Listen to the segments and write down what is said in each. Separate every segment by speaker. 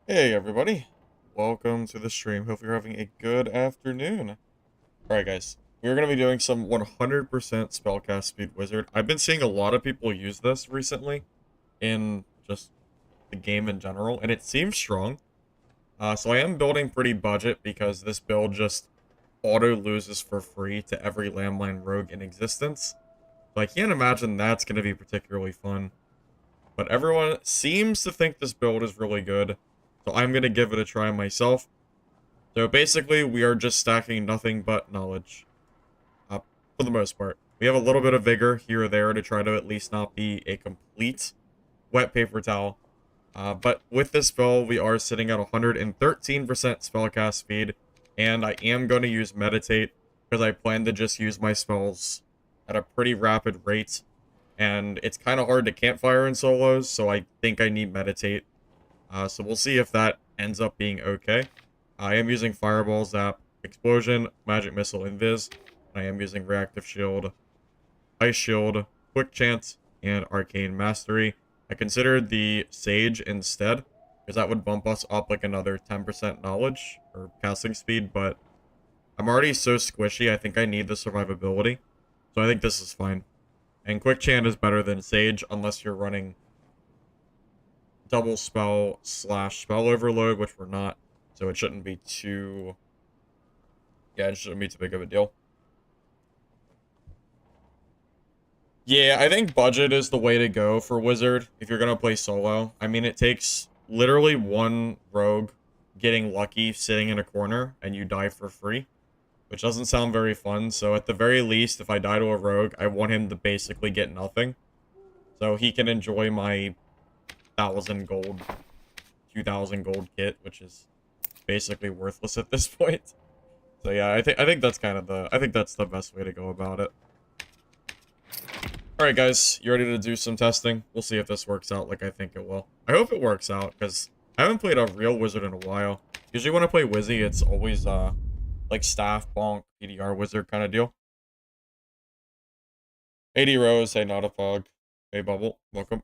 Speaker 1: Hey everybody, welcome to the stream. Hope you're having a good afternoon. Alright guys, we're going to be doing some 100% spellcast speed wizard. I've been seeing a lot of people use this recently in just the game in general, and it seems strong. So I am building pretty budget because this build just auto loses for free to every landmine rogue in existence. So I can't imagine that's going to be particularly fun. But everyone seems to think this build is really good. So I'm going to give it a try myself. So basically, we are just stacking nothing but knowledge. For the most part. We have a little bit of vigor here or there to try to at least not be a complete wet paper towel. But with this spell, we are sitting at 113% spellcast speed. And I am going to use meditate because I plan to just use my spells at a pretty rapid rate. And it's kind of hard to campfire in solos, so I think I need meditate. So we'll see if that ends up being okay. I am using Fireball, Zap, Explosion, Magic Missile, Invis. I am using Reactive Shield, Ice Shield, Quick Chance, and Arcane Mastery. I considered the Sage instead, because that would bump us up like another 10% knowledge, or casting speed, but I'm already so squishy, I think I need the survivability. So I think this is fine. And Quick Chant is better than Sage, unless you're running double spell / spell overload, which we're not. So it shouldn't be too... Yeah, it shouldn't be too big of a deal. Yeah, I think budget is the way to go for Wizard if you're going to play solo. I mean, it takes literally one rogue getting lucky sitting in a corner and you die for free, which doesn't sound very fun. So at the very least, if I die to a rogue, I want him to basically get nothing. So he can enjoy my 1,000 gold, 2,000 gold kit, which is basically worthless at this point. So yeah, I think that's kind of the best way to go about it. Alright guys, you ready to do some testing? We'll see if this works out like I think it will. I hope it works out, because I haven't played a real wizard in a while. Usually when I play Wizzy, it's always like staff, bonk, PDR wizard kind of deal. 80 Rose, hey not a fog. Hey Bubble, welcome.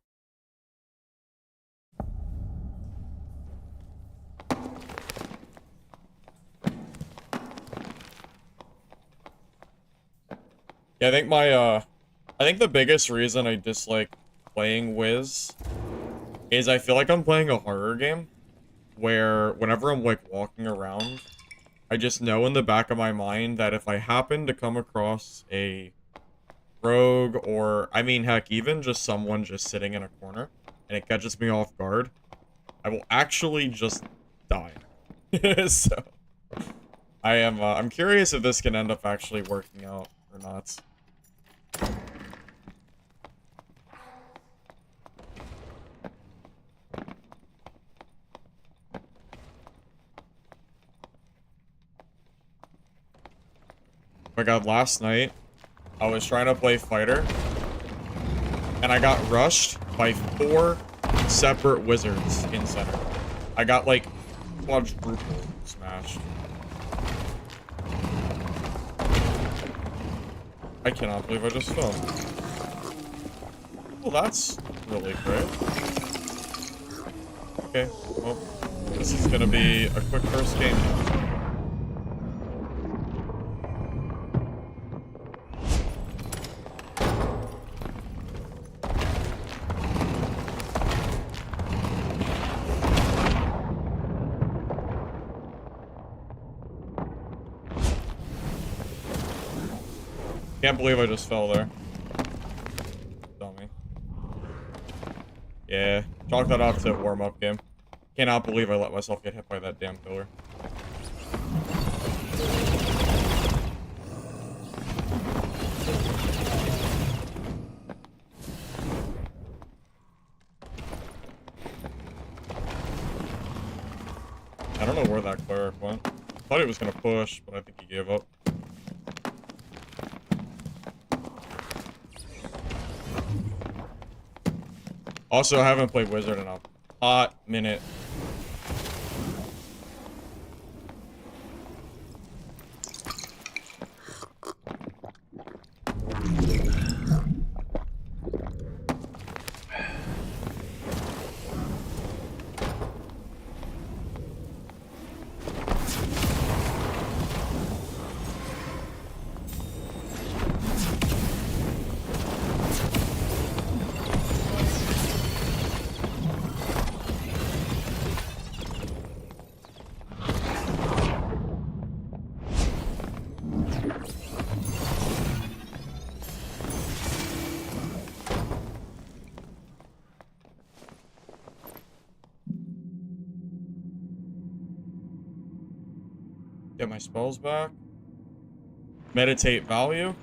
Speaker 1: Yeah, I think the biggest reason I dislike playing Wiz is I feel like I'm playing a horror game where whenever I'm like walking around, I just know in the back of my mind that if I happen to come across a rogue or, I mean, heck, even just someone just sitting in a corner and it catches me off guard, I will actually just die. So, I'm curious if this can end up actually working out or not. Oh my god, last night, I was trying to play fighter, and I got rushed by 4 separate wizards in center. I got, like, quadruple smashed. I cannot believe I just fell. Well, that's really great. Okay, well, this is gonna be a quick first game. Can't believe I just fell there. Dummy. Yeah, chalk that up to warm-up game. Cannot believe I let myself get hit by that damn pillar. I don't know where that cleric went. I thought he was gonna push, but I think he gave up. Also, I haven't played Wizard in a hot minute. Get my spells back. Meditate value.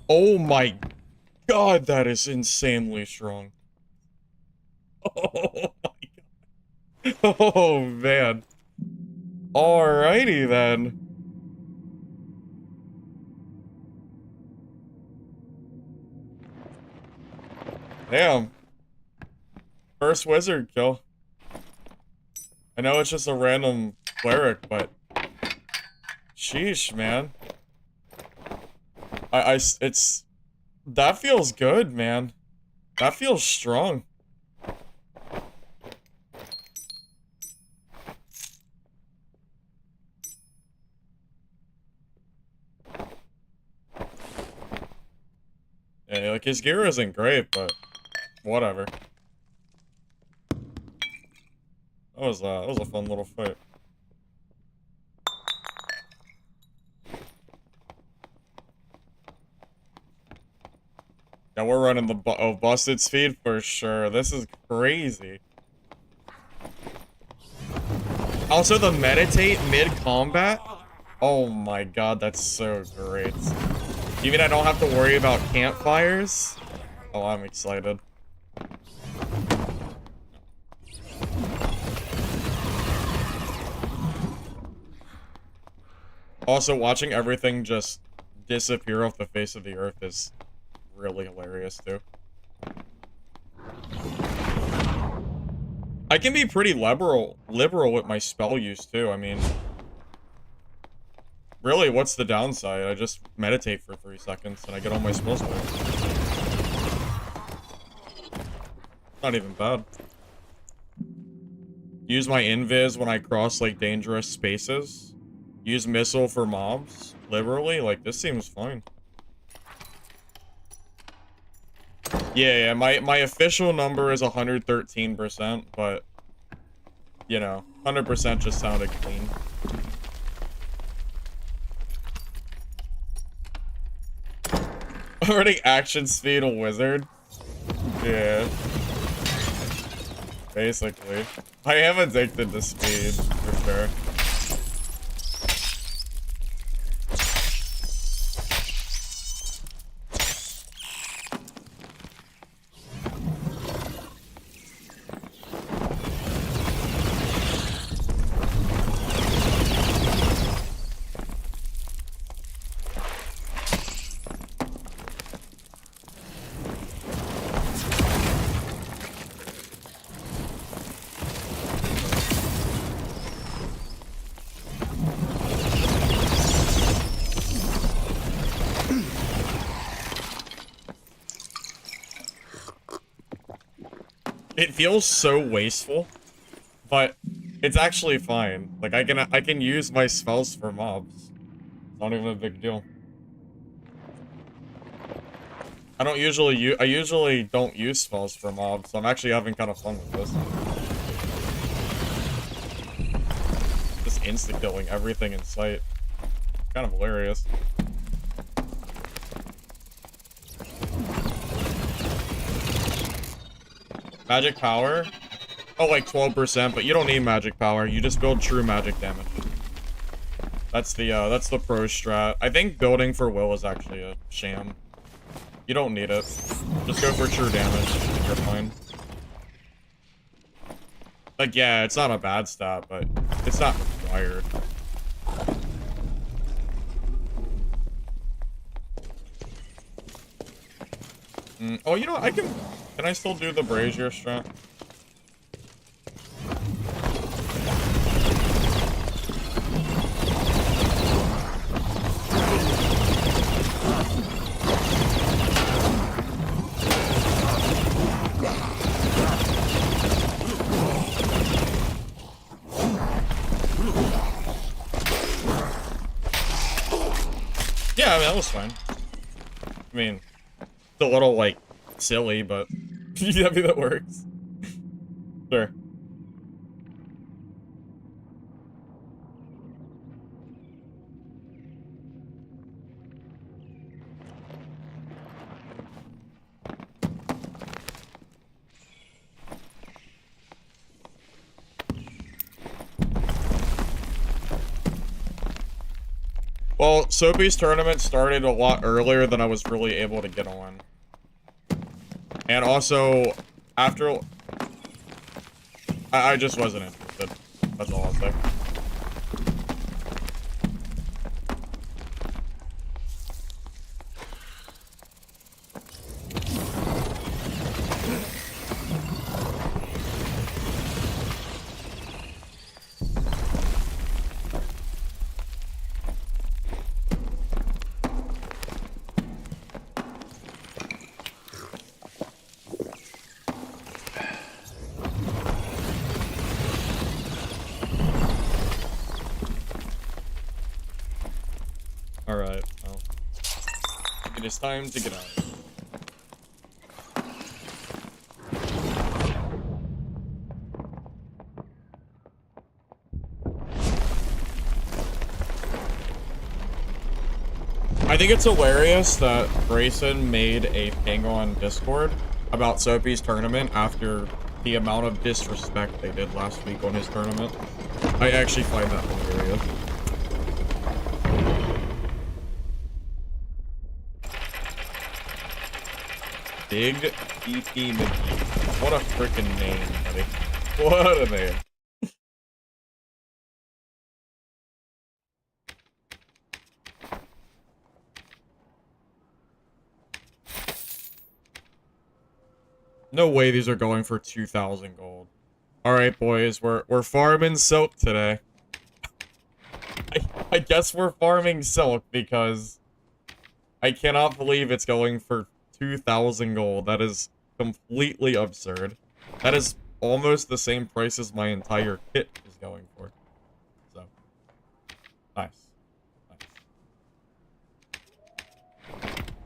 Speaker 1: Oh my god, that is insanely strong. Oh my god. Oh man. Alrighty then. Damn. First wizard kill. I know it's just a random cleric, but sheesh, man. It's that feels good, man. That feels strong. Yeah, like his gear isn't great, but whatever. That was a fun little fight. Yeah, we're running the busted speed for sure. This is crazy. Also, the meditate mid-combat. Oh my god, that's so great. You mean I don't have to worry about campfires? Oh, I'm excited. Also, watching everything just disappear off the face of the earth is really hilarious, too. I can be pretty liberal with my spell use, too. I mean, really, what's the downside? I just meditate for 3 seconds and I get all my spells back. Not even bad. Use my invis when I cross, like, dangerous spaces. Use missile for mobs. Liberally, like, this seems fine. Yeah, my official number is 113%, but, you know, 100% just sounded clean. Already action speed a wizard? Yeah. Basically. I am addicted to speed, for sure. It feels so wasteful, but it's actually fine. Like I can use my spells for mobs. It's not even a big deal. I usually don't use spells for mobs, so I'm actually having kind of fun with this. Just insta-killing everything in sight. Kind of hilarious. Magic power? Oh, like 12%, but you don't need magic power. You just build true magic damage. That's the pro strat. I think building for will is actually a sham. You don't need it. Just go for true damage. You're fine. Like, yeah, it's not a bad stat, but it's not required. Oh, you know what? Can I still do the brazier strat? that was fine. I mean, it's a little, like, silly, but I mean, that works. Sure. Well, Soapy's tournament started a lot earlier than I was really able to get on. And also, after... I just wasn't interested. That's all I'll say. Alright, well. It is time to get out of here. I think it's hilarious that Grayson made a ping on Discord about Soapy's tournament after the amount of disrespect they did last week on his tournament. I actually find that hilarious. Big EP McGee. What a freaking name, buddy. What a name. No way these are going for 2,000 gold. Alright, boys, we're farming silk today. I guess we're farming silk because I cannot believe it's going for 2,000 gold. That is completely absurd. That is almost the same price as my entire kit is going for. So, nice. Nice.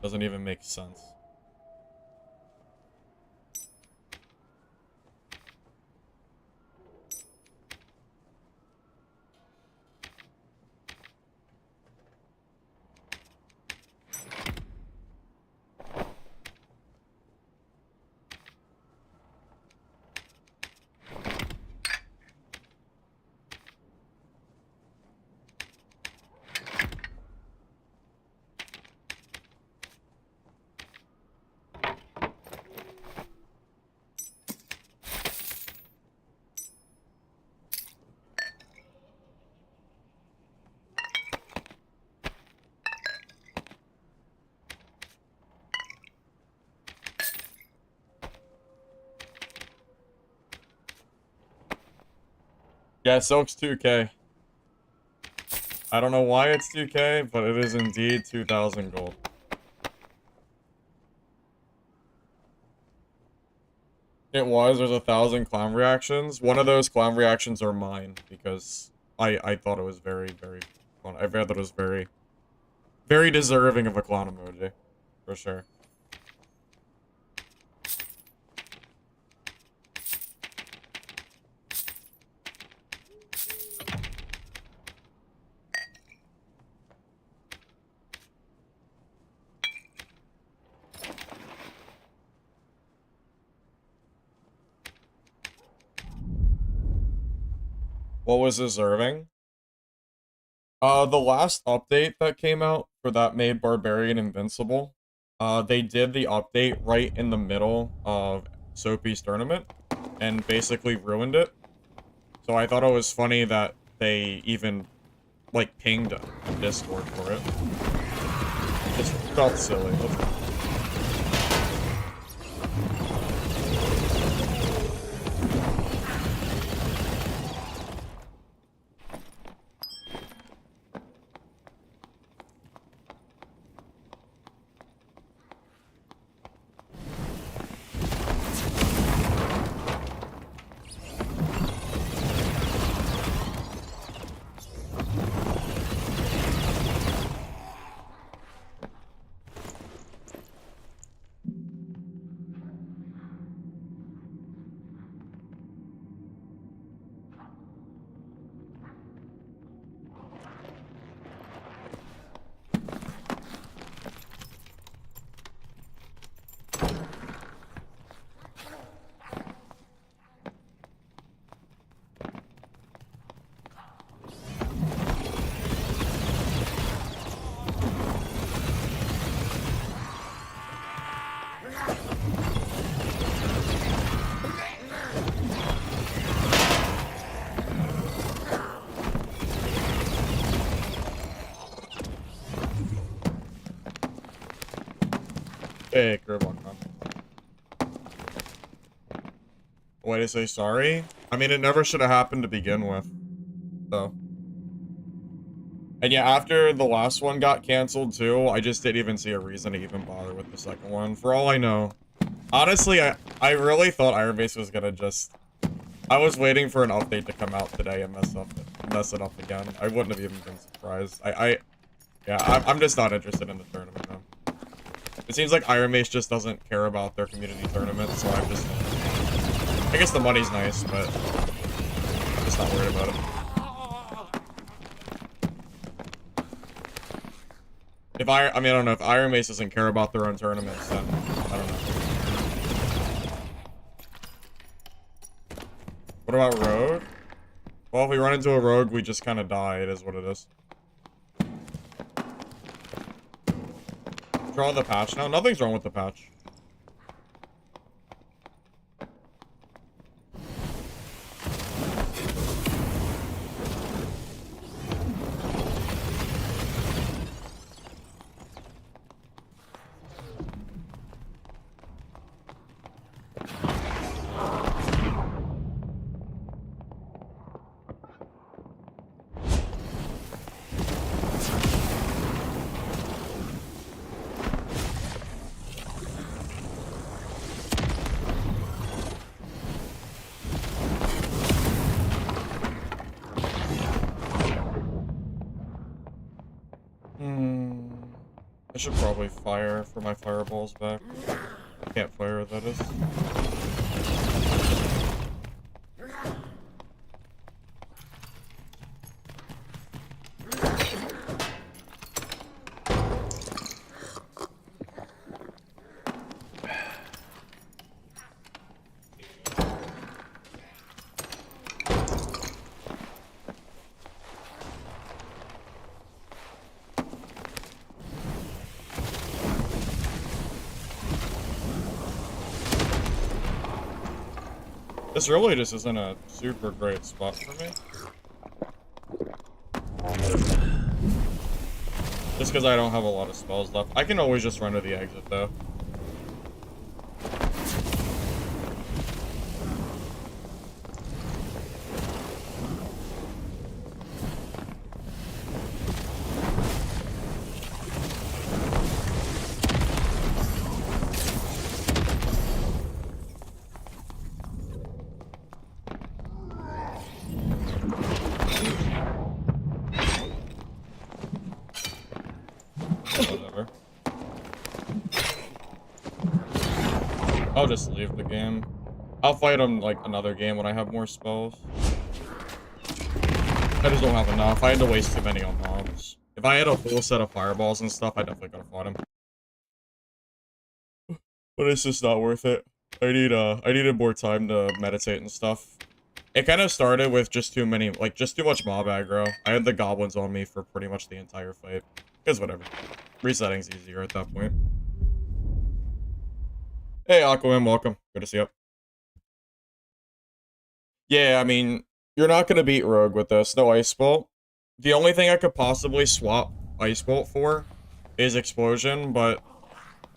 Speaker 1: Doesn't even make sense. Yeah, silk's 2k. I don't know why it's 2k, but it is indeed 2,000 gold. It was. There's 1,000 clown reactions. One of those clown reactions are mine, because I thought it was very, very fun. I thought it was very, very deserving of a clown emoji. For sure. What was deserving? The last update that came out for that made Barbarian invincible, they did the update right in the middle of Soapy's tournament, and basically ruined it. So I thought it was funny that they even, like, pinged Discord for it. Just felt silly. Hey, crib on come. Way to say sorry? I mean, it never should have happened to begin with. So. And yeah, after the last one got canceled too, I just didn't even see a reason to even bother with the second one. For all I know. Honestly, I really thought Iron Base was gonna just... I was waiting for an update to come out today and mess it up again. I wouldn't have even been surprised. Yeah, I'm just not interested in the tournament though. It seems like Iron Mace just doesn't care about their community tournaments, so I'm just... I guess the money's nice, but I'm just not worried about it. If I mean, I don't know, if Iron Mace doesn't care about their own tournaments, then I don't know. What about Rogue? Well, if we run into a Rogue, we just kind of die. It is what it is. Draw the patch now. Nothing's wrong with the patch. I should probably fire for my fireballs back. Can't fire, that is. This really just isn't a super great spot for me. Just because I don't have a lot of spells left. I can always just run to the exit, though. Whatever. I'll just leave the game. I'll fight him, like, another game when I have more spells. I just don't have enough. I had to waste too many on mobs. If I had a full set of fireballs and stuff, I definitely could have fought him. But it's just not worth it. I needed more time to meditate and stuff. It kind of started with just too many, like, just too much mob aggro. I had the goblins on me for pretty much the entire fight. Because whatever. Resetting's easier at that point. Hey, Aquaman, welcome. Good to see you. Yeah, I mean, you're not going to beat Rogue with this. No Ice Bolt. The only thing I could possibly swap Ice Bolt for is Explosion, but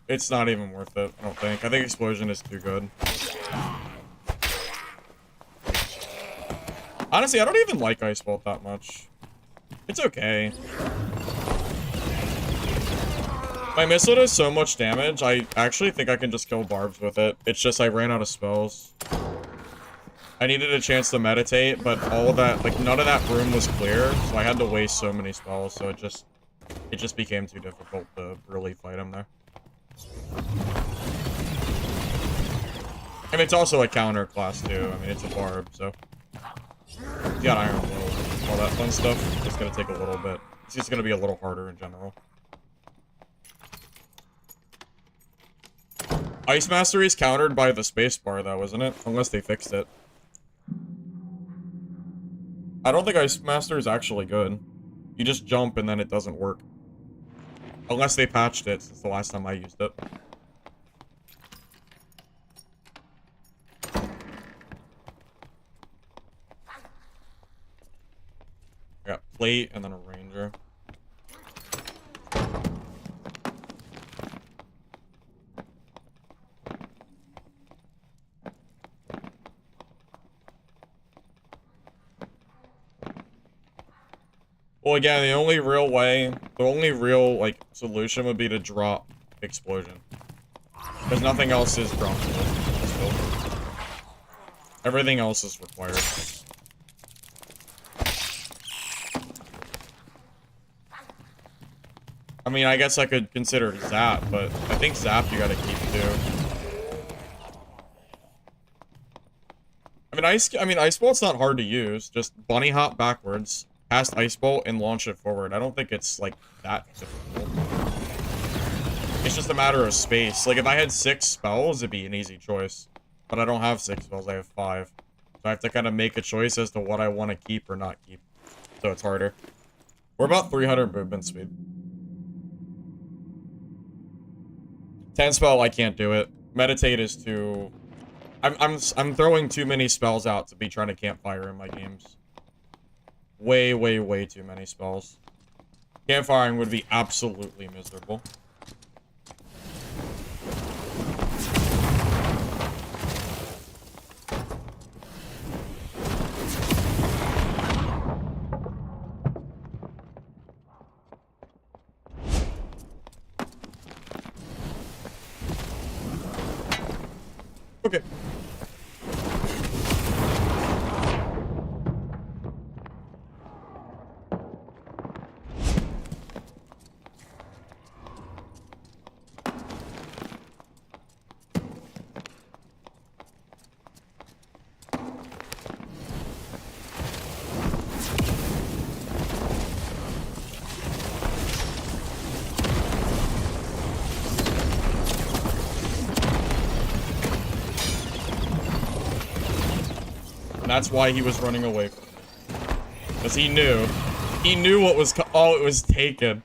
Speaker 1: it's not even worth it, I don't think. I think Explosion is too good. Honestly, I don't even like Ice Bolt that much. It's okay. My missile does so much damage, I actually think I can just kill Barbs with it. It's just I ran out of spells. I needed a chance to meditate, but all of that, like, none of that room was clear, so I had to waste so many spells, so it just became too difficult to really fight him there. And it's also a counter class, too. I mean, it's a Barb, so... You got Iron Will, all that fun stuff. It's gonna take a little bit. It's just gonna be a little harder in general. Ice Mastery is countered by the spacebar, though, isn't it? Unless they fixed it. I don't think Ice Master is actually good. You just jump and then it doesn't work. Unless they patched it since the last time I used it. I got plate and then a ranger. Well, again, the only real, like, solution would be to drop explosion. Because nothing else is droppable. Everything else is required. I mean, I guess I could consider Zap, but I think Zap you gotta keep too. I mean, Ice Bolt's not hard to use. Just bunny hop backwards, past Ice Bolt, and launch it forward. I don't think it's, like, that difficult. It's just a matter of space. Like, if I had 6 spells, it'd be an easy choice. But I don't have 6 spells, I have 5. So I have to kind of make a choice as to what I want to keep or not keep. So it's harder. We're about 300 movement speed. 10 spell, I can't do it. Meditate is too... I'm throwing too many spells out to be trying to campfire in my games. Way, way, way too many spells. Campfiring would be absolutely miserable. Okay. And that's why he was running away from me. Because he knew. He knew what was oh, it was taken.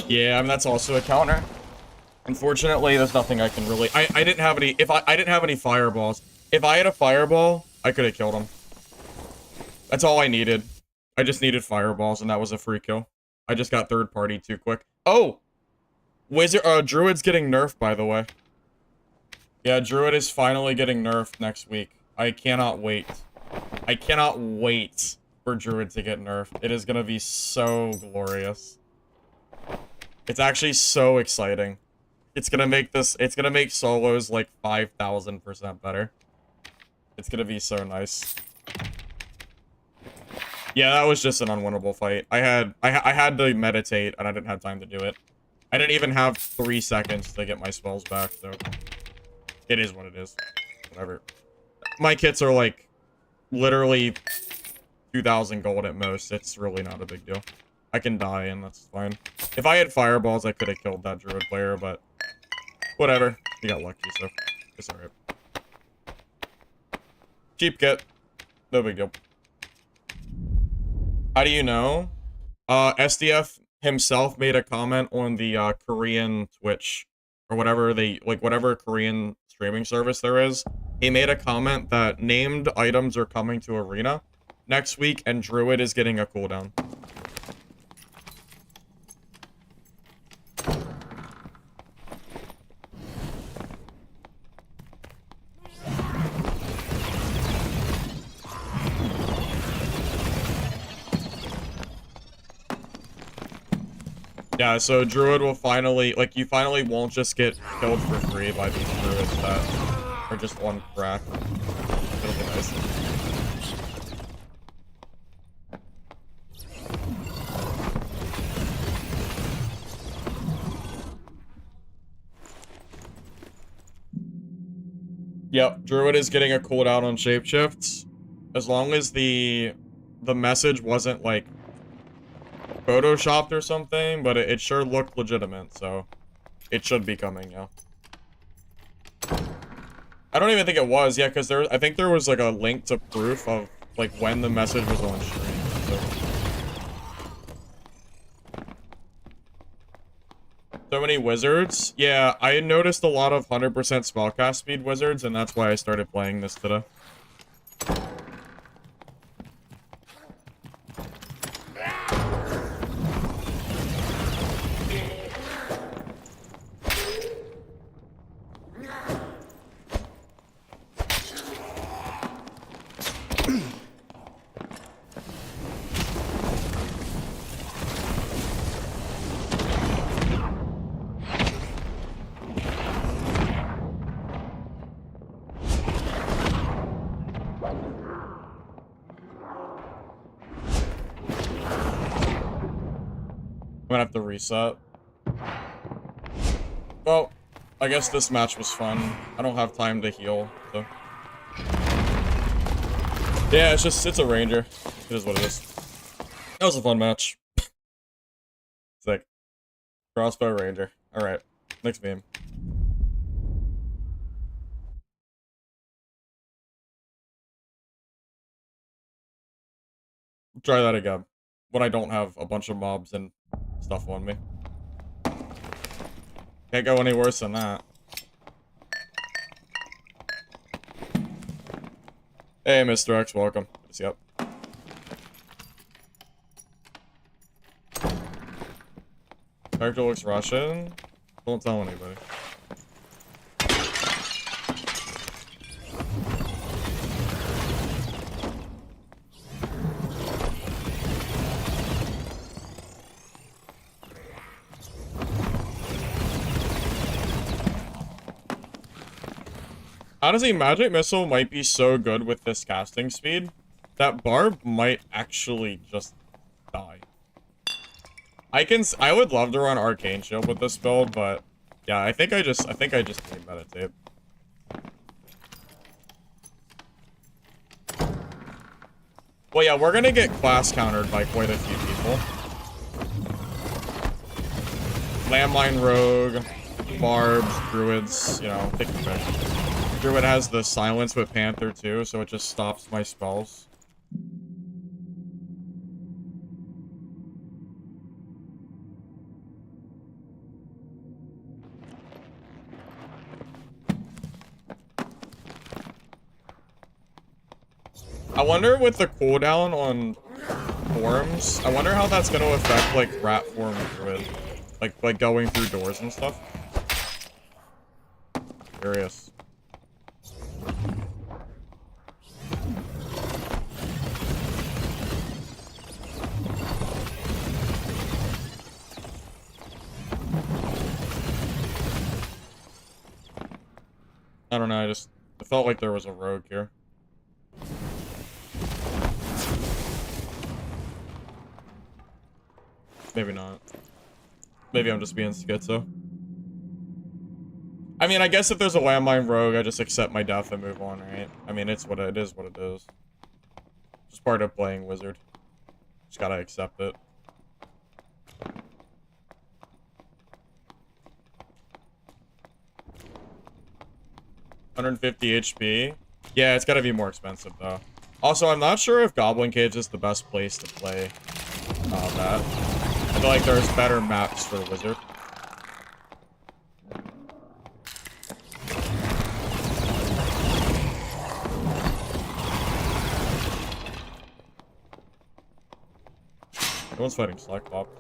Speaker 1: Yeah, I mean, that's also a counter. Unfortunately, there's nothing I can really... I didn't have any... I didn't have any fireballs. If I had a fireball, I could have killed him. That's all I needed. I just needed fireballs, and that was a free kill. I just got third party too quick. Oh! Druid's getting nerfed, by the way. Yeah, Druid is finally getting nerfed next week. I cannot wait. I cannot wait for Druid to get nerfed. It is gonna be so glorious. It's actually so exciting. It's gonna make solos like 5,000% better. It's gonna be so nice. Yeah, that was just an unwinnable fight. I had to meditate, and I didn't have time to do it. I didn't even have 3 seconds to get my spells back, so... It is what it is. Whatever. My kits are, like, literally 2,000 gold at most. It's really not a big deal. I can die, and that's fine. If I had fireballs, I could have killed that Druid player, but... Whatever. You got lucky, so... It's alright. Cheap kit. No big deal. How do you know? SDF himself made a comment on the Korean Twitch or whatever whatever Korean streaming service there is. He made a comment that named items are coming to Arena next week and Druid is getting a cooldown. Yeah, so Druid will finally, like, you finally won't just get killed for free by these Druids that are just one crack. It'll be nice. Yep, Druid is getting a cooldown on shapeshifts. As long as the message wasn't, like, photoshopped or something, but it sure looked legitimate, so it should be coming, yeah. I don't even think it was, yeah, because I think there was like a link to proof of like when the message was on stream. So many wizards. Yeah, I noticed a lot of 100% spellcast speed wizards, and that's why I started playing this today. I'm gonna have to reset. Well, I guess this match was fun. I don't have time to heal, so. Yeah, it's a ranger. It is what it is. That was a fun match. Sick. Crossbow ranger. Alright, next game. Try that again. When I don't have a bunch of mobs and stuff on me. Can't go any worse than that. Hey, Mr. X, welcome. Yep. Character looks Russian. Don't tell anybody. Honestly, Magic Missile might be so good with this casting speed that Barb might actually just die. I would love to run Arcane Shield with this build, but yeah, I think I just need Meditate. Well, yeah, we're gonna get class countered by quite a few people. Landmine Rogue, Barbs, Druids, you know, pick your pick. Druid has the silence with Panther too, so it just stops my spells. I wonder with the cooldown on forms, I wonder how that's gonna affect like rat form Druid. Like going through doors and stuff. Curious. I don't know, I felt like there was a rogue here. Maybe not. Maybe I'm just being schizo. I mean, I guess if there's a landmine rogue, I just accept my death and move on, right? I mean, it is what it is. Just part of playing wizard. Just gotta accept it. $150 HP. Yeah, it's gotta be more expensive though. Also, I'm not sure if Goblin Caves is the best place to play that. I feel like there's better maps for wizard. Everyone's fighting Slack Pops.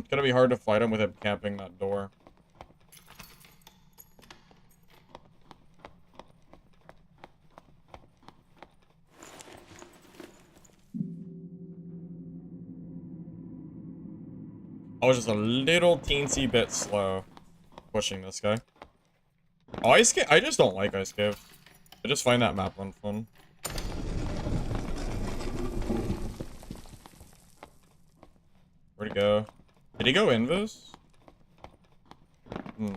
Speaker 1: It's gonna be hard to fight him with him camping that door. I was just a little teensy bit slow pushing this guy. Oh, I just don't like Ice Cave. I just find that map unfun. Where'd he go? Did he go invis? Maybe.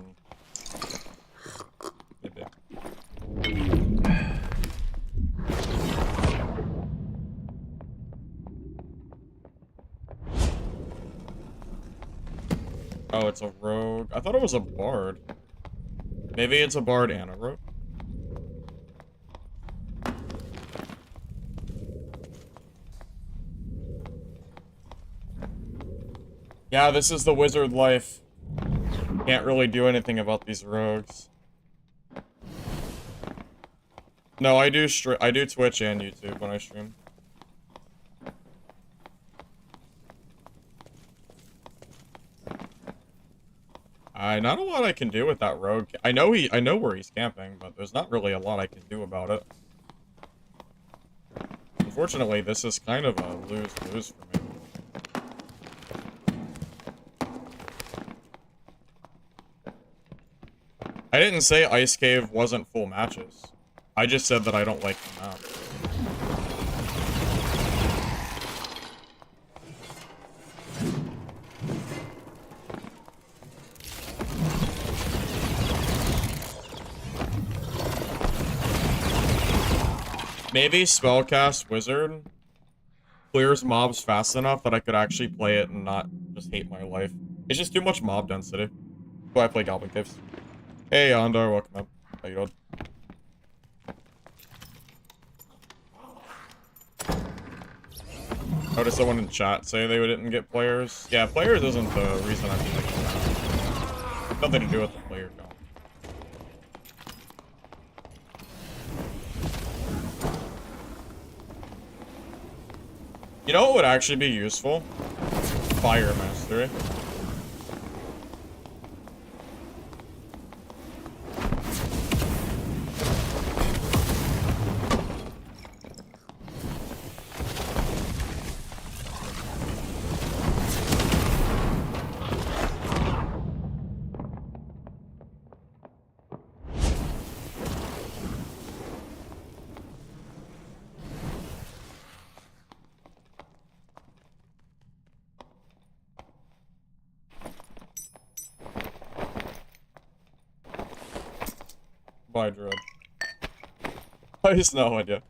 Speaker 1: Oh, it's a rogue. I thought it was a bard. Maybe it's a bard and a rogue. Yeah, this is the wizard life. Can't really do anything about these rogues. No, I do Twitch and YouTube when I stream. Not a lot I can do with that rogue. I know where he's camping, but there's not really a lot I can do about it. Unfortunately, this is kind of a lose-lose for me. I didn't say Ice Cave wasn't full matches. I just said that I don't like the map. Maybe Spellcast Wizard clears mobs fast enough that I could actually play it and not just hate my life. It's just too much mob density. That's why I play Goblin Caves. Hey, Andor, welcome up. How you doing? Noticed someone in chat say they didn't get players. Yeah, players isn't the reason I'm playing that. Nothing to do with the player count. You know what would actually be useful? Fire Mastery. Bye, Druid. I just no idea.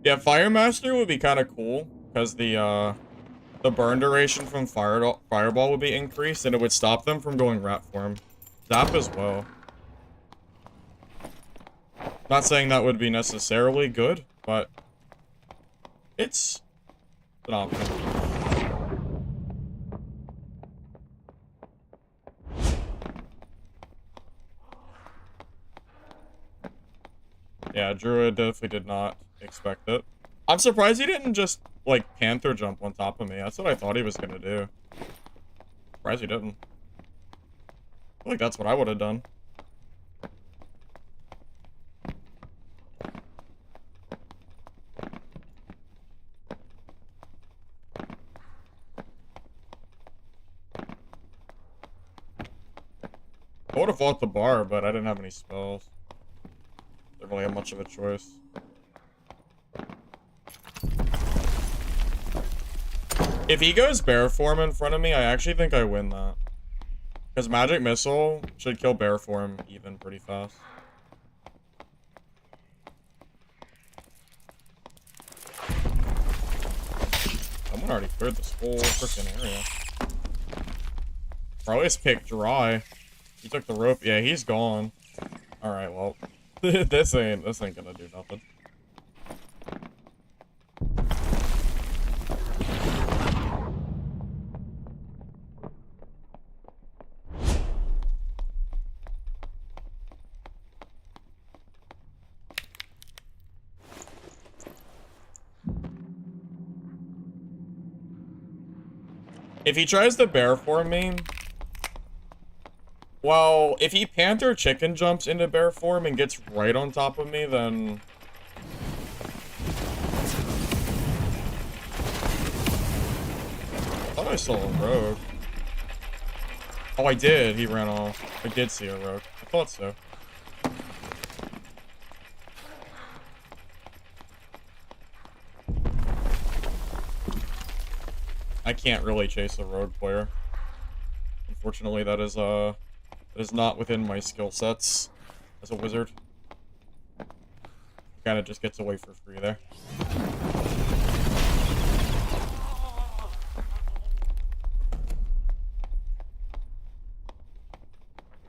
Speaker 1: Yeah, Fire Master would be kind of cool because the burn duration from Fireball would be increased and it would stop them from going rat form. Zap as well. Not saying that would be necessarily good, but it's an option. Yeah, Druid definitely did not expect it. I'm surprised he didn't just, like, Panther jump on top of me. That's what I thought he was gonna do. Surprised he didn't. I feel like that's what I would have done. I would have fought the bar, but I didn't have any spells. Didn't really have much of a choice. If he goes bear form in front of me, I actually think I win that. Because Magic Missile should kill bear form even pretty fast. Someone already cleared this whole freaking area. Probably just picked dry. He took the rope. Yeah, he's gone. Alright, well. this ain't gonna do nothing. If he tries to bear form me, well, if he Panther chicken jumps into bear form and gets right on top of me, then I thought I saw a rogue. Oh, I did. He ran off. I did see a rogue. I thought so. I can't really chase a rogue player. Unfortunately, that is not within my skill sets as a wizard. Kind of just gets away for free there.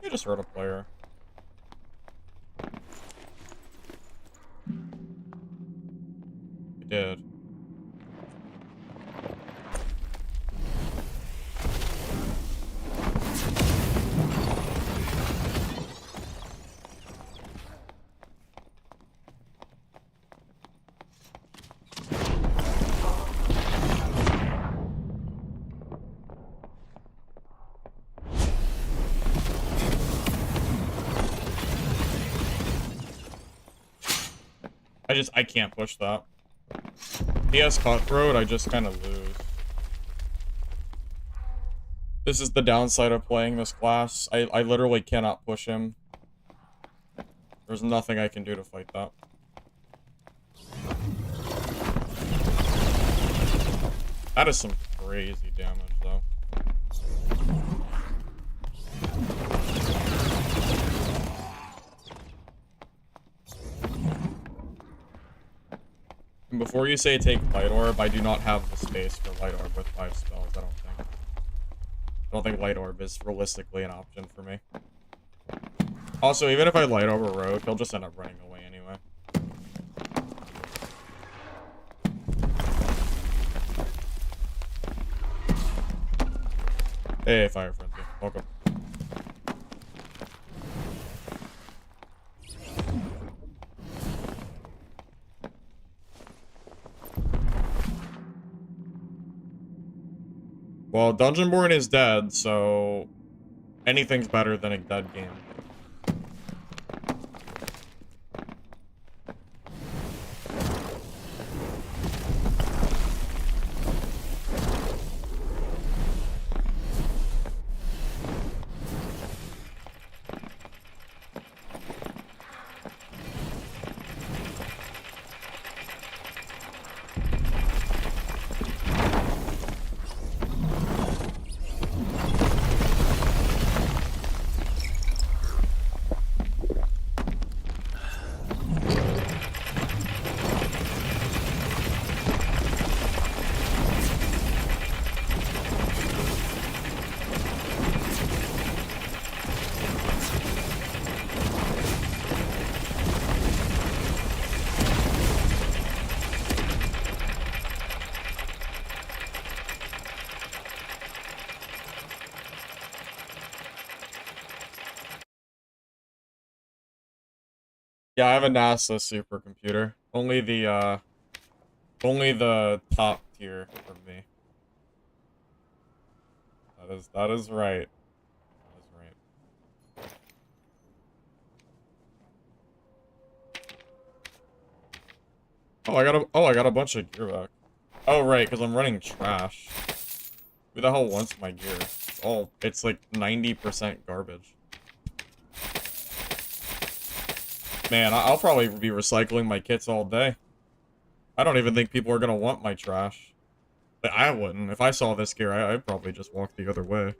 Speaker 1: I just hurt a player. I can't push that. He has Cutthroat, I just kind of lose. This is the downside of playing this class. I literally cannot push him. There's nothing I can do to fight that. That is some crazy damage, though. And before you say take Light Orb, I do not have the space for Light Orb with 5 spells, I don't think. I don't think Light Orb is realistically an option for me. Also, even if I Light Orb a Rogue, he'll just end up running away anyway. Hey, Fire Frenzy. Welcome. Well, Dungeonborn is dead, so anything's better than a dead game. Yeah, I have a NASA supercomputer. Only the top tier for me. That is right. That is right. Oh, I got a bunch of gear back. Oh, right, because I'm running trash. Who the hell wants my gear? Oh, it's like 90% garbage. Man, I'll probably be recycling my kits all day. I don't even think people are gonna want my trash. I wouldn't. If I saw this gear, I'd probably just walk the other way.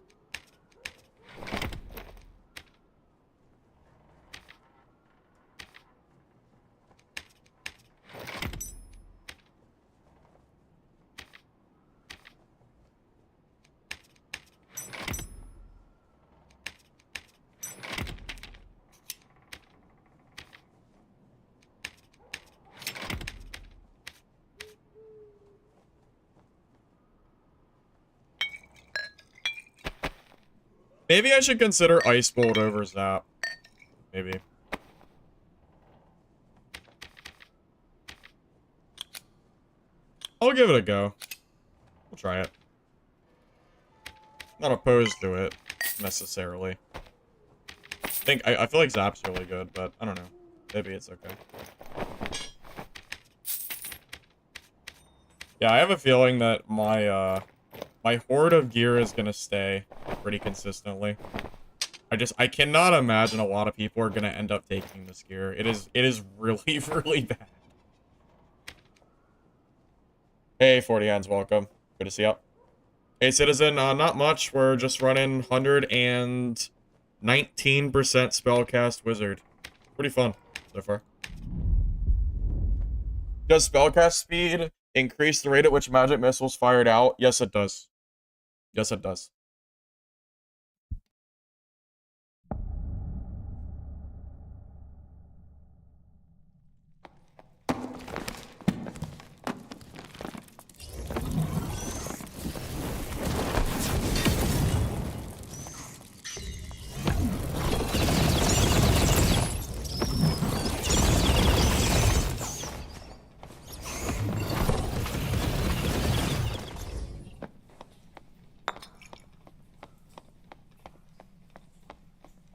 Speaker 1: Maybe I should consider Ice Bolt over Zap. Maybe. I'll give it a go. We'll try it. Not opposed to it, necessarily. I feel like Zap's really good, but I don't know. Maybe it's okay. Yeah, I have a feeling that my horde of gear is gonna stay pretty consistently. I cannot imagine a lot of people are gonna end up taking this gear. It is really, really bad. Hey, 40 hands, welcome. Good to see you. Hey, Citizen, not much. We're just running 119% spellcast wizard. Pretty fun so far. Does spellcast speed increase the rate at which magic missiles fired out? Yes, it does. Yes, it does.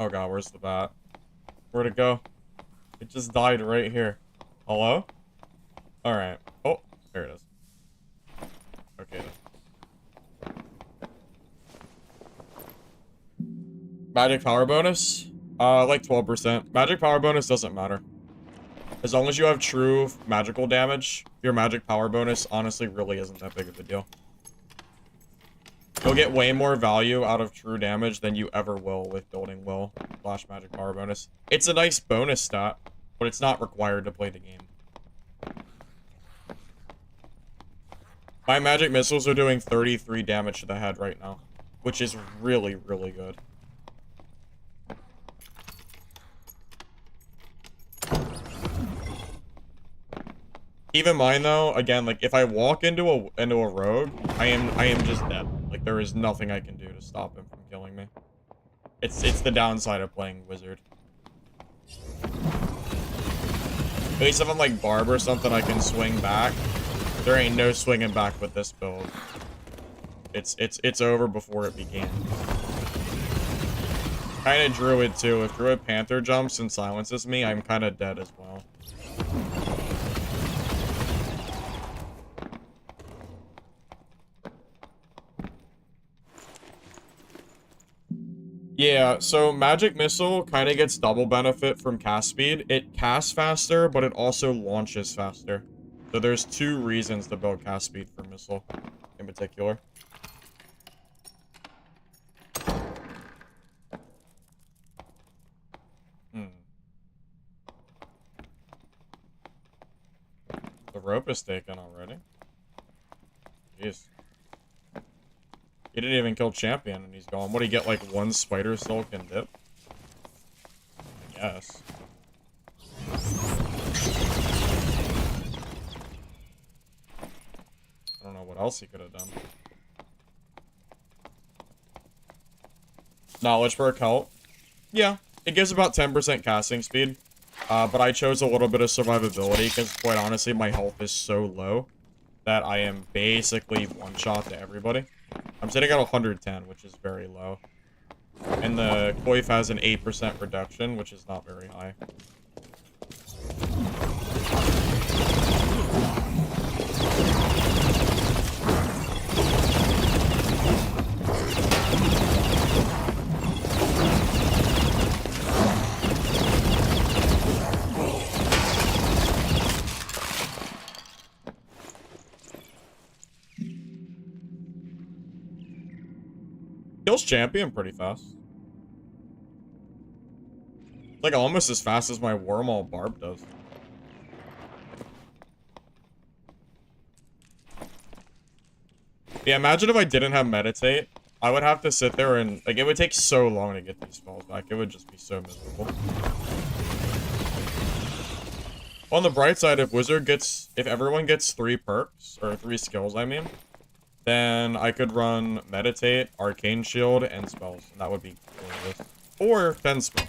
Speaker 1: Oh god, where's the bat? Where'd it go? It just died right here. Hello? Alright. Oh, there it is. Okay. Magic power bonus? Like 12%. Magic power bonus doesn't matter. As long as you have true magical damage, your magic power bonus honestly really isn't that big of a deal. You'll get way more value out of true damage than you ever will with building will / magic power bonus. It's a nice bonus stat, but it's not required to play the game. My magic missiles are doing 33 damage to the head right now, which is really, really good. Keep in mind though, again, like if I walk into a rogue, I am just dead. Like there is nothing I can do to stop him from killing me. It's the downside of playing wizard. At least if I'm like barb or something, I can swing back. There ain't no swinging back with this build. It's over before it began. Kinda druid too. If druid panther jumps and silences me, I'm kinda dead as well. Yeah, so Magic Missile kind of gets double benefit from cast speed. It casts faster, but it also launches faster. So there's 2 reasons to build cast speed for Missile, in particular. The rope is taken already. Jeez. He didn't even kill champion and he's gone. What, do you get like 1 spider silk and dip? I guess. I don't know what else he could have done. Knowledge perk help. Yeah, it gives about 10% casting speed. But I chose a little bit of survivability because quite honestly my health is so low that I am basically one-shot to everybody. I'm sitting at 110, which is very low. And the coif has an 8% reduction, which is not very high. Kills champion pretty fast. It's like almost as fast as my wormhole barb does. Yeah, imagine if I didn't have meditate. I would have to sit there and like it would take so long to get these spells back. It would just be so miserable. On the bright side, if everyone gets 3 perks or 3 skills, I mean, then I could run meditate, arcane shield, and spells. And that would be glorious. Or 10 spells.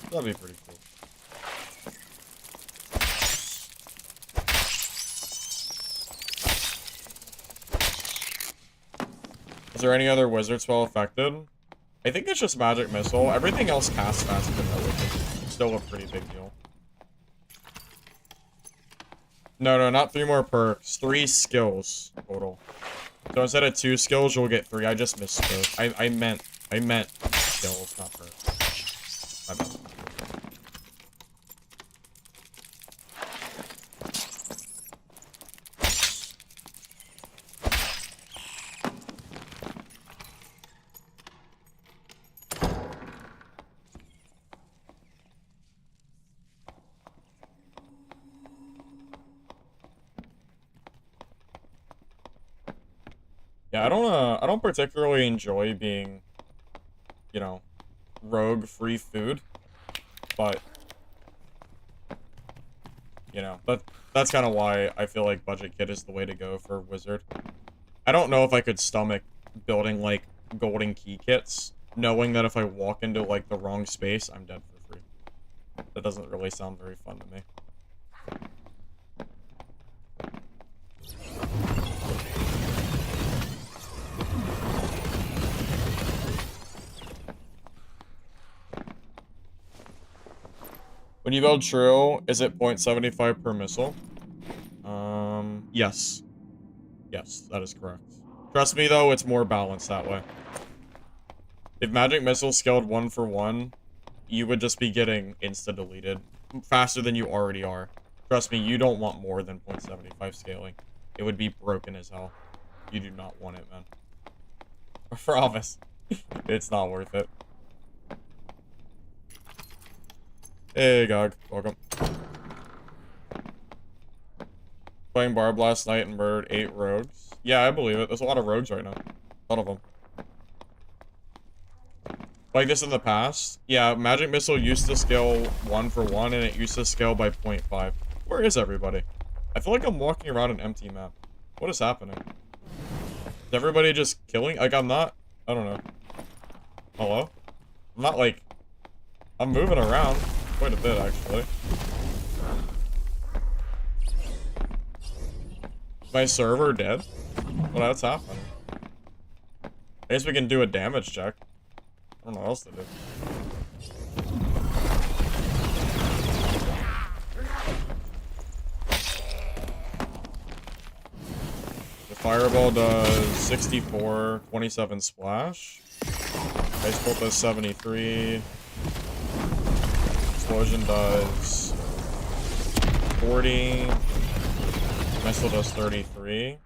Speaker 1: That'd be pretty cool. Is there any other wizard spell affected? I think it's just magic missile. Everything else casts faster though, which is still a pretty big deal. No, not 3 more perks. 3 skills total. So instead of 2 skills, you'll get 3. I just misspoke. I meant skills, not perks. My bad. Yeah, I don't particularly enjoy being, you know, rogue free food, but you know, that's kind of why I feel like budget kit is the way to go for wizard. I don't know if I could stomach building like golden key kits, knowing that if I walk into like the wrong space, I'm dead for free. That doesn't really sound very fun to me. When you build true, is it 0.75 per missile? Yes. Yes, that is correct. Trust me, though, it's more balanced that way. If magic missiles scaled 1 for 1, you would just be getting insta-deleted faster than you already are. Trust me, you don't want more than 0.75 scaling. It would be broken as hell. You do not want it, man. I promise. It's not worth it. Hey, Gog. Welcome. Playing Barb last night and murdered 8 rogues. Yeah, I believe it. There's a lot of rogues right now. A lot of them. Like this in the past. Yeah, Magic Missile used to scale 1 for 1, and it used to scale by 0.5. Where is everybody? I feel like I'm walking around an empty map. What is happening? Is everybody just killing? Like, I'm not... I don't know. Hello? I'm not, like... I'm moving around. Quite a bit, actually. My server dead? Well, that's happening. I guess we can do a damage check. I don't know what else to do. The fireball does 64, 27 splash. Ice bolt does 73. Explosion does 40. Missile does 33.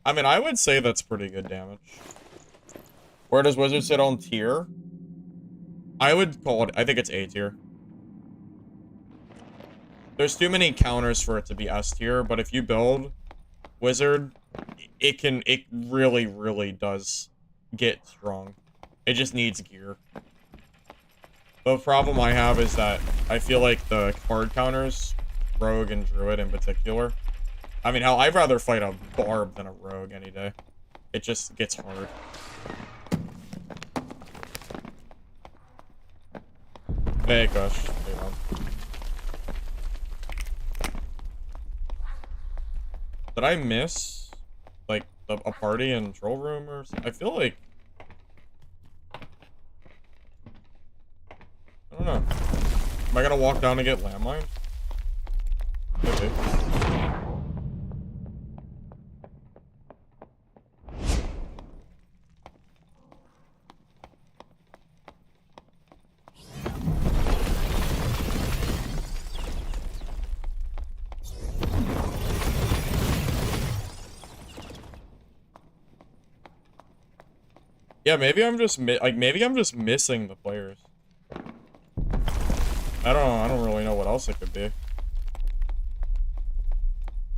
Speaker 1: I mean, I would say that's pretty good damage. Where does Wizard sit on tier? I would call it... I think it's A tier. There's too many counters for it to be S tier, but if you build Wizard, it really, really does get strong. It just needs gear. The problem I have is that I feel like the card counters, Rogue and Druid in particular... I mean, hell, I'd rather fight a Barb than a Rogue any day. It just gets hard. Hey, gosh. Hey, man. Did I miss, like, a party in Troll Room or something? I feel like... I don't know. Am I gonna walk down and get landmine? Maybe. Yeah, maybe I'm just maybe I'm just missing the players. I don't really know what else it could be.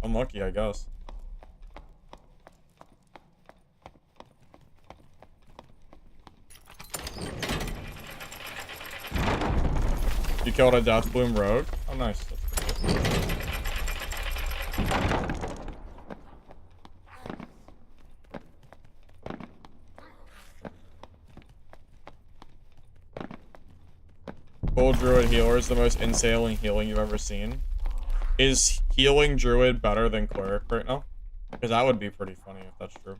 Speaker 1: Unlucky, I guess. You killed a Death Bloom Rogue? Oh, nice. That's pretty good. Gold Druid Healer is the most insanely healing you've ever seen. Is healing Druid better than Cleric right now? Because that would be pretty funny if that's true.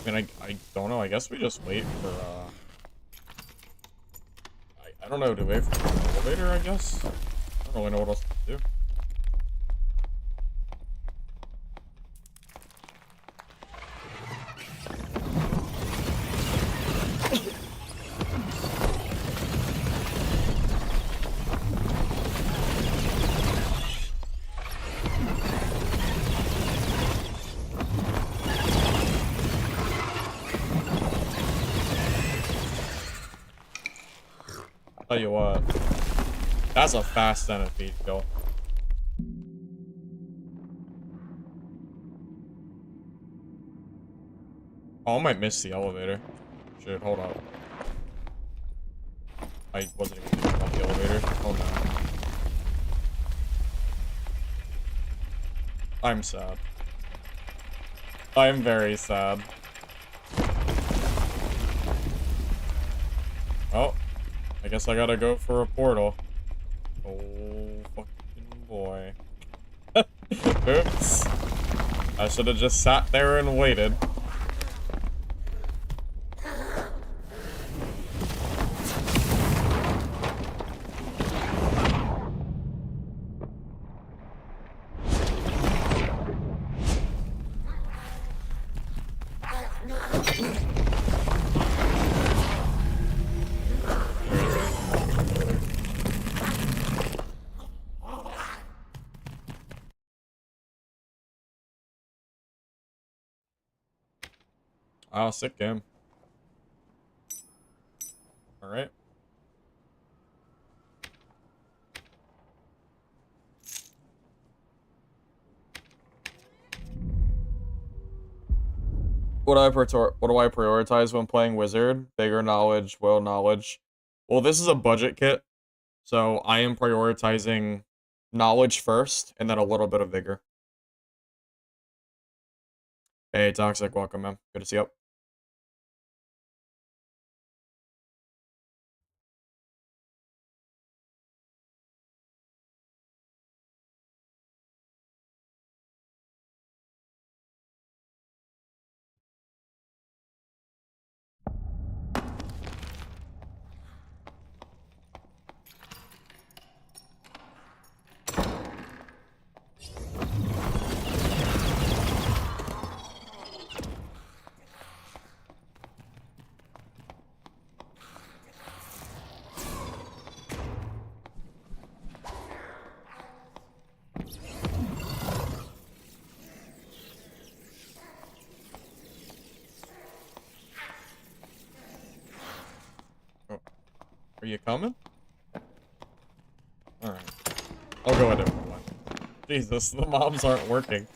Speaker 1: I mean, I don't know. I guess we just wait for, I don't know, to wait for the elevator, I guess? I don't really know what else to do. Tell you what, that's a fast centipede kill. Oh, I might miss the elevator. Shit, hold up. I wasn't even thinking about the elevator. Oh no. I'm sad. I'm very sad. Oh. I guess I gotta go for a portal. Oh Oh, fucking boy. Oops. I should have just sat there and waited. Oh, sick game. Alright. What do I prioritize when playing Wizard? Bigger knowledge, well knowledge. Well, this is a budget kit, so I am prioritizing knowledge first, and then a little bit of vigor. Hey, Toxic, welcome, man. Good to see you. Oh. Are you coming? Alright. I'll go a different way. Jesus, the mobs aren't working.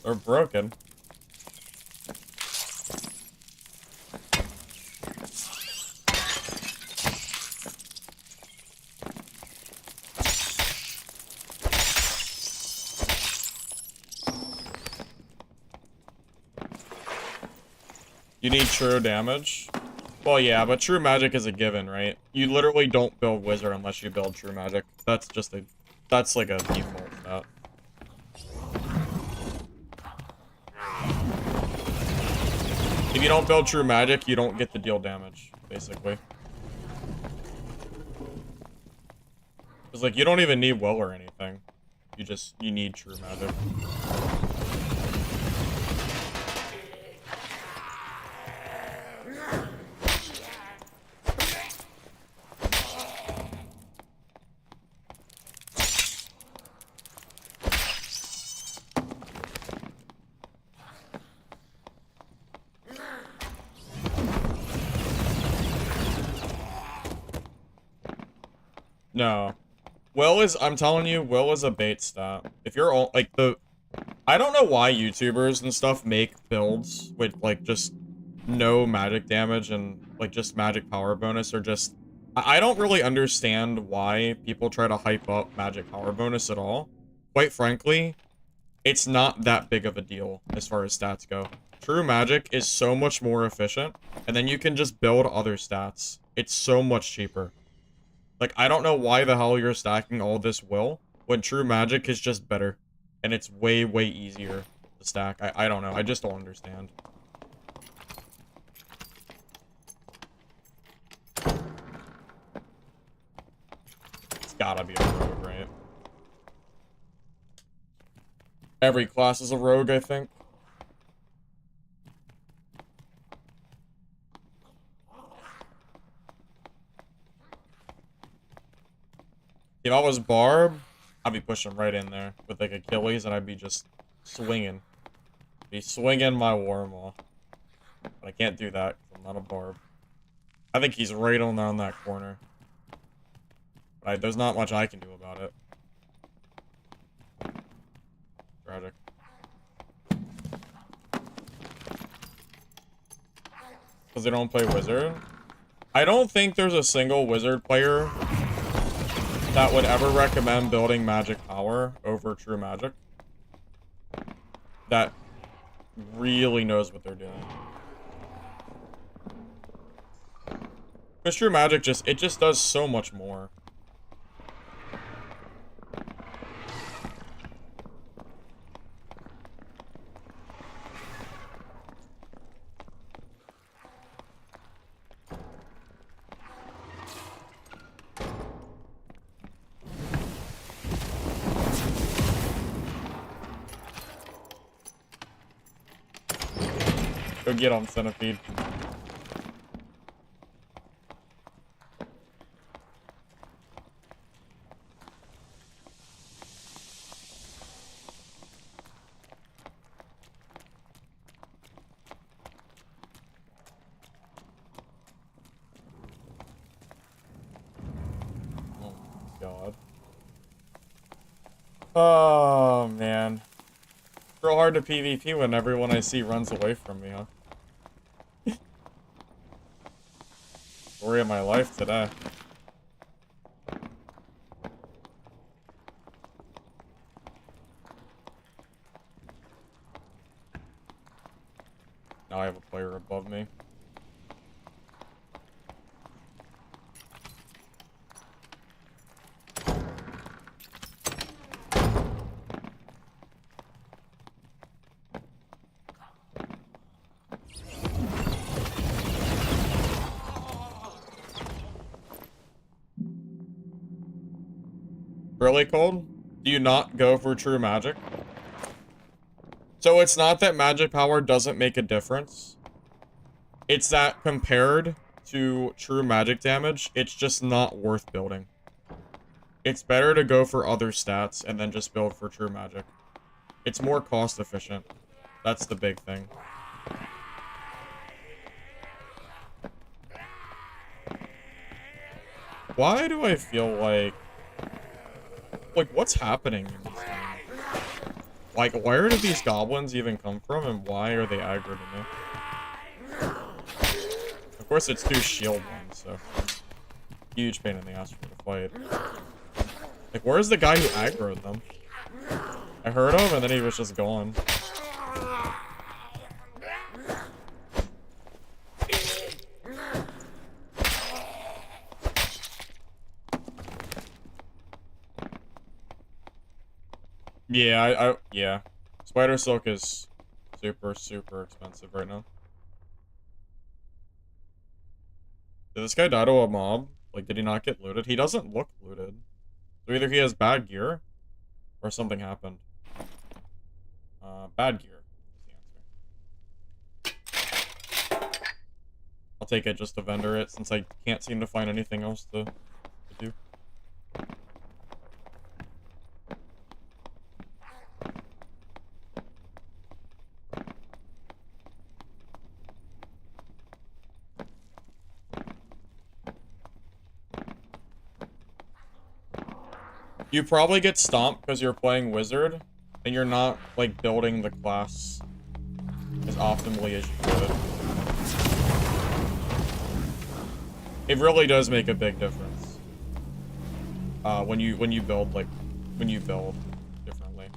Speaker 1: They're broken. You need true damage? Well, yeah, but true magic is a given, right? You literally don't build wizard unless you build true magic. That's just a... That's like a default stat. If you don't build true magic, you don't get to deal damage, basically. It's like, you don't even need will or anything. You need true magic. No. Will is, I'm telling you, Will is a bait stat. If you're all, like, I don't know why YouTubers and stuff make builds with, like, just no magic damage and, like, just magic power bonus, or just... I don't really understand why people try to hype up magic power bonus at all. Quite frankly, it's not that big of a deal as far as stats go. True magic is so much more efficient, and then you can just build other stats. It's so much cheaper. Like, I don't know why the hell you're stacking all this will, when true magic is just better. And it's way, way easier to stack. I don't know. I just don't understand. It's gotta be a rogue, right? Every class is a rogue, I think. If I was Barb, I'd be pushing right in there with, like, Achilles, and I'd be just swinging. Be swinging my Warmaw. But I can't do that, because I'm not a Barb. I think he's right on that corner. But there's not much I can do about it. Tragic. Because they don't play Wizard? I don't think there's a single Wizard player that would ever recommend building magic power over true magic. That really knows what they're doing. Because true magic it just does so much more. Go get on, Centipede. Oh my god. Oh man. It's real hard to PvP when everyone I see runs away from me, huh? Story of my life today. Now I have a player above me. Really cold? Do you not go for true magic? So it's not that magic power doesn't make a difference. It's that compared to true magic damage, it's just not worth building. It's better to go for other stats and then just build for true magic. It's more cost efficient. That's the big thing. Why do I feel like what's happening in this game? Like, where did these goblins even come from, and why are they aggro to me? Of course, it's 2 shield ones, so huge pain in the ass for me to fight. Like, where's the guy who aggroed them? I heard him, and then he was just gone. Yeah, yeah. Spider silk is super, super expensive right now. Did this guy die to a mob? Like, did he not get looted? He doesn't look looted. So either he has bad gear, or something happened. Bad gear is the answer. I'll take it just to vendor it, since I can't seem to find anything else to do. You probably get stomped because you're playing wizard, and you're not, like, building the class as optimally as you could. It really does make a big difference. When you build, like, when you build differently.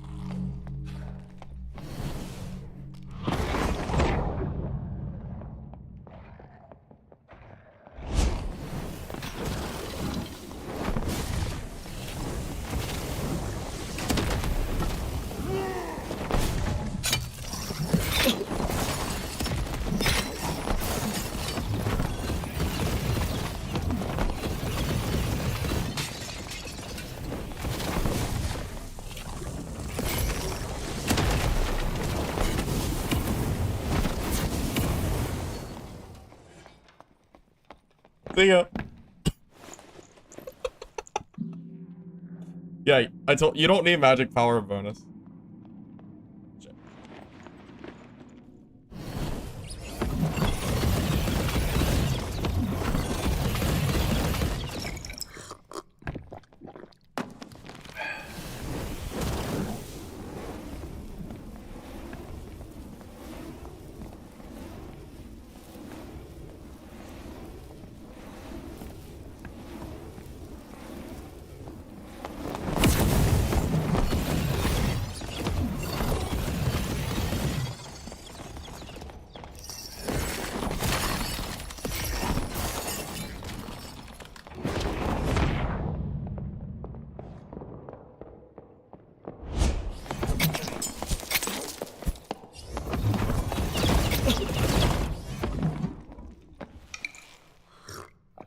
Speaker 1: See ya. Yeah, I told you don't need magic power bonus.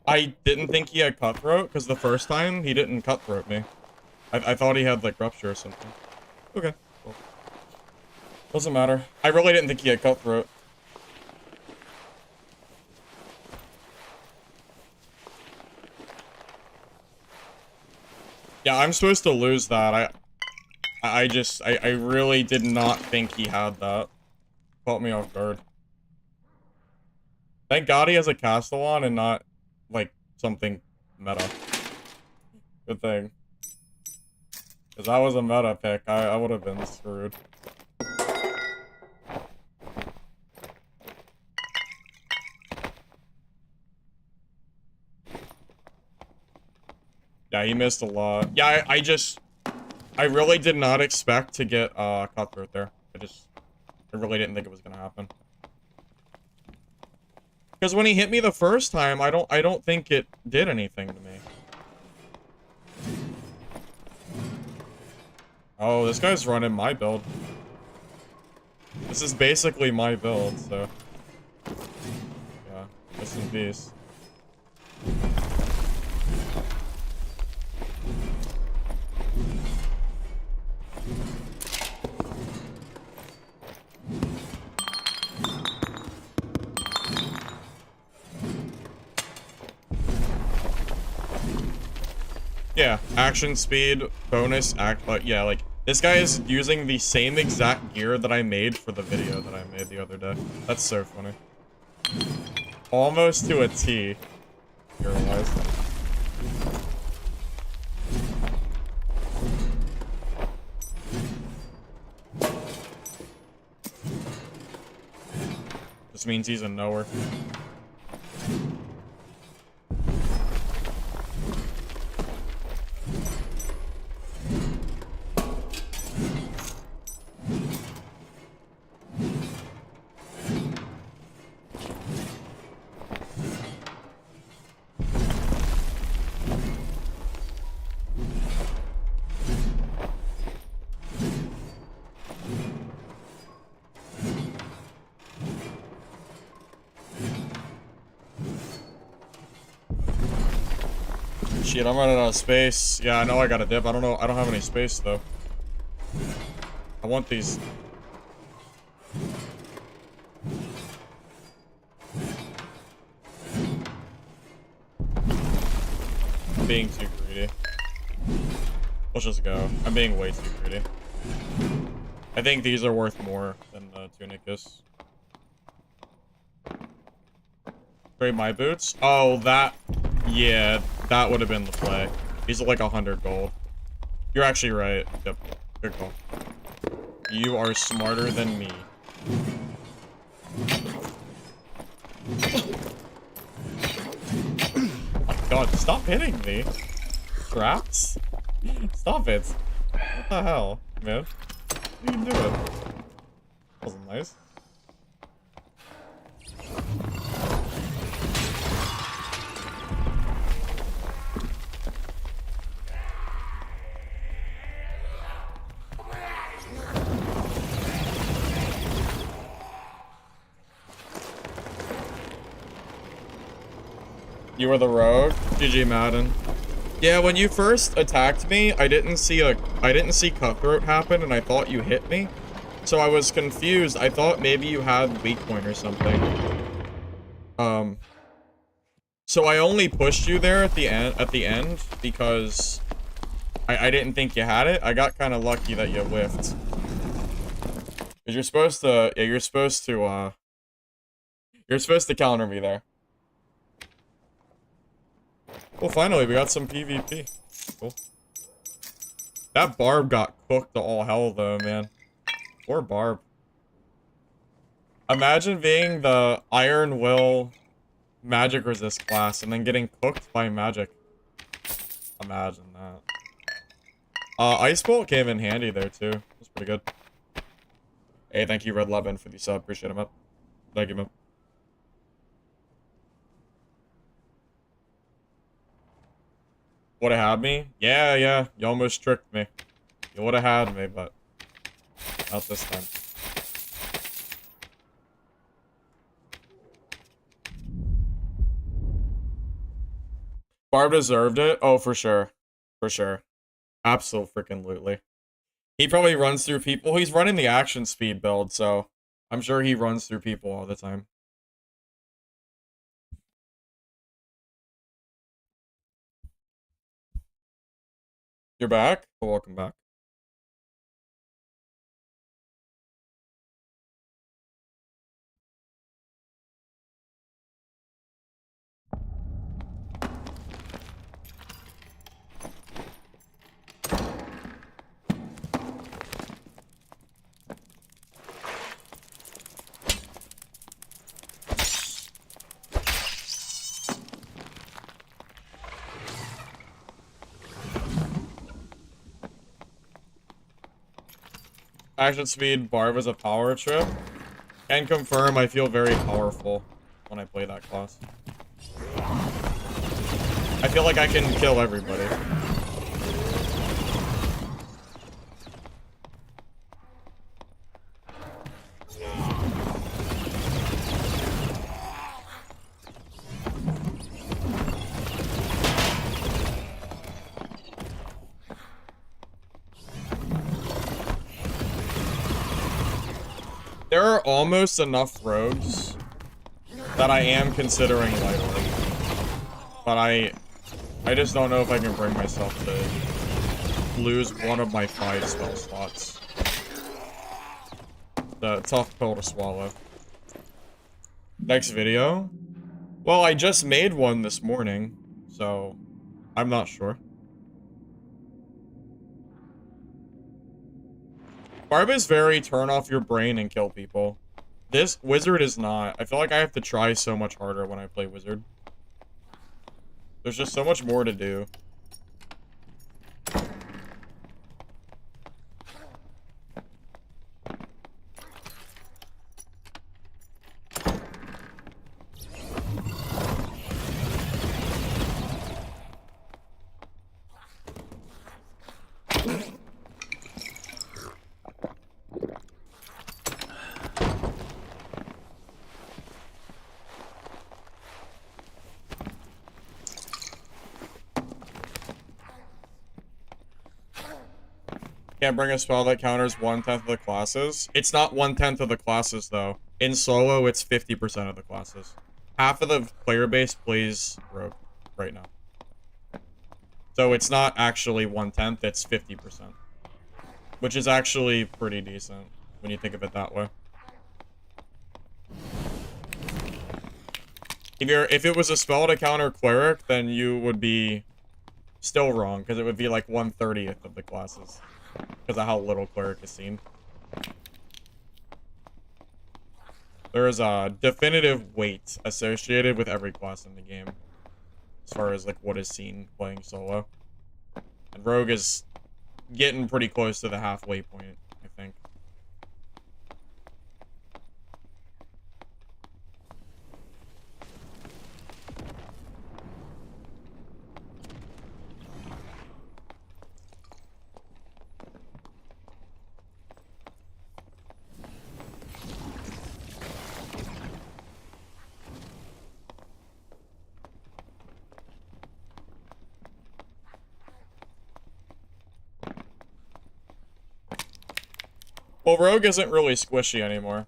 Speaker 1: I didn't think he had cutthroat, because the first time he didn't cutthroat me. I thought he had, like, rupture or something. Okay, well. Doesn't matter. I really didn't think he had cutthroat. Yeah, I'm supposed to lose that. I really did not think he had that. Caught me off guard. Thank God he has a castle on and not, like, something meta. Good thing. Because that was a meta pick. I would have been screwed. Yeah, he missed a lot. Yeah, I really did not expect to get, Cutthroat there. I really didn't think it was gonna happen. Because when he hit me the first time, I don't think it did anything to me. Oh, this guy's running my build. This is basically my build, so... Yeah, rest in peace. Yeah, action speed, bonus, yeah, like, this guy is using the same exact gear that I made for the video that I made the other day. That's so funny. Almost to a T, gear-wise. This means he's a knower. Shit, I'm running out of space. Yeah, I know I got a dip. I don't know. I don't have any space, though. I want these. I'm being too greedy. Let's just go. I'm being way too greedy. I think these are worth more than the Tunicus. Trade my boots? Oh, that... Yeah, that would have been the play. These are like 100 gold. You're actually right. Yep. Good call. You are smarter than me. Oh my god, stop hitting me. Traps? Stop it. What the hell, man? What are you doing? That wasn't nice. You were the rogue? GG Madden. Yeah, when you first attacked me, I didn't see Cutthroat happen, and I thought you hit me. So I was confused. I thought maybe you had weak point or something. So I only pushed you there at the end because I didn't think you had it. I got kind of lucky that you whiffed. Cause you're supposed to, yeah, you're supposed to counter me there. Well, finally, we got some PvP. Cool. That Barb got cooked to all hell, though, man. Poor Barb. Imagine being the Iron Will magic resist class and then getting cooked by magic. Imagine that. Ice Bolt came in handy there, too. That's pretty good. Hey, thank you, Red Levin, for the sub. Appreciate it, man. Thank you, man. Would have had me? Yeah, yeah. You almost tricked me. You would have had me, but not this time. Barb deserved it? Oh, for sure. For sure. Absolutely. He probably runs through people. Well, he's running the action speed build, so I'm sure he runs through people all the time. You're back? Well, welcome back. Action speed, Barb is a power trip. Can confirm I feel very powerful when I play that class. I feel like I can kill everybody. There are almost enough rogues that I am considering light orb. But I just don't know if I can bring myself to lose one of my 5 spell slots. The tough pill to swallow. Next video? Well, I just made one this morning, so I'm not sure. Barb is very turn off your brain and kill people. This wizard is not. I feel like I have to try so much harder when I play wizard. There's just so much more to do. Can't bring a spell that counters 1/10 of the classes. It's not 1/10 of the classes, though. In solo, it's 50% of the classes. Half of the player base plays rogue right now. So it's not actually 1/10, it's 50%. Which is actually pretty decent, when you think of it that way. If it was a spell to counter cleric, then you would be still wrong, because it would be like 1/30th of the classes. Because of how little cleric is seen. There is a definitive weight associated with every class in the game. As far as like what is seen playing solo. And rogue is getting pretty close to the halfway point, I think. Well, rogue isn't really squishy anymore.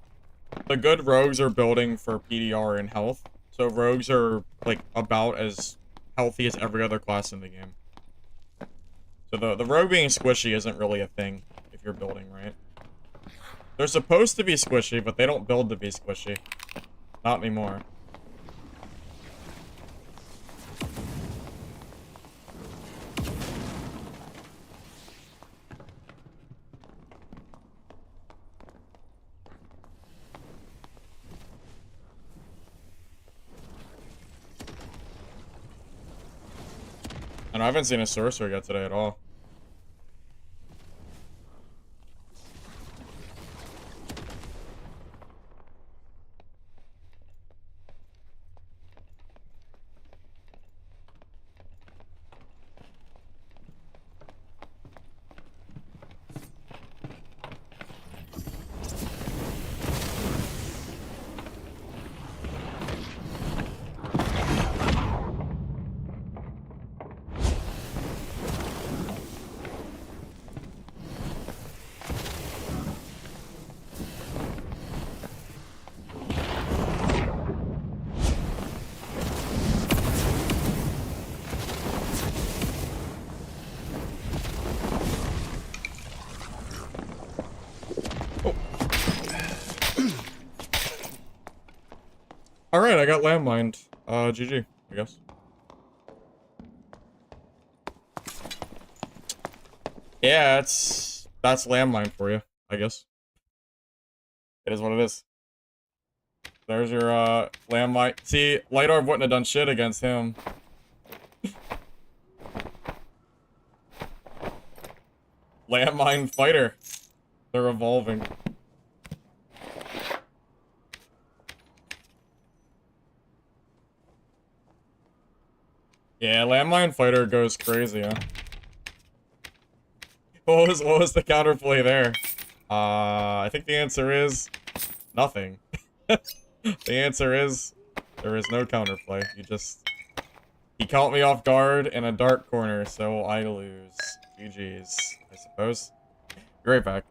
Speaker 1: The good rogues are building for PDR and health. So rogues are, like, about as healthy as every other class in the game. So the rogue being squishy isn't really a thing if you're building right. They're supposed to be squishy, but they don't build to be squishy. Not anymore. And I haven't seen a sorcerer yet today at all. Alright, I got landmined. GG, I guess. Yeah, that's landmine for you, I guess. It is what it is. There's your, landmine. See, Light Orb wouldn't have done shit against him. Landmine fighter. They're evolving. Yeah, landmine fighter goes crazy, huh? What was the counterplay there? I think the answer is nothing. The answer is there is no counterplay. He caught me off guard in a dark corner, so I lose. GG's, I suppose. Be right back.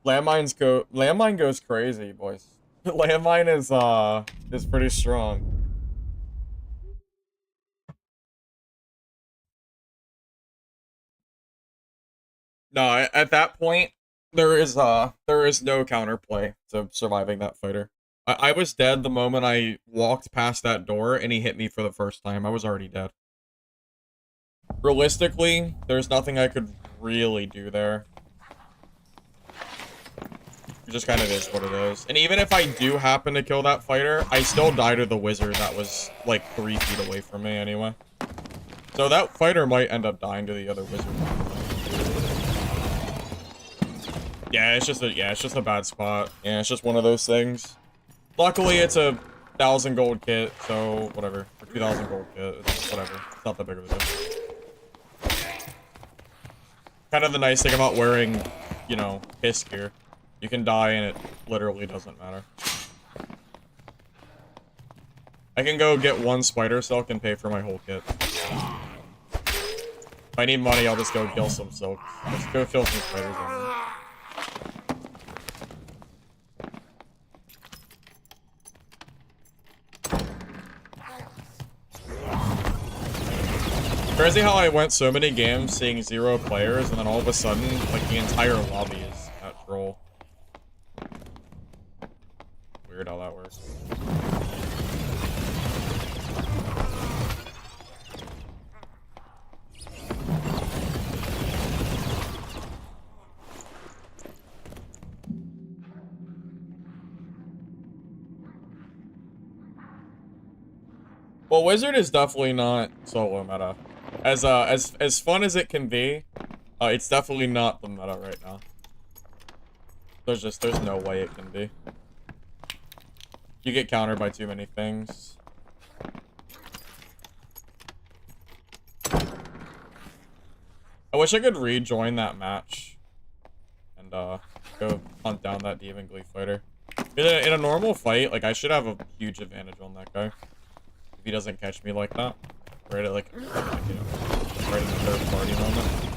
Speaker 1: Landmine goes crazy, boys. Landmine is pretty strong. No, at that point, there is no counterplay to surviving that fighter. I was dead the moment I walked past that door and he hit me for the first time. I was already dead. Realistically, there's nothing I could really do there. It just kind of is what it is. And even if I do happen to kill that fighter, I still die to the wizard that was like 3 feet away from me anyway. So that fighter might end up dying to the other wizard. Yeah, it's just a bad spot. Yeah, it's just one of those things. Luckily, it's a 1,000 gold kit, so whatever. Or 2,000 gold kit, it's whatever. It's not that big of a deal. Kind of the nice thing about wearing, you know, piss gear. You can die and it literally doesn't matter. I can go get 1 spider silk and pay for my whole kit. If I need money, I'll just go kill some silk. Let's go kill some spiders. Crazy how I went so many games seeing 0 players and then all of a sudden, like, the entire lobby is at troll. Weird how that works. Well, Wizard is definitely not solo meta. As fun as it can be, it's definitely not the meta right now. There's no way it can be. You get countered by too many things. I wish I could rejoin that match and go hunt down that Demon Glee fighter. In a normal fight, like, I should have a huge advantage on that guy. If he doesn't catch me like that. Right at, like, you know, right in the third party moment.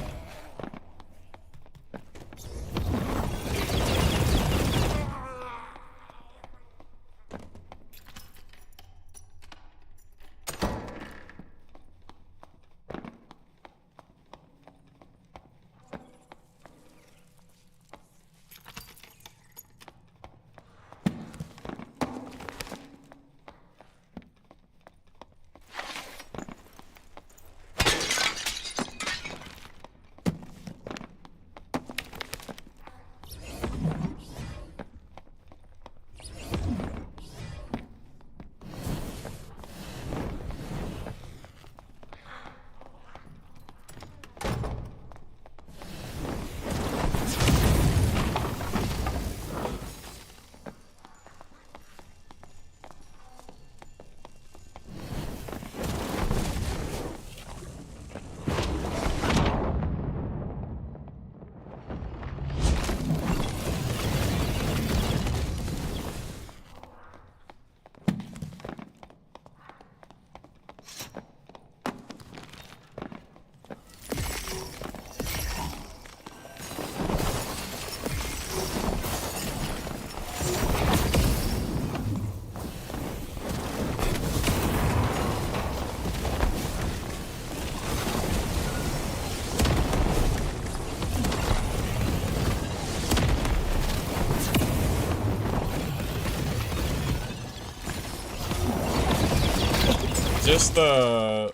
Speaker 1: this the...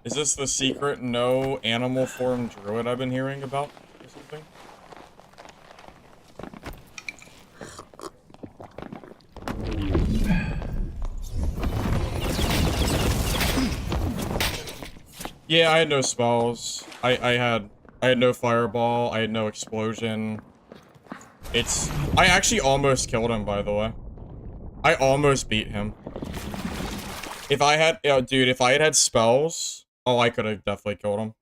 Speaker 1: Is this the secret no animal form druid I've been hearing about or something? Yeah, I had no spells. I had no fireball, I had no explosion. I actually almost killed him, by the way. I almost beat him. If I had, dude, if I had spells, oh, I could have definitely killed him.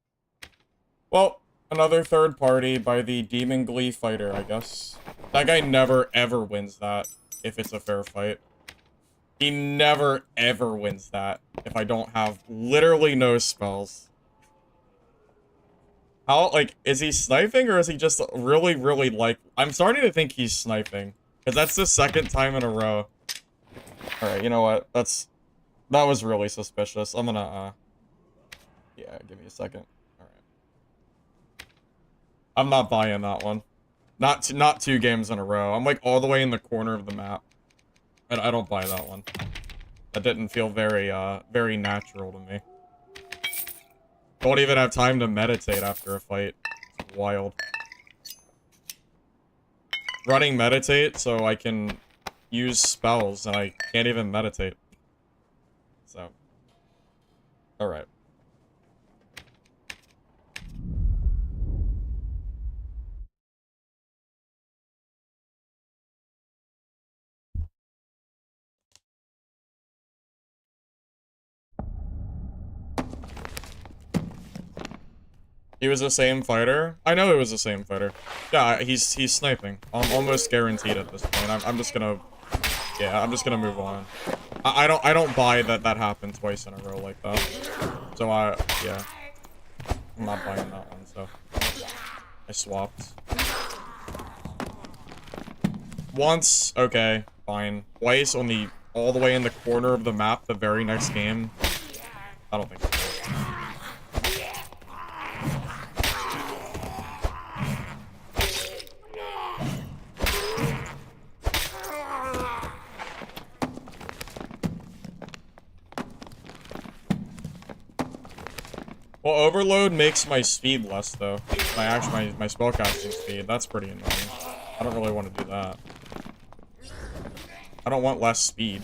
Speaker 1: Well, another third party by the Demon Glee fighter, I guess. That guy never, ever wins that, if it's a fair fight. He never, ever wins that, if I don't have literally no spells. How, like, is he sniping, or is he just really, really, like... I'm starting to think he's sniping. Because that's the second time in a row. Alright, you know what? That was really suspicious. I'm gonna, yeah, give me a second. Alright. I'm not buying that one. Not 2 games in a row. I'm, like, all the way in the corner of the map. And I don't buy that one. That didn't feel very, very natural to me. Don't even have time to meditate after a fight. It's wild. Running meditate so I can use spells, and I can't even meditate. So. Alright. He was the same fighter? I know it was the same fighter. Yeah, he's sniping. I'm almost guaranteed at this point. I'm just gonna... Yeah, I'm just gonna move on. I don't buy that happened twice in a row like that. So yeah. I'm not buying that one, so... I swapped. Once, okay, fine. Twice on all the way in the corner of the map the very next game. I don't think so. Well, overload makes my speed less, though. My spellcasting speed. That's pretty annoying. I don't really want to do that. I don't want less speed.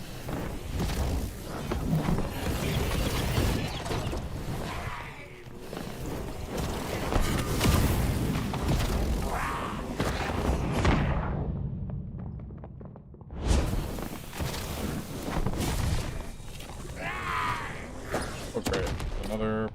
Speaker 1: Okay, another...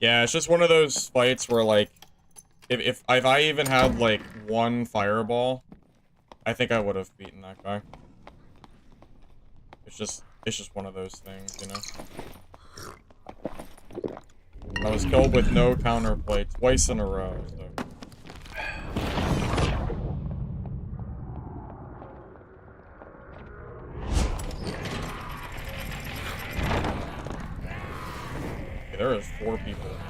Speaker 1: Yeah, it's just one of those fights where, like, if I even had, like, one fireball, I think I would have beaten that guy. It's just one of those things, you know? I was killed with no counterplay twice in a row, so... Okay, there is 4 people in here.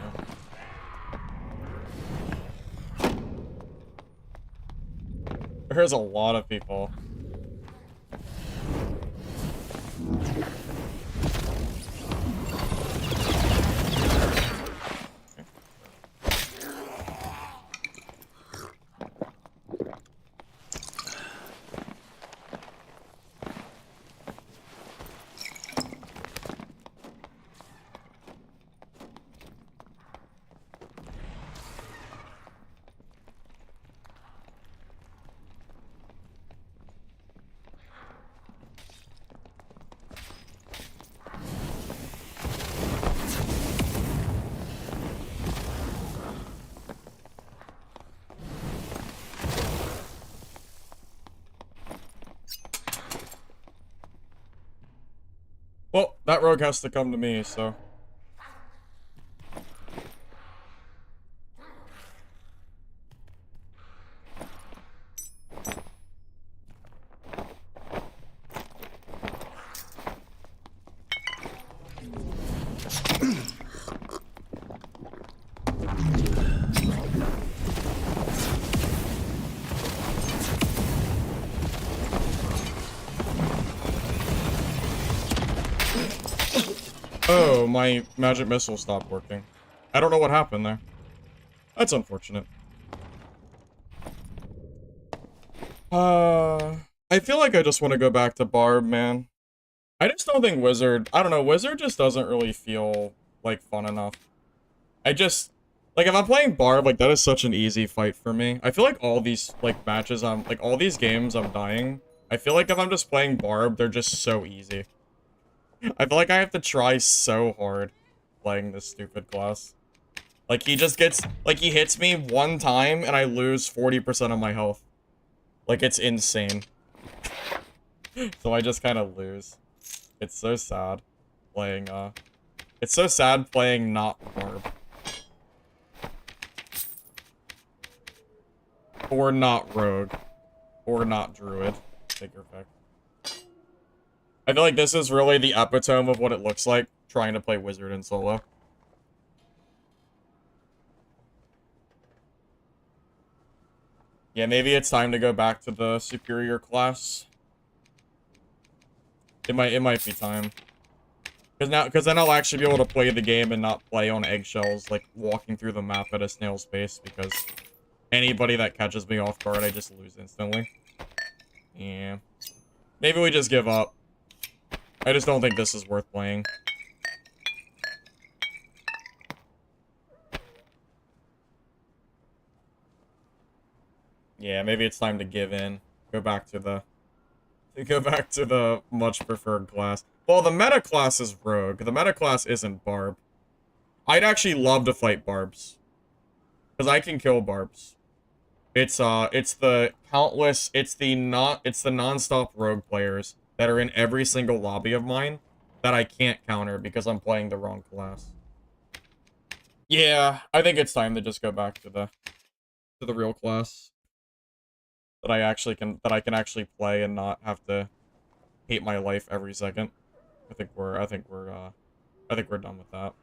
Speaker 1: There's a lot of people. That rogue has to come to me, so. Oh, my magic missile stopped working. I don't know what happened there. That's unfortunate. I feel like I just want to go back to Barb, man. I just don't think Wizard... I don't know, Wizard just doesn't really feel, like, fun enough. I just... Like, if I'm playing Barb, like, that is such an easy fight for me. I feel like all these, like, matches I'm... Like, all these games I'm dying. I feel like if I'm just playing Barb, they're just so easy. I feel like I have to try so hard playing this stupid class. Like, he just gets... Like, he hits me one time, and I lose 40% of my health. Like, it's insane. So I just kind of lose. It's so sad playing, It's so sad playing not Barb. Or not Rogue. Or not Druid. Take your pick. I feel like this is really the epitome of what it looks like trying to play Wizard in solo. Yeah, maybe it's time to go back to the superior class. It might be time. Because then I'll actually be able to play the game and not play on eggshells, like walking through the map at a snail's pace, because anybody that catches me off guard, I just lose instantly. Yeah. Maybe we just give up. I just don't think this is worth playing. Yeah, maybe it's time to give in. Go back to the much preferred class. Well, the meta class is Rogue. The meta class isn't Barb. I'd actually love to fight Barbs. Because I can kill Barbs. It's the non-stop Rogue players that are in every single lobby of mine that I can't counter because I'm playing the wrong class. Yeah, I think it's time to just go back to the real class. That I can actually play and not have to hate my life every second. I think we're done with that.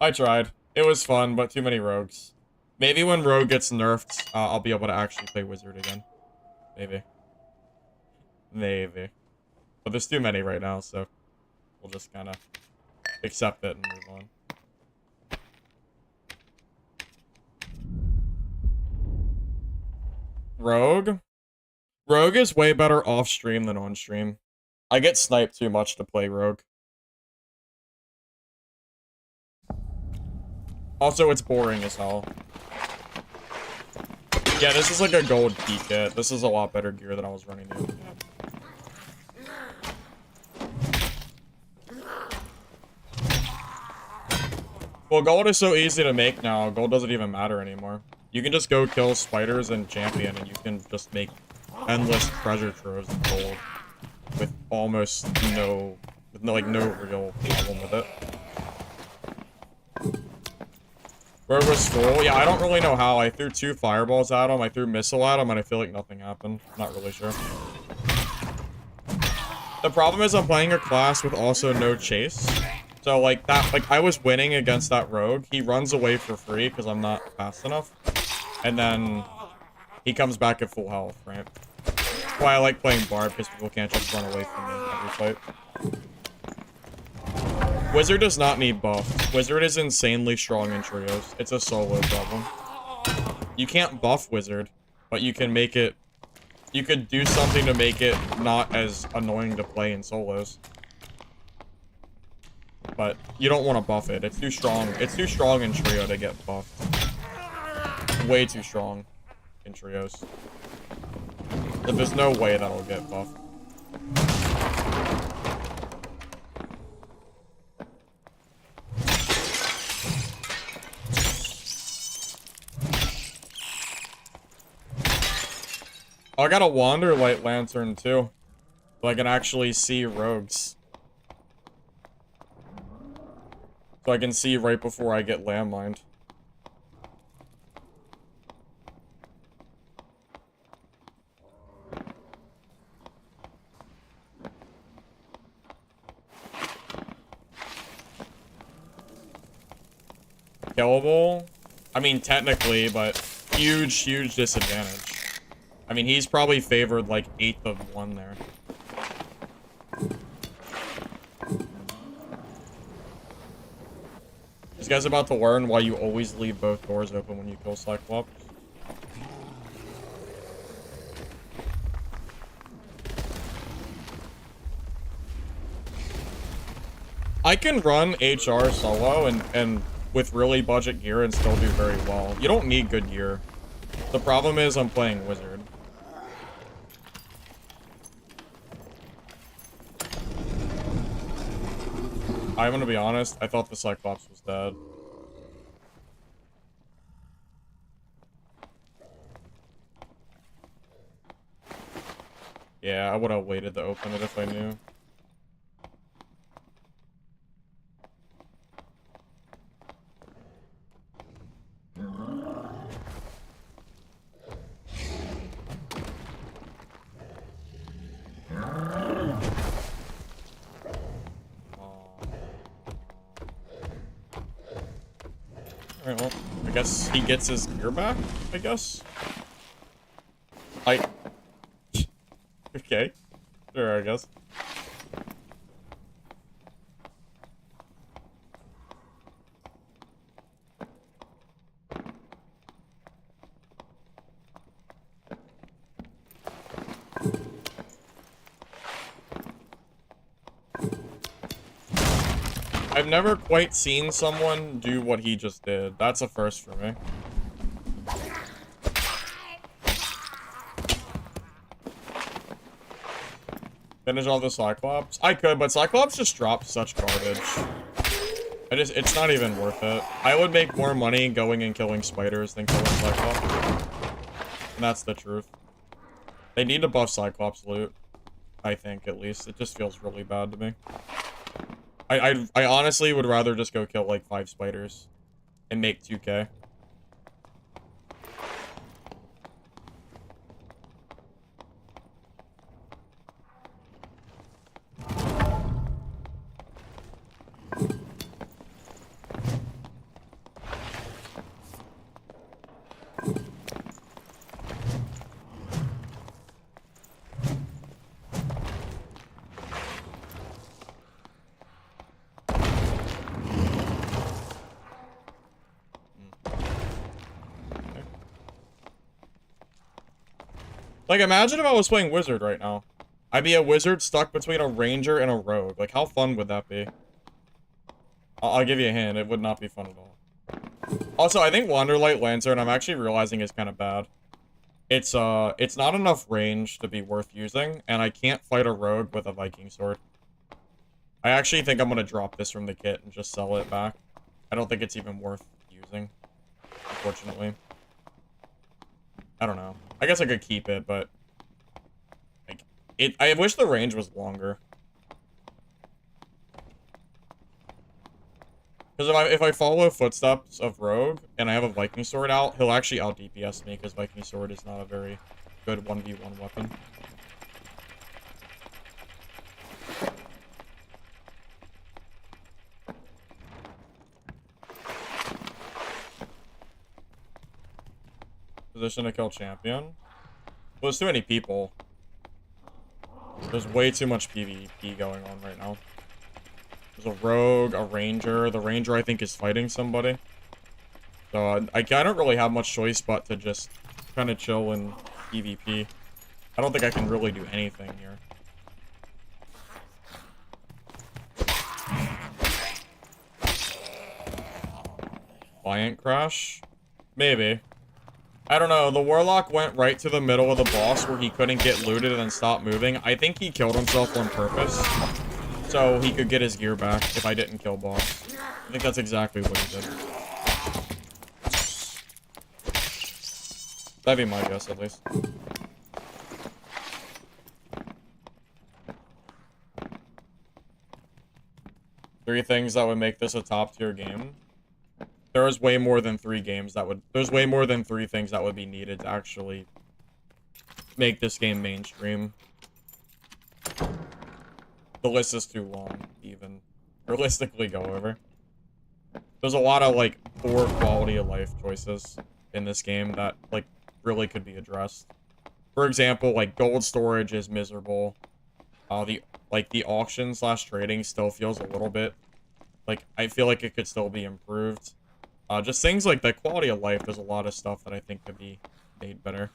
Speaker 1: I tried. It was fun, but too many rogues. Maybe when Rogue gets nerfed, I'll be able to actually play Wizard again. Maybe. Maybe. But there's too many right now, so we'll just kind of accept it and move on. Rogue? Rogue is way better off-stream than on-stream. I get sniped too much to play Rogue. Also, it's boring as hell. Yeah, this is like a gold key kit. This is a lot better gear than I was running the other day. Well, gold is so easy to make now. Gold doesn't even matter anymore. You can just go kill spiders and champion, and you can just make endless treasure troves of gold with almost no real problem with it. Rogue was full? Yeah, I don't really know how. I threw 2 fireballs at him, I threw missile at him, and I feel like nothing happened. Not really sure. The problem is I'm playing a class with also no chase. So, like, I was winning against that rogue. He runs away for free because I'm not fast enough. And then he comes back at full health, right? That's why I like playing Barb, because people can't just run away from me every fight. Wizard does not need buff. Wizard is insanely strong in trios. It's a solo problem. You can't buff Wizard, but you can make it... You could do something to make it not as annoying to play in solos. But you don't want to buff it. It's too strong. It's too strong in trio to get buffed. Way too strong in trios. There's no way that'll get buffed. Oh, I got a Wanderlight Lantern too. So I can actually see rogues. So I can see right before I get landmined. Killable? I mean, technically, but huge, huge disadvantage. I mean, he's probably favored like 1/8 of 1 there. This guy's about to learn why you always leave both doors open when you kill Cyclops. I can run HR solo and with really budget gear and still do very well. You don't need good gear. The problem is I'm playing Wizard. I'm gonna be honest, I thought the Cyclops was dead. Yeah, I would have waited to open it if I knew. Alright, well, I guess he gets his gear back, I guess. Okay. Sure, I guess. I've never quite seen someone do what he just did. That's a first for me. Finish all the Cyclops? I could, but Cyclops just drops such garbage. It's not even worth it. I would make more money going and killing spiders than killing Cyclops. And that's the truth. They need to buff Cyclops loot. I think, at least. It just feels really bad to me. I honestly would rather just go kill like 5 spiders and make 2K. Like, imagine if I was playing Wizard right now. I'd be a Wizard stuck between a Ranger and a Rogue. Like, how fun would that be? I'll give you a hint. It would not be fun at all. Also, I think Wanderlight Lantern, I'm actually realizing, is kind of bad. It's not enough range to be worth using, and I can't fight a Rogue with a Viking Sword. I actually think I'm gonna drop this from the kit and just sell it back. I don't think it's even worth using, unfortunately. I don't know. I guess I could keep it, but like I wish the range was longer. Because if I follow footsteps of Rogue and I have a Viking Sword out, he'll actually out DPS me because Viking Sword is not a very good 1v1 weapon. Position to kill champion. Well, there's too many people. There's way too much PvP going on right now. There's a rogue, a ranger. The ranger, I think, is fighting somebody. So I don't really have much choice but to just kind of chill in PvP. I don't think I can really do anything here. Client crash? Maybe. I don't know, the Warlock went right to the middle of the boss where he couldn't get looted and then stopped moving. I think he killed himself on purpose, so he could get his gear back if I didn't kill boss. I think that's exactly what he did. That'd be my guess, at least. 3 things that would make this a top tier game. There's way more than 3 things that would be needed to actually make this game mainstream. The list is too long, even. Realistically go over. There's a lot of, like, poor quality of life choices in this game that, like, really could be addressed. For example, like, gold storage is miserable. The auction / trading still feels a little bit, like, I feel like it could still be improved. Just things like the quality of life, there's a lot of stuff that I think could be made better.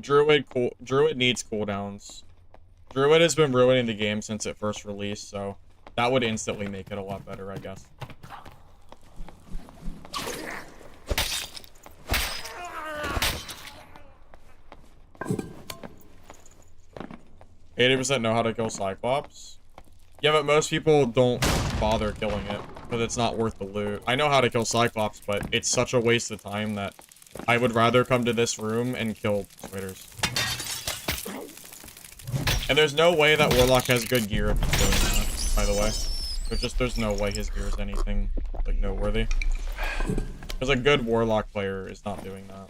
Speaker 1: Druid needs cooldowns. Druid has been ruining the game since it first released, so that would instantly make it a lot better, I guess. "80% know how to kill Cyclops." Yeah, but most people don't bother killing it, because it's not worth the loot. I know how to kill Cyclops, but it's such a waste of time that I would rather come to this room and kill spiders. And there's no way that Warlock has good gear if he's doing that, by the way. There's no way his gear is anything, like, noteworthy. Because a good Warlock player is not doing that.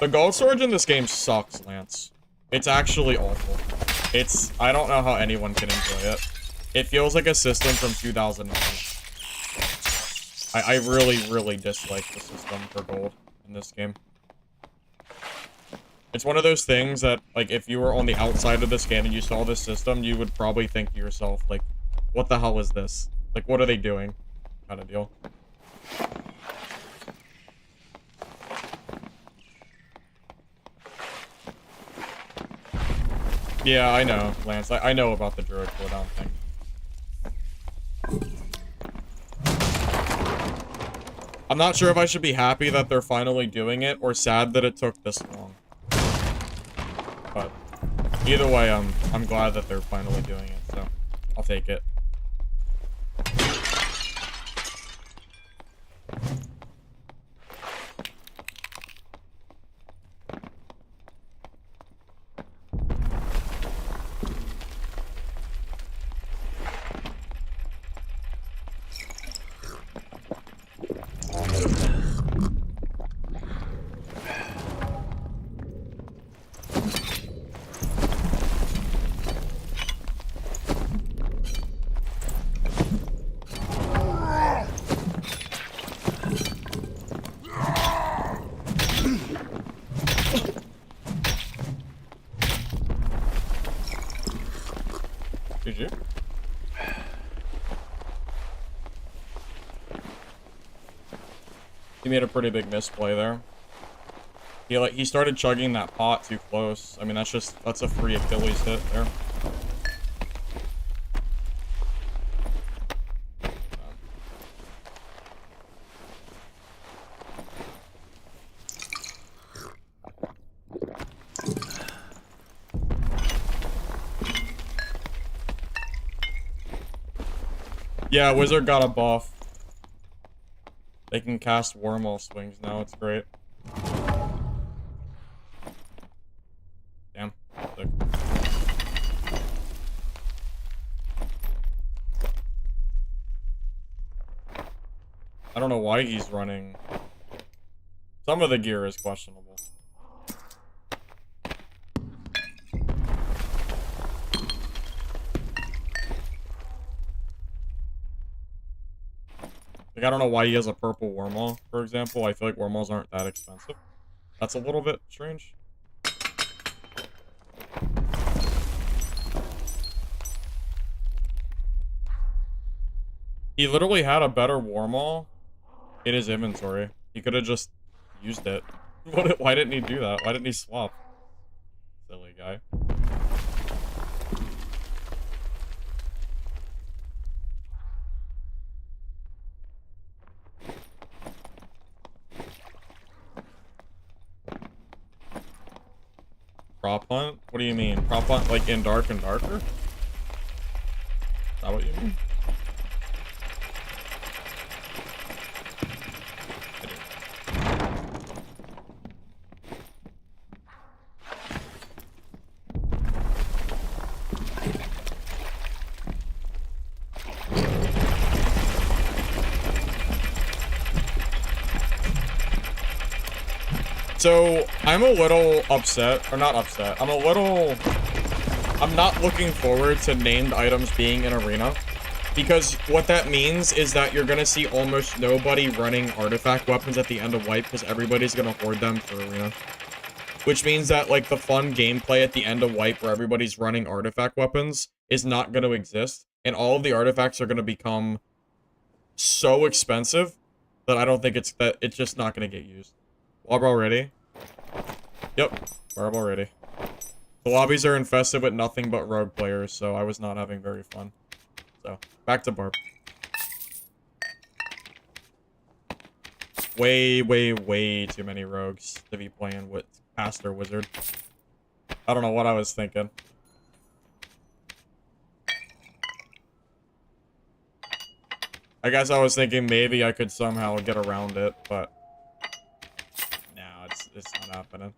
Speaker 1: The gold storage in this game sucks, Lance. It's actually awful. I don't know how anyone can enjoy it. It feels like a system from 2009. I really, really dislike the system for gold in this game. It's one of those things that, like, if you were on the outside of this game and you saw this system, you would probably think to yourself, like, what the hell is this? Like, what are they doing? Kind of deal. Yeah, I know, Lance. I know about the Druid cooldown thing. I'm not sure if I should be happy that they're finally doing it or sad that it took this long. But either way, I'm glad that they're finally doing it, so I'll take it. GG. He made a pretty big misplay there. He started chugging that pot too close. I mean, that's a free Achilles hit there. Yeah, Wizard got a buff. They can cast Wormhole swings now, it's great. Damn. Sick. I don't know why he's running. Some of the gear is questionable. Like, I don't know why he has a purple Wormhole, for example. I feel like Wormholes aren't that expensive. That's a little bit strange. He literally had a better Wormhole in his inventory. He could have just used it. Why didn't he do that? Why didn't he swap? Silly guy. Prop hunt? What do you mean? Prop hunt like in Dark and Darker? Is that what you mean? So, I'm a little upset, or not upset, I'm not looking forward to named items being in Arena, because what that means is that you're gonna see almost nobody running artifact weapons at the end of wipe, because everybody's gonna hoard them for Arena. Which means that, like, the fun gameplay at the end of wipe where everybody's running artifact weapons is not gonna exist, and all of the artifacts are gonna become so expensive that I don't think it's just not gonna get used. Barbarian ready? Yep, Barbarian ready. The lobbies are infested with nothing but rogue players, so I was not having very fun. So, back to Barb. Way, way, way too many rogues to be playing with Caster Wizard. I don't know what I was thinking. I guess I was thinking maybe I could somehow get around it, but no, it's not happening.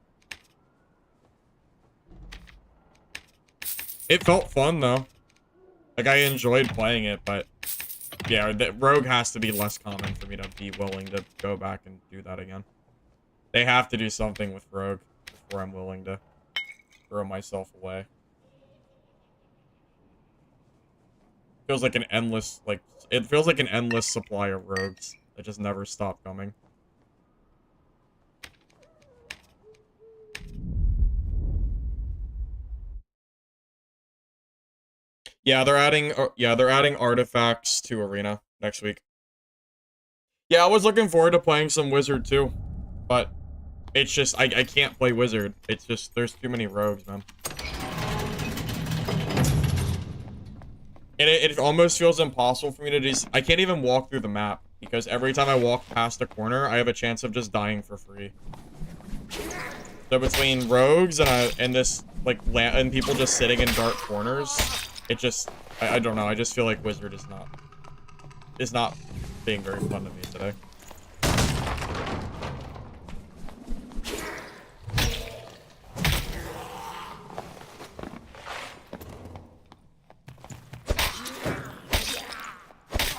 Speaker 1: It felt fun though. Like I enjoyed playing it, but yeah, the rogue has to be less common for me to be willing to go back and do that again. They have to do something with rogue before I'm willing to throw myself away. Feels like an endless, like, it feels like an endless supply of rogues that just never stop coming. Yeah, they're adding artifacts to Arena next week. Yeah, I was looking forward to playing some Wizard too, but it's just, I can't play Wizard. It's just, there's too many rogues, man. And it almost feels impossible for me to just, I can't even walk through the map, because every time I walk past a corner, I have a chance of just dying for free. So between rogues and this, like, and people just sitting in dark corners, it just, I don't know, I just feel like Wizard is not being very fun to me today.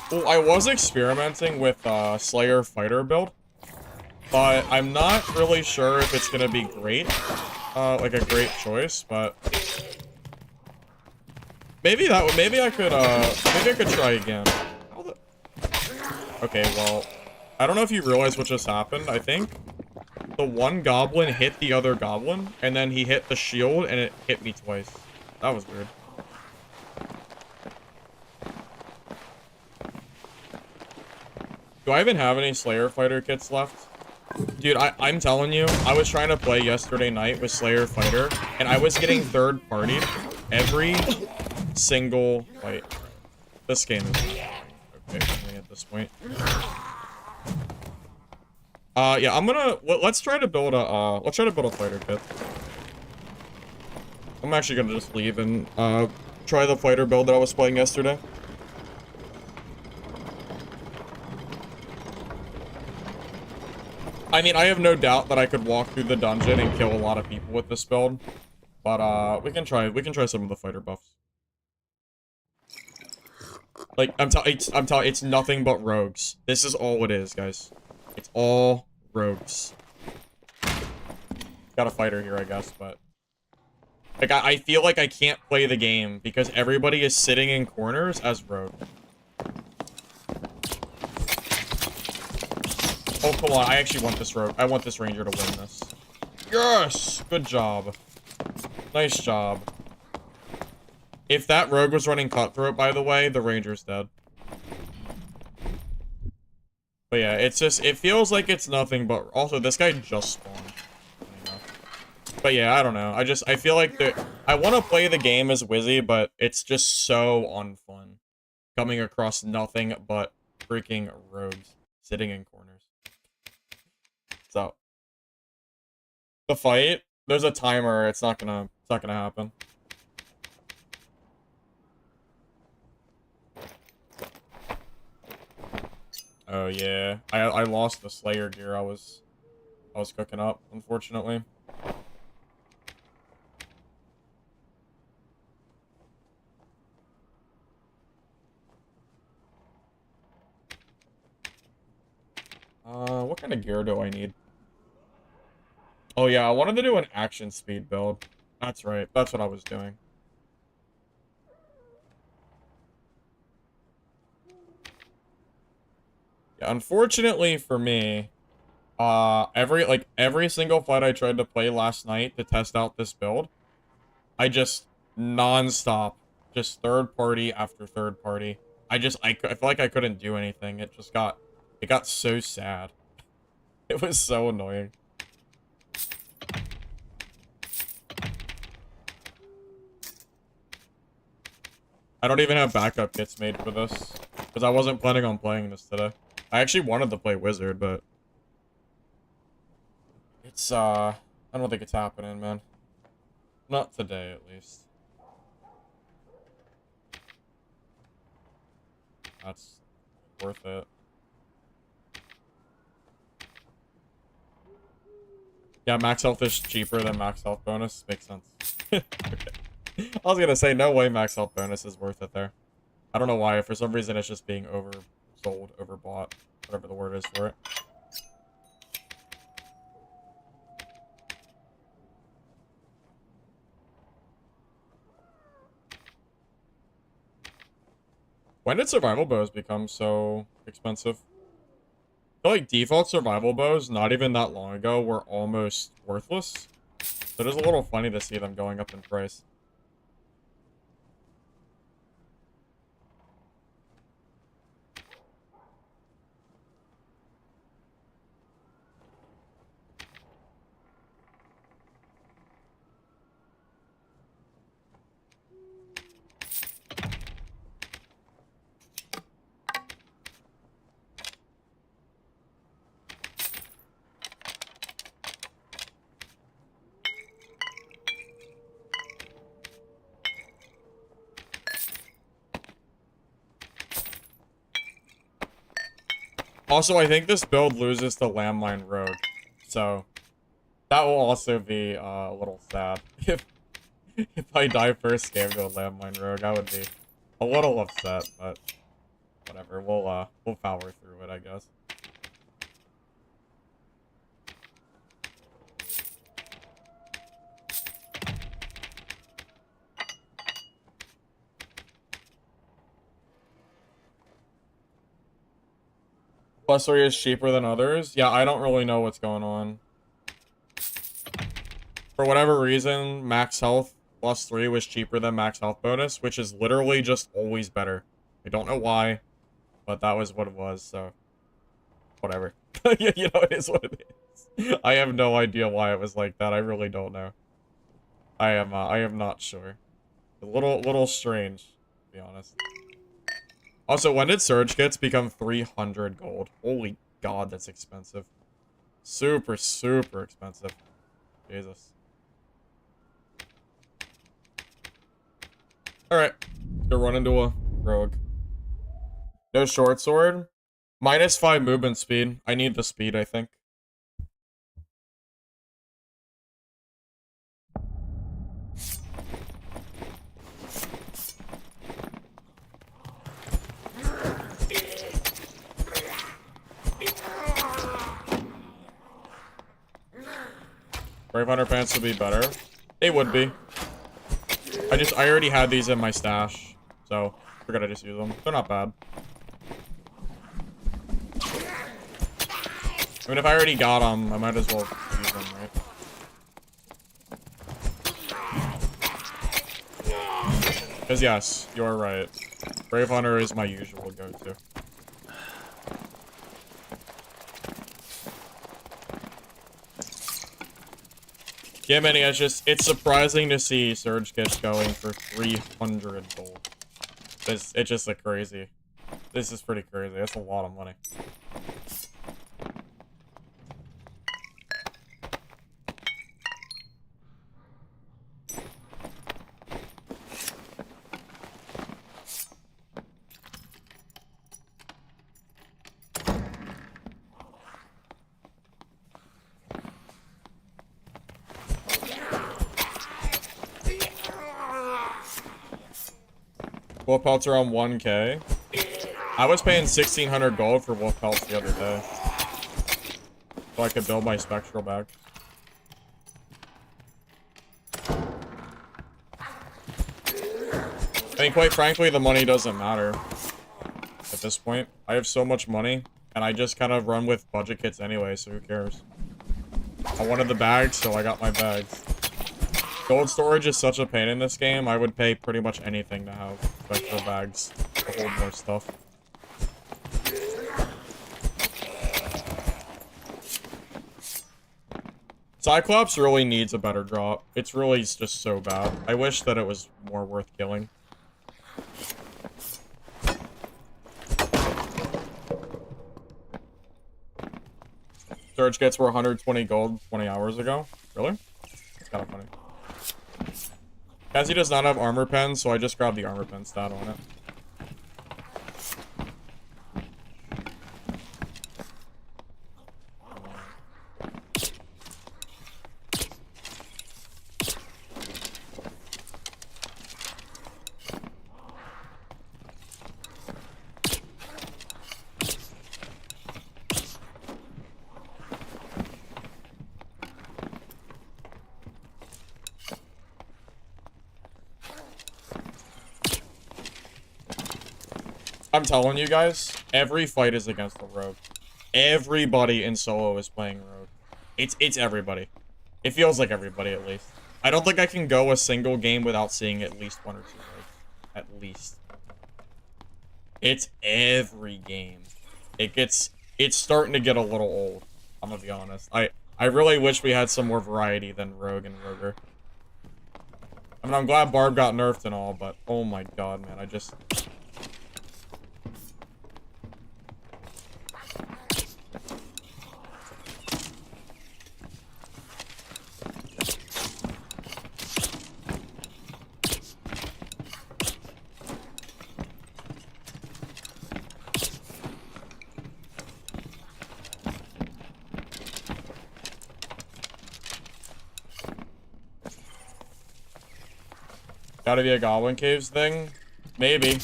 Speaker 1: Well, I was experimenting with Slayer Fighter build, but I'm not really sure if it's gonna be great, like a great choice, but maybe I could try again. Okay, well, I don't know if you realize what just happened. I think the one goblin hit the other goblin, and then he hit the shield, and it hit me twice. That was weird. Do I even have any Slayer Fighter kits left? Dude, I'm telling you, I was trying to play yesterday night with Slayer Fighter, and I was getting third-partied every single fight. This game is okay for me at this point. Yeah, let's try to build a fighter kit. I'm actually gonna just leave and, try the fighter build that I was playing yesterday. I mean, I have no doubt that I could walk through the dungeon and kill a lot of people with this build. But, we can try some of the fighter buffs. Like, I'm telling, it's nothing but rogues. This is all it is, guys. It's all rogues. Got a fighter here, I guess, but... Like, I feel like I can't play the game because everybody is sitting in corners as rogue. Oh, come on. I actually want this rogue. I want this ranger to win this. Yes! Good job. Nice job. If that rogue was running cutthroat, by the way, the ranger's dead. But yeah, it's just, it feels like it's nothing but... Also, this guy just spawned. But yeah, I don't know. I feel like I want to play the game as Wizzy, but it's just so unfun. Coming across nothing but freaking rogues sitting in corners. So, the fight, there's a timer. It's not gonna happen. Oh yeah, I lost the Slayer gear I was cooking up, unfortunately. What kind of gear do I need? Oh yeah, I wanted to do an action speed build. That's right. That's what I was doing. Yeah, unfortunately for me, every single fight I tried to play last night to test out this build, I just non-stop, just third party after third party. I feel like I couldn't do anything. It got so sad. It was so annoying. I don't even have backup kits made for this, because I wasn't planning on playing this today. I actually wanted to play Wizard, but it's, I don't think it's happening, man. Not today, at least. That's worth it. Yeah, max health is cheaper than max health bonus. Makes sense. Okay. I was gonna say, no way max health bonus is worth it there. I don't know why. For some reason, it's just being oversold, overbought. Whatever the word is for it. When did survival bows become so expensive? I feel like default survival bows, not even that long ago, were almost worthless. So it is a little funny to see them going up in price. Also, I think this build loses the landmine rogue, so that will also be a little sad. If I die first game to a landmine rogue, I would be a little upset, but whatever. We'll power through it, I guess. Plus 3 is cheaper than others. Yeah, I don't really know what's going on. For whatever reason, max health plus 3 was cheaper than max health bonus, which is literally just always better. I don't know why, but that was what it was, so whatever. You know, it is what it is. I have no idea why it was like that. I really don't know. I am not sure. A little strange, to be honest. Also, when did surge kits become 300 gold? Holy god, that's expensive. Super, super expensive. Jesus. Alright. Go run into a rogue. No short sword. -5 movement speed. I need the speed, I think. Brave Hunter pants would be better. They would be. I already had these in my stash, so I figured I just use them. They're not bad. I mean, if I already got them, I might as well use them, right? Because yes, you're right. Brave Hunter is my usual go-to. Yeah, Manny, it's surprising to see surge kits going for 300 gold. It's just like crazy. This is pretty crazy. That's a lot of money. Wolf pelts around 1k. I was paying 1600 gold for wolf pelts the other day, so I could build my spectral back. I mean, quite frankly, the money doesn't matter at this point. I have so much money, and I just kind of run with budget kits anyway, so who cares? I wanted the bags, so I got my bags. Gold storage is such a pain in this game, I would pay pretty much anything to have extra bags to hold more stuff. Cyclops really needs a better drop. It's really just so bad. I wish that it was more worth killing. Surge kits were 120 gold 20 hours ago. Really? That's kind of funny. Cassie does not have armor pen, so I just grabbed the armor pen stat on it. I'm telling you guys, every fight is against the rogue. Everybody in solo is playing rogue. It's everybody. It feels like everybody, at least. I don't think I can go a single game without seeing at least one or two rogues. At least. It's every game. It's starting to get a little old. I'm gonna be honest. I really wish we had some more variety than rogue and roger. I mean, I'm glad Barb got nerfed and all, but oh my god, man, I just... Gotta be a Goblin Caves thing? Maybe.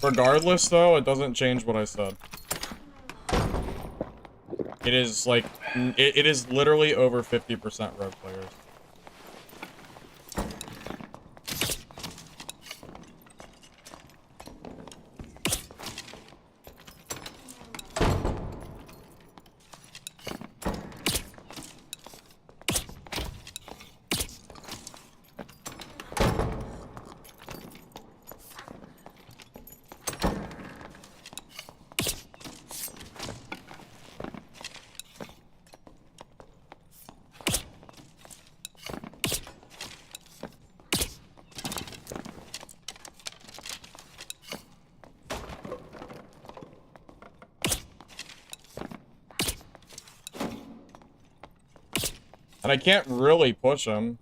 Speaker 1: Regardless, though, it doesn't change what I said. It is, like, it is literally over 50% rogue players. And I can't really push him.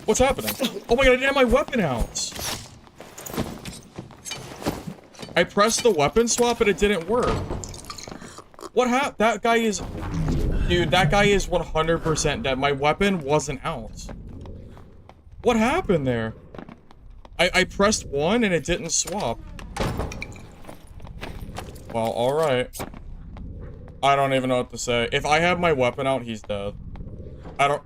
Speaker 1: What's happening? Oh my god, I didn't have my weapon out! I pressed the weapon swap and it didn't work. What happened? That guy is... Dude, that guy is 100% dead. My weapon wasn't out. What happened there? I pressed 1 and it didn't swap. Well, alright. I don't even know what to say. If I have my weapon out, he's dead. I don't...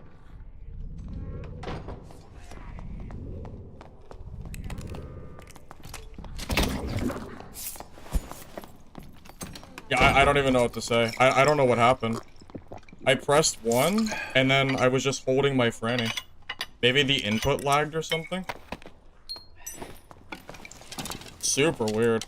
Speaker 1: Yeah, I don't even know what to say. I don't know what happened. I pressed 1, and then I was just holding my franny. Maybe the input lagged or something? Super weird.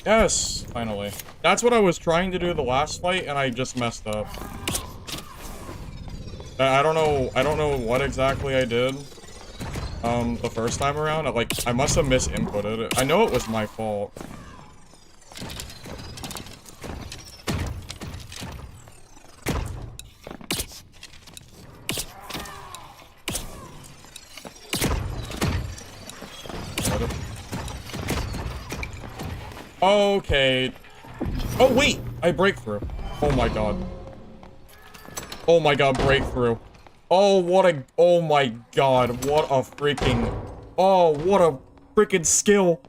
Speaker 1: Yes, finally. That's what I was trying to do the last fight, and I just messed up. I don't know what exactly I did. The first time around. I must have misinputted it. I know it was my fault. Okay. Oh, wait! I break through. Oh my god. Oh my god, breakthrough. Oh, oh my god, what a freaking... Oh, what a freaking skill.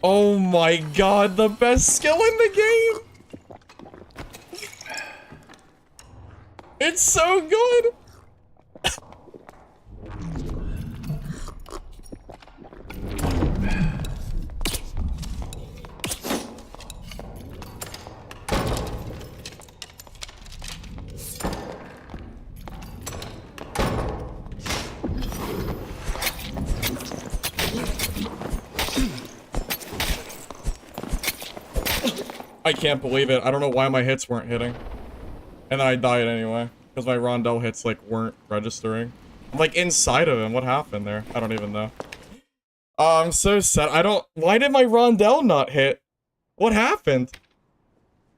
Speaker 1: Oh my god, the best skill in the game! It's so good! I can't believe it. I don't know why my hits weren't hitting. And then I died anyway. Because my rondel hits, like, weren't registering. I'm, like, inside of him. What happened there? I don't even know. Oh, I'm so sad. Why did my rondel not hit? What happened?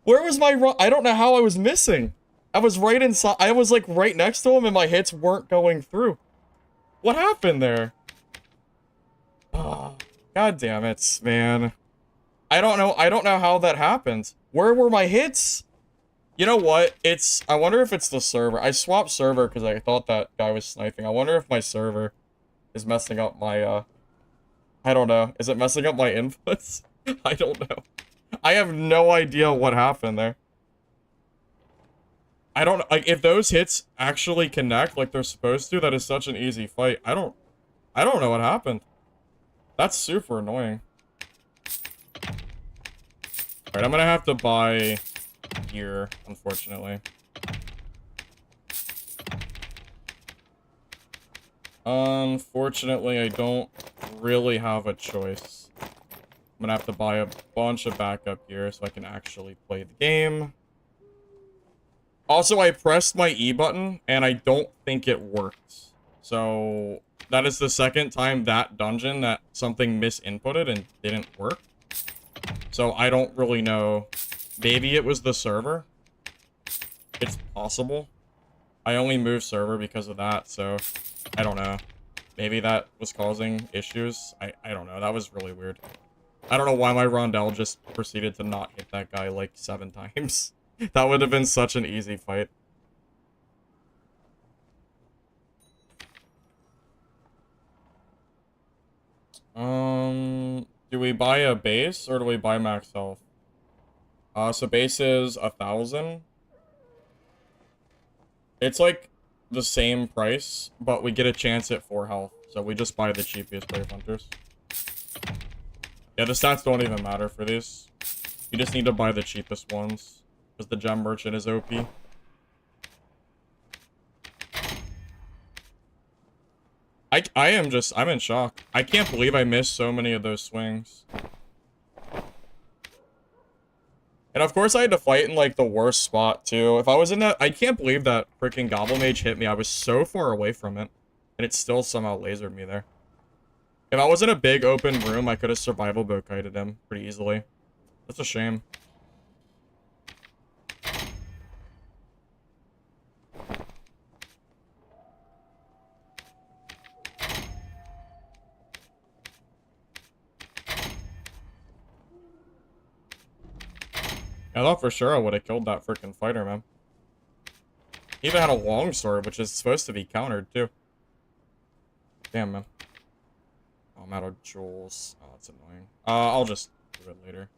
Speaker 1: Where was my I don't know how I was missing. I was right inside. I was, like, right next to him and my hits weren't going through. What happened there? Oh, god damn it, man. I don't know how that happened. Where were my hits? You know what? I wonder if it's the server. I swapped server because I thought that guy was sniping. I wonder if my server is messing up my, I don't know. Is it messing up my inputs? I don't know. I have no idea what happened there. I don't, like, if those hits actually connect like they're supposed to, that is such an easy fight. I don't know what happened. That's super annoying. Alright, I'm gonna have to buy gear, unfortunately. Unfortunately, I don't really have a choice. I'm gonna have to buy a bunch of backup gear so I can actually play the game. Also, I pressed my E button, and I don't think it worked. So, that is the second time that dungeon that something misinputted and didn't work. So, I don't really know. Maybe it was the server. It's possible. I only moved server because of that, so I don't know. Maybe that was causing issues. I don't know. That was really weird. I don't know why my rondel just proceeded to not hit that guy like 7 times. That would have been such an easy fight. Do we buy a base or do we buy max health? So base is 1,000. It's like the same price, but we get a chance at 4 health. So we just buy the cheapest Brave Hunters. Yeah, the stats don't even matter for these. You just need to buy the cheapest ones. Because the gem merchant is OP. I'm in shock. I can't believe I missed so many of those swings. And of course I had to fight in like the worst spot too. If I was in that, I can't believe that freaking Gobble Mage hit me. I was so far away from it. And it still somehow lasered me there. If I was in a big open room, I could have survival bow-kited him pretty easily. That's a shame. I thought for sure I would have killed that freaking fighter, man. He even had a longsword, which is supposed to be countered, too. Damn, man. Oh, I'm out of jewels. Oh, that's annoying. I'll just do it later.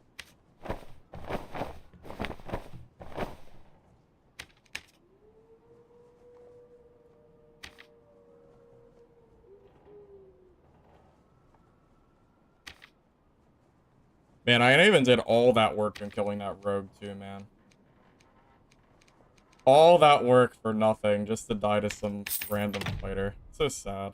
Speaker 1: Man, I even did all that work in killing that rogue, too, man. All that work for nothing, just to die to some random fighter. So sad.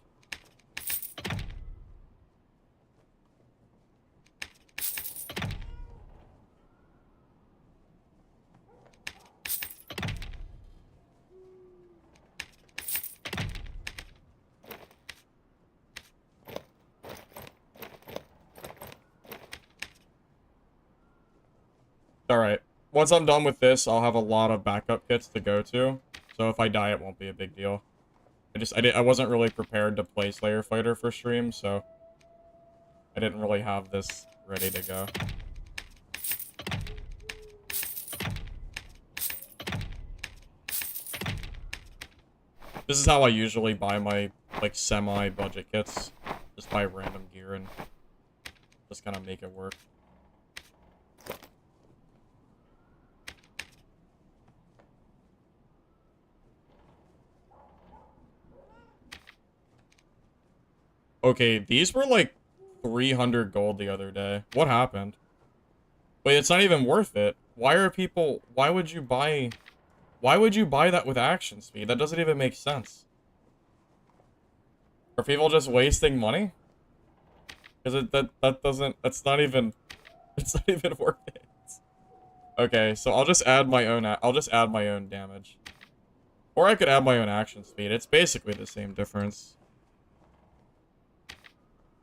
Speaker 1: alright. Once I'm done with this, I'll have a lot of backup kits to go to. So if I die, it won't be a big deal. I wasn't really prepared to play Slayer Fighter for stream, so I didn't really have this ready to go. This is how I usually buy my, like, semi-budget kits. Just buy random gear and just kind of make it work. Okay, these were like 300 gold the other day. What happened? Wait, it's not even worth it. Why would you buy that with action speed? That doesn't even make sense. Are people just wasting money? Because that's not even worth it. Okay, so I'll just add my own damage. Or I could add my own action speed. It's basically the same difference.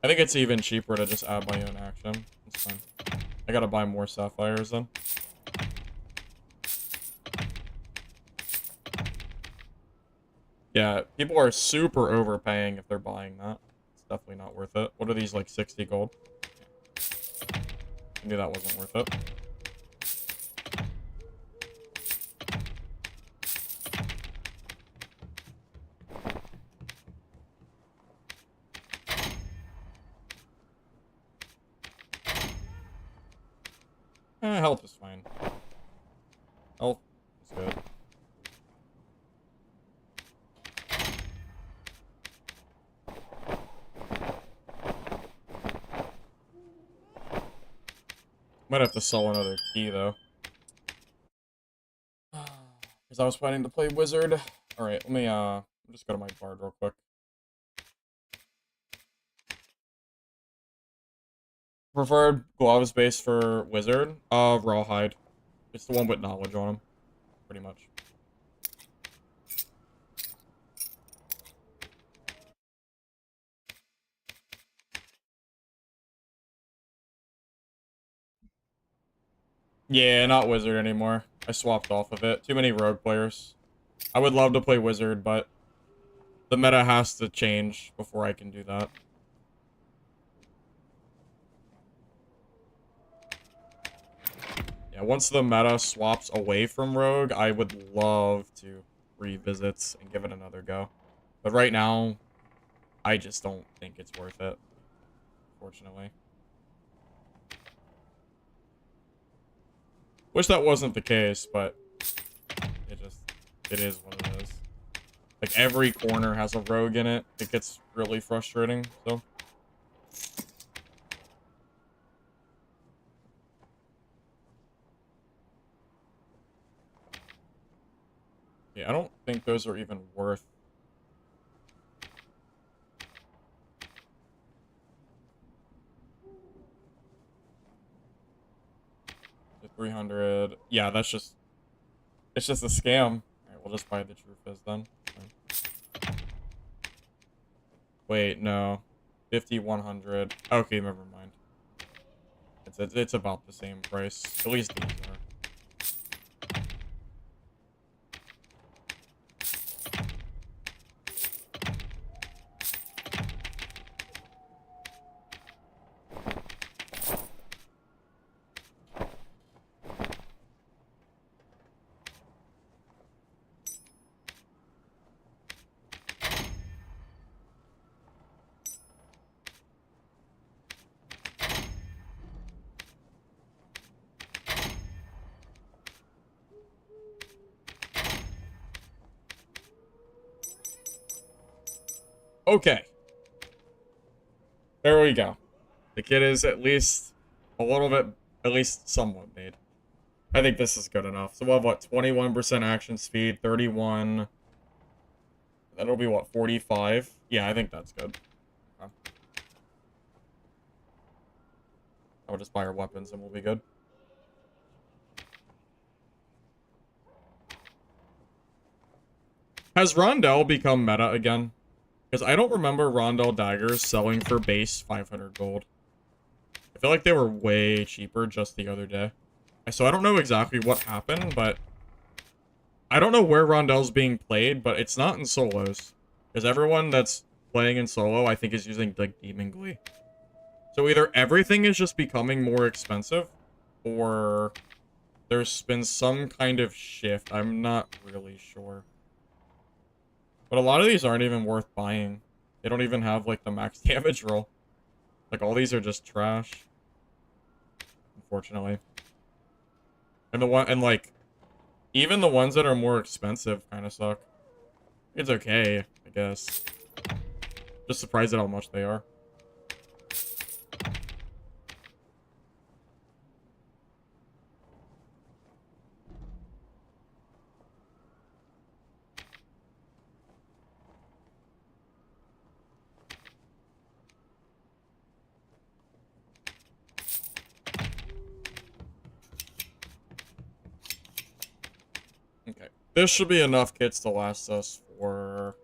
Speaker 1: I think it's even cheaper to just add my own action. That's fine. I gotta buy more sapphires then. Yeah, people are super overpaying if they're buying that. It's definitely not worth it. What are these, like 60 gold? I knew that wasn't worth it. Health is fine. Health is good. Might have to sell another key, though. Because I was planning to play Wizard. Alright, let me, just go to my bard real quick. Preferred gloves base for Wizard? Rawhide. It's the one with knowledge on him. Pretty much. Yeah, not Wizard anymore. I swapped off of it. Too many rogue players. I would love to play Wizard, but the meta has to change before I can do that. Yeah, once the meta swaps away from Rogue, I would love to revisit and give it another go. But right now, I just don't think it's worth it, unfortunately. Wish that wasn't the case, but it is what it is. Like, every corner has a rogue in it. It gets really frustrating, so. Yeah, I don't think those are even worth. The 300. Yeah, it's just a scam. Alright, we'll just buy the True Fizz then. Wait, no. 50, 100. Okay, never mind. It's about the same price. At least these are. Okay. There we go. The kid is at least a little bit, at least somewhat made. I think this is good enough. So we'll have, what, 21% action speed, 31. That'll be, what, 45? Yeah, I think that's good. Okay. I'll just buy our weapons and we'll be good. Has Rondell become meta again? Because I don't remember Rondell daggers selling for base 500 gold. I feel like they were way cheaper just the other day. So I don't know exactly what happened, but I don't know where Rondel's being played, but it's not in solos. Because everyone that's playing in solo, I think, is using, like, Demon Glee. So either everything is just becoming more expensive, or there's been some kind of shift. I'm not really sure. But a lot of these aren't even worth buying. They don't even have, like, the max damage roll. Like, all these are just trash. Unfortunately. And like, even the ones that are more expensive kind of suck. It's okay, I guess. Just surprised at how much they are. Okay. This should be enough kits to last us for...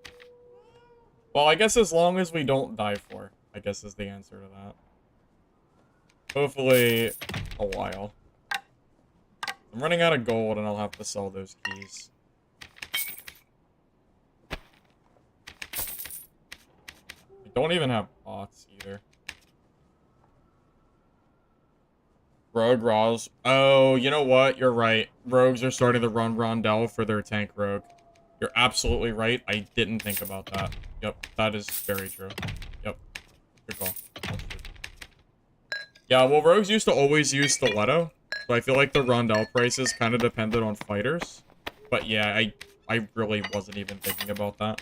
Speaker 1: Well, I guess as long as we don't die for, I guess is the answer to that. Hopefully, a while. I'm running out of gold and I'll have to sell those keys. We don't even have pots either. Rogue Raws. Oh, you know what? You're right. Rogues are starting to run Rondel for their tank rogue. You're absolutely right. I didn't think about that. Yep, that is very true. Yep. Good call. That's true. Yeah, well, rogues used to always use stiletto, so I feel like the Rondel prices kind of depended on fighters. But yeah, I really wasn't even thinking about that.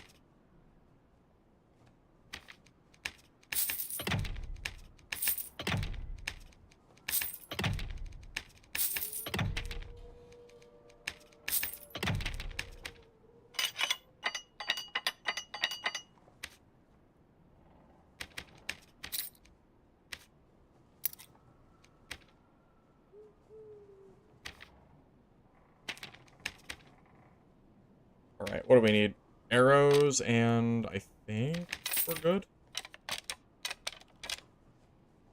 Speaker 1: Alright, what do we need? Arrows, and I think we're good.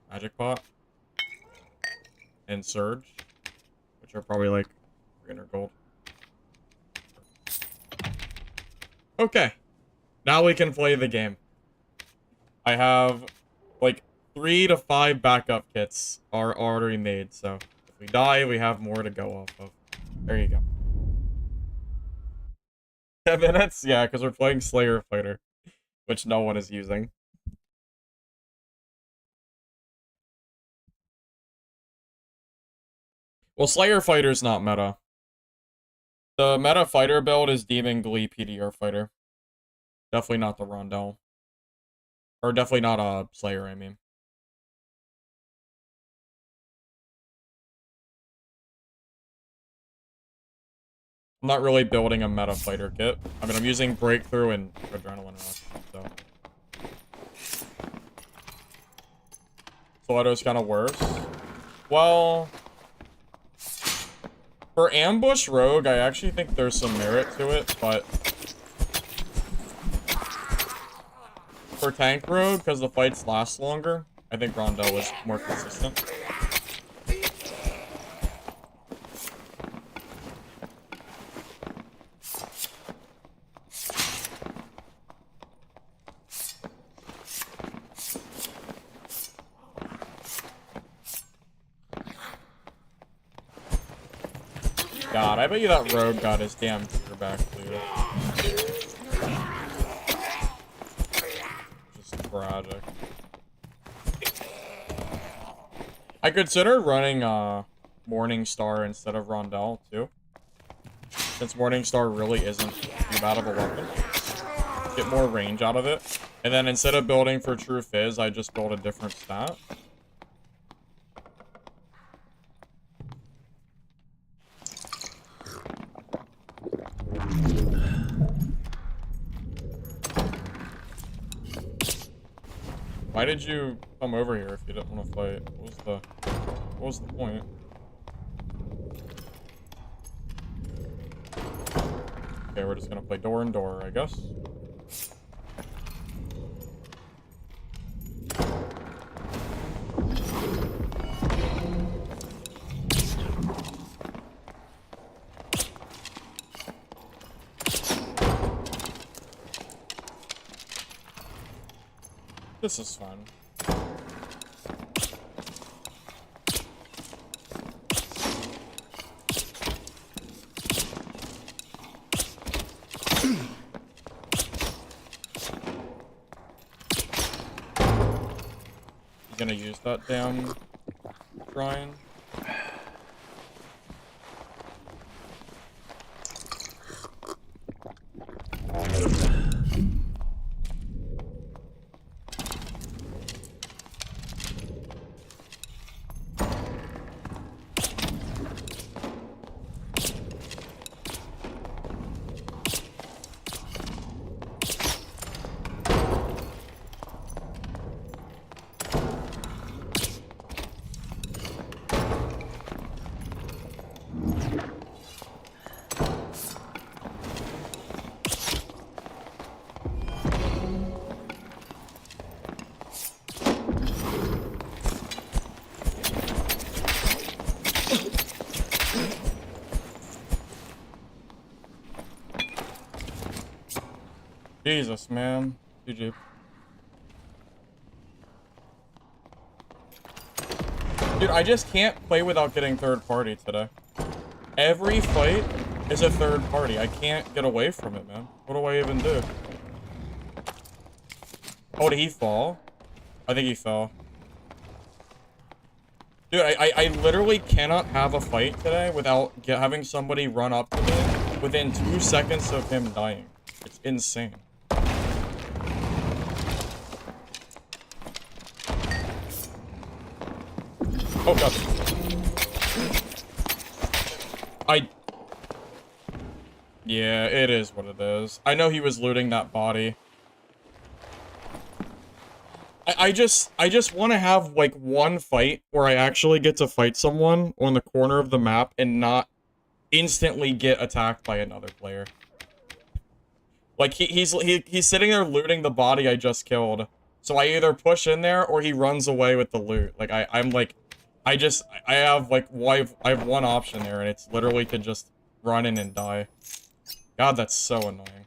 Speaker 1: Magic pot. And Surge, which are probably like 300 gold. Okay. Now we can play the game. I have like 3 to 5 backup kits are already made, so if we die, we have more to go off of. There you go. 10 minutes? Yeah, because we're playing Slayer Fighter, which no one is using. Well, Slayer Fighter's not meta. The meta fighter build is Demon Glee PDR Fighter. Definitely not the Rondel. Or definitely not a Slayer, I mean. I'm not really building a meta fighter kit. I mean, I'm using Breakthrough and Adrenaline Rush, so. Stiletto's kind of worse. Well, for Ambush Rogue, I actually think there's some merit to it, but for Tank Rogue, because the fights last longer, I think Rondel is more consistent. God, I bet you that Rogue got his damn gear back, dude. Just tragic. I considered running Morningstar instead of Rondel too, since Morningstar really isn't too bad of a weapon. Get more range out of it, and then instead of building for True Fizz, I just build a different stat. Why did you come over here if you didn't want to fight? What was the point? Okay, we're just gonna play door and door, I guess. This is fun. You gonna use that damn shrine? Jesus, man. GG. Dude, I just can't play without getting third party today. Every fight is a third party. I can't get away from it, man. What do I even do? Oh, did he fall? I think he fell. Dude, I literally cannot have a fight today without having somebody run up to me within 2 seconds of him dying. It's insane. Oh, God. Yeah, it is what it is. I know he was looting that body. I just want to have, like, one fight where I actually get to fight someone on the corner of the map and not instantly get attacked by another player. Like, he's sitting there looting the body I just killed. So I either push in there or he runs away with the loot. Like, I'm like... I have, like, I have one option there, and it's literally to just run in and die. God, that's so annoying.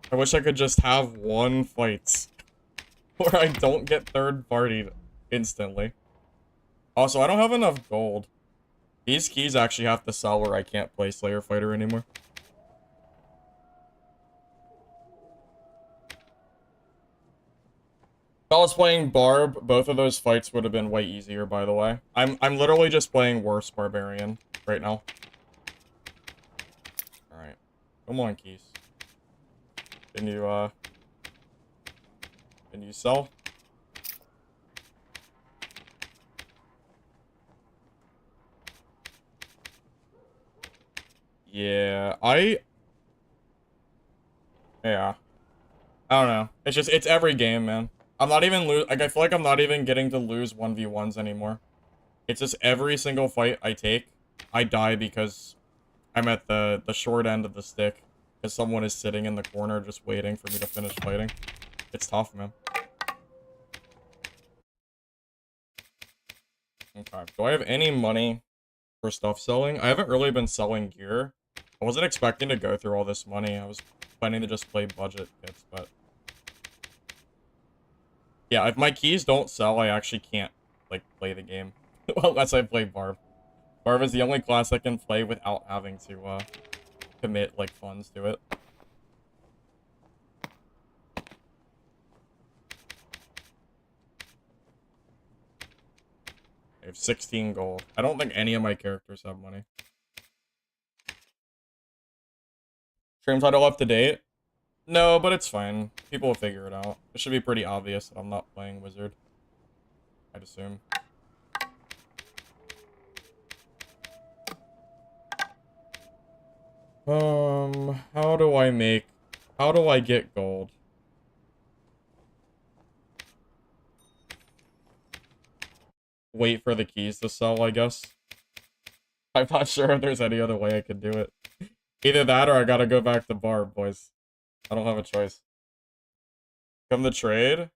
Speaker 1: I wish I could just have one fight where I don't get third-partied instantly. Also, I don't have enough gold. These keys actually have to sell or I can't play Slayer Fighter anymore. If I was playing Barb, both of those fights would have been way easier, by the way. I'm literally just playing worse Barbarian right now. Alright. Come on, keys. Can you sell? Yeah, yeah. I don't know. It's just, it's every game, man. I'm not even like, I feel like I'm not even getting to lose 1v1s anymore. It's just every single fight I take, I die because I'm at the short end of the stick. Because someone is sitting in the corner just waiting for me to finish fighting. It's tough, man. Okay, do I have any money for stuff selling? I haven't really been selling gear. I wasn't expecting to go through all this money. I was planning to just play budget kits, but... yeah, if my keys don't sell, I actually can't, like, play the game. Well, unless I play Barb. Barb is the only class I can play without having to, commit, like, funds to it. I have 16 gold. I don't think any of my characters have money. Stream title up to date? No, but it's fine. People will figure it out. It should be pretty obvious that I'm not playing Wizard. I'd assume. How do I get gold? Wait for the keys to sell, I guess. I'm not sure if there's any other way I could do it. Either that or I gotta go back to Barb, boys. I don't have a choice. Come to trade?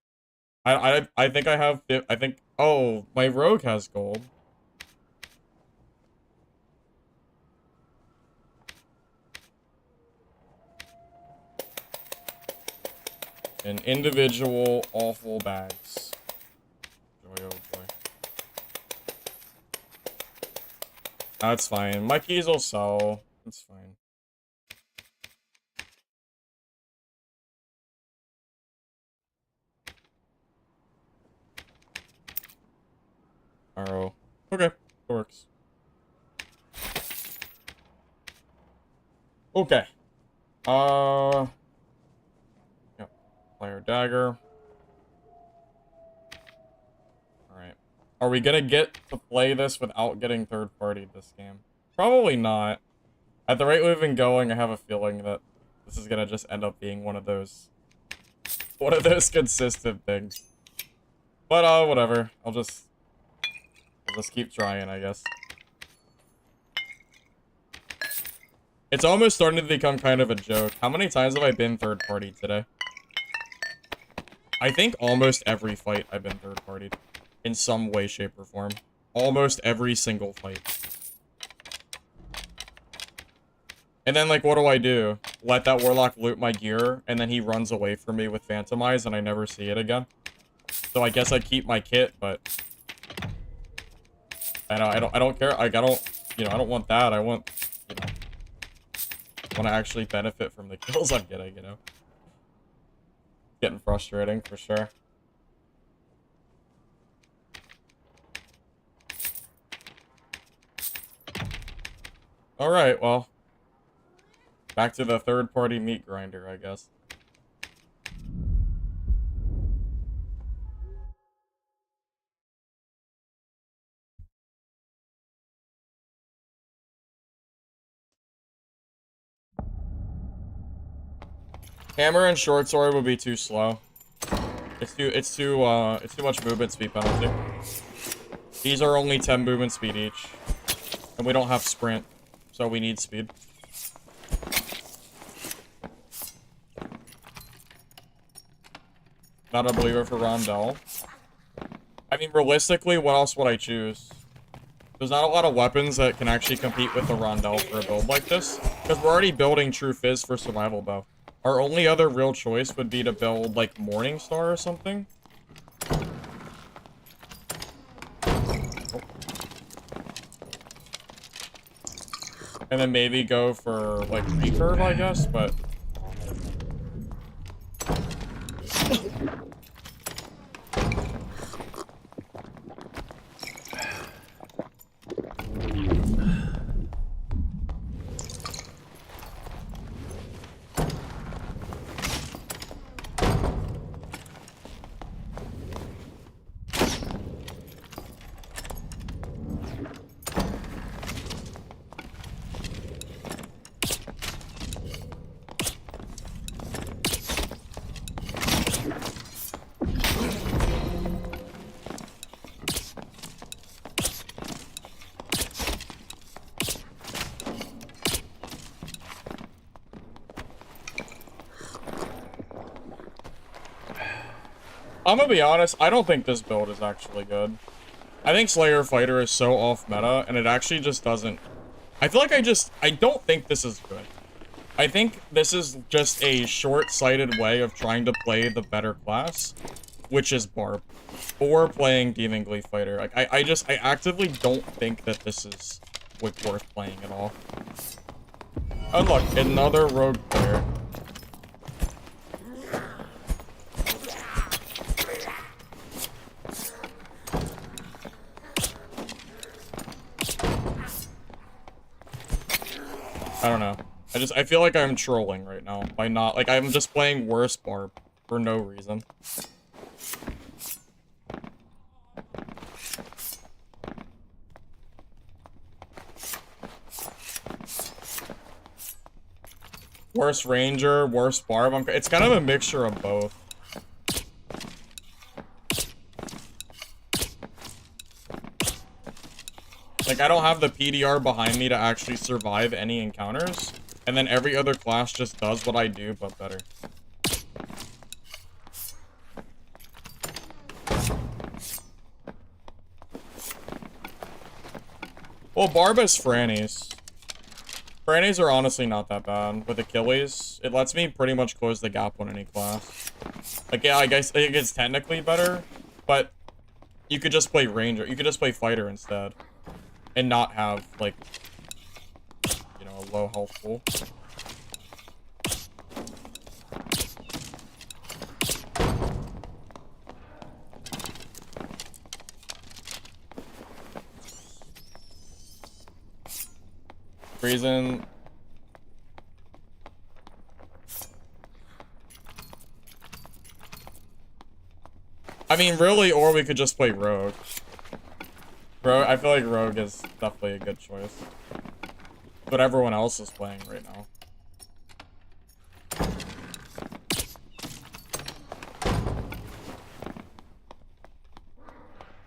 Speaker 1: I think I have... I think... oh, my rogue has gold. in individual awful bags. Joy, oh boy. That's fine. My keys will sell. That's fine. Arrow. Okay, it works. Okay. Yep. Player dagger. Alright. Are we gonna get to play this without getting third-party this game? Probably not. At the rate we've been going, I have a feeling that this is gonna just end up being one of those consistent things. But, whatever. I'll just keep trying, I guess. It's almost starting to become kind of a joke. How many times have I been third-party today? I think almost every fight I've been third-partied. In some way, shape, or form. Almost every single fight. And then, like, what do? Let that warlock loot my gear, and then he runs away from me with Phantom Eyes, and I never see it again. So I guess I keep my kit, but I don't care. Like, I don't want that. I want, want to actually benefit from the kills I'm getting, Getting frustrating, for sure. Alright, well. Back to the third-party meat grinder, I guess. Hammer and short sword would be too slow. It's too much movement speed penalty. These are only 10 movement speed each. And we don't have sprint, so we need speed. Not a believer for Rondell. I mean, realistically, what else would I choose? There's not a lot of weapons that can actually compete with the Rondell for a build like this. Because we're already building True Fizz for survival bow. Our only other real choice would be to build, like, Morningstar or something. And then maybe go for, like, recurve, I guess, but... I'm gonna be honest, I don't think this build is actually good. I think Slayer Fighter is so off meta, and it actually just doesn't... I feel like I don't think this is good. I think this is just a short-sighted way of trying to play the better class, which is Barb, or playing Demon Glee Fighter. Like, I actively don't think that this is worth playing at all. Oh look, another rogue player. I don't know. I feel like I'm trolling right now by not, like, I'm just playing worse Barb for no reason. Worse Ranger, worse Barb. It's kind of a mixture of both. Like, I don't have the PDR behind me to actually survive any encounters. And then every other class just does what I do, but better. Well, Barb has Franny's. Grannies are honestly not that bad. With Achilles, it lets me pretty much close the gap on any class. Like, yeah, I guess it's technically better, but you could just play Ranger. You could just play Fighter instead. And not have, like, you know, a low health pool. Reason. I mean, really, or we could just play Rogue. Rogue, I feel like Rogue is definitely a good choice. But everyone else is playing right now.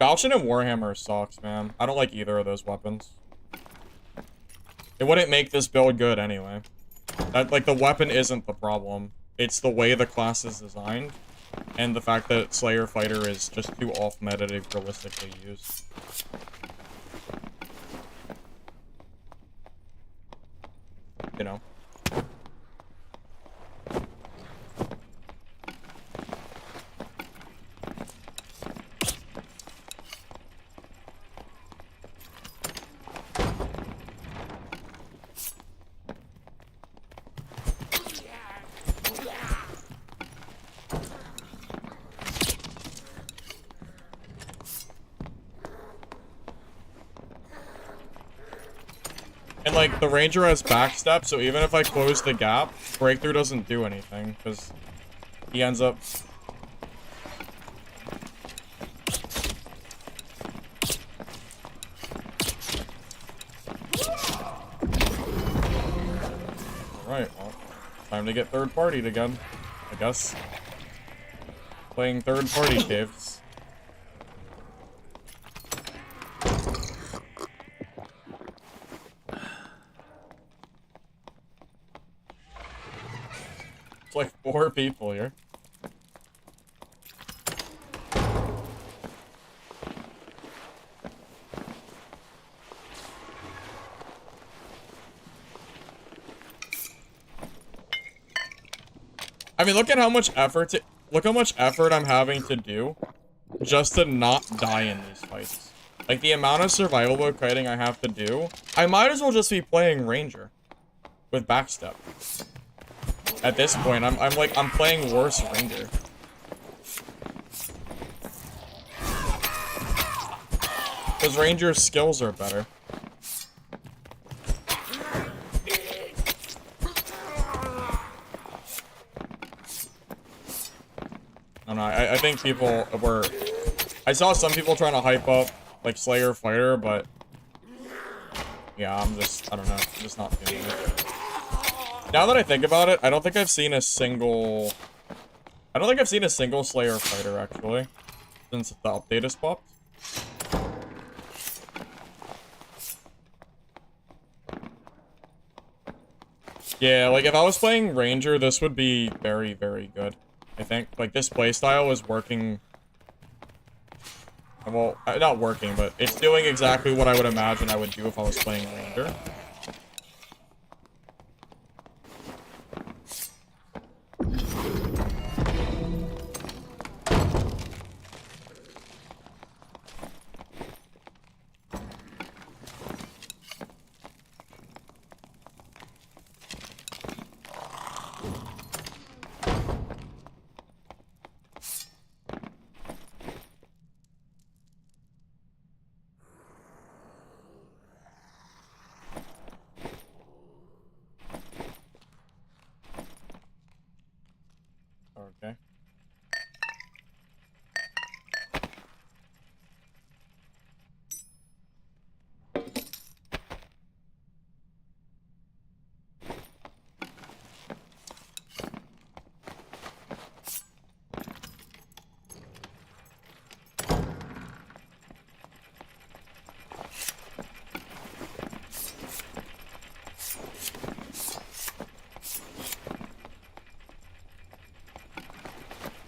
Speaker 1: Falchion and Warhammer sucks, man. I don't like either of those weapons. It wouldn't make this build good anyway. Like, the weapon isn't the problem. It's the way the class is designed, and the fact that Slayer Fighter is just too off-meta to realistically use. You know? And, like, the Ranger has backstep, so even if I close the gap, Breakthrough doesn't do anything, because he ends up... Alright, well, time to get third-partied again, I guess. Playing third-party caves. It's like 4 people here. I mean, look at how much effort I'm having to do just to not die in these fights. Like, the amount of survival mode kiting I have to do, I might as well just be playing Ranger with backstep. At this point, I'm playing worse Ranger. Because Ranger's skills are better. I don't know, I think people were... I saw some people trying to hype up, like, Slayer Fighter, but... Yeah, I don't know, I'm just not feeling it. Now that I think about it, I don't think I've seen a single Slayer Fighter, actually, since the update has popped. Yeah, like, if I was playing Ranger, this would be very, very good, I think. Like, this playstyle is working... Well, not working, but it's doing exactly what I would imagine I would do if I was playing Ranger. Okay.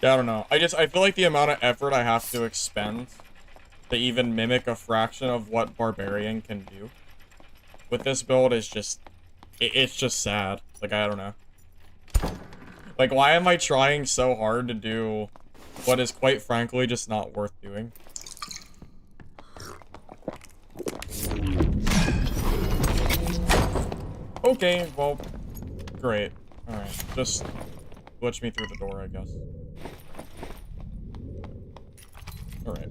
Speaker 1: Yeah, I don't know. I feel like the amount of effort I have to expend to even mimic a fraction of what Barbarian can do with this build is just it's just sad. Like, I don't know. Like, why am I trying so hard to do what is quite frankly just not worth doing? Okay, well, great. Alright, just glitch me through the door, I guess. Alright.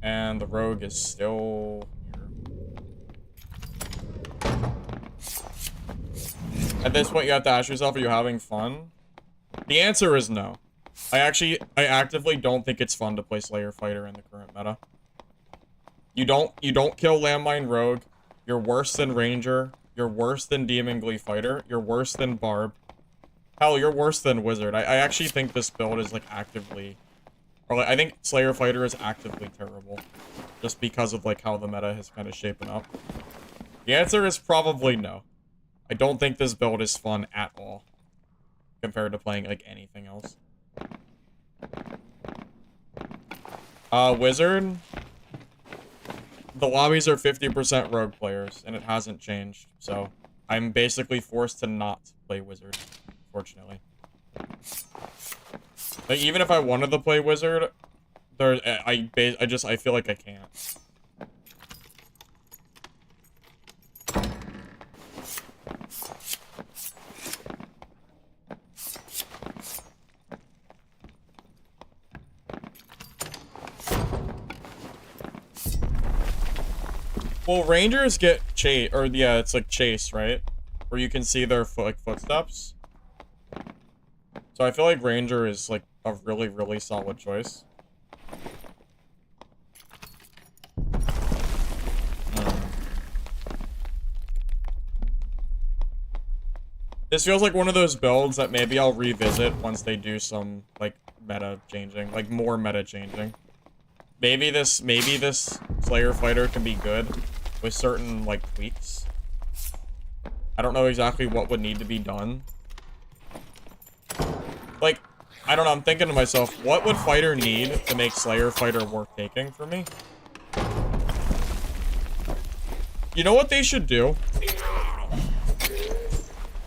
Speaker 1: And the rogue is still here. At this point, you have to ask yourself, are you having fun? The answer is no. I actively don't think it's fun to play Slayer Fighter in the current meta. You don't kill Landmine Rogue. You're worse than Ranger. You're worse than Demon Glee Fighter. You're worse than Barb. Hell, you're worse than Wizard. I actually think this build is, like, actively... Or, like, I think Slayer Fighter is actively terrible. Just because of, like, how the meta has kind of shaped up. The answer is probably no. I don't think this build is fun at all. Compared to playing, like, anything else. Wizard. The lobbies are 50% rogue players, and it hasn't changed. So, I'm basically forced to not play Wizard, unfortunately. Like, even if I wanted to play Wizard, I feel like I can't. Well, Rangers get chase, or yeah, it's like chase, right? Where you can see their footsteps. So I feel like Ranger is like a really, really solid choice. This feels like one of those builds that maybe I'll revisit once they do some like meta changing, like more meta changing. Maybe this Slayer Fighter can be good with certain like tweaks. I don't know exactly what would need to be done. Like, I don't know, I'm thinking to myself, what would Fighter need to make Slayer Fighter worth taking for me? You know what they should do?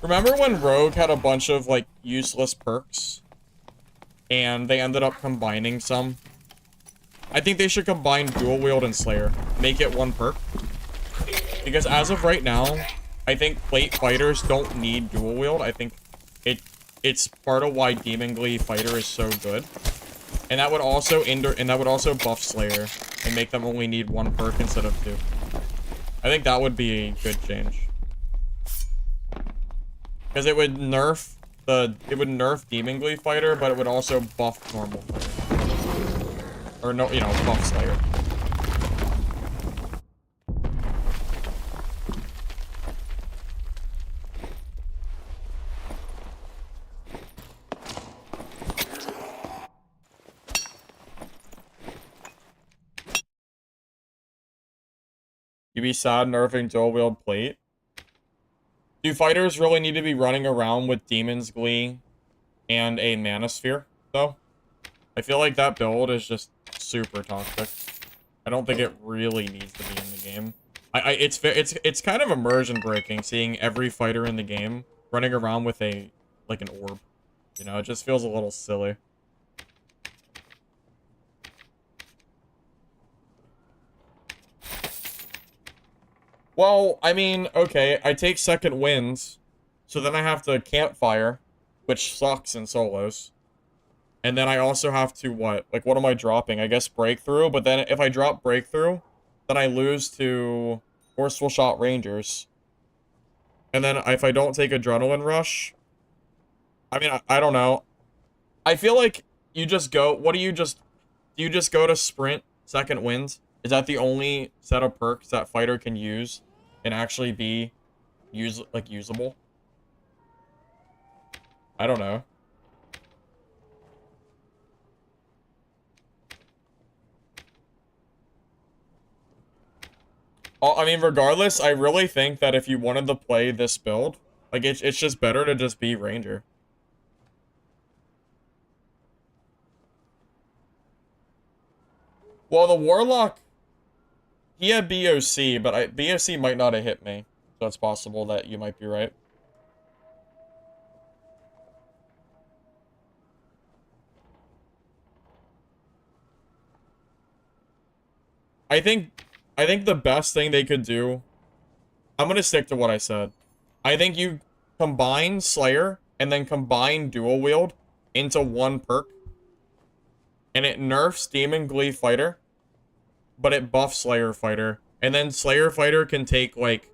Speaker 1: Remember when Rogue had a bunch of, like, useless perks? And they ended up combining some? I think they should combine Dual Wield and Slayer. Make it one perk. Because as of right now, I think Plate Fighters don't need Dual Wield. I think it's part of why Demon Glee Fighter is so good. And that would also buff Slayer and make them only need one perk instead of two. I think that would be a good change. Because it would nerf Demon Glee Fighter, but it would also buff normal Fighter. Or no, you know, buff Slayer. You be sad nerfing dual wield plate? Do fighters really need to be running around with Demon's Glee and a Manosphere, though? I feel like that build is just super toxic. I don't think it really needs to be in the game. It's kind of immersion breaking seeing every fighter in the game running around with an orb. You know, it just feels a little silly. Well, I mean, okay, I take second winds, so then I have to campfire, which sucks in solos. And then I also have to, what am I dropping? I guess breakthrough, but then if I drop breakthrough, then I lose to forceful shot rangers. And then if I don't take adrenaline rush, I mean, I don't know. I feel like you just go, do you just go to sprint second wind? Is that the only set of perks that fighter can use and actually be usable? I don't know. I mean, regardless, I really think that if you wanted to play this build, like, it's just better to just be Ranger. Well, the Warlock, he had BOC, but BOC might not have hit me. So it's possible that you might be right. I think the best thing they could do, I'm gonna stick to what I said. I think you combine Slayer and then combine Dual Wield into one perk. And it nerfs Demon Glee Fighter, but it buffs Slayer Fighter. And then Slayer Fighter can take, like,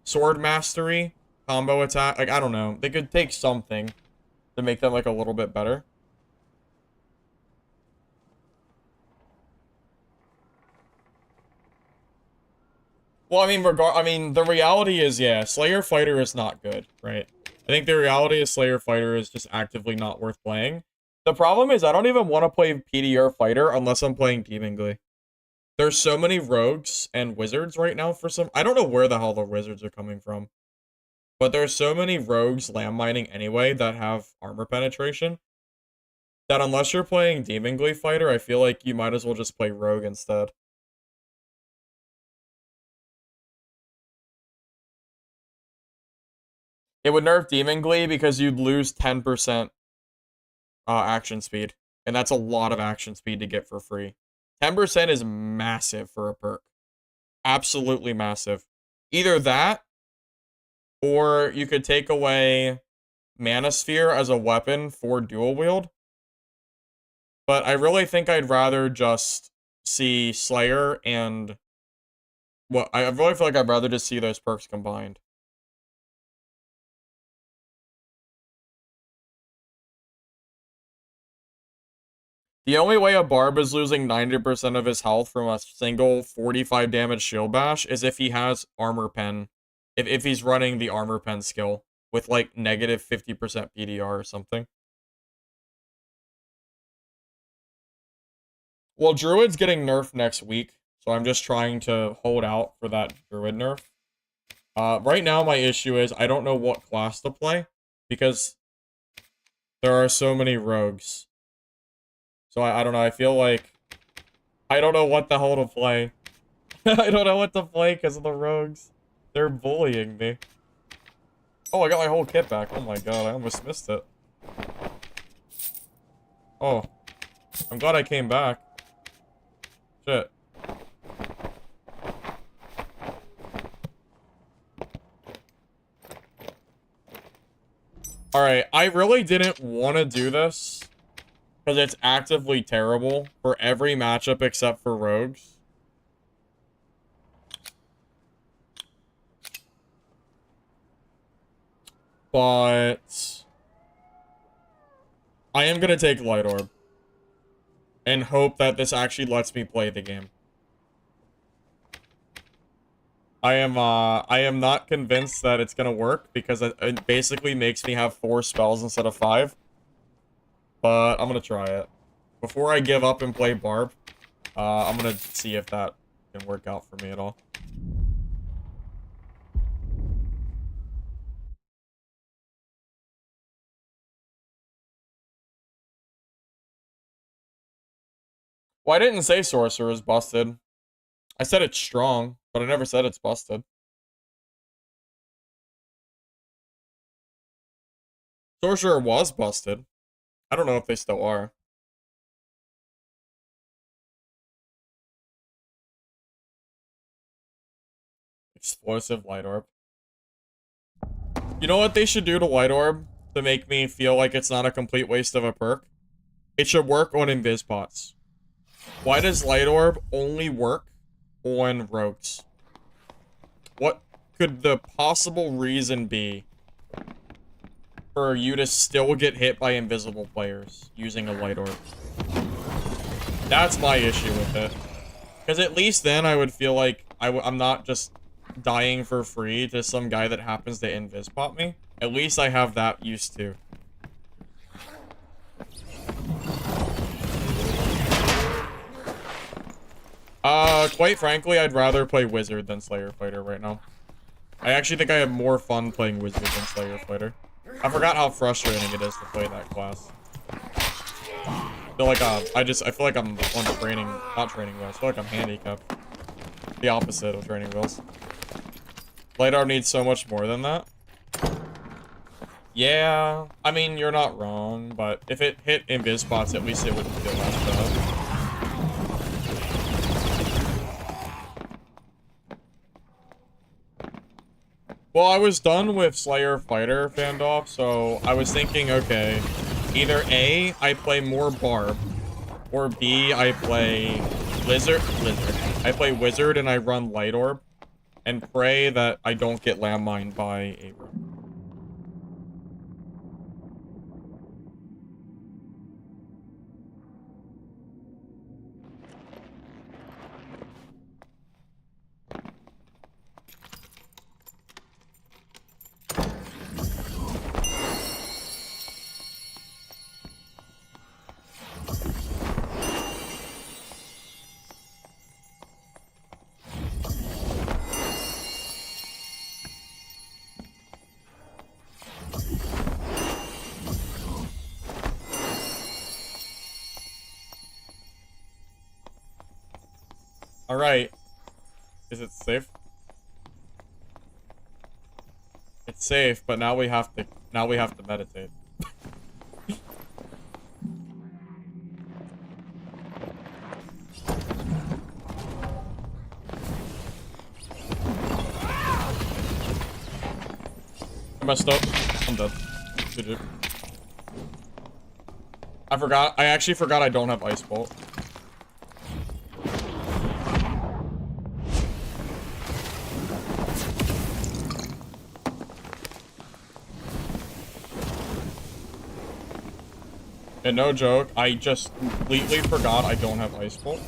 Speaker 1: Sword Mastery, combo attack. Like, I don't know. They could take something to make them, like, a little bit better. Well, I mean, the reality is, yeah, Slayer Fighter is not good, right? I think the reality is Slayer Fighter is just actively not worth playing. The problem is I don't even want to play PDR Fighter unless I'm playing Demon Glee. There's so many rogues and wizards right now for some... I don't know where the hell the wizards are coming from. But there's so many rogues landmining anyway that have armor penetration that unless you're playing Demon Glee Fighter, I feel like you might as well just play rogue instead. It would nerf Demon Glee because you'd lose 10% action speed. And that's a lot of action speed to get for free. 10% is massive for a perk. Absolutely massive. Either that, or you could take away Mana Sphere as a weapon for dual wield. But I really think I'd rather just see Slayer and... Well, I really feel like I'd rather just see those perks combined. The only way a Barb is losing 90% of his health from a single 45 damage shield bash is if he has armor pen. If he's running the armor pen skill with like negative 50% PDR or something. Well, Druid's getting nerfed next week, so I'm just trying to hold out for that Druid nerf. Right now my issue is I don't know what class to play because there are so many rogues. So I don't know, I feel like I don't know what the hell to play. I don't know what to play because of the rogues. They're bullying me. Oh, I got my whole kit back. Oh my god, I almost missed it. Oh. I'm glad I came back. Shit. Alright, I really didn't want to do this. Because it's actively terrible for every matchup except for rogues. But I am going to take Light Orb. And hope that this actually lets me play the game. I am not convinced that it's going to work because it basically makes me have 4 spells instead of 5. But I'm gonna try it. Before I give up and play Barb, I'm gonna see if that can work out for me at all. Well, I didn't say Sorcerer is busted. I said it's strong, but I never said it's busted. Sorcerer was busted. I don't know if they still are. Explosive Light Orb. You know what they should do to Light Orb to make me feel like it's not a complete waste of a perk? It should work on Invis pots. Why does Light Orb only work on rogues? What could the possible reason be for you to still get hit by invisible players using a Light Orb? That's my issue with it. Because at least then I would feel like I'm not just dying for free to some guy that happens to invis pop me. At least I have that used to. Quite frankly, I'd rather play Wizard than Slayer Fighter right now. I actually think I have more fun playing Wizard than Slayer Fighter. I forgot how frustrating it is to play that class. feel like I feel like I'm on training, not training wheels. I feel like I'm handicapped. The opposite of training wheels. Light orb needs so much more than that. Yeah, I mean, you're not wrong, but if it hit invis spots, at least it wouldn't feel that bad. Well, I was done with Slayer Fighter Fandolf, so I was thinking, okay, either A, I play more Barb, or B, I play Lizard. I play Wizard and I run Light Orb, and pray that I don't get landmined by a rook. Alright. Is it safe? It's safe, but now we have to meditate. I messed up. I'm dead. GG. I actually forgot I don't have Ice Bolt. And no joke, I just completely forgot I don't have Ice Bolt.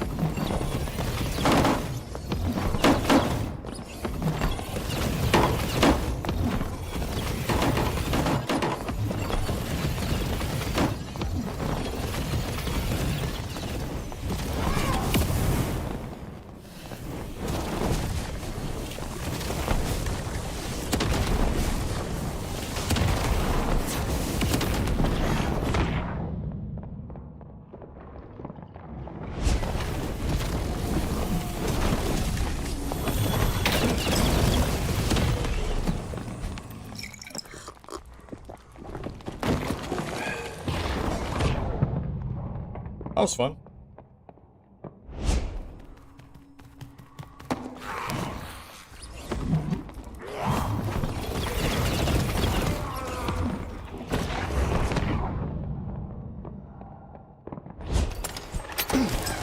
Speaker 1: That was fun.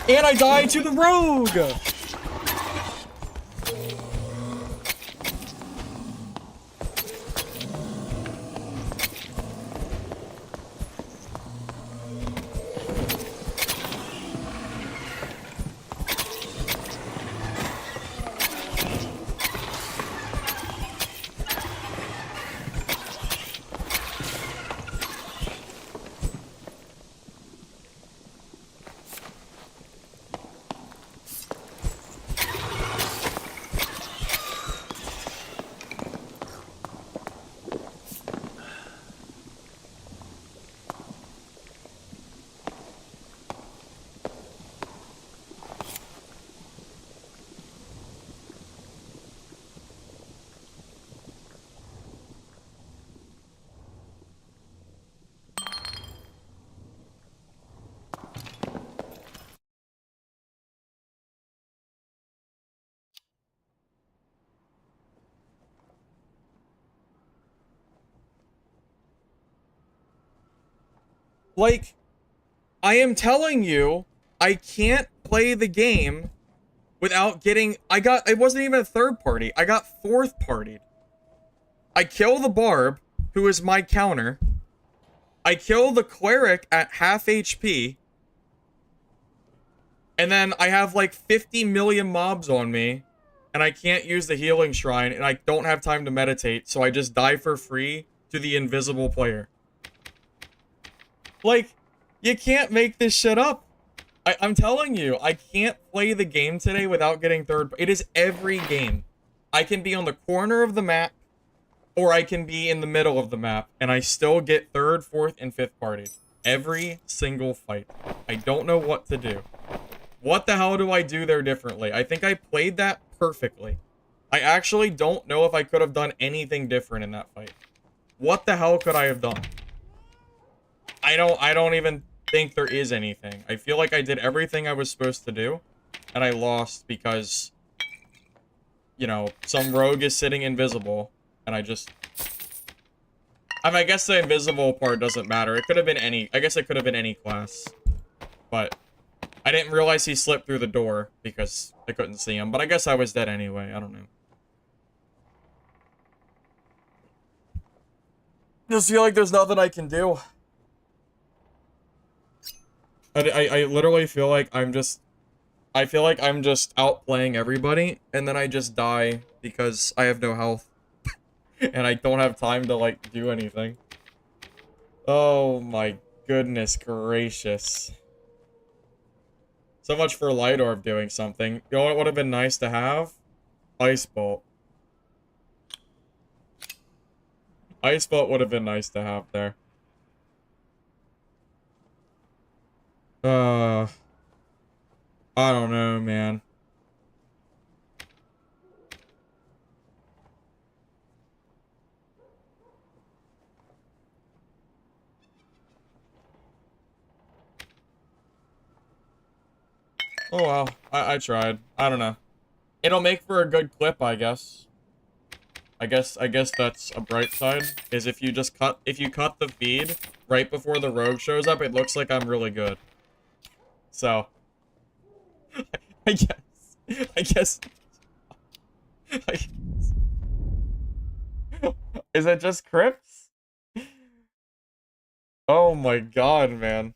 Speaker 1: And I died to the rogue! Like, I am telling you, I can't play the game without getting... it wasn't even a third party. I got fourth partied. I kill the Barb, who is my counter. I kill the Cleric at half HP. And then I have like 50 million mobs on me. And I can't use the healing shrine. And I don't have time to meditate. So I just die for free to the invisible player. Like, you can't make this shit up. I'm telling you, I can't play the game today without getting third. It is every game. I can be on the corner of the map, or I can be in the middle of the map, and I still get third, fourth, and fifth partied. every single fight. I don't know what to do. What the hell do I do there differently? I think I played that perfectly. I actually don't know if I could have done anything different in that fight. What the hell could I have done? I don't even think there is anything. I feel like I did everything I was supposed to do, and I lost because, you know, some rogue is sitting invisible, and I just... I mean, I guess the invisible part doesn't matter. It could have been any... I guess it could have been any class. But I didn't realize he slipped through the door because I couldn't see him. But I guess I was dead anyway. I don't know. Just feel like there's nothing I can do. I literally feel like I'm just... I feel like I'm just outplaying everybody, and then I just die because I have no health. And I don't have time to, like, do anything. Oh my goodness gracious. So much for Light Orb doing something. You know what would have been nice to have? Ice Bolt. Ice Bolt would have been nice to have there. I don't know, man. Oh well, I tried. I don't know. It'll make for a good clip, I guess. I guess that's a bright side, is if you cut the feed right before the rogue shows up, it looks like I'm really good. So I guess is it just crypts? Oh my god, man.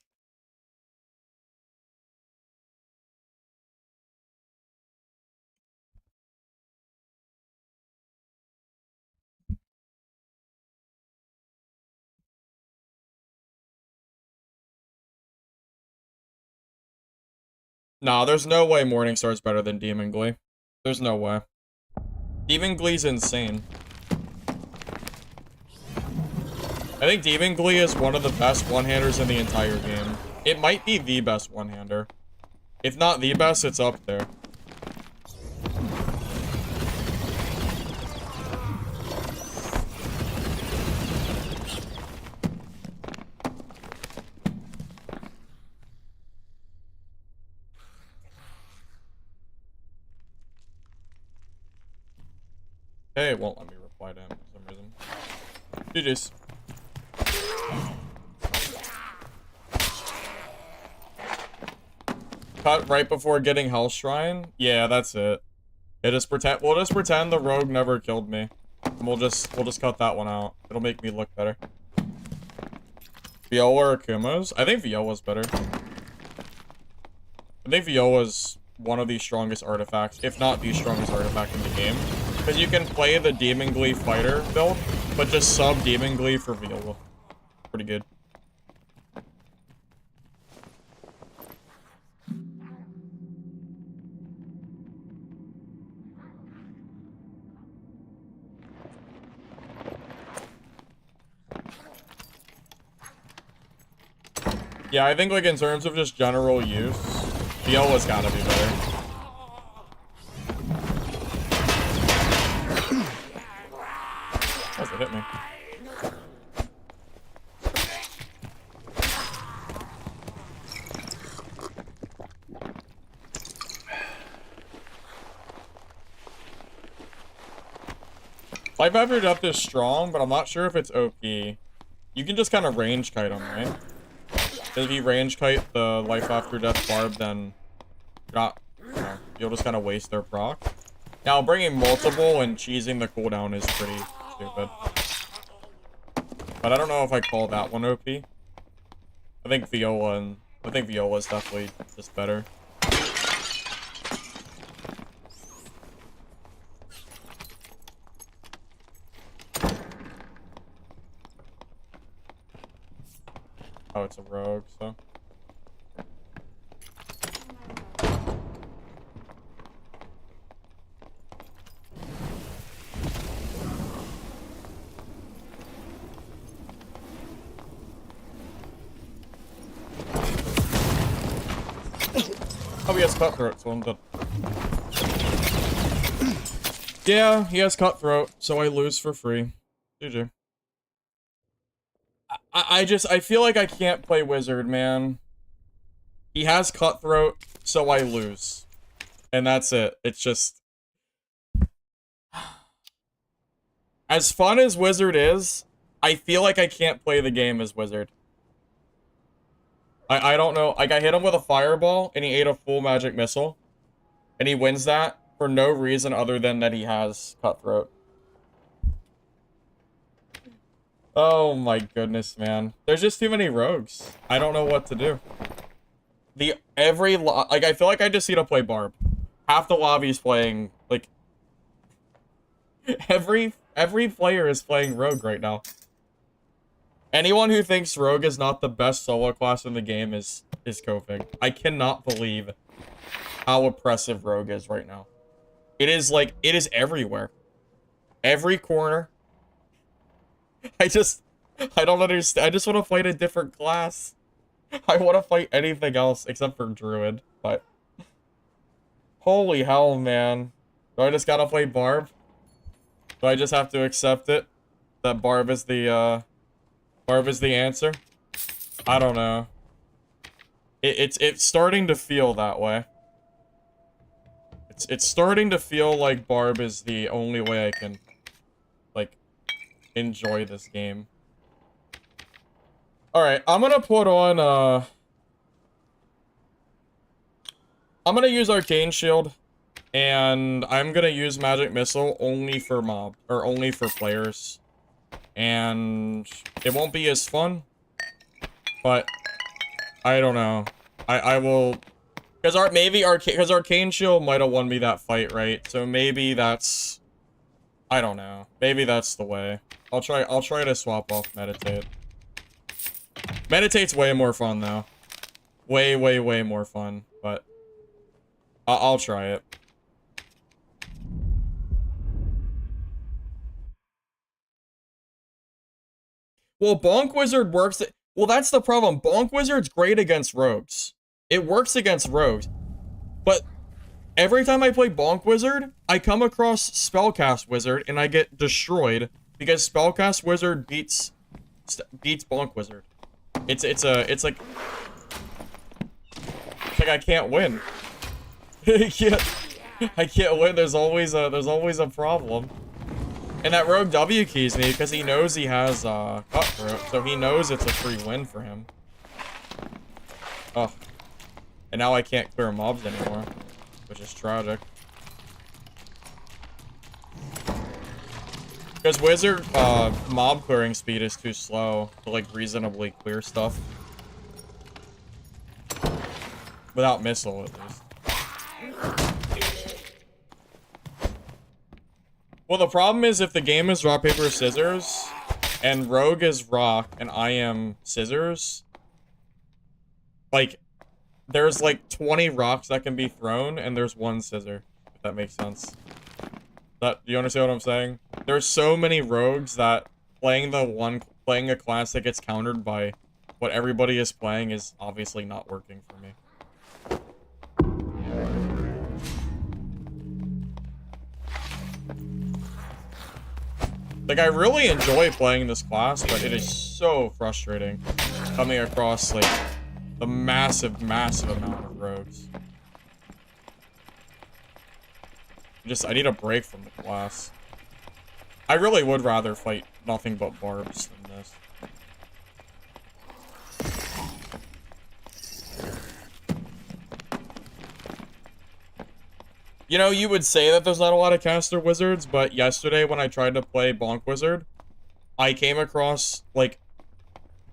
Speaker 1: Nah, there's no way Morningstar's better than Demon Glee. There's no way. Demon Glee's insane. I think Demon Glee is one of the best one-handers in the entire game. It might be the best one-hander. If not the best, it's up there. Hey, it won't let me reply to him for some reason. GG's. Cut right before getting Hell Shrine? Yeah, that's it. We'll just pretend the rogue never killed me. And we'll just cut that one out. It'll make me look better. Viola or Kumo's? I think Viola's better. I think Viola's one of the strongest artifacts, if not the strongest artifact in the game. Because you can play the Demon Glee fighter build, but just sub Demon Glee for Viola. Pretty good. Yeah, I think, like, in terms of just general use, Viola's gotta be better. Oh, it hit me. Life After Death is strong, but I'm not sure if it's OP. You can just kind of range kite them, right? If you range kite the Life After Death barb, then you'll just kind of waste their proc. Now, bringing multiple and cheesing the cooldown is pretty stupid. But I don't know if I call that one OP. I think Viola is definitely just better. Oh, it's a rogue, so. has cutthroat, so I'm done. Yeah, he has cutthroat, so I lose for free. GG. I feel like I can't play wizard, man. He has cutthroat, so I lose. And that's it. It's just... As fun as wizard is, I feel like I can't play the game as wizard. I don't know. Like, I hit him with a fireball, and he ate a full magic missile. And he wins that for no reason other than that he has cutthroat. Oh my goodness, man. There's just too many rogues. I don't know what to do. Like, I feel like I just need to play Barb. Half the lobby's playing, like... Every player is playing Rogue right now. Anyone who thinks Rogue is not the best solo class in the game is coping. I cannot believe how oppressive Rogue is right now. It is everywhere. Every corner. I don't understand. I just want to fight a different class. I want to fight anything else except for Druid, but... Holy hell, man. Do I just gotta play Barb? Do I just have to accept it? That Barb is the answer? I don't know. It's starting to feel that way. It's starting to feel like Barb is the only way I can, like, enjoy this game. Alright, I'm gonna put on, I'm gonna use Arcane Shield, and I'm gonna use Magic Missile only for only for players. And it won't be as fun, but I don't know. I will, because Arcane Shield might have won me that fight, right? So maybe that's, I don't know. Maybe that's the way. I'll try to swap off Meditate. Meditate's way more fun though. Way more fun, but I'll try it. Well, Bonk Wizard works. Well, that's the problem. Bonk Wizard's great against rogues. It works against rogues. But every time I play Bonk Wizard, I come across Spellcast Wizard and I get destroyed because Spellcast Wizard beats Bonk Wizard. It's like I can't win. I can't win. There's always a problem. And that rogue W keys me because he knows he has cutthroat, so he knows it's a free win for him. Oh. And now I can't clear mobs anymore, which is tragic. Because wizard mob clearing speed is too slow to like reasonably clear stuff. Without missile at least. Well, the problem is if the game is rock, paper, scissors, and rogue is rock, and I am scissors, like, there's like 20 rocks that can be thrown, and there's one scissor, if that makes sense. Do you understand what I'm saying? There's so many rogues that playing a class that gets countered by what everybody is playing is obviously not working for me. Like, I really enjoy playing this class, but it is so frustrating coming across, like, the massive amount of rogues. I need a break from the class. I really would rather fight nothing but barbs than this. You know, you would say that there's not a lot of caster wizards, but yesterday when I tried to play Bonk Wizard, I came across, like,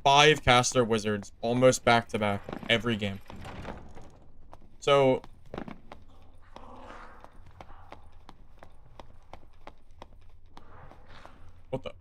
Speaker 1: 5 caster wizards almost back-to-back every game. So... What the...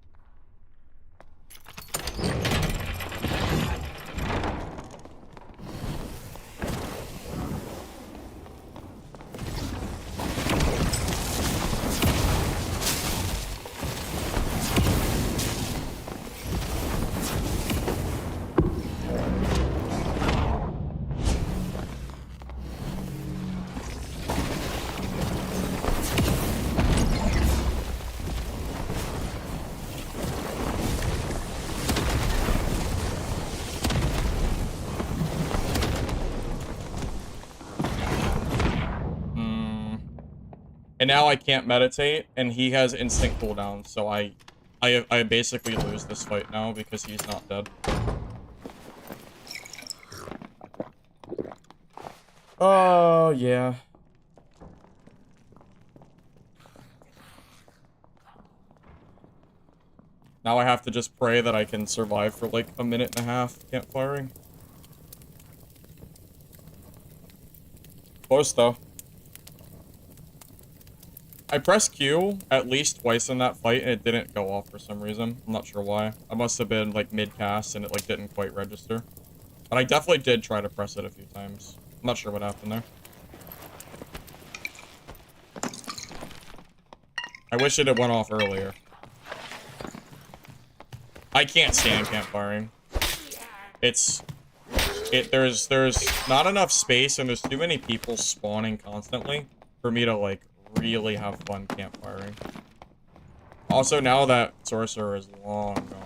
Speaker 1: And now I can't meditate, and he has instant cooldown, so I basically lose this fight now because he's not dead. Oh, yeah. Now I have to just pray that I can survive for like a minute and a half campfiring. Close though. I pressed Q at least twice in that fight and it didn't go off for some reason. I'm not sure why. I must have been like mid-cast and it like didn't quite register. But I definitely did try to press it a few times. I'm not sure what happened there. I wish it had went off earlier. I can't stand campfiring. There's not enough space and there's too many people spawning constantly for me to like really have fun campfiring. Also, now that sorcerer is long gone.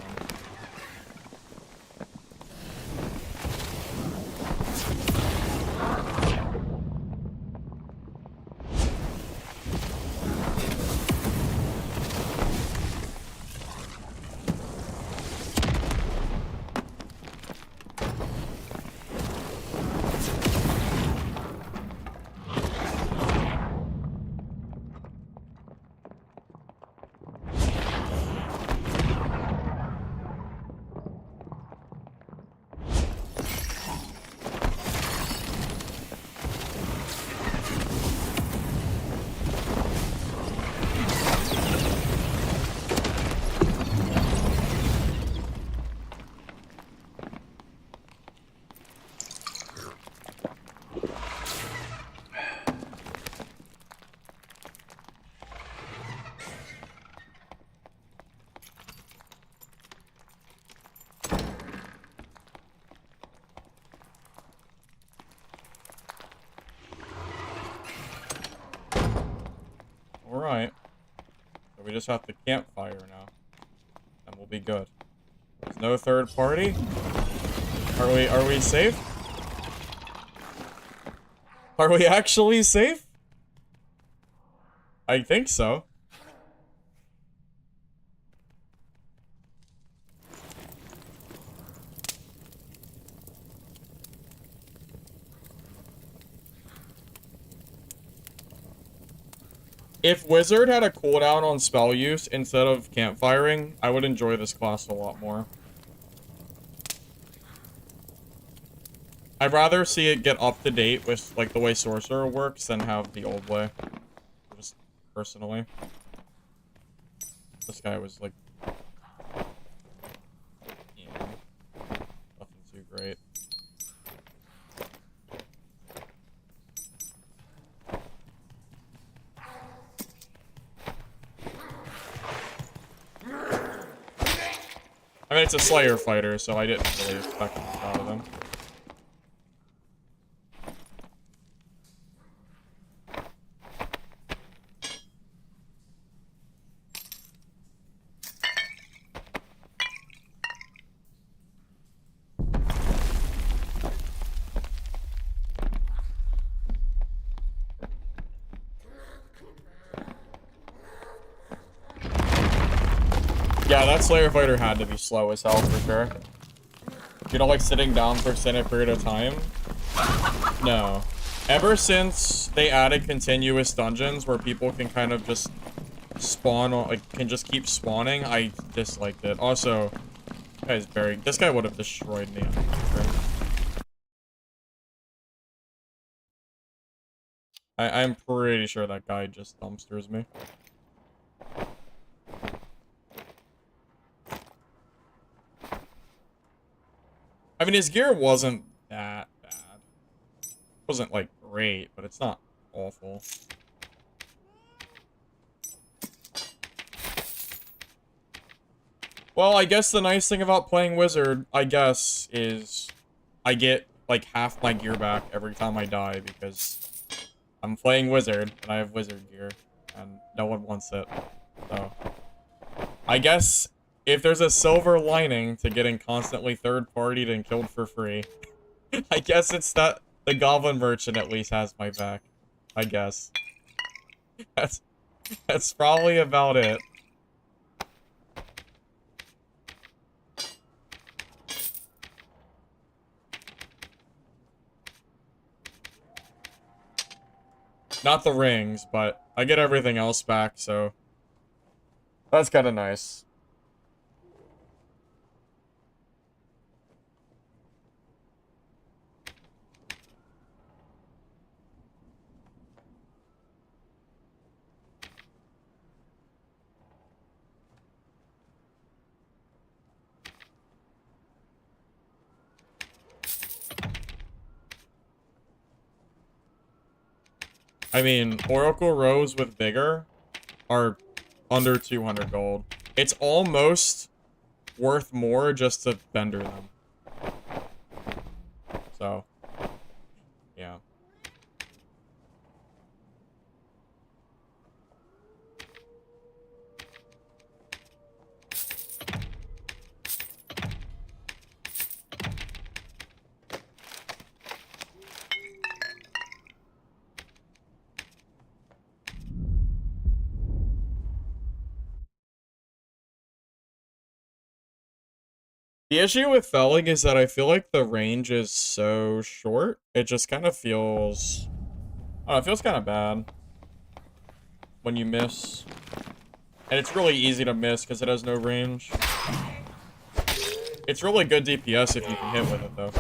Speaker 1: Alright. So we just have to campfire now. And we'll be good. There's no third party? Are we safe? Are we actually safe? I think so. If Wizard had a cooldown on spell use instead of campfiring, I would enjoy this class a lot more. I'd rather see it get up to date with like the way Sorcerer works than have the old way. Just personally. This guy was like... yeah, nothing too great. I mean, it's a Slayer fighter, so I didn't really expect much out of him. Yeah, that Slayer fighter had to be slow as hell for sure. You don't like sitting down for extended period of time? No. Ever since they added continuous dungeons where people can kind of just spawn, like, can just keep spawning, I disliked it. Also, this guy's buried. This guy would have destroyed me. I'm pretty sure that guy just dumpsters me. I mean, his gear wasn't that bad. It wasn't, like, great, but it's not awful. Well, I guess the nice thing about playing Wizard, I guess, is I get, like, half my gear back every time I die, because I'm playing Wizard, and I have Wizard gear, and no one wants it. So, I guess... if there's a silver lining to getting constantly third-partied and killed for free, I guess it's that the Goblin Merchant at least has my back. I guess. That's probably about it. Not the rings, but I get everything else back, so that's kind of nice. I mean, Oracle rows with vigor are under 200 gold. It's almost worth more just to bender them. So, yeah. The issue with felling is that I feel like the range is so short. It just kind of feels... Oh, it feels kind of bad when you miss. And it's really easy to miss because it has no range. It's really good DPS if you can hit with it, though.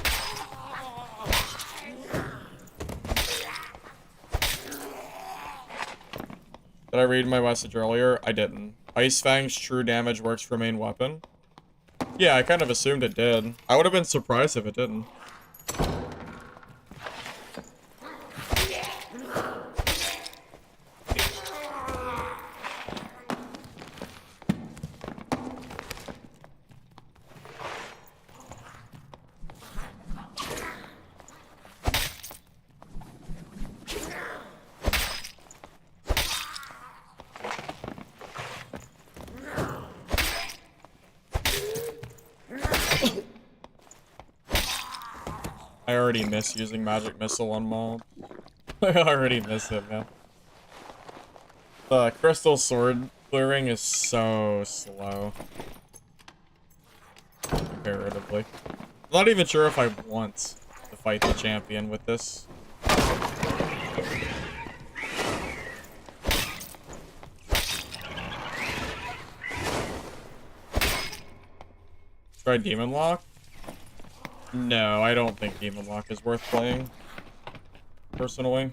Speaker 1: Did I read my message earlier? I didn't. Ice Fang's true damage works for main weapon. Yeah, I kind of assumed it did. I would have been surprised if it didn't. I already miss using Magic Missile on mob. I already miss it, man. The Crystal Sword clearing is so slow. Comparatively. I'm not even sure if I want to fight the champion with this. Try Demon Lock? No, I don't think Demon Lock is worth playing. Personally.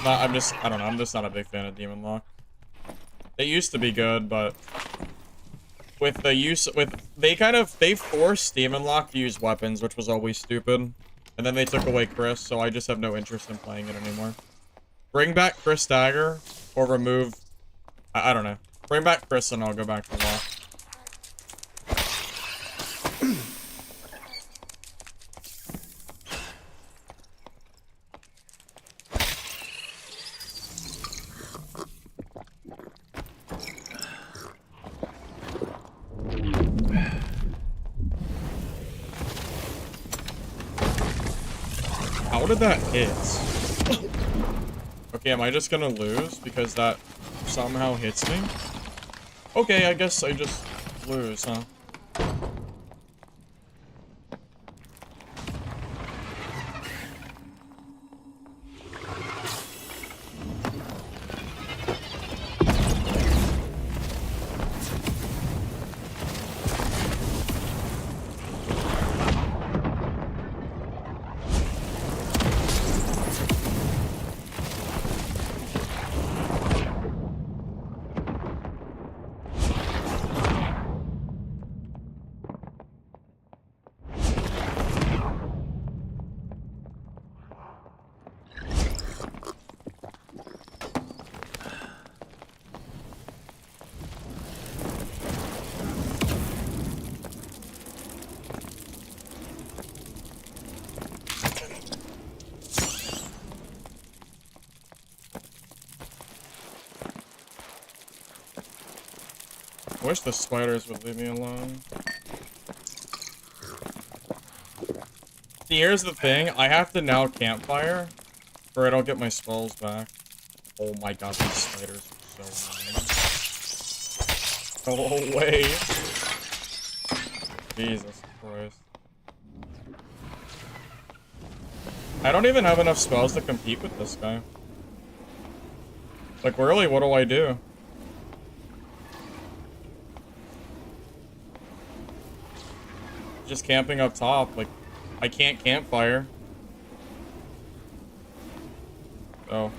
Speaker 1: I don't know, I'm just not a big fan of Demon Lock. It used to be good, but with the use, they forced Demon Lock to use weapons, which was always stupid. And then they took away Chris, so I just have no interest in playing it anymore. Bring back Chris Dagger, or remove... I don't know. Bring back Chris and I'll go back to Law. How did that hit? Okay, am I just gonna lose because that somehow hits me? Okay, I guess I just lose, huh? I wish the spiders would leave me alone. See, here's the thing. I have to now campfire, or I don't get my spells back. Oh my god, these spiders are so annoying. Go away. Jesus Christ. I don't even have enough spells to compete with this guy. Like, really, what do I do? Just camping up top. Like, I can't campfire. Oh.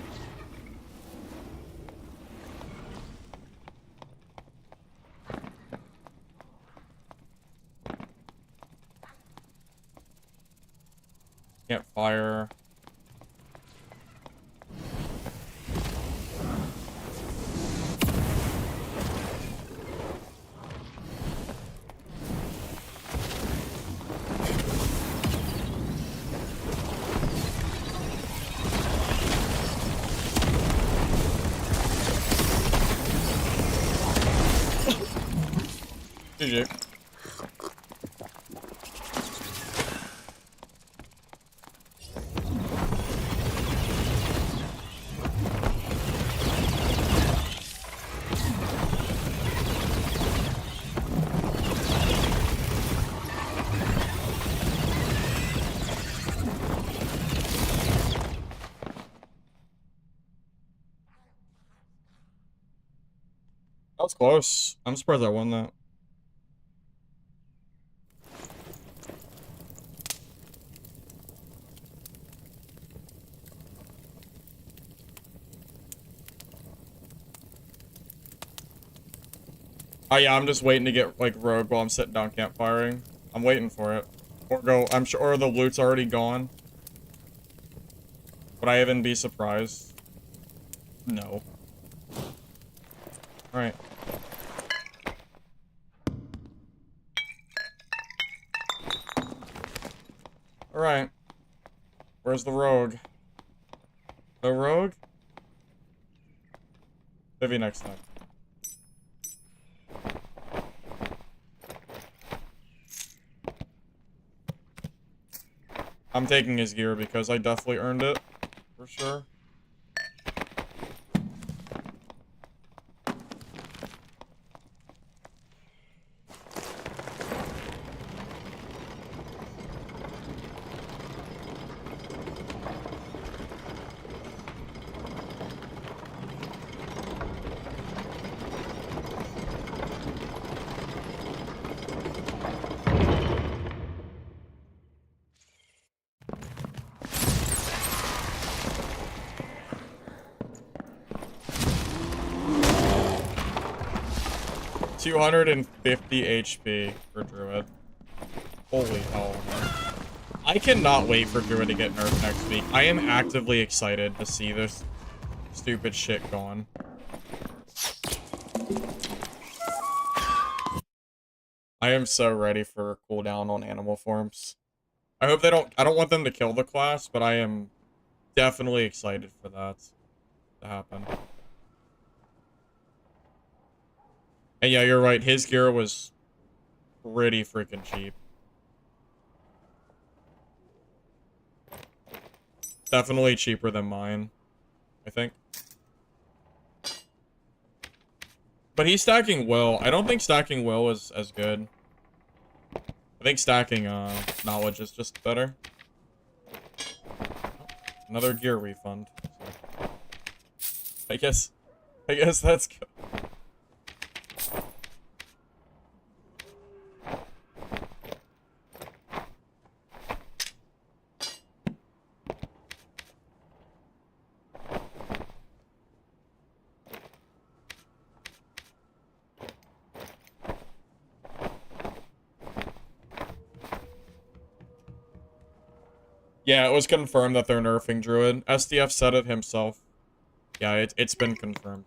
Speaker 1: Can't fire. GG. That was close. I'm surprised I won that. Oh yeah, I'm just waiting to get like rogue while I'm sitting down campfiring. I'm waiting for it. Or go, I'm sure, or the loot's already gone. Would I even be surprised? No. Alright. Alright. Where's the rogue? The rogue? Maybe next time. I'm taking his gear because I definitely earned it. For sure. $250 HP for Druid. Holy hell, man. I cannot wait for Druid to get nerfed next week. I am actively excited to see this stupid shit gone. I am so ready for a cooldown on animal forms. I hope they don't... I don't want them to kill the class, but I am definitely excited for that to happen. And yeah, you're right. His gear was pretty freaking cheap. Definitely cheaper than mine, I think. But he's stacking Will. I don't think stacking Will is as good. I think stacking knowledge is just better. Another gear refund. I guess that's good. Yeah, it was confirmed that they're nerfing Druid. SDF said it himself. Yeah, it's been confirmed.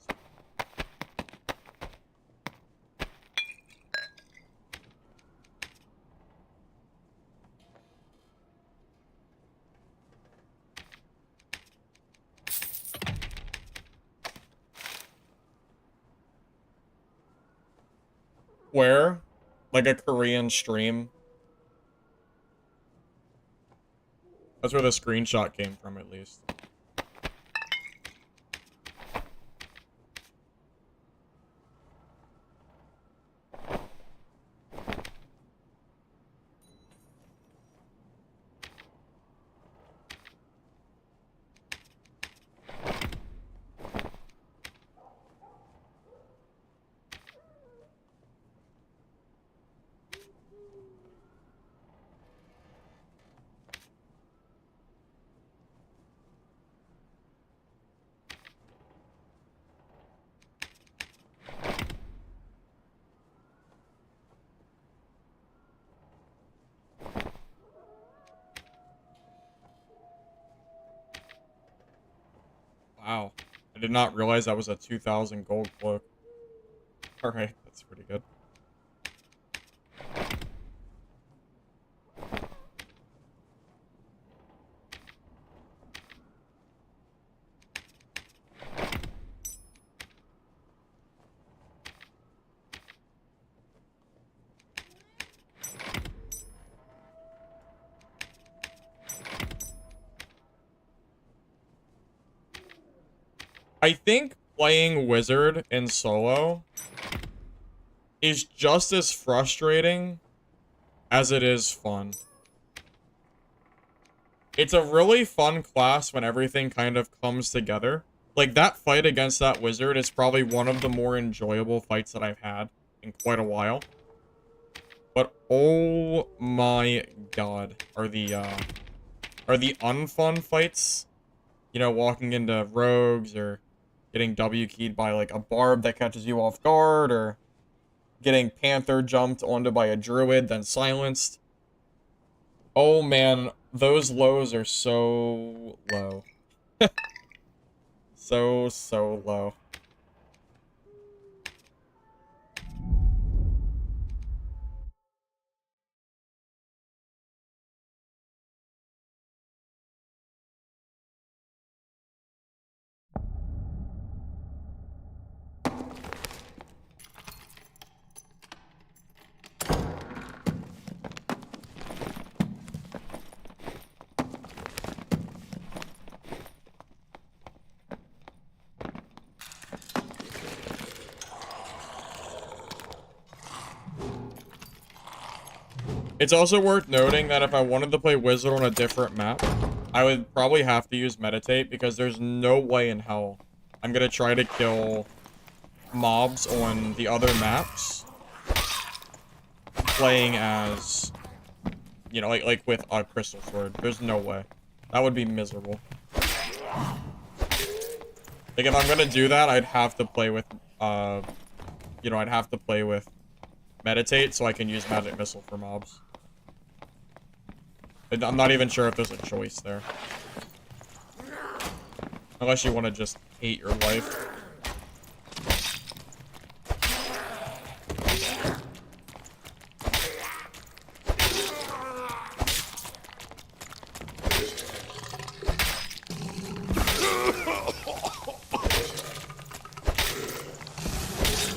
Speaker 1: Where? Like a Korean stream? That's where the screenshot came from, at least. Wow. I did not realize that was a 2,000 gold cloak. Alright, that's pretty good. I think playing Wizard in solo is just as frustrating as it is fun. It's a really fun class when everything kind of comes together. Like, that fight against that wizard is probably one of the more enjoyable fights that I've had in quite a while. But oh my god, are the unfun fights, you know, walking into rogues or getting W keyed by like a barb that catches you off guard, or getting panther jumped onto by a druid then silenced. Oh man, those lows are so low. So low. It's also worth noting that if I wanted to play Wizard on a different map, I would probably have to use Meditate, because there's no way in hell I'm gonna try to kill mobs on the other maps playing as, you know, like with a crystal sword. There's no way. That would be miserable. Like, if I'm gonna do that, I'd have to play with, you know, I'd have to play with Meditate so I can use Magic Missile for mobs. I'm not even sure if there's a choice there. Unless you want to just hate your life.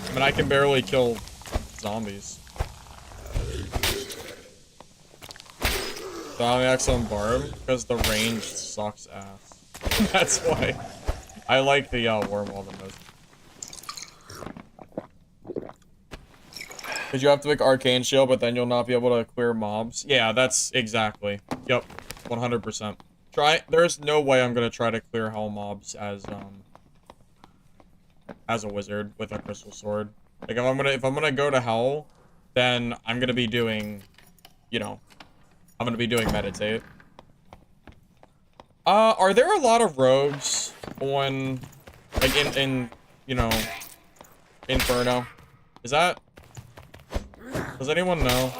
Speaker 1: I mean, I can barely kill zombies. Dynamax on Barb, because the range sucks ass. That's why. I like the Wormwall the most. Because you have to make Arcane Shield, but then you'll not be able to clear mobs. Yeah, that's exactly. Yep, 100%. There's no way I'm gonna try to clear hell mobs as a wizard with a crystal sword. Like, if I'm gonna go to hell, then I'm gonna be doing, you know, I'm gonna be doing Meditate. Are there a lot of rogues on, like, in you know, Inferno? Is that... Does anyone know?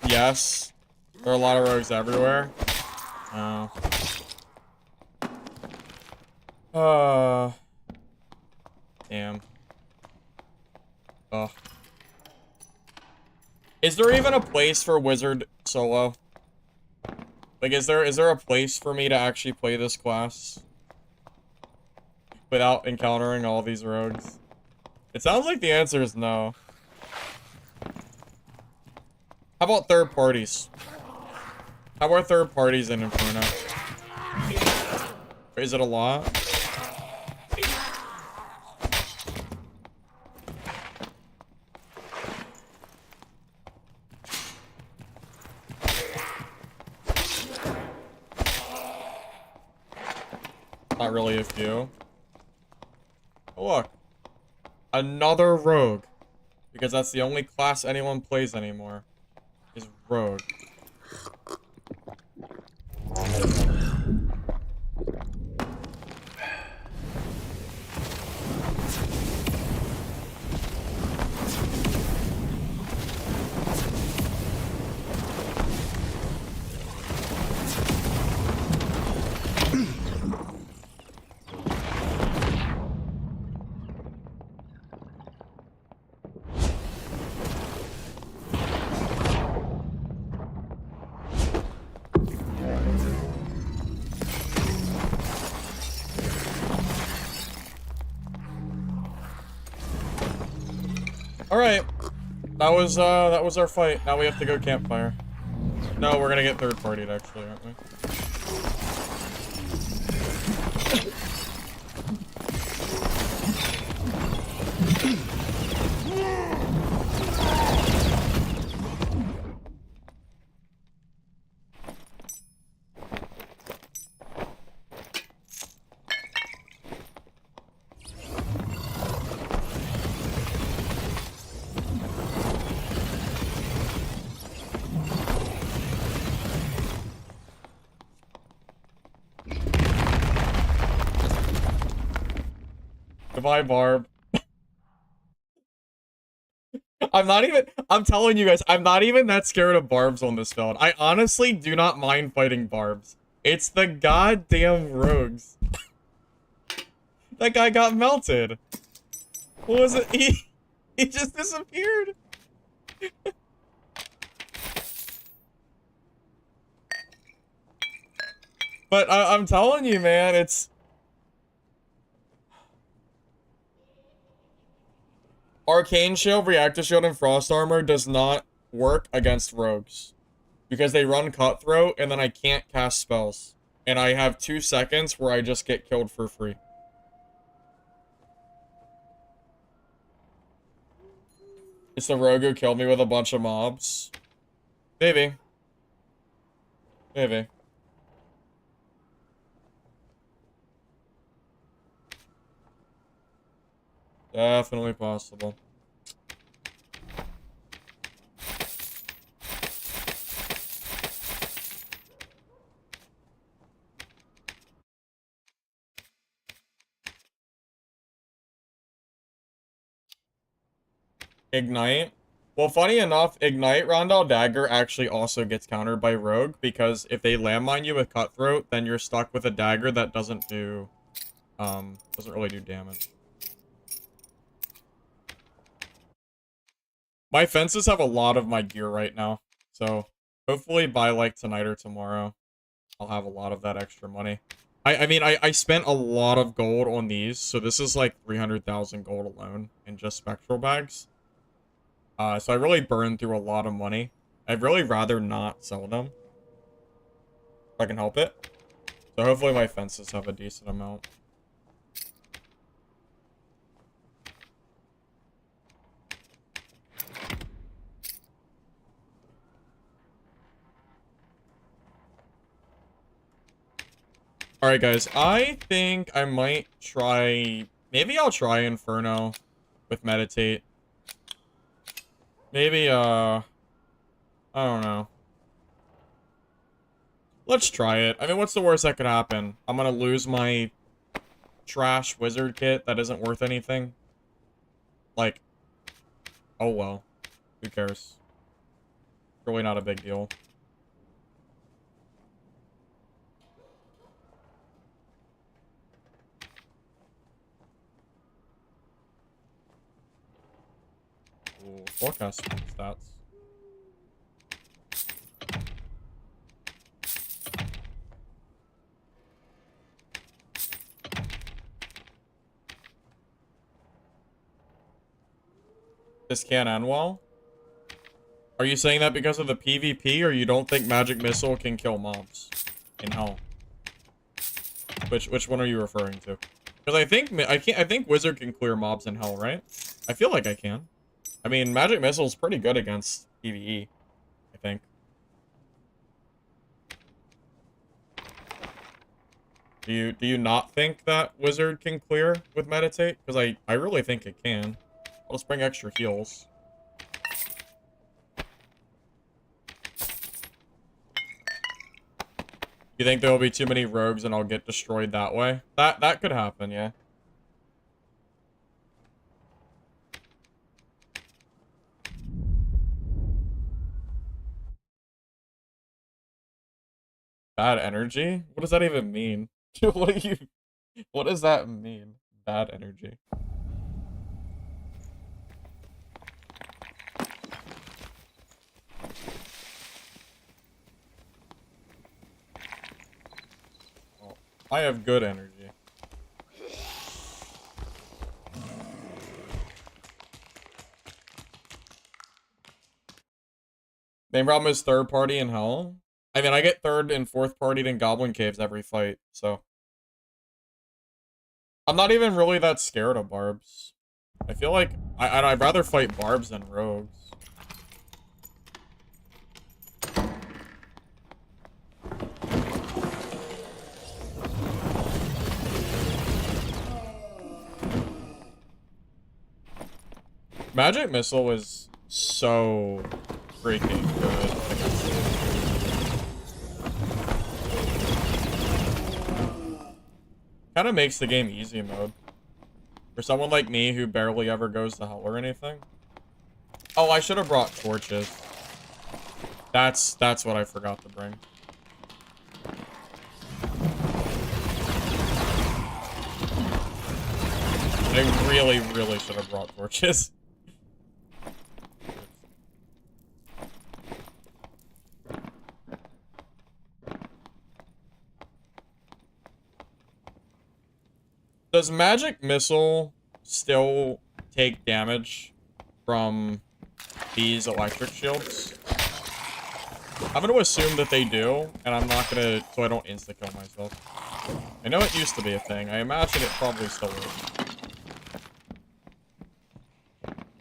Speaker 1: Yes. There are a lot of rogues everywhere. Oh. Damn. Ugh. Is there even a place for wizard solo? Like, is there a place for me to actually play this class without encountering all these rogues? It sounds like the answer is no. How about third parties? How are third parties in Inferno? Is it a lot? Not really a few. Oh, look. Another rogue. Because that's the only class anyone plays anymore. Is rogue. Alright. That was our fight. Now we have to go campfire. No, we're gonna get third partied actually, aren't we? Goodbye, Barb. I'm telling you guys, I'm not even that scared of barbs on this build. I honestly do not mind fighting barbs. It's the goddamn rogues. That guy got melted. What was it? He just disappeared. But I'm telling you, man, it's... Arcane Shield, Reactor Shield, and Frost Armor does not work against rogues. Because they run Cutthroat, and then I can't cast spells. And I have 2 seconds where I just get killed for free. It's the rogue who killed me with a bunch of mobs. Maybe. Maybe. Definitely possible. Ignite. Well, funny enough, Ignite Rondel Dagger actually also gets countered by Rogue, because if they landmine you with Cutthroat, then you're stuck with a dagger that doesn't really do damage. My fences have a lot of my gear right now, so hopefully by, like, tonight or tomorrow, I'll have a lot of that extra money. I mean, I spent a lot of gold on these, so this is like 300,000 gold alone in just spectral bags. So I really burned through a lot of money. I'd really rather not sell them, if I can help it. So hopefully my fences have a decent amount. Alright guys, I think I might try... Maybe I'll try Inferno with Meditate. Maybe, I don't know. Let's try it. I mean, what's the worst that could happen? I'm gonna lose my trash wizard kit that isn't worth anything. Like, oh well. Who cares? Really not a big deal. Ooh, forecast stats. This can't end well? Are you saying that because of the PvP, or you don't think magic missile can kill mobs in hell? Which one are you referring to? Because I think wizard can clear mobs in hell, right? I feel like I can. I mean, magic missile is pretty good against PvE, I think. Do you not think that wizard can clear with meditate? Because I really think it can. Let's bring extra heals. You think there will be too many rogues and I'll get destroyed that way? That could happen, yeah. Bad energy? What does that even mean? What does that mean? Bad energy. Oh, I have good energy. Main problem is third party in hell. I mean, I get third and fourth partied in goblin caves every fight, so. I'm not even really that scared of barbs. I feel like I'd rather fight barbs than rogues. Magic missile is so freaking good against it. Kind of makes the game easy mode. For someone like me who barely ever goes to hell or anything. Oh, I should have brought torches. That's what I forgot to bring. I really should have brought torches. Does magic missile still take damage from these electric shields? I'm going to assume that they do, and I'm not going to, so I don't insta-kill myself. I know it used to be a thing. I imagine it probably still is.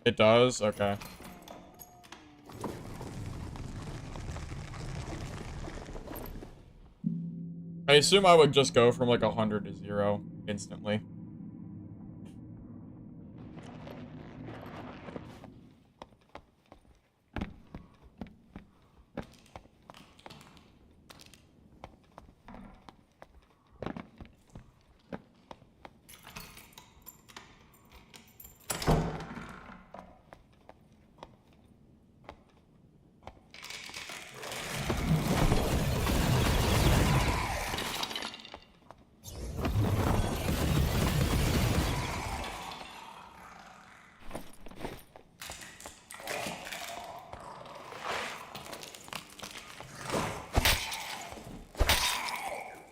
Speaker 1: It does? Okay. I assume I would just go from like 100 to 0 instantly.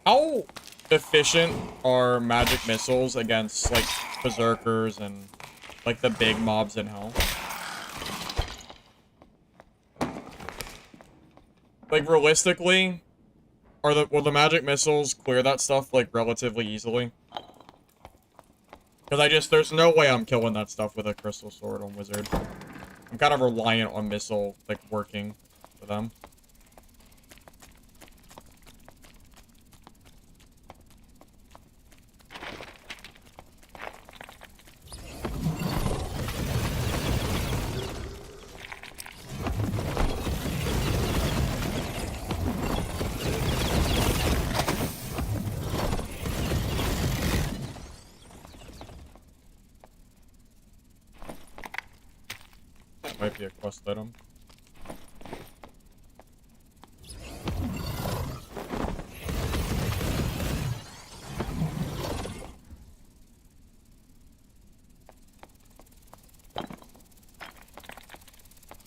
Speaker 1: How efficient are magic missiles against, like, berserkers and, like, the big mobs in hell? Like, realistically, will the magic missiles clear that stuff, like, relatively easily? Because there's no way I'm killing that stuff with a crystal sword on wizard. I'm kind of reliant on missile, like, working for them. Might be a quest item.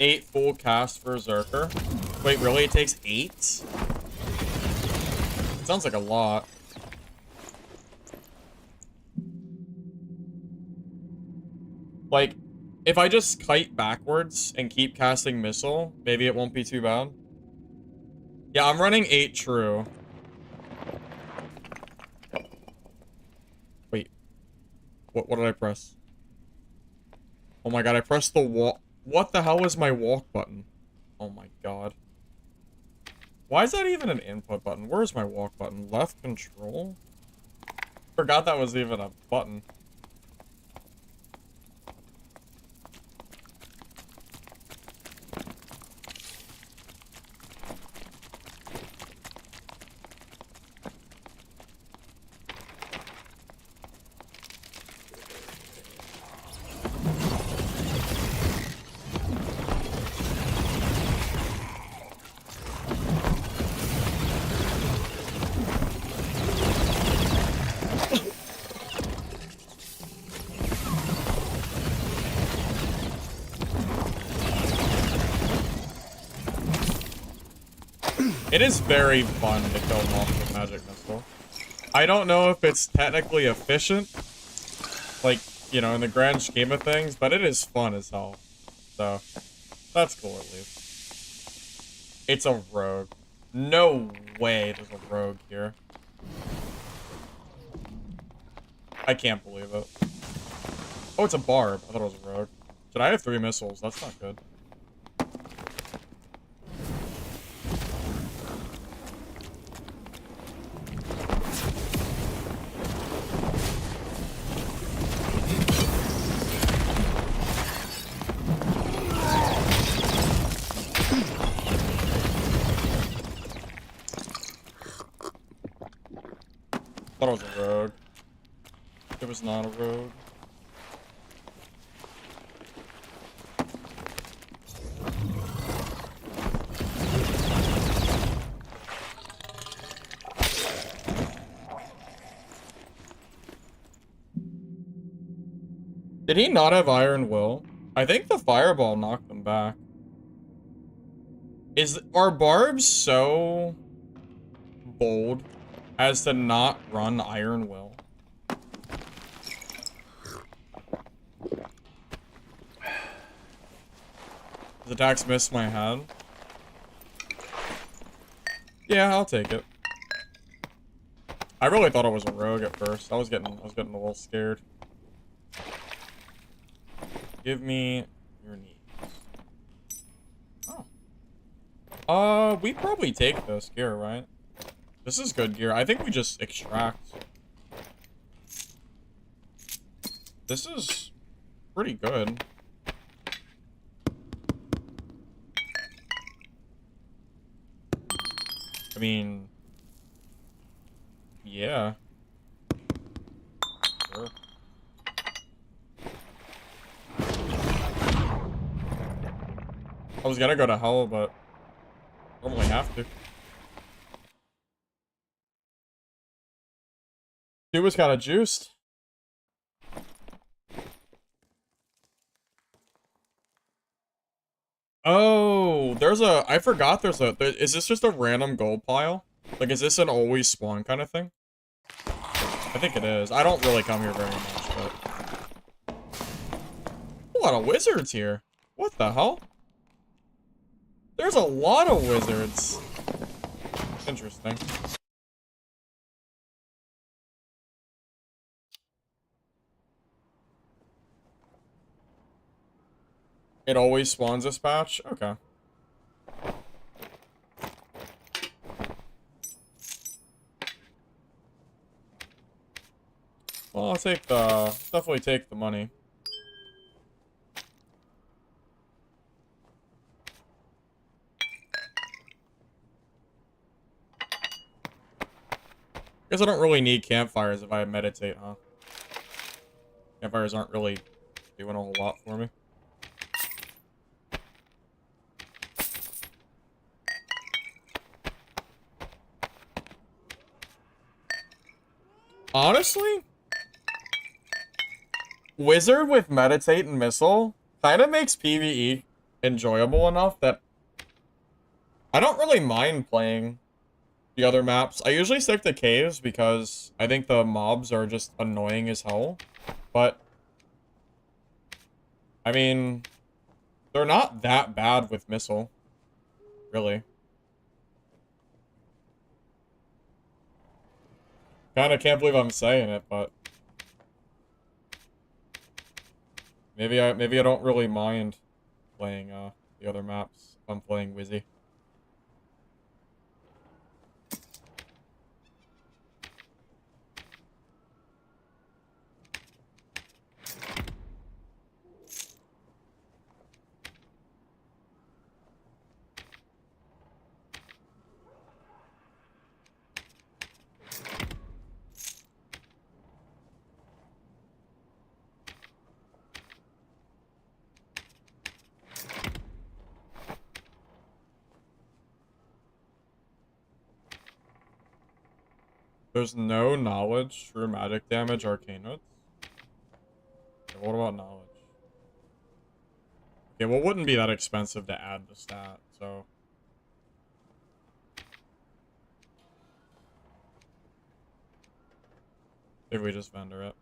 Speaker 1: Eight full cast for Berserker. Wait, really? It takes 8? It sounds like a lot. Like, If I just kite backwards and keep casting missile, maybe it won't be too bad. Yeah, I'm running 8 true. Wait. What did I press? Oh my god, I pressed the walk. What the hell is my walk button? Oh my god. Why is that even an input button? Where's my walk button? Left control? Forgot that was even a button. It is very fun to kill them off with magic missile. I don't know if it's technically efficient, like, you know, in the grand scheme of things, but it is fun as hell. So, that's cool at least. It's a rogue. No way there's a rogue here. I can't believe it. Oh, it's a barb. I thought it was a rogue. Should I have 3 missiles? That's not good. I thought it was a rogue. It was not a rogue. Did he not have Iron Will? I think the fireball knocked them back. Are barbs so bold as to not run Iron Will? His attacks missed my head. Yeah, I'll take it. I really thought it was a rogue at first. I was getting a little scared. Give me your needs. Oh. We probably take this gear, right? This is good gear. I think we just extract. This is pretty good. I mean, yeah. Sure. I was gonna go to hell, but I don't really have to. Dude was kind of juiced. Oh, I forgot is this just a random gold pile? Like, is this an always spawn kind of thing? I think it is. I don't really come here very much, but... A lot of wizards here. What the hell? There's a lot of wizards. Interesting. It always spawns this patch? Okay. Well, I'll take definitely take the money. Guess I don't really need campfires if I meditate, huh? Campfires aren't really doing a whole lot for me. Honestly, Wizard with Meditate and Missile kind of makes PvE enjoyable enough that I don't really mind playing the other maps. I usually stick to caves because I think the mobs are just annoying as hell. But I mean, they're not that bad with missile. Really. Kinda can't believe I'm saying it, but maybe I don't really mind playing the other maps if I'm playing Wizzy. There's no knowledge, true magic damage, arcane notes. Okay, what about knowledge? Okay, well, it wouldn't be that expensive to add the stat, so. If we just vendor it.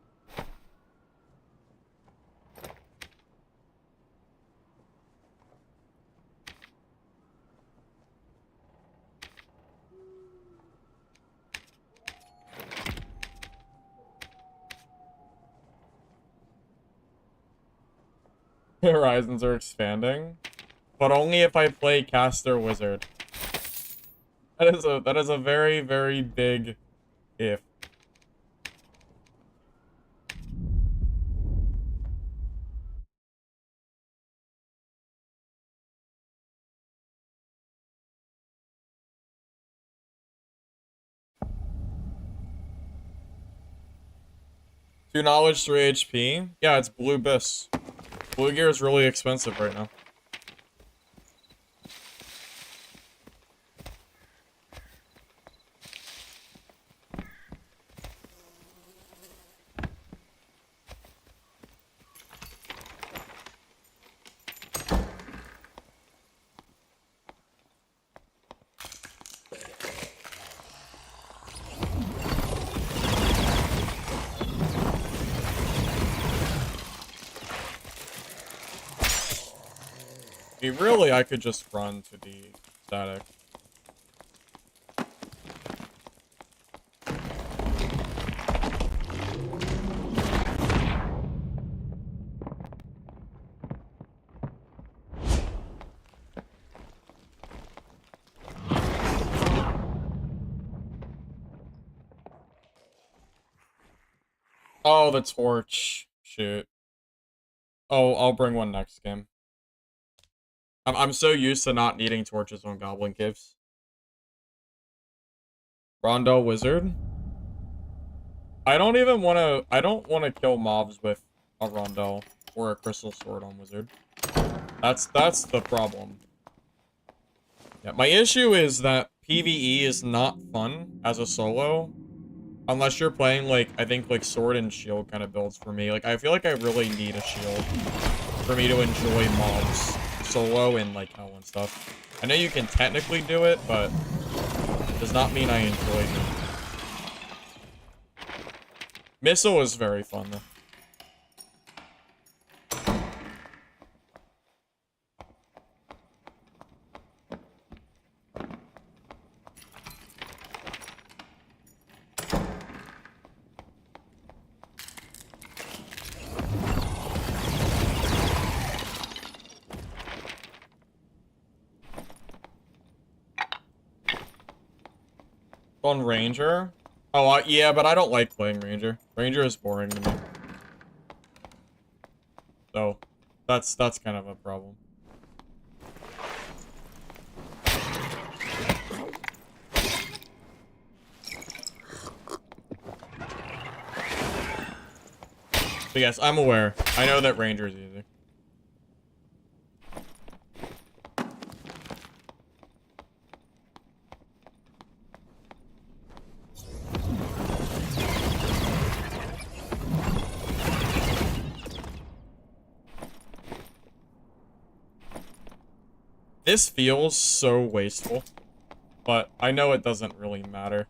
Speaker 1: Horizons are expanding, but only if I play caster wizard. That is a very, very big if. Two knowledge, 3 HP. Yeah, it's blue bis. Blue gear is really expensive right now. I mean, really, I could just run to the static. Oh, the torch. Shoot. Oh, I'll bring one next game. I'm so used to not needing torches on Goblin Caves. Rondel Wizard. I don't want to kill mobs with a Rondel or a Crystal Sword on Wizard. That's the problem. Yeah, my issue is that PvE is not fun as a solo. Unless you're playing, like, I think, like, sword and shield kind of builds for me. Like, I feel like I really need a shield for me to enjoy mobs solo and, like, hell and stuff. I know you can technically do it, but it does not mean I enjoy it. Missile is very fun, though. On Ranger? Oh, yeah, but I don't like playing Ranger. Ranger is boring to me. So, that's kind of a problem. But yes, I'm aware. I know that Ranger is easy. This feels so wasteful, but I know it doesn't really matter.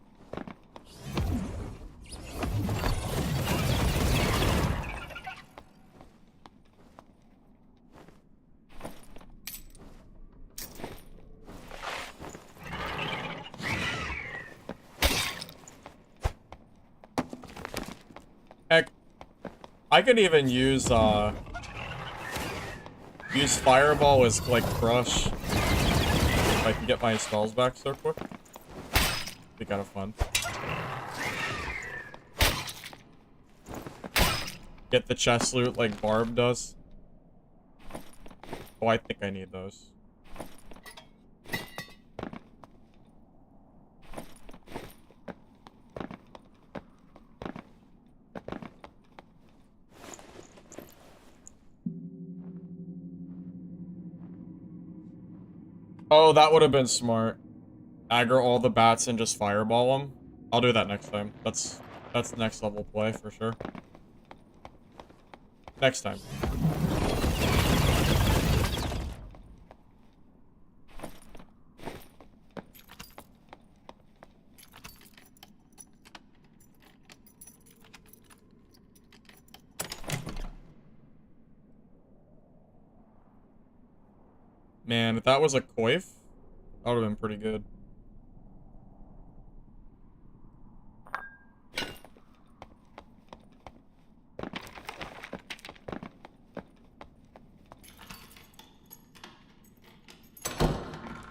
Speaker 1: I could even use Fireball as, like, Crush. If I can get my spells back so quick. Be kind of fun. Get the chest loot like Barb does. Oh, I think I need those. Oh, that would have been smart. Aggro all the bats and just fireball them. I'll do that next time. That's the next level play for sure. Next time. Man, if that was a coif, that would have been pretty good.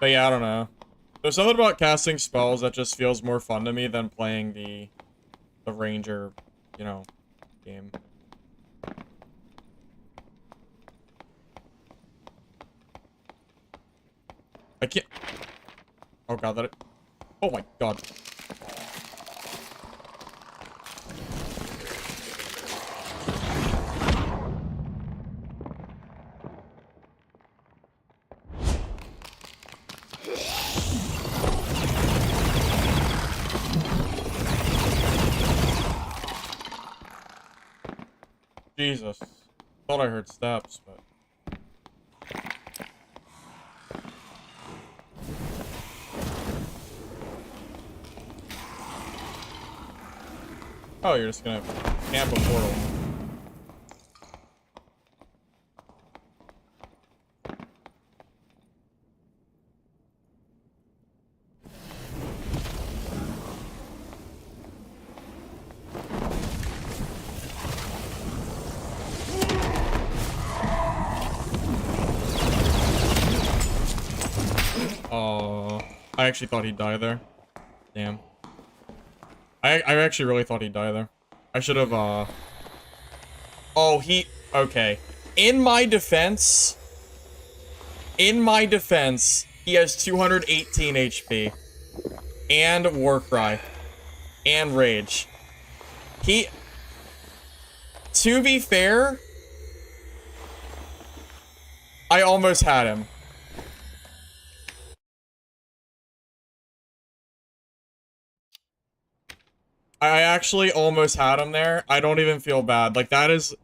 Speaker 1: But yeah, I don't know. There's something about casting spells that just feels more fun to me than playing the ranger, you know, game. I can't. Oh god, that. Oh my god. Jesus. Thought I heard steps, but. Oh, you're just gonna camp a portal. Oh, I actually thought he'd die there. Damn. I actually really thought he'd die there. I should have, Oh, okay. In my defense, he has 218 HP. And Warcry. And Rage. To be fair, I almost had him. I actually almost had him there. I don't even feel bad. Like, that is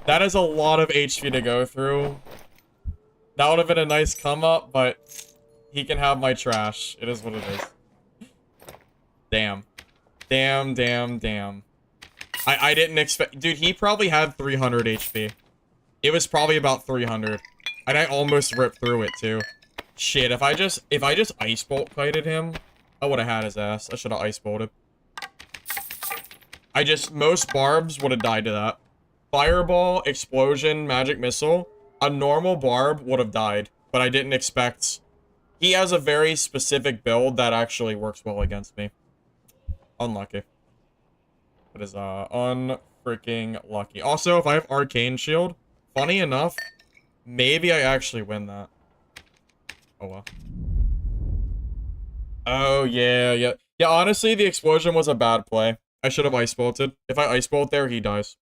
Speaker 1: a lot of HP to go through. That would have been a nice come up, but he can have my trash. It is what it is. Damn. Damn. I didn't expect... Dude, he probably had 300 HP. It was probably about 300. And I almost ripped through it, too. Shit, if I just ice bolt kited him, I would have had his ass. I should have ice bolted. Most barbs would have died to that. Fireball, explosion, magic missile. A normal barb would have died, but I didn't expect... He has a very specific build that actually works well against me. Unlucky. That is, unfreaking lucky. Also, if I have Arcane Shield, funny enough, maybe I actually win that. Oh, well. Oh, yeah. Yeah, honestly, the explosion was a bad play. I should have ice bolted. If I ice bolt there, he dies.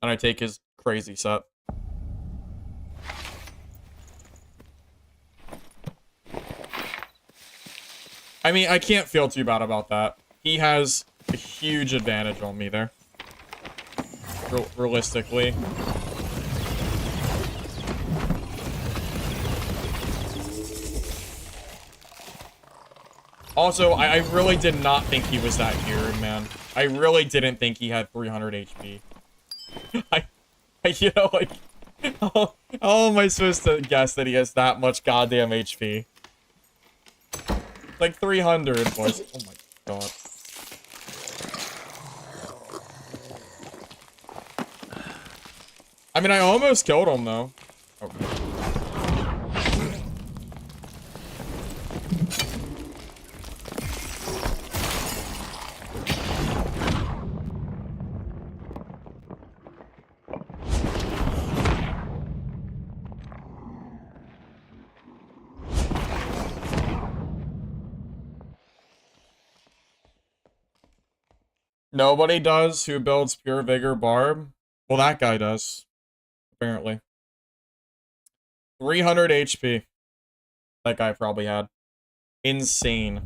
Speaker 1: And I take his crazy set. I mean, I can't feel too bad about that. He has a huge advantage on me there. Realistically. Also, I really did not think he was that geared, man. I really didn't think he had 300 HP. You know, like, how am I supposed to guess that he has that much goddamn HP? Like 300, boys. Oh my god. I mean, I almost killed him, though. Okay. Nobody does who builds Pure Vigor Barb. Well, that guy does, apparently. 300 HP. That guy probably had. Insane.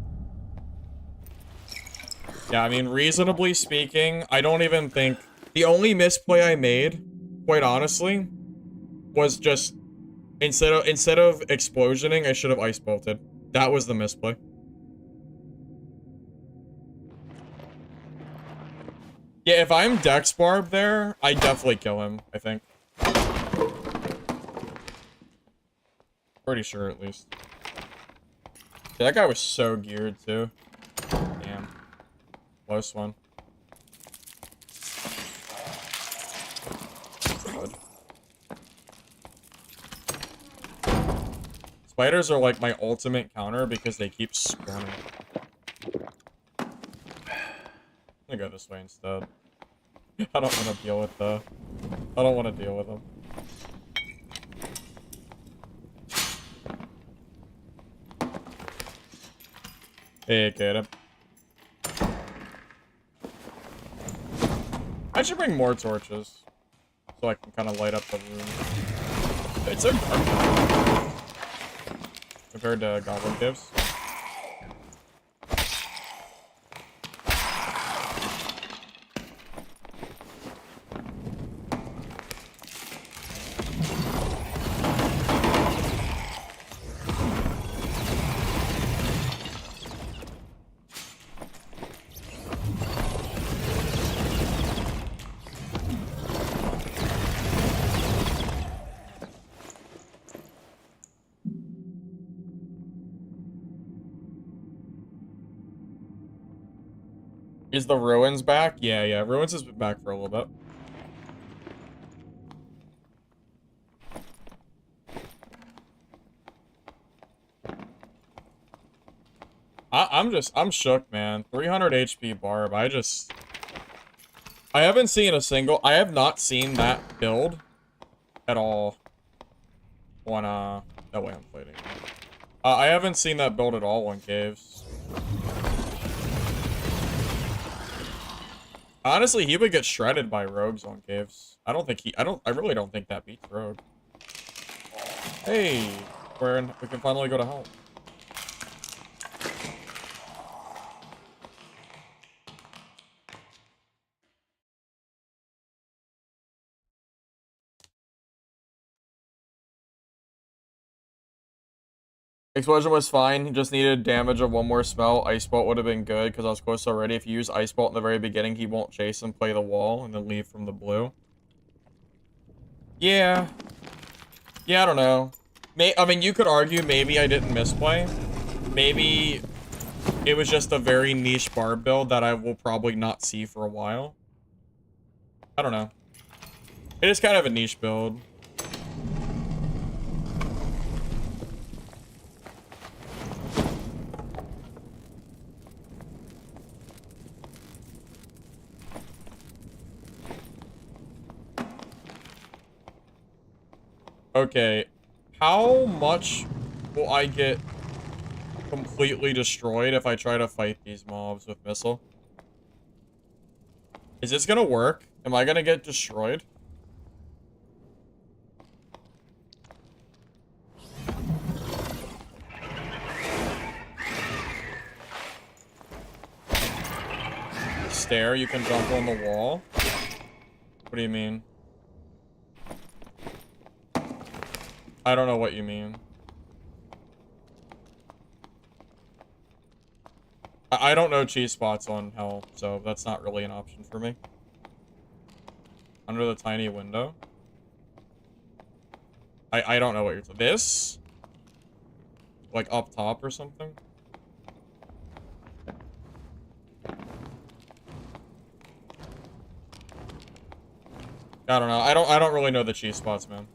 Speaker 1: Yeah, I mean, reasonably speaking, I don't even think... The only misplay I made, quite honestly, was just... Instead of explosioning, I should have ice bolted. That was the misplay. Yeah, if I'm Dex Barb there, I definitely kill him, I think. Pretty sure, at least. Yeah, that guy was so geared, too. Damn. Close one. Good. Spiders are like my ultimate counter because they keep spawning. I'm gonna go this way instead. I don't want to deal with the... I don't want to deal with them. Hey, Caleb. I should bring more torches. So I can kind of light up the room. It's a gun compared to Goblin Caves. Is the Ruins back? Yeah, yeah. Ruins has been back for a little bit. I'm shook, man. 300 HP Barb. I haven't seen a single... I have not seen that build at all on, that way I'm fighting. I haven't seen that build at all on Caves. Honestly, he would get shredded by rogues on Caves. I really don't think that beats rogue. Hey, we can finally go to help. Explosion was fine. He just needed damage of one more spell. Ice Bolt would have been good because I was close already. If you use Ice Bolt in the very beginning, he won't chase and play the wall and then leave from the blue. Yeah. Yeah, I don't know. I mean, you could argue maybe I didn't misplay. Maybe it was just a very niche barb build that I will probably not see for a while. I don't know. It is kind of a niche build. Okay, how much will I get completely destroyed if I try to fight these mobs with missile? Is this gonna work? Am I gonna get destroyed? Stair, you can jump on the wall? What do you mean? I don't know what you mean. I don't know cheese spots on hell, so that's not really an option for me. Under the tiny window? I don't know what you're... This? Like up top or something? I don't know. I don't really know the cheese spots, man.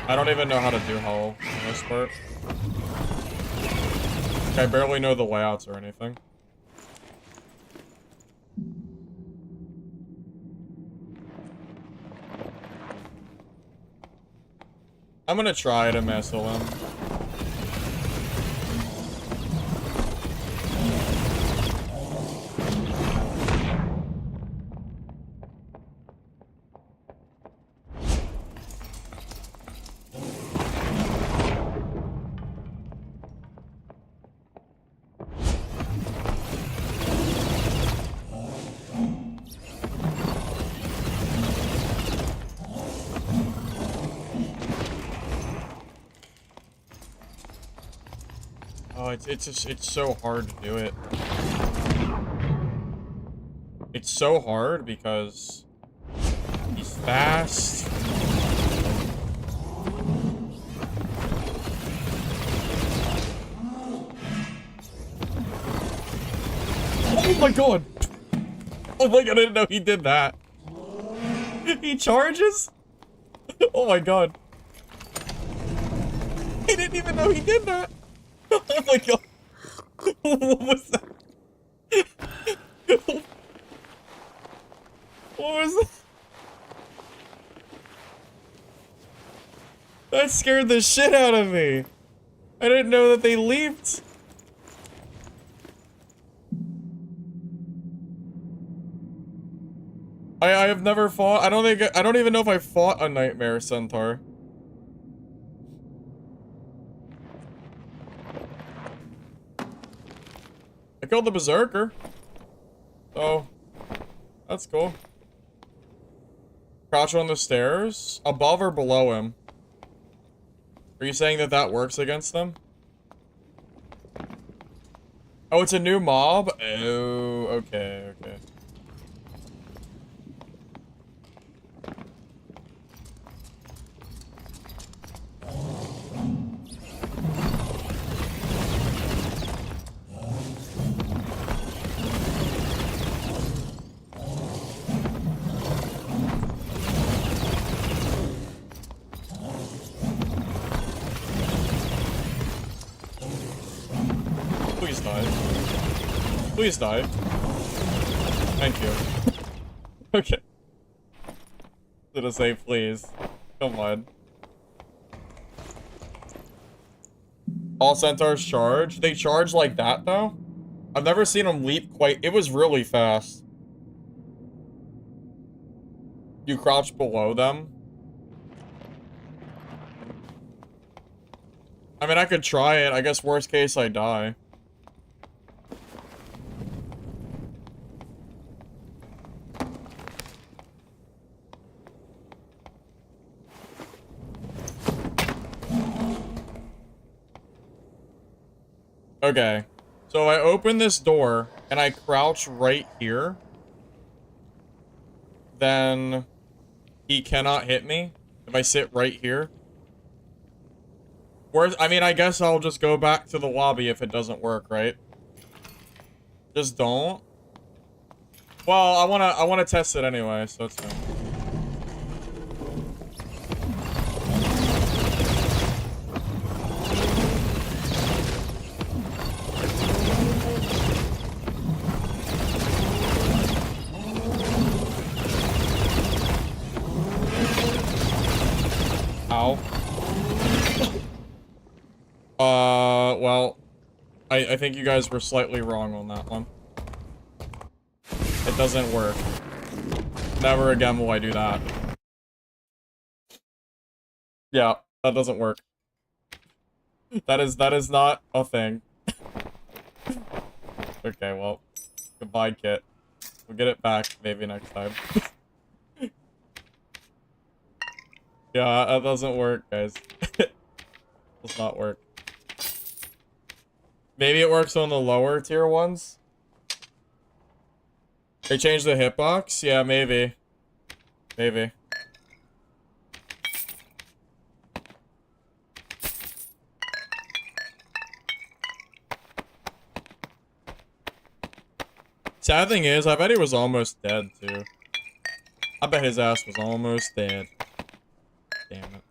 Speaker 1: I don't even know how to do hull in this part. I barely know the layouts or anything. I'm gonna try to missile him. Oh, it's so hard to do it. It's so hard because he's fast. Oh my god! Oh my god, I didn't know he did that. He charges? Oh my god. I didn't even know he did that. Oh my god. What was that? What was that? That scared the shit out of me. I didn't know that they leaped. I have never fought. I don't even know if I fought a nightmare centaur. I killed the berserker. Oh, that's cool. Crouch on the stairs, above or below him. Are you saying that that works against them? Oh, it's a new mob? Oh, okay, okay. Please die. Please die. Thank you. Okay. Did I say please? Come on. All centaurs charge? They charge like that, though? I've never seen them leap quite... It was really fast. You crouch below them? I mean, I could try it. I guess worst case, I die. Okay. So I open this door, and I crouch right here. Then he cannot hit me if I sit right here. I mean, I guess I'll just go back to the lobby if it doesn't work, right? Just don't. Well, I wanna test it anyway, so it's fine. Ow. Well, I think you guys were slightly wrong on that one. It doesn't work. Never again will I do that. Yeah, that doesn't work. That is not a thing. Okay, well, goodbye, Kit. We'll get it back maybe next time. Yeah, that doesn't work, guys. Does not work. Maybe it works on the lower tier ones? They changed the hitbox? Yeah, maybe. Maybe. Sad thing is, I bet he was almost dead, too. I bet his ass was almost dead. Damn it.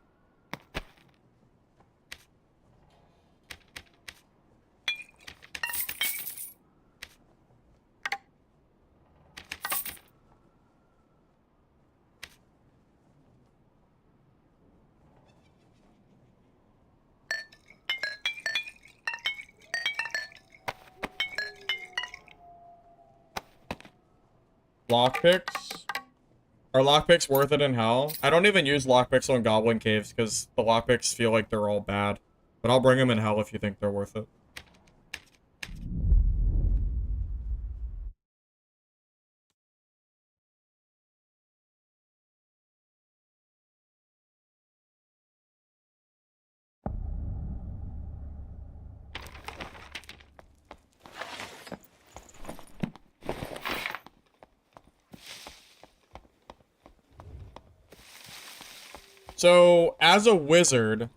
Speaker 1: Lockpicks? Are lockpicks worth it in hell? I don't even use lockpicks on goblin caves because the lockpicks feel like they're all bad. But I'll bring them in hell if you think they're worth it. So, as a wizard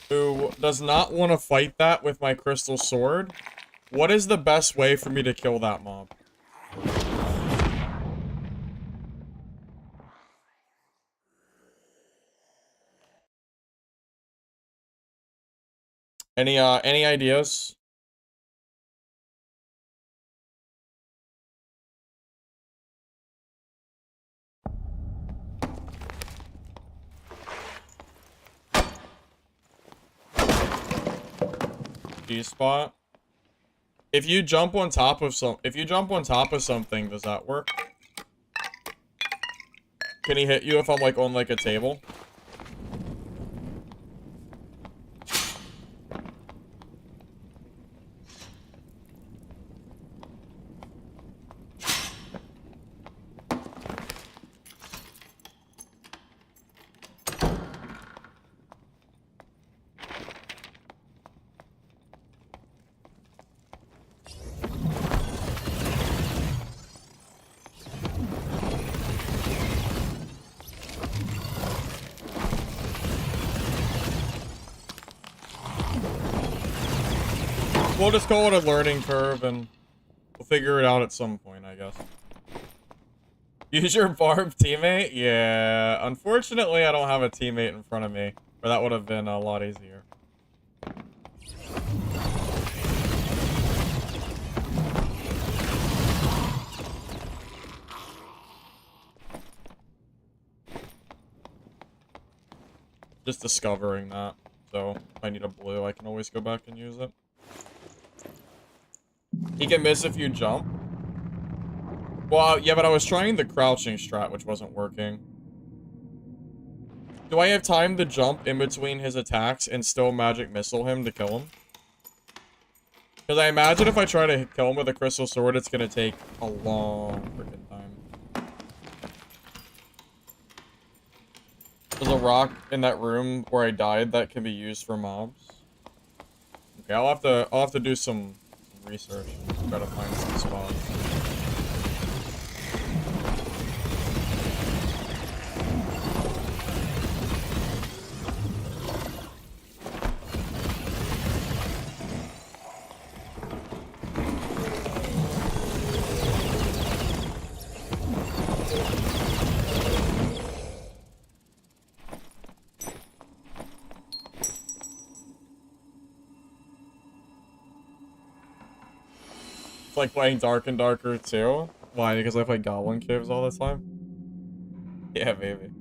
Speaker 1: who does not want to fight that with my crystal sword, what is the best way for me to kill that mob? Any ideas? G-spot. If you jump on top of something, does that work? Can he hit you if I'm like on like a table? We'll just call it a learning curve, and we'll figure it out at some point, I guess. Use your barb teammate? Yeah, unfortunately, I don't have a teammate in front of me, or that would have been a lot easier. Just discovering that, so if I need a blue, I can always go back and use it. He can miss if you jump. Well, yeah, but I was trying the crouching strat, which wasn't working. Do I have time to jump in between his attacks and still magic missile him to kill him? Because I imagine if I try to kill him with a crystal sword, it's going to take a long freaking time. There's a rock in that room where I died that can be used for mobs. Okay, I'll have to do some research and try to find some spots. Like playing Dark and Darker too? Why? Because I play Goblin Caves all the time? Yeah, maybe.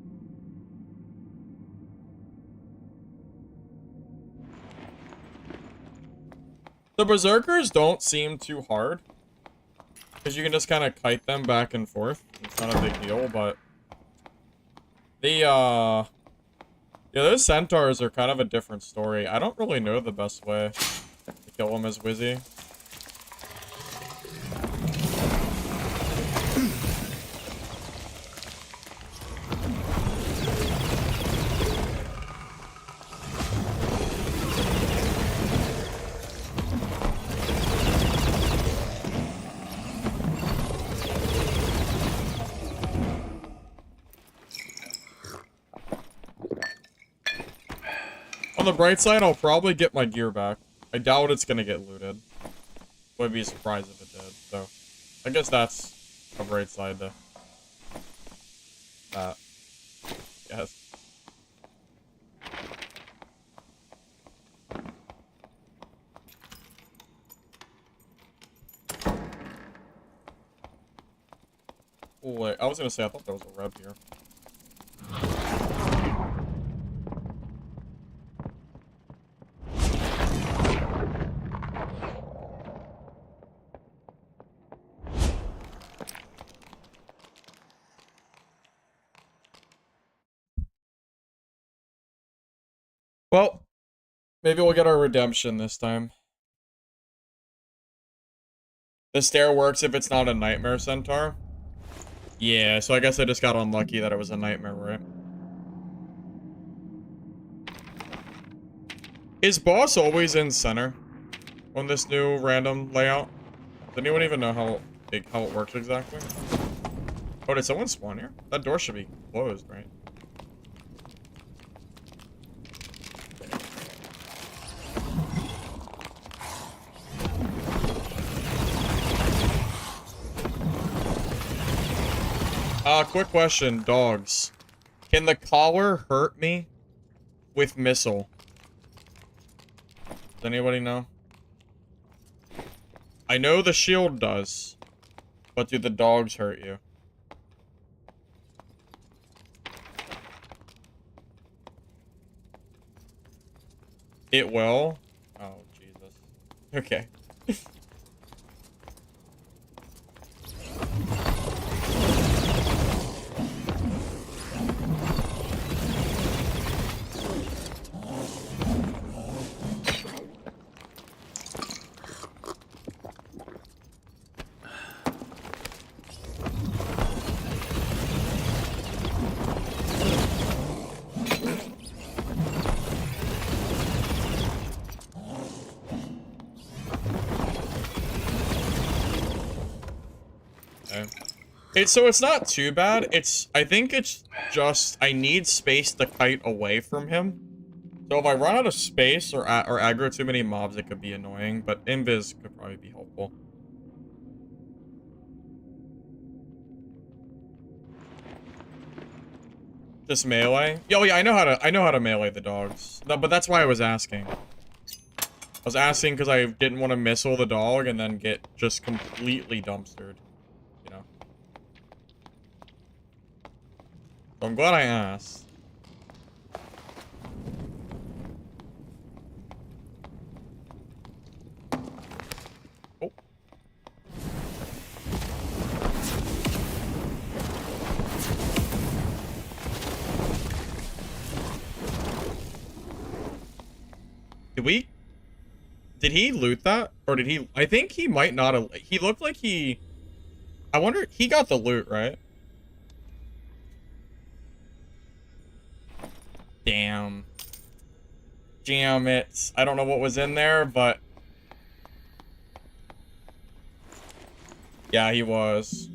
Speaker 1: The Berserkers don't seem too hard. Because you can just kind of kite them back and forth. It's not a big deal, but... Yeah, those centaurs are kind of a different story. I don't really know the best way to kill them as Wizzy. On the bright side, I'll probably get my gear back. I doubt it's gonna get looted. Wouldn't be surprised if it did, so... I guess that's a bright side to... that. Yes. Oh, wait, I was gonna say, I thought there was a reb here. Well, maybe we'll get our redemption this time. The stair works if it's not a nightmare centaur. Yeah, so I guess I just got unlucky that it was a nightmare, right? Is boss always in center on this new random layout? Does anyone even know how it works exactly? Oh, did someone spawn here? That door should be closed, right? Quick question, dogs. Can the collar hurt me with missile? Does anybody know? I know the shield does, but do the dogs hurt you? It will? Oh, Jesus. Okay. So it's not too bad. I think it's just, I need space to kite away from him. So if I run out of space or aggro too many mobs, it could be annoying, but invis could probably be helpful. Just melee? Oh yeah, I know how to melee the dogs. No, but that's why I was asking. I was asking because I didn't want to missile the dog and then get just completely dumpstered. You know? So I'm glad I asked. Oh. Did he loot that? Or did he? I think he might not have. He looked like he. I wonder. He got the loot, right? Damn. Damn it. I don't know what was in there, but. Yeah, he was.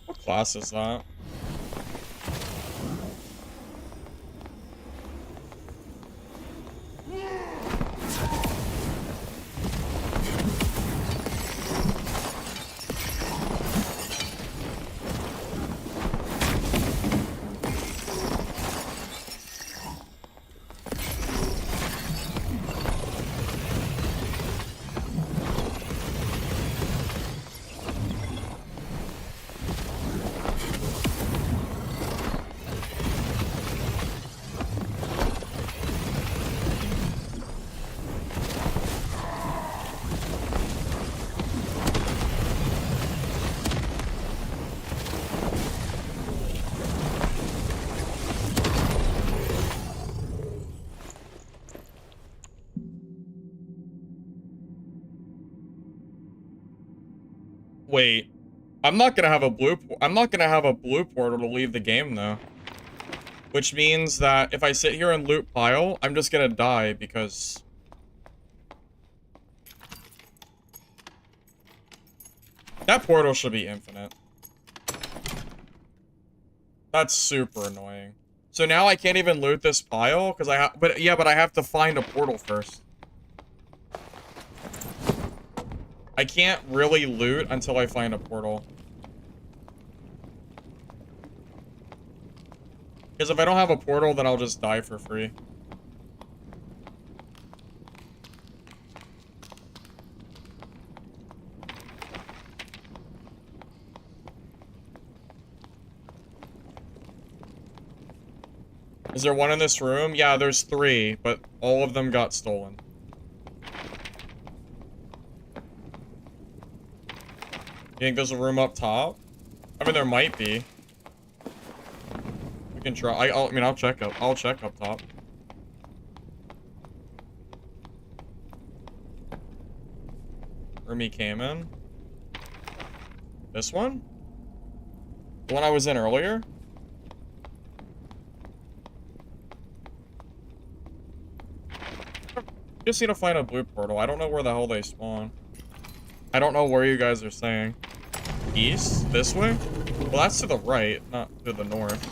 Speaker 1: What class is that? Wait. I'm not gonna have a blue portal to leave the game though. Which means that if I sit here and loot pile, I'm just gonna die because... That portal should be infinite. That's super annoying. So now I can't even loot this pile because I have, but I have to find a portal first. I can't really loot until I find a portal. Because if I don't have a portal, then I'll just die for free. Is there one in this room? Yeah, there's 3, but all of them got stolen. You think there's a room up top? I mean, there might be. We can try. I mean, I'll check up top. Room he came in. This one? The one I was in earlier? Just need to find a blue portal. I don't know where the hell they spawn. I don't know where you guys are saying. East? This way? Well, that's to the right, not to the north.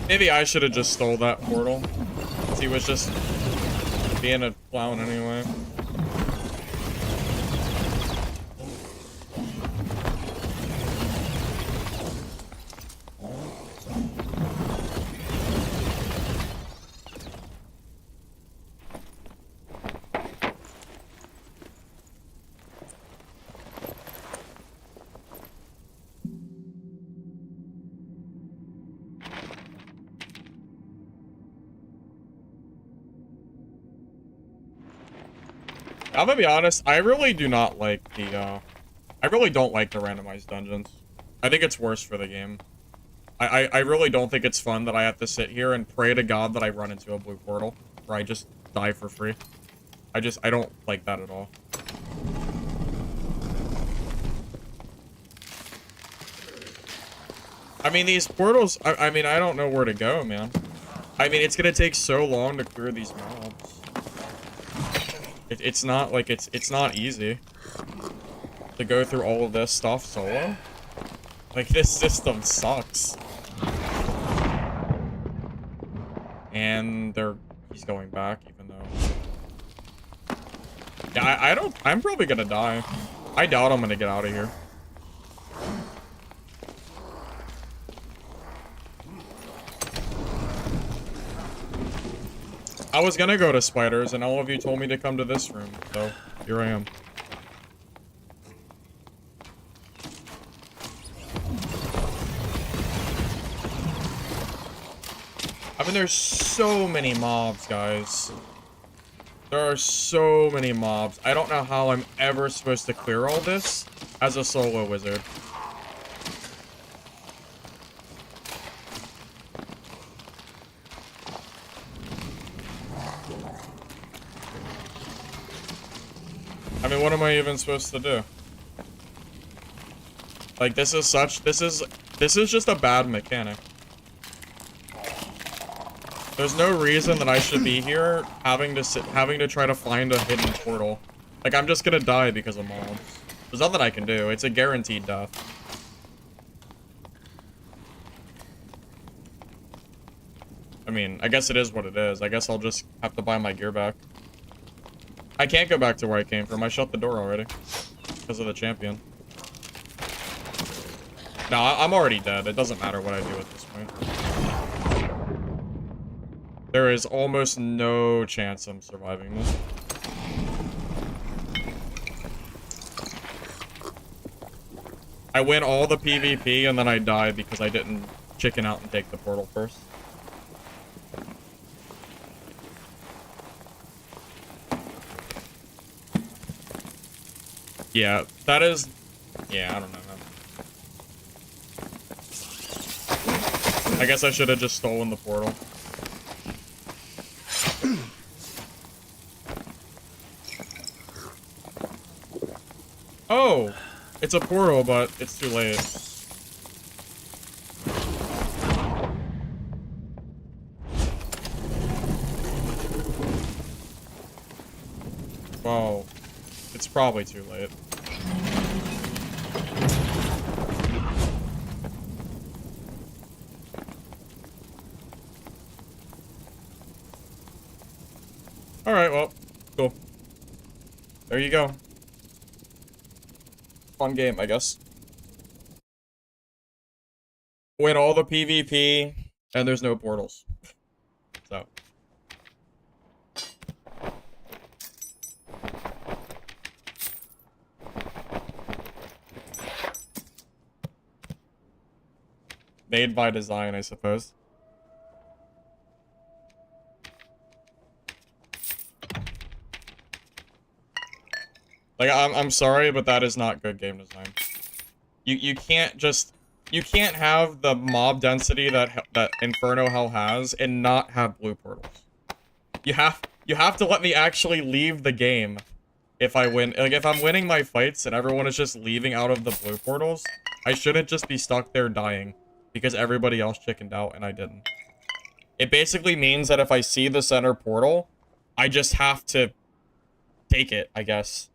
Speaker 1: Maybe I should have just stole that portal. He was just being a clown anyway. I'm gonna be honest, I really do not like the, I really don't like the randomized dungeons. I think it's worse for the game. I really don't think it's fun that I have to sit here and pray to God that I run into a blue portal, where I just die for free. I don't like that at all. I mean, these portals, I mean, I don't know where to go, man. I mean, it's gonna take so long to clear these mobs. It's not like it's not easy to go through all of this stuff solo. Like, this system sucks. And he's going back, even though. Yeah, I'm probably gonna die. I doubt I'm gonna get out of here. I was gonna go to spiders, and all of you told me to come to this room, so here I am. I mean, there's so many mobs, guys. There are so many mobs. I don't know how I'm ever supposed to clear all this as a solo wizard. I mean, what am I even supposed to do? Like, this is just a bad mechanic. There's no reason that I should be here having to try to find a hidden portal. Like, I'm just gonna die because of mobs. There's nothing I can do. It's a guaranteed death. I mean, I guess it is what it is. I guess I'll just have to buy my gear back. I can't go back to where I came from. I shut the door already. Because of the champion. No, I'm already dead. It doesn't matter what I do at this point. There is almost no chance I'm surviving this. I win all the PvP and then I die because I didn't chicken out and take the portal first. Yeah, that is... Yeah, I don't know, man. I guess I should have just stolen the portal. Oh! It's a portal, but it's too late. Well, it's probably too late. Alright, well, cool. There you go. Fun game, I guess. Win all the PvP, and there's no portals. So. Made by design, I suppose. Like, I'm sorry, but that is not good game design. You can't just... You can't have the mob density that Inferno Hell has and not have blue portals. You have to let me actually leave the game if I win. Like, if I'm winning my fights and everyone is just leaving out of the blue portals, I shouldn't just be stuck there dying because everybody else chickened out and I didn't. It basically means that if I see the center portal, I just have to take it, I guess.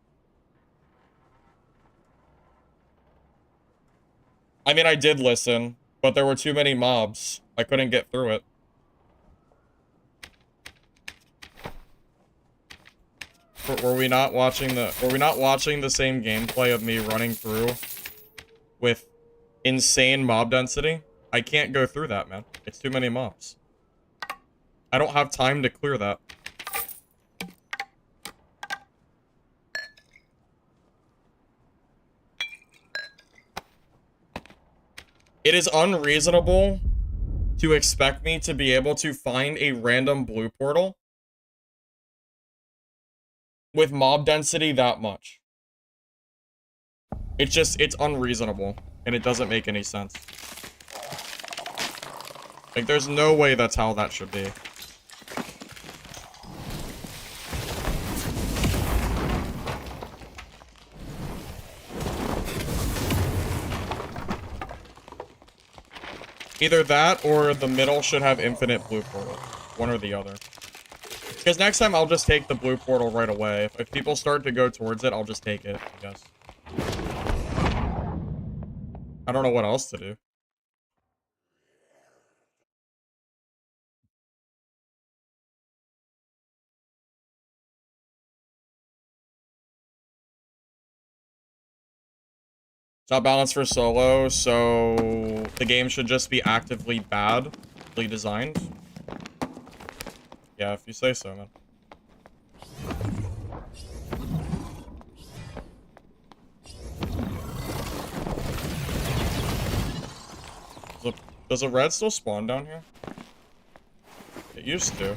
Speaker 1: I mean, I did listen, but there were too many mobs. I couldn't get through it. Were we not watching the same gameplay of me running through with insane mob density? I can't go through that, man. It's too many mobs. I don't have time to clear that. It is unreasonable to expect me to be able to find a random blue portal with mob density that much. It's unreasonable, and it doesn't make any sense. Like, there's no way that's how that should be. Either that, or the middle should have infinite blue portal. One or the other. Because next time, I'll just take the blue portal right away. If people start to go towards it, I'll just take it, I guess. I don't know what else to do. It's not balanced for solo, so the game should just be actively badly designed. Yeah, if you say so, man. Does a red still spawn down here? It used to.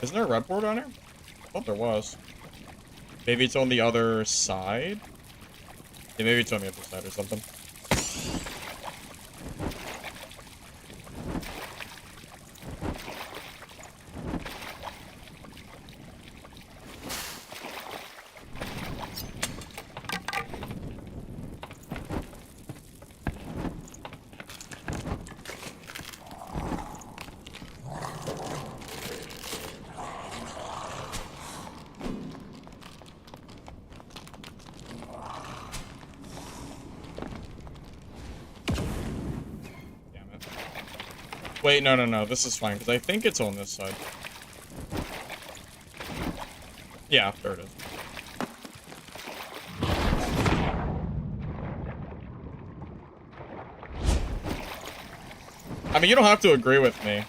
Speaker 1: Isn't there a red board on here? I thought there was. Maybe it's on the other side? Yeah, maybe it's on the other side or something. Wait, no, this is fine, because I think it's on this side. Yeah, there it is. I mean, you don't have to agree with me,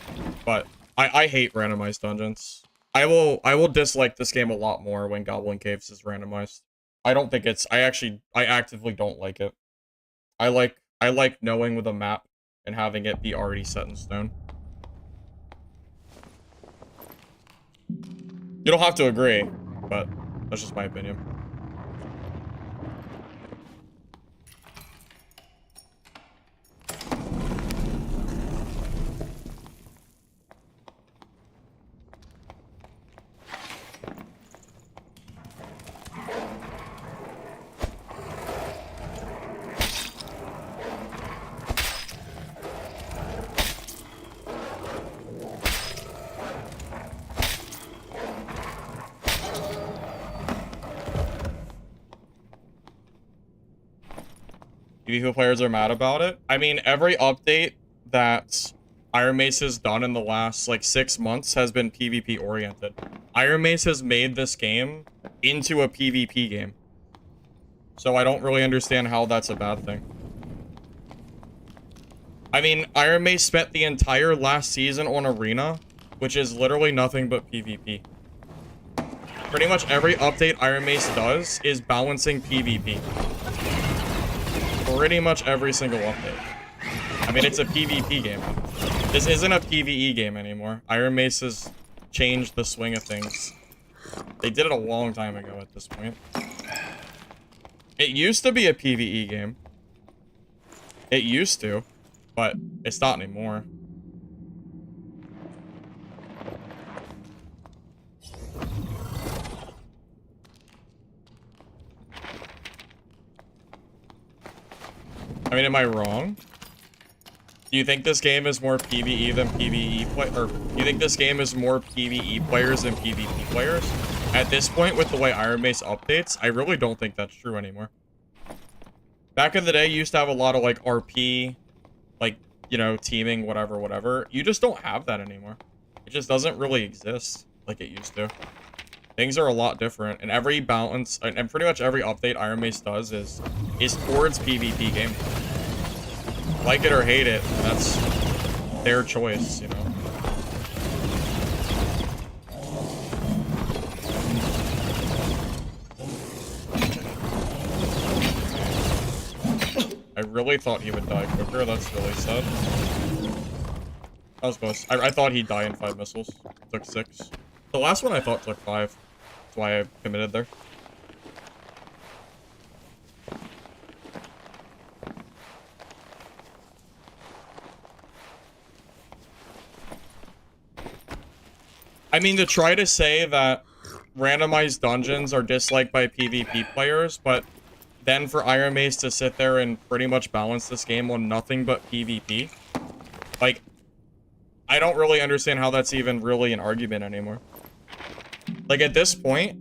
Speaker 1: but I hate randomized dungeons. I will dislike this game a lot more when Goblin Caves is randomized. I don't think it's I actively don't like it. I like knowing with a map and having it be already set in stone. You don't have to agree, but that's just my opinion. PvP players are mad about it. I mean, every update that Iron Mace has done in the last, like, 6 months has been PvP oriented. Iron Mace has made this game into a PvP game. So I don't really understand how that's a bad thing. I mean, Iron Mace spent the entire last season on Arena, which is literally nothing but PvP. Pretty much every update Iron Mace does is balancing PvP. Pretty much every single update. I mean, it's a PvP game. This isn't a PvE game anymore. Iron Mace has changed the swing of things. They did it a long time ago at this point. It used to be a PvE game. It used to, but it's not anymore. I mean, am I wrong? Do you think this game is more PvE than PvE or do you think this game is more PvE players than PvP players? At this point, with the way Iron Mace updates, I really don't think that's true anymore. Back in the day, you used to have a lot of, like, RP, like, you know, teaming, whatever, whatever. You just don't have that anymore. It just doesn't really exist like it used to. Things are a lot different, and every balance, and pretty much every update Iron Mace does is towards PvP game. Like it or hate it, that's their choice, you know. I really thought he would die quicker. That's really sad. That was close. I thought he'd die in 5 missiles. It took 6. The last one I thought took 5. That's why I committed there. I mean, to try to say that randomized dungeons are disliked by PvP players, but then for Iron Mace to sit there and pretty much balance this game on nothing but PvP, like, I don't really understand how that's even really an argument anymore. Like, at this point,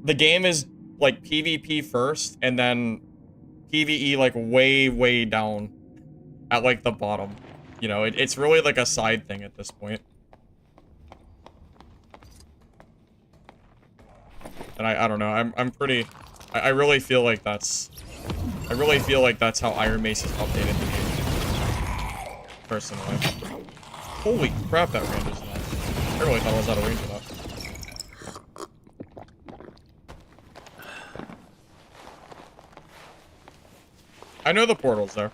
Speaker 1: the game is, like, PvP first, and then PvE, like, way, way down at, like, the bottom. You know, it's really, like, a side thing at this point. And I don't know, I'm pretty... I really feel like that's... I really feel like that's how Iron Mace is updated the game. Personally. Holy crap, that range is nice. I really thought I was out of range of that. I know the portal's there.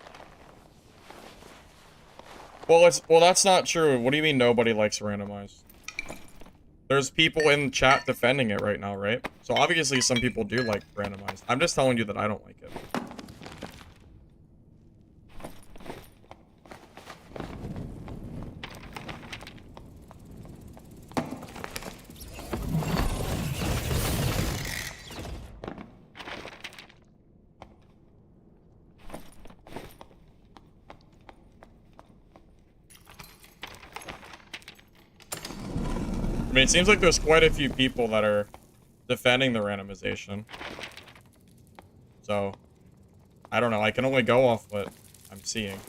Speaker 1: Well, that's not true. What do you mean nobody likes randomized? There's people in chat defending it right now, right? So obviously some people do like randomized. I'm just telling you that I don't like it. I mean, it seems like there's quite a few people that are defending the randomization. So, I don't know. I can only go off what I'm seeing.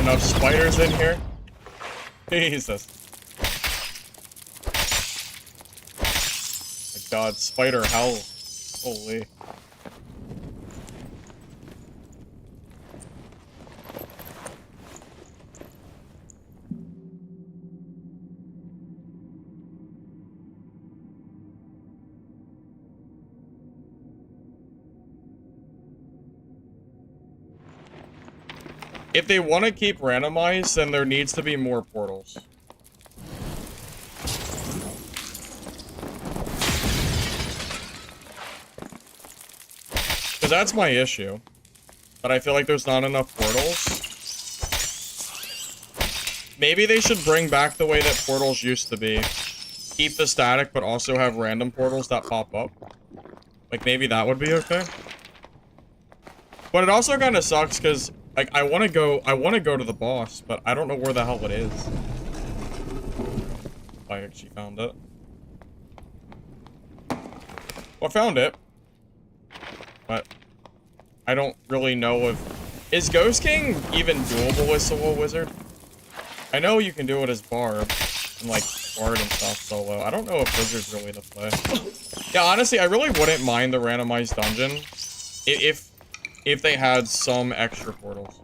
Speaker 1: enough spiders in here. Jesus. My god, spider hell. Holy. If they want to keep randomized, then there needs to be more portals. Because that's my issue. But I feel like there's not enough portals. Maybe they should bring back the way that portals used to be. Keep the static, but also have random portals that pop up. Like, maybe that would be okay. But it also kind of sucks, because... like, I want to go to the boss, but I don't know where the hell it is. I actually found it. Well, I found it. But I don't really know if... is Ghost King even doable with Solo Wizard? I know you can do it as Barb, and like, Bard and stuff solo. I don't know if Wizard's really the play. Yeah, honestly, I really wouldn't mind the randomized dungeon. If they had some extra portals.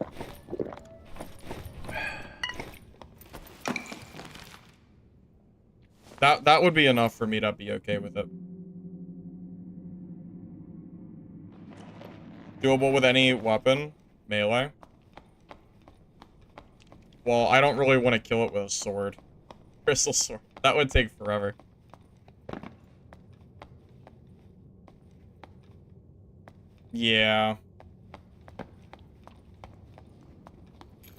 Speaker 1: That would be enough for me to be okay with it. Doable with any weapon? Melee? Well, I don't really want to kill it with a sword. Crystal sword. That would take forever. Yeah.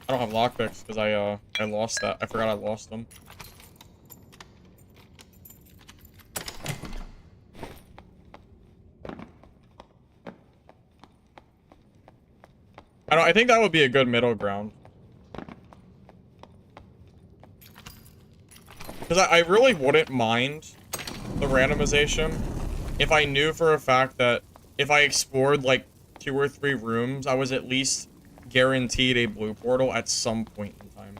Speaker 1: I don't have lockpicks because I lost that. I forgot I lost them. I think that would be a good middle ground. Because I really wouldn't mind the randomization if I knew for a fact that if I explored like 2 or 3 rooms, I was at least guaranteed a blue portal at some point in time.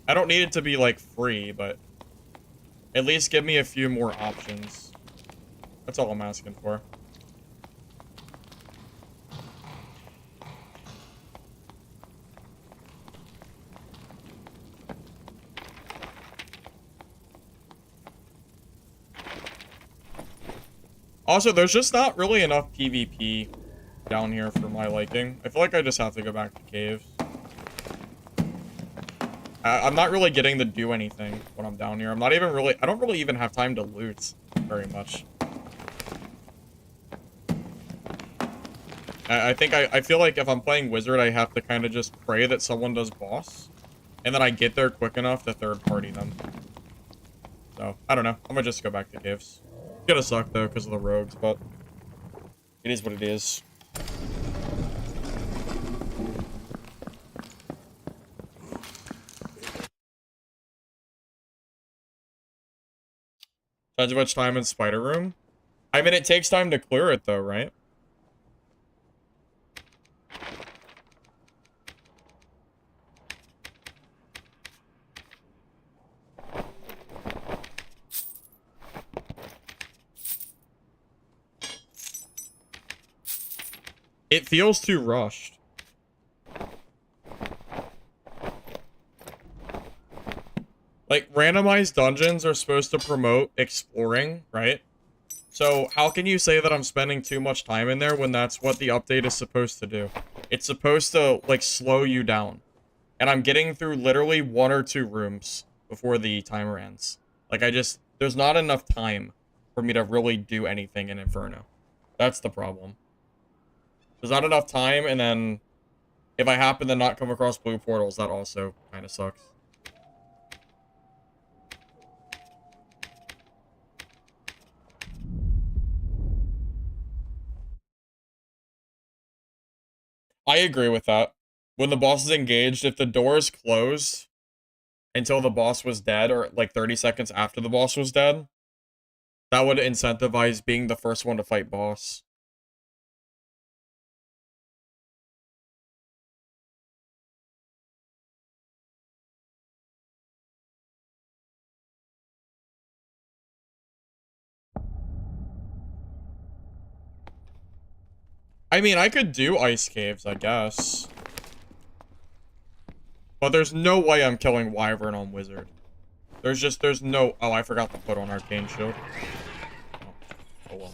Speaker 1: I don't need it to be like free, but at least give me a few more options. That's all I'm asking for. Also, there's just not really enough PvP down here for my liking. I feel like I just have to go back to caves. I'm not really getting to do anything when I'm down here. I don't really even have time to loot very much. I feel like if I'm playing Wizard, I have to kind of just pray that someone does boss. And then I get there quick enough to third party them. So, I don't know. I'm gonna just go back to caves. It's gonna suck though because of the rogues, but it is what it is. Spend too much time in Spider Room? I mean, it takes time to clear it though, right? It feels too rushed. Like, randomized dungeons are supposed to promote exploring, right? So, how can you say that I'm spending too much time in there when that's what the update is supposed to do? It's supposed to, like, slow you down. And I'm getting through literally 1 or 2 rooms before the timer ends. Like, there's not enough time for me to really do anything in Inferno. That's the problem. There's not enough time, and then if I happen to not come across blue portals, that also kind of sucks. I agree with that. When the boss is engaged, if the doors closed until the boss was dead, or like 30 seconds after the boss was dead, that would incentivize being the first one to fight boss. I mean, I could do ice caves, I guess. But there's no way I'm killing Wyvern on Wizard. There's no... Oh, I forgot to put on Arcane Shield. Oh well.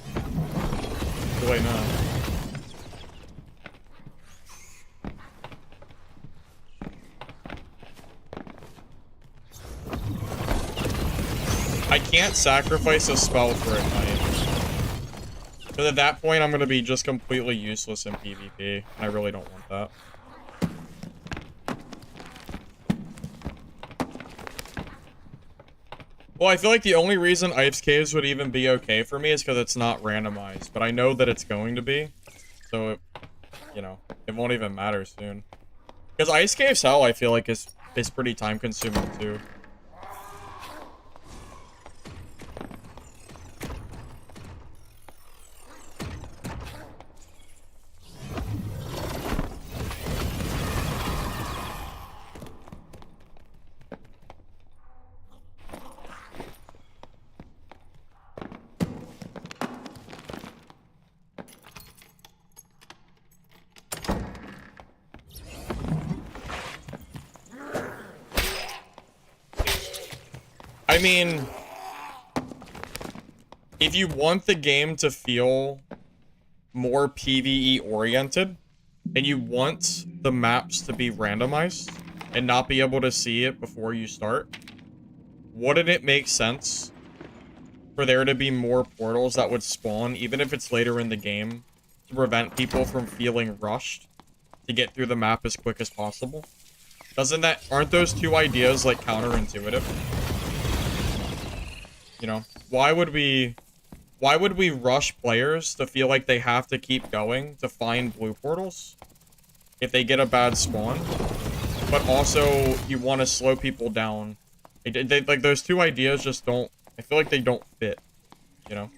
Speaker 1: Too late now. I can't sacrifice a spell for Ignite. Because at that point, I'm going to be just completely useless in PvP. And I really don't want that. Well, I feel like the only reason Ice Caves would even be okay for me is because it's not randomized. But I know that it's going to be. So, you know, it won't even matter soon. Because Ice Caves Hell, I feel like, is pretty time-consuming, too. I mean, if you want the game to feel more PvE oriented, and you want the maps to be randomized, and not be able to see it before you start, wouldn't it make sense for there to be more portals that would spawn, even if it's later in the game, to prevent people from feeling rushed to get through the map as quick as possible? Aren't those two ideas, like, counterintuitive? You know, why would we rush players to feel like they have to keep going to find blue portals if they get a bad spawn? But also, you want to slow people down. Like, those two ideas just don't... I feel like they don't fit, you know?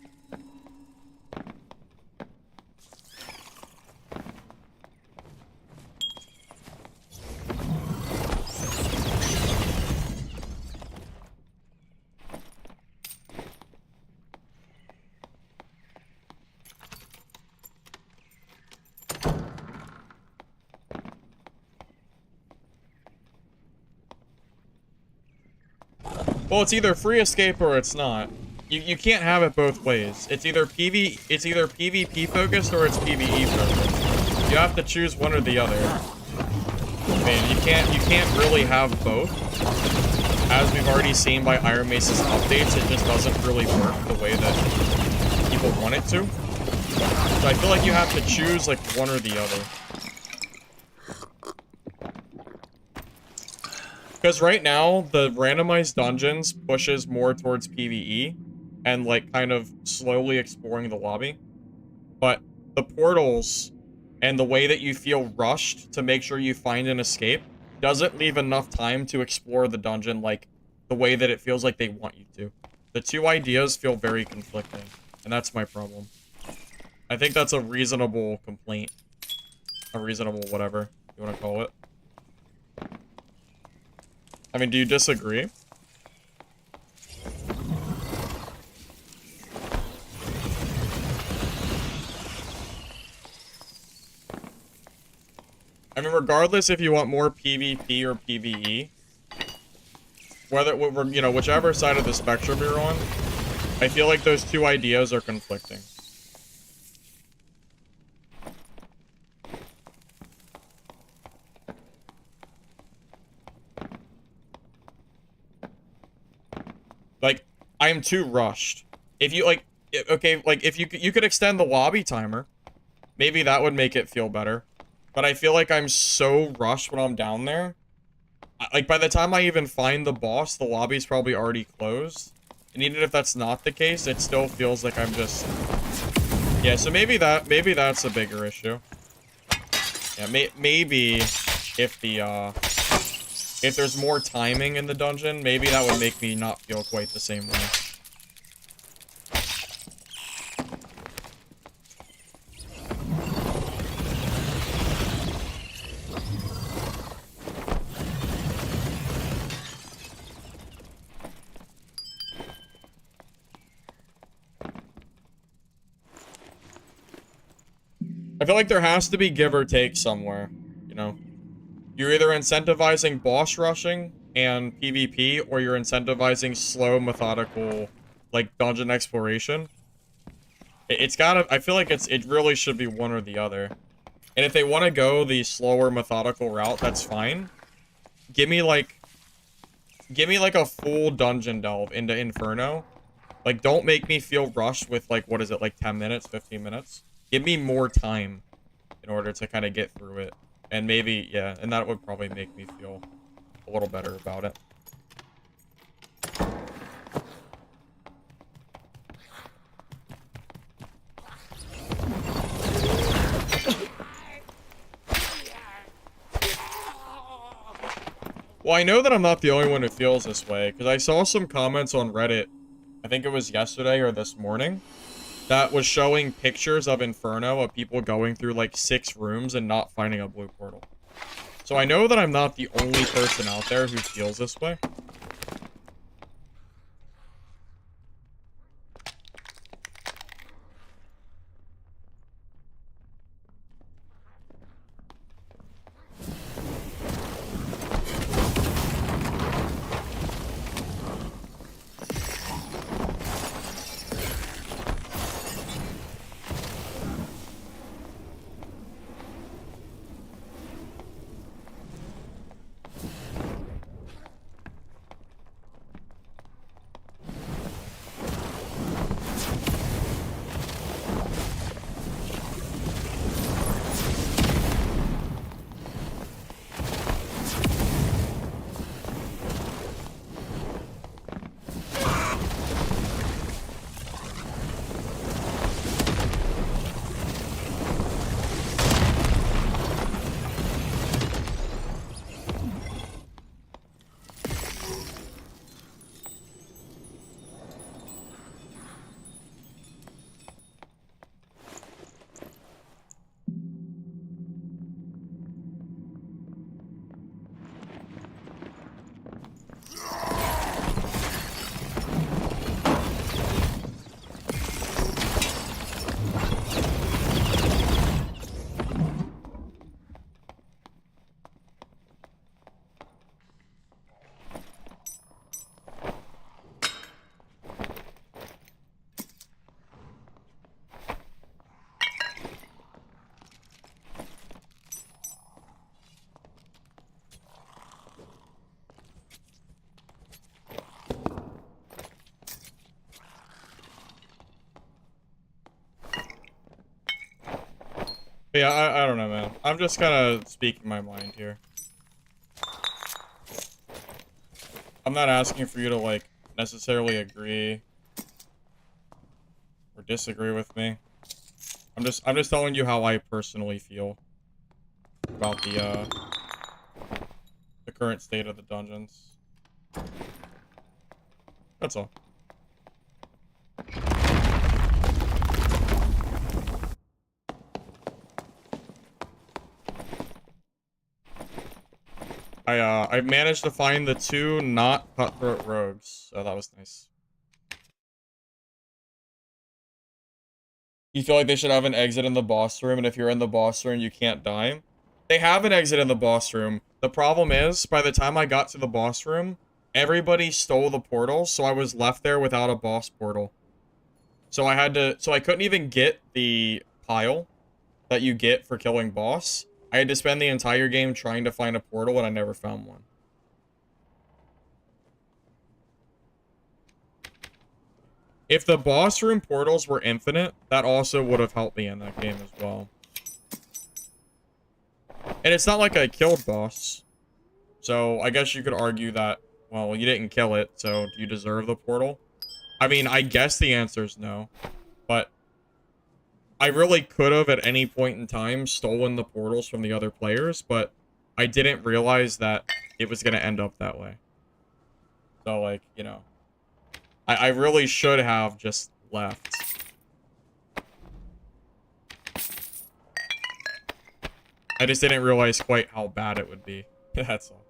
Speaker 1: Well, it's either free escape or it's not. You can't have it both ways. It's either PvP focused or it's PvE focused. You have to choose one or the other. I mean, you can't really have both. As we've already seen by Iron Mace's updates, it just doesn't really work the way that people want it to. So I feel like you have to choose like one or the other. Because right now, the randomized dungeons pushes more towards PvE and, like, kind of slowly exploring the lobby. But the portals and the way that you feel rushed to make sure you find an escape doesn't leave enough time to explore the dungeon, like, the way that it feels like they want you to. The two ideas feel very conflicting, and that's my problem. I think that's a reasonable complaint. A reasonable whatever you want to call it. I mean, do you disagree? I mean, regardless if you want more PvP or PvE, you know, whichever side of the spectrum you're on, I feel like those two ideas are conflicting. Like, I am too rushed. If you, like, okay, like, if you could extend the lobby timer, maybe that would make it feel better. But I feel like I'm so rushed when I'm down there. Like, by the time I even find the boss, the lobby's probably already closed. And even if that's not the case, it still feels like I'm just... Yeah, so maybe that's a bigger issue. Yeah, maybe if the, if there's more timing in the dungeon, maybe that would make me not feel quite the same way. I feel like there has to be give or take somewhere, you know? You're either incentivizing boss rushing and PvP, or you're incentivizing slow, methodical, like, dungeon exploration. It's gotta, I feel like it really should be one or the other. And if they want to go the slower, methodical route, that's fine. Give me like a full dungeon delve into Inferno. Like, don't make me feel rushed with, like, what is it, like 10 minutes, 15 minutes? Give me more time in order to kind of get through it. And maybe, yeah, and that would probably make me feel a little better about it. Well, I know that I'm not the only one who feels this way, because I saw some comments on Reddit, I think it was yesterday or this morning, that was showing pictures of Inferno of people going through, like, 6 rooms and not finding a blue portal. So I know that I'm not the only person out there who feels this way. But yeah, I don't know, man. I'm just kind of speaking my mind here. I'm not asking for you to, like, necessarily agree or disagree with me. I'm just telling you how I personally feel about the current state of the dungeons. That's all. I managed to find the 2 not cutthroat rogues, so that was nice. You feel like they should have an exit in the boss room, and if you're in the boss room, you can't die? They have an exit in the boss room. The problem is, by the time I got to the boss room, everybody stole the portal, so I was left there without a boss portal. So I couldn't even get the pile that you get for killing boss. I had to spend the entire game trying to find a portal, and I never found one. If the boss room portals were infinite, that also would have helped me in that game as well. And it's not like I killed boss. So I guess you could argue that, well, you didn't kill it, so do you deserve the portal? I mean, I guess the answer is no. But I really could have, at any point in time, stolen the portals from the other players, but I didn't realize that it was going to end up that way. So, like, you know, I really should have just left. I just didn't realize quite how bad it would be. That's all.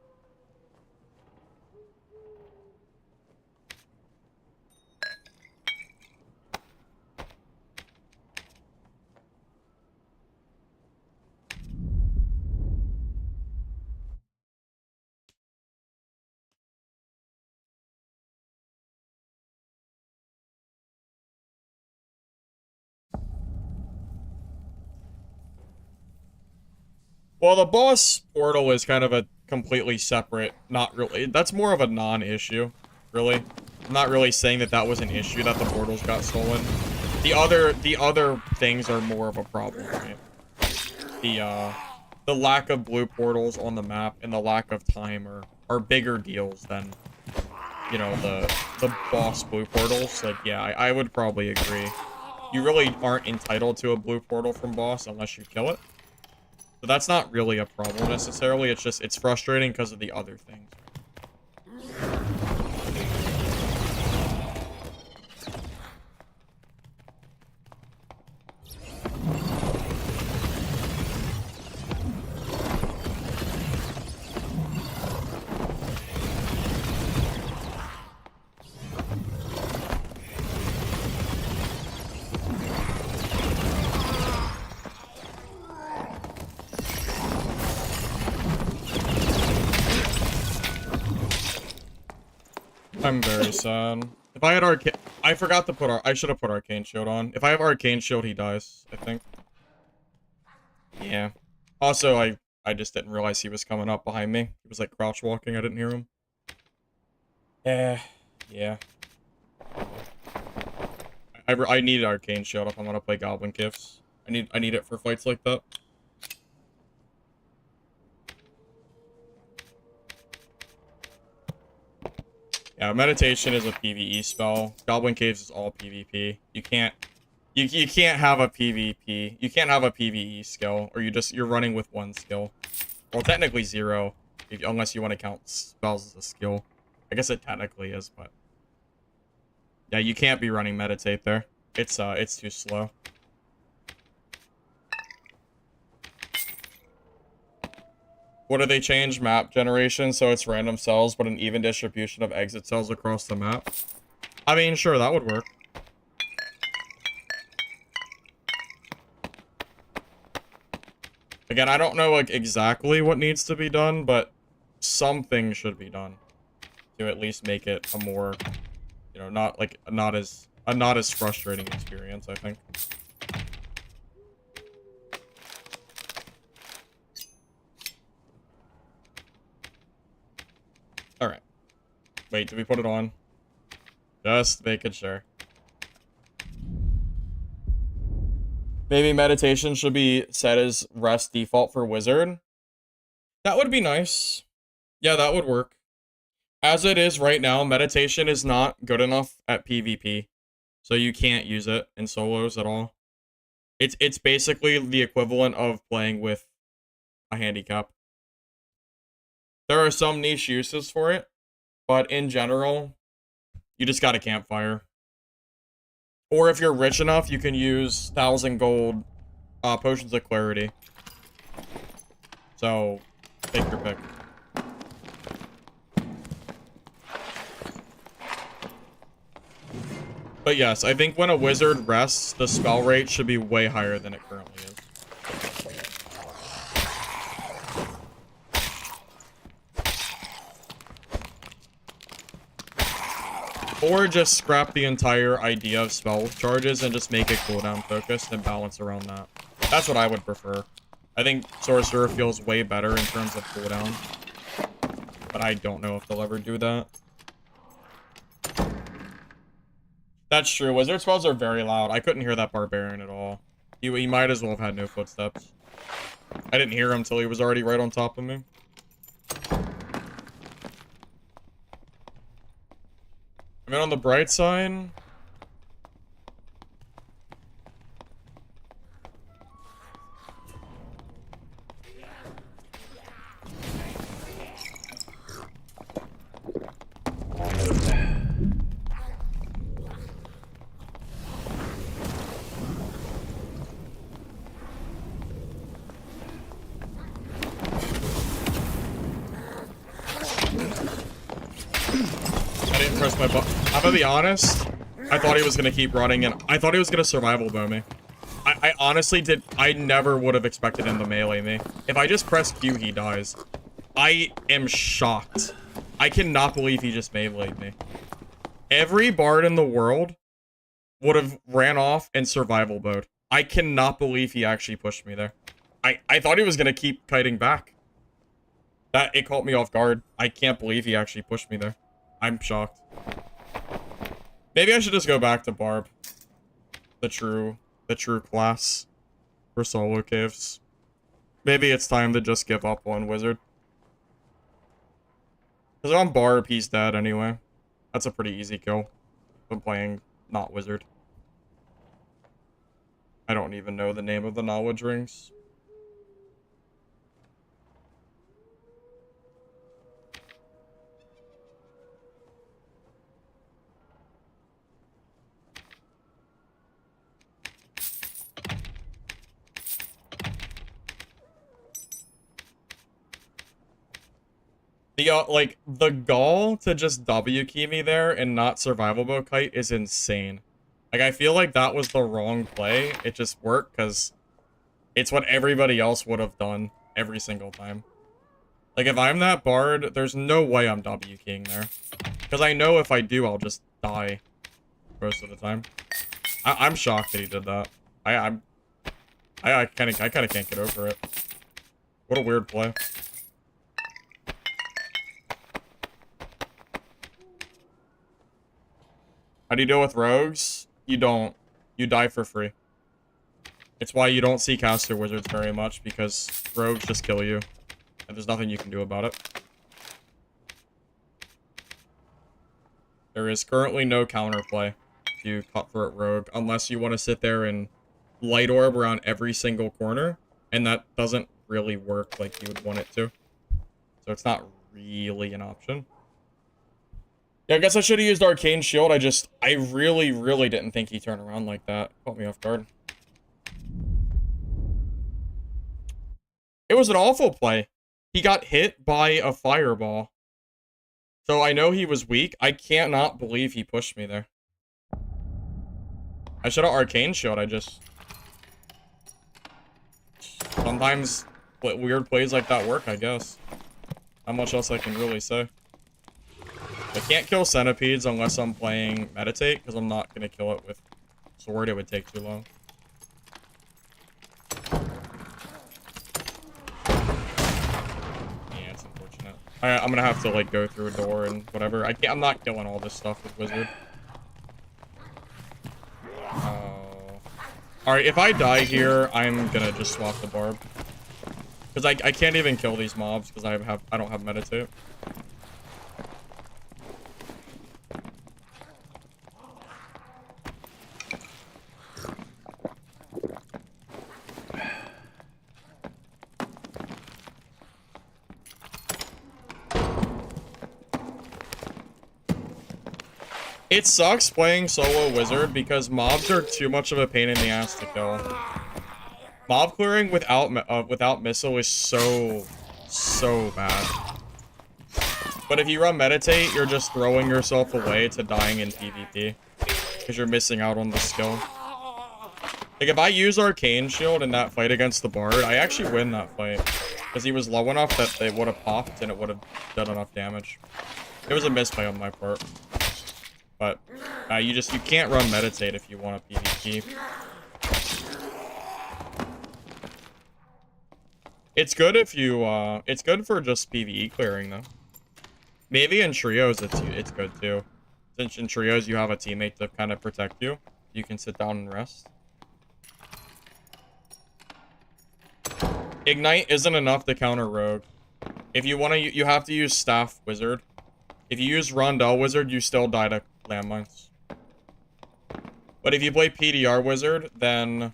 Speaker 1: Well, the boss portal is kind of a completely separate, not really, that's more of a non-issue, really. I'm not really saying that that was an issue that the portals got stolen. The other things are more of a problem, right? The lack of blue portals on the map and the lack of time are bigger deals than, you know, the boss blue portals. Like, yeah, I would probably agree. You really aren't entitled to a blue portal from boss unless you kill it. So that's not really a problem necessarily. It's just, it's frustrating because of the other things. I'm very sad. If I had Arcane... I forgot to put... I should have put Arcane Shield on. If I have Arcane Shield, he dies, I think. Yeah. Also, I just didn't realize he was coming up behind me. He was, like, crouch walking. I didn't hear him. Yeah. I need Arcane Shield if I'm gonna play Goblin Gifts. I need it for fights like that. Yeah, Meditation is a PvE spell. Goblin Caves is all PvP. You can't have a PvP. You can't have a PvE skill, or you're running with one skill. Well, technically 0, unless you want to count spells as a skill. I guess it technically is, but yeah, you can't be running Meditate there. It's too slow. What do they change? Map generation, so it's random cells, but an even distribution of exit cells across the map. I mean, sure, that would work. Again, I don't know, like, exactly what needs to be done, but something should be done to at least make it a more, you know, not as frustrating experience, I think. Alright. Wait, did we put it on? Just making sure. Maybe meditation should be set as rest default for wizard. That would be nice. Yeah, that would work. As it is right now, meditation is not good enough at PvP. So you can't use it in solos at all. It's basically the equivalent of playing with a handicap. There are some niche uses for it, but in general, you just got a campfire. Or if you're rich enough, you can use 1,000 gold potions of clarity. So, take your pick. But yes, I think when a wizard rests, the spell rate should be way higher than it currently is. Or just scrap the entire idea of spell charges and just make it cooldown focused and balance around that. That's what I would prefer. I think Sorcerer feels way better in terms of cooldown. But I don't know if they'll ever do that. That's true. Wizard spells are very loud. I couldn't hear that barbarian at all. He might as well have had no footsteps. I didn't hear him until he was already right on top of me. I mean, on the bright side... press my button. I'm gonna be honest. I thought he was gonna keep running, and I thought he was gonna survival bow me. I honestly did. I never would have expected him to melee me. If I just press Q, he dies. I am shocked. I cannot believe he just meleeed me. Every bard in the world would have ran off and survival bowed. I cannot believe he actually pushed me there. I thought he was gonna keep kiting back. It caught me off guard. I can't believe he actually pushed me there. I'm shocked. Maybe I should just go back to Barb. The true class for solo caves. Maybe it's time to just give up on Wizard. Because on Barb, he's dead anyway. That's a pretty easy kill. I'm playing not Wizard. I don't even know the name of the knowledge rings. The gall to just W key me there and not survivable kite is insane. Like, I feel like that was the wrong play. It just worked because it's what everybody else would have done every single time. Like, if I'm that bard, there's no way I'm W keying there. Because I know if I do, I'll just die most of the time. I'm shocked that he did that. I kind of can't get over it. What a weird play. How do you deal with rogues? You don't. You die for free. It's why you don't see caster wizards very much, because rogues just kill you. And there's nothing you can do about it. There is currently no counterplay to Cutthroat Rogue, unless you want to sit there and light orb around every single corner, and that doesn't really work like you would want it to. So it's not really an option. Yeah, I guess I should have used Arcane Shield. I really, really didn't think he'd turn around like that. Caught me off guard. It was an awful play. He got hit by a fireball. So I know he was weak. I cannot believe he pushed me there. I should have Arcane Shield. Sometimes weird plays like that work, I guess. How much else I can really say? I can't kill centipedes unless I'm playing Meditate, because I'm not going to kill it with sword. It would take too long. Yeah, it's unfortunate. I'm going to have to, like, go through a door and whatever. I'm not killing all this stuff with Wizard. Alright, if I die here, I'm going to just swap the Barb. Because I can't even kill these mobs, because I don't have Meditate. It sucks playing solo wizard because mobs are too much of a pain in the ass to kill. Mob clearing without missile is so bad. But if you run meditate, you're just throwing yourself away to dying in PvP because you're missing out on the skill. Like if I use Arcane Shield in that fight against the Bard, I actually win that fight because he was low enough that they would have popped and it would have done enough damage. It was a misplay on my part. But you can't run meditate if you want a PvP. It's good if you it's good for just PvE clearing though. Maybe in trios it's good too. Since in trios you have a teammate to kind of protect you, you can sit down and rest. Ignite isn't enough to counter rogue. If you want to, you have to use staff wizard. If you use rondel wizard, you still die to landmines. But if you play PDR wizard, then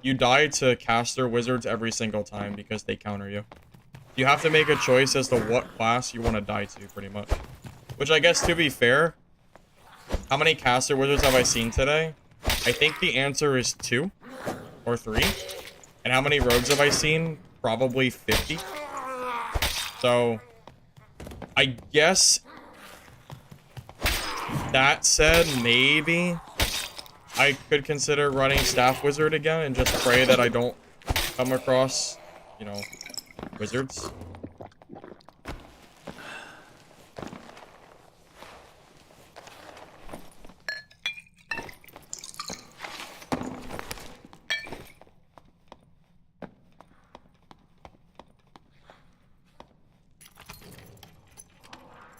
Speaker 1: you die to caster wizards every single time because they counter you. You have to make a choice as to what class you want to die to, pretty much. Which I guess, to be fair, how many caster wizards have I seen today? I think the answer is 2 or 3. And how many rogues have I seen? Probably 50. So, I guess that said, maybe I could consider running Staff Wizard again and just pray that I don't come across, you know, wizards.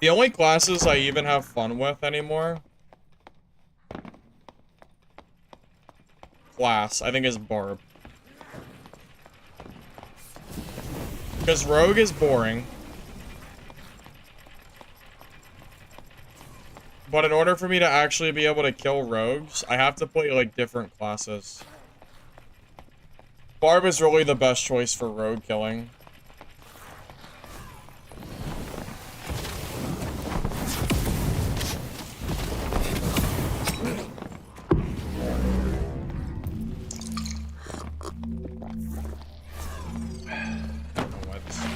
Speaker 1: The only classes I even have fun with anymore... class, I think, is Barb. Because Rogue is boring. But in order for me to actually be able to kill rogues, I have to play, like, different classes. Barb is really the best choice for rogue killing.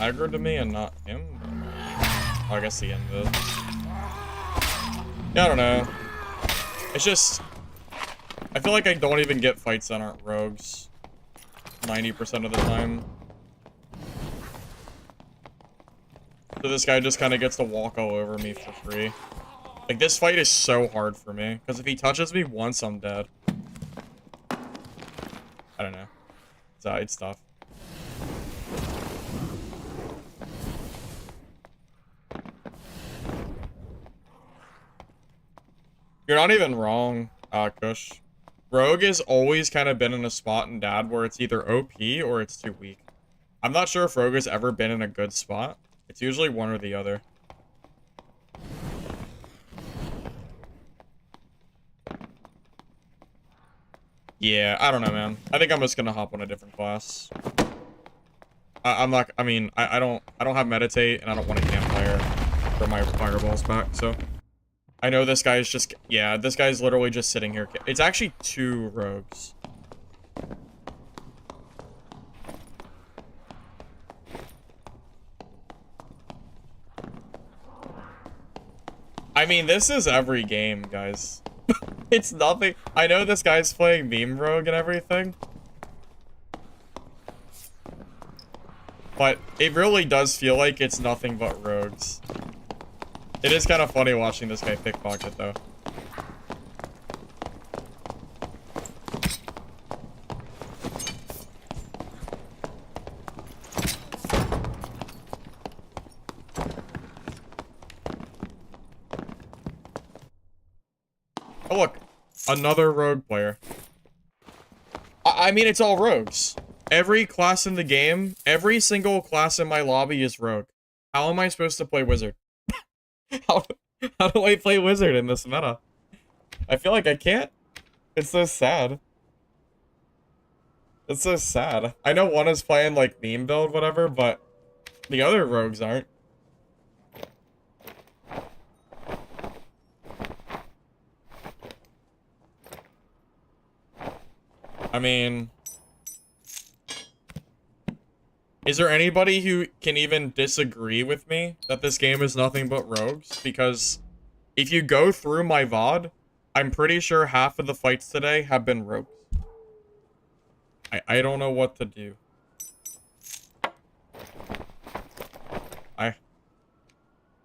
Speaker 1: Aggroed to me and not him? Oh, I guess the end of it. Yeah, I don't know. It's just... I feel like I don't even get fights that aren't rogues. 90% of the time. So this guy just kind of gets to walk all over me for free. Like, this fight is so hard for me. Because if he touches me once, I'm dead. I don't know. It's tough. You're not even wrong, Kush. Rogue has always kind of been in a spot in Dad where it's either OP or it's too weak. I'm not sure if Rogue has ever been in a good spot. It's usually one or the other. Yeah, I don't know, man. I think I'm just gonna hop on a different class. I'm not, I mean, I don't have meditate, and I don't want to campfire for my fireballs back, so... I know this guy is just... Yeah, this guy's literally just sitting here. It's actually 2 rogues. I mean, this is every game, guys. It's nothing... I know this guy's playing meme rogue and everything. But it really does feel like it's nothing but rogues. It is kind of funny watching this guy pickpocket, though. Oh, look. Another rogue player. I mean, it's all rogues. Every class in the game, every single class in my lobby is rogue. How am I supposed to play wizard? How do I play wizard in this meta? I feel like I can't. It's so sad. It's so sad. I know one is playing, like, meme build, whatever, but the other rogues aren't. I mean... Is there anybody who can even disagree with me that this game is nothing but rogues? Because if you go through my VOD, I'm pretty sure half of the fights today have been rogues. I don't know what to do. I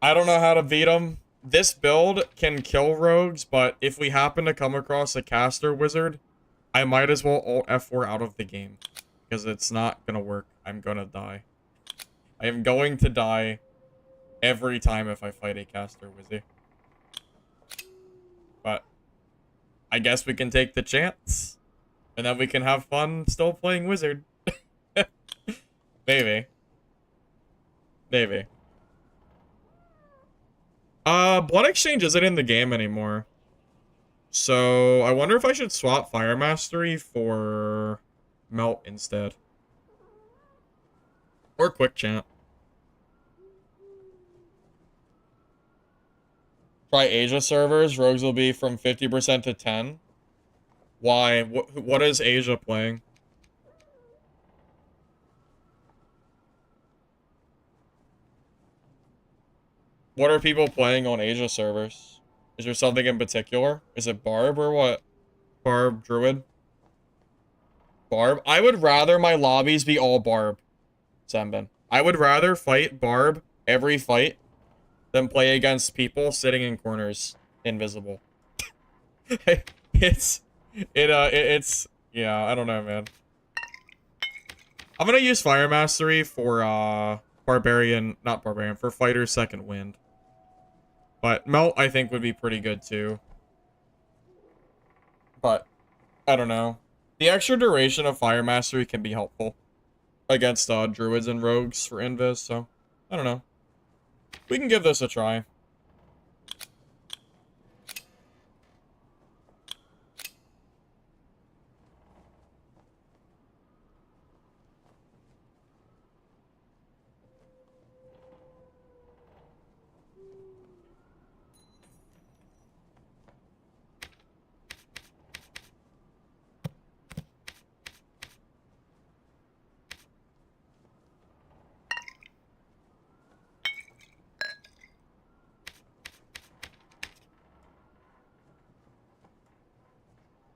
Speaker 1: don't know how to beat them. This build can kill rogues, but if we happen to come across a caster wizard, I might as well alt F4 out of the game. Because it's not gonna work. I'm gonna die. I am going to die every time if I fight a caster wizard. But I guess we can take the chance. And then we can have fun still playing wizard. Maybe. Maybe. Blood Exchange isn't in the game anymore. So I wonder if I should swap Fire Mastery for Melt instead. Or Quick Chant. Try Asia servers. Rogues will be from 50% to 10. Why? What is Asia playing? What are people playing on Asia servers? Is there something in particular? Is it Barb or what? Barb, Druid? Barb? I would rather my lobbies be all Barb. Sambin. I would rather fight Barb every fight than play against people sitting in corners, invisible. it's, yeah, I don't know, man. I'm gonna use Fire Mastery for, barbarian, not barbarian, for Fighter's Second Wind. But melt, I think, would be pretty good too. But I don't know. The extra duration of Fire Mastery can be helpful against druids and rogues for invis, so I don't know. We can give this a try.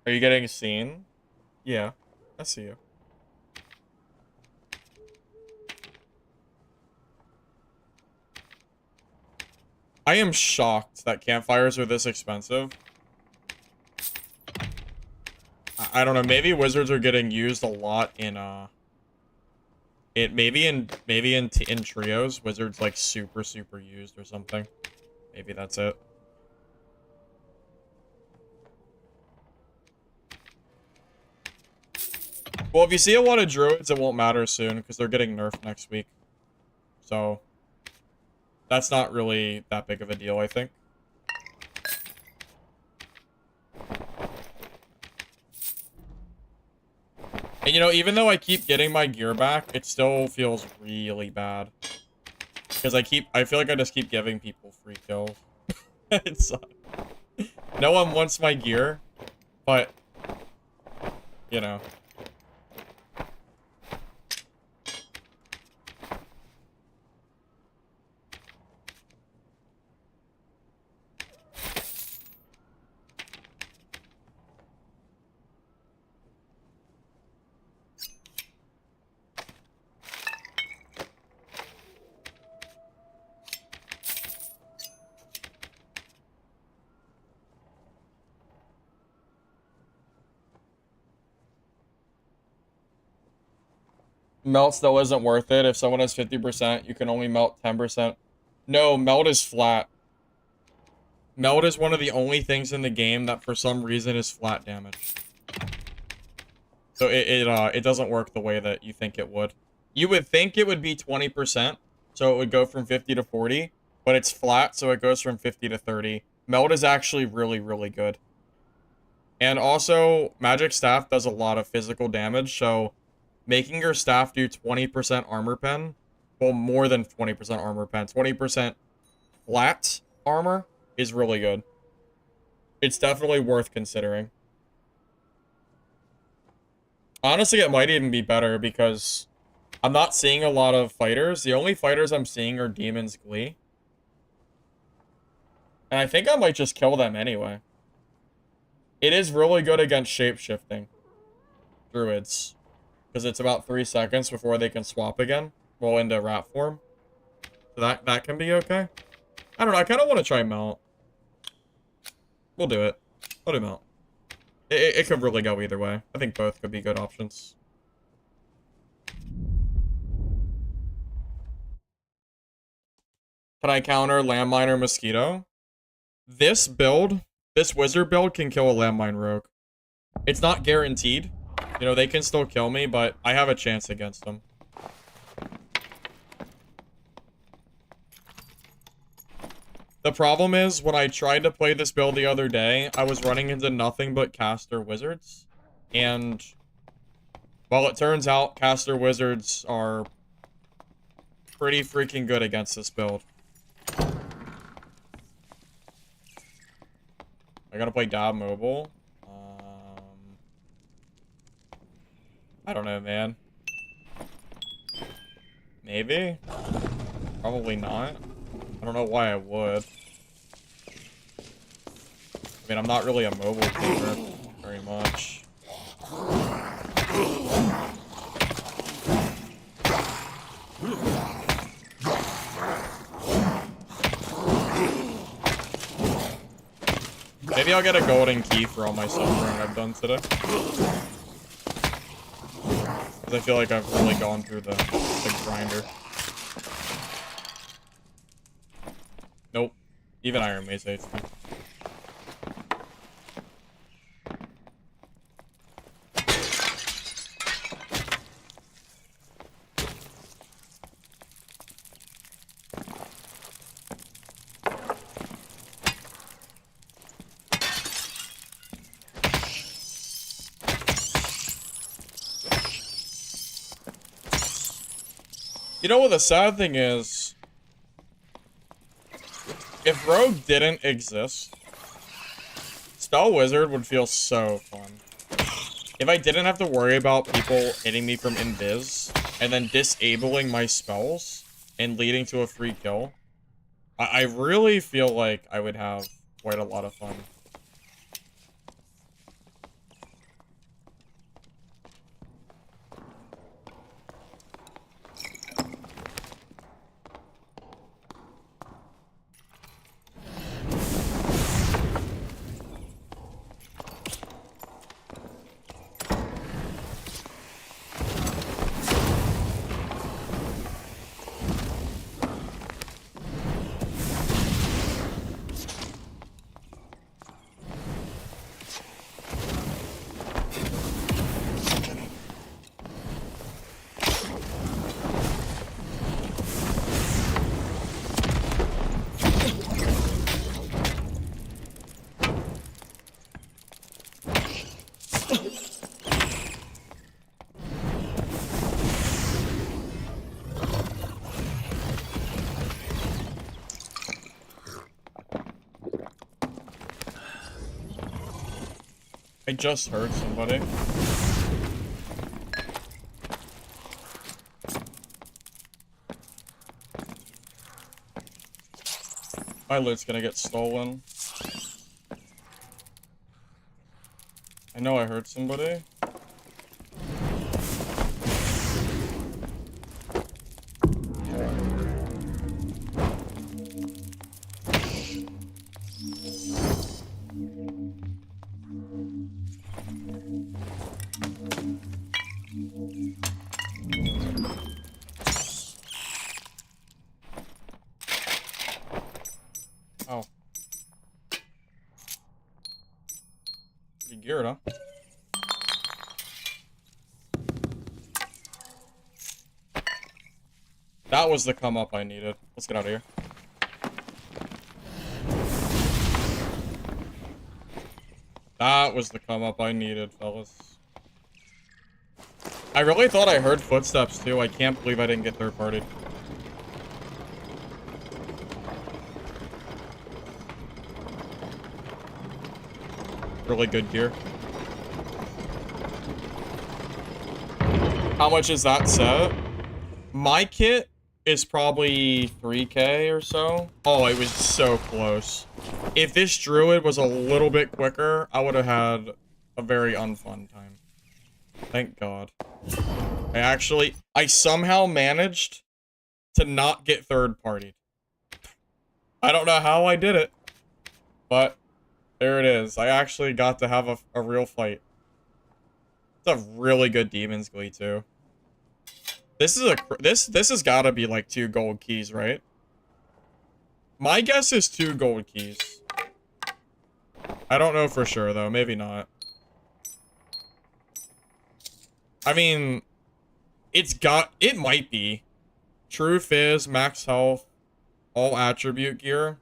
Speaker 1: Are you getting seen? Yeah, I see you. I am shocked that campfires are this expensive. I don't know, maybe wizards are getting used a lot in maybe in trios, wizards like super used or something. Maybe that's it. Well, if you see a lot of druids, it won't matter soon because they're getting nerfed next week. So that's not really that big of a deal, I think. And you know, even though I keep getting my gear back, it still feels really bad. Because I feel like I just keep giving people free kills. It sucks. No one wants my gear, but, you know. Melt still isn't worth it. If someone has 50%, you can only melt 10%. No, melt is flat. Melt is one of the only things in the game that for some reason is flat damage. So it doesn't work the way that you think it would. You would think it would be 20%, so it would go from 50 to 40, but it's flat, so it goes from 50 to 30. Melt is actually really good. And also, Magic Staff does a lot of physical damage, so making your staff do 20% armor pen, well, more than 20% armor pen, 20% flat armor is really good. It's definitely worth considering. Honestly, it might even be better because I'm not seeing a lot of fighters. The only fighters I'm seeing are Demon's Glee. And I think I might just kill them anyway. It is really good against shape-shifting druids. Because it's about 3 seconds before they can swap again. Roll into rat form. So that can be okay. I don't know, I kind of want to try melt. We'll do it. I'll do melt. It could really go either way. I think both could be good options. Can I counter landmine or mosquito? This build, this wizard build can kill a landmine rogue. It's not guaranteed. You know, they can still kill me, but I have a chance against them. The problem is, when I tried to play this build the other day, I was running into nothing but caster wizards. And, well, it turns out caster wizards are pretty freaking good against this build. I gotta play Dab Mobile. I don't know, man. Maybe? Probably not. I don't know why I would. I mean, I'm not really a mobile gamer very much. Maybe I'll get a golden key for all my suffering I've done today. Because I feel like I've really gone through the grinder. Nope. Even Iron Mace hates me. You know what the sad thing is? If Rogue didn't exist, Spell Wizard would feel so fun. If I didn't have to worry about people hitting me from invis, and then disabling my spells, and leading to a free kill, I really feel like I would have quite a lot of fun. I just heard somebody. My loot's gonna get stolen. I know I heard somebody. Oh. Pretty geared, huh? That was the come up I needed. Let's get out of here. That was the come up I needed, fellas. I really thought I heard footsteps too. I can't believe I didn't get third party. Really good gear. How much is that set? My kit is probably 3K or so. Oh, it was so close. If this Druid was a little bit quicker, I would have had a very unfun time. Thank God. I somehow managed to not get third partied. I don't know how I did it, but there it is. I actually got to have a real fight. It's a really good Demon's Glee too. This has got to be like 2 gold keys, right? My guess is 2 gold keys. I don't know for sure though. Maybe not. I mean, it might be. True Fizz, max health, all attribute gear,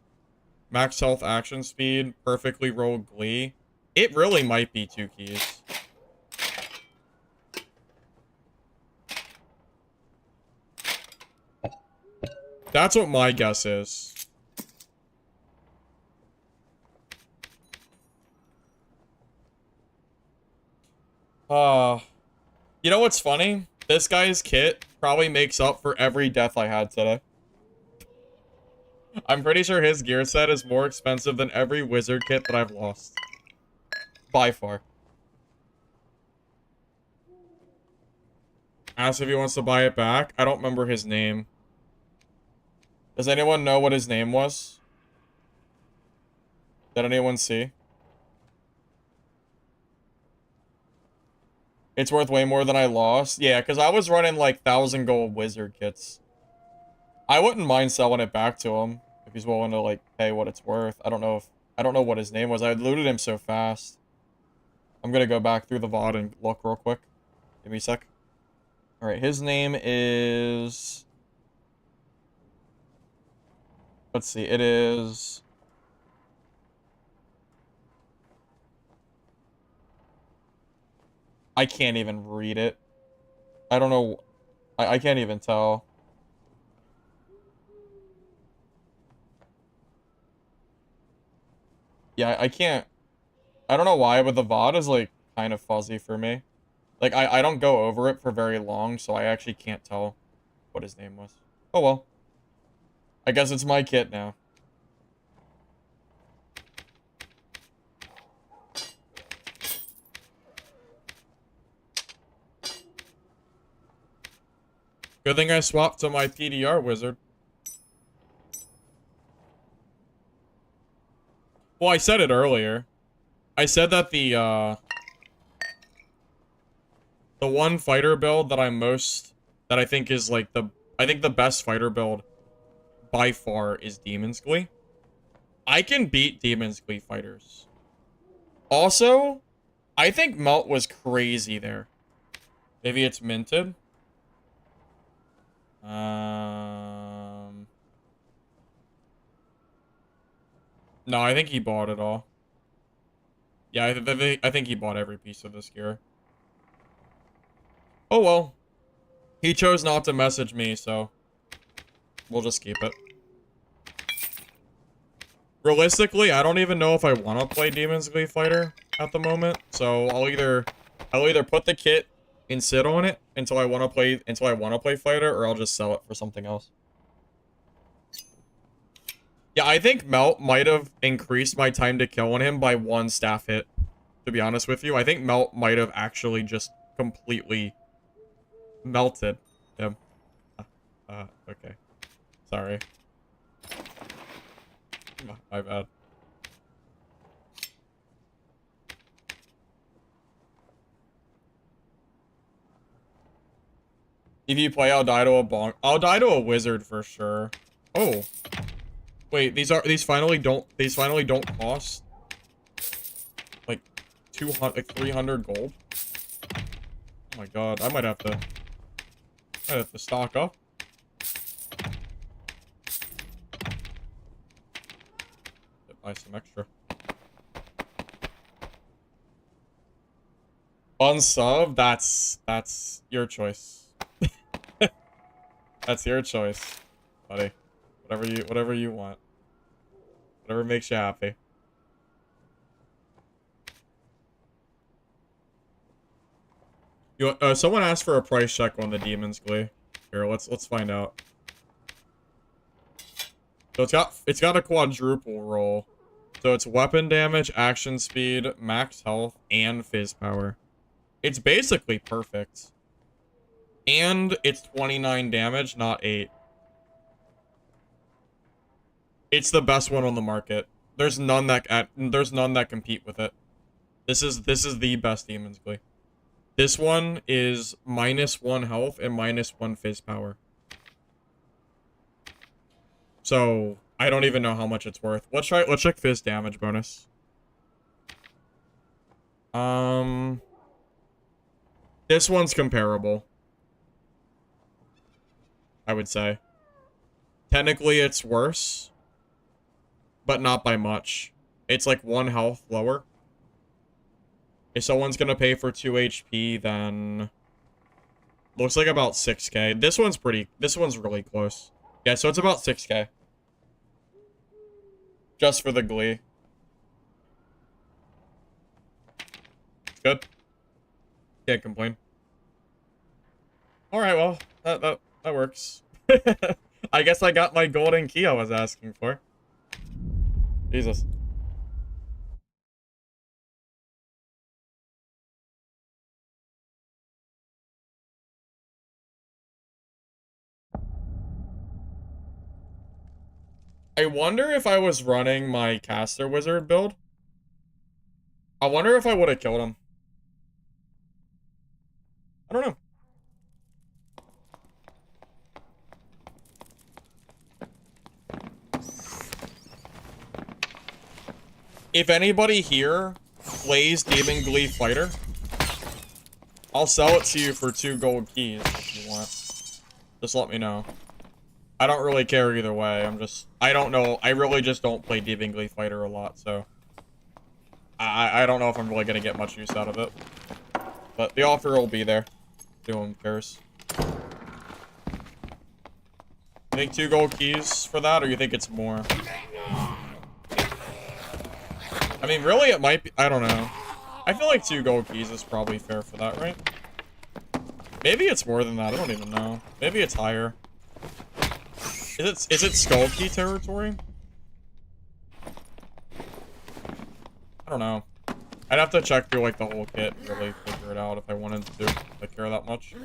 Speaker 1: max health action speed, perfectly rolled Glee. It really might be 2 keys. That's what my guess is. You know what's funny? This guy's kit probably makes up for every death I had today. I'm pretty sure his gear set is more expensive than every wizard kit that I've lost. By far. Asked if he wants to buy it back. I don't remember his name. Does anyone know what his name was? Did anyone see? It's worth way more than I lost. Yeah, because I was running like 1,000 gold wizard kits. I wouldn't mind selling it back to him. If he's willing to, like, pay what it's worth. I don't know what his name was. I looted him so fast. I'm gonna go back through the VOD and look real quick. Give me a sec. Alright, his name is... Let's see, it is... I can't even read it. I don't know. I can't even tell. Yeah, I can't. I don't know why, but the VOD is, like, kind of fuzzy for me. Like, I don't go over it for very long, so I actually can't tell what his name was. Oh, well. I guess it's my kit now. Good thing I swapped to my PDR wizard. Well, I said it earlier. I said that the one fighter build that that I think is, like, I think the best fighter build by far is Demon's Glee. I can beat Demon's Glee fighters. Also, I think Melt was crazy there. Maybe it's minted. No, I think he bought it all. Yeah, I think he bought every piece of this gear. Oh well. He chose not to message me, so we'll just keep it. Realistically, I don't even know if I want to play Demon's Glee Fighter at the moment, so I'll either put the kit and sit on it until I want to play Fighter, or I'll just sell it for something else. Yeah, I think Melt might have increased my time to kill on him by 1 staff hit, to be honest with you. I think Melt might have actually just completely melted him. Okay. Sorry. My bad. If you play, I'll die to a bonk. I'll die to a wizard for sure. Oh. Wait, these finally don't cost like 300 gold. Oh my god, I might have to stock up. Buy some extra. Unsub, that's your choice. That's your choice, buddy. Whatever you want. Whatever makes you happy. Someone asked for a price check on the Demon's Glee. Here, let's find out. So it's got a quadruple roll. So it's weapon damage, action speed, max health, and fizz power. It's basically perfect. And it's 29 damage, not 8. It's the best one on the market. There's none that compete with it. This is the best Demon's Glee. This one is -1 health and -1 fizz power. So I don't even know how much it's worth. Let's check fizz damage bonus. This one's comparable, I would say. Technically it's worse, but not by much. It's like 1 health lower. If someone's gonna pay for 2 HP, then looks like about 6k. This one's really close. Yeah, so it's about 6k. Just for the Glee. It's good. Can't complain. Alright, well, that works. I guess I got my golden key I was asking for. Jesus. I wonder if I was running my caster wizard build. I wonder if I would have killed him. I don't know. If anybody here plays Demon Glee Fighter, I'll sell it to you for 2 gold keys if you want. Just let me know. I don't really care either way. I don't know. I really just don't play Demon Glee Fighter a lot, so I don't know if I'm really gonna get much use out of it. But the offer will be there. No one cares. You think 2 gold keys for that, or you think it's more? I mean, really, it might be. I don't know. I feel like 2 gold keys is probably fair for that, right? Maybe it's more than that. I don't even know. Maybe it's higher. Is it skull key territory? I don't know. I'd have to check through like the whole kit and really figure it out if I wanted to like, care that much.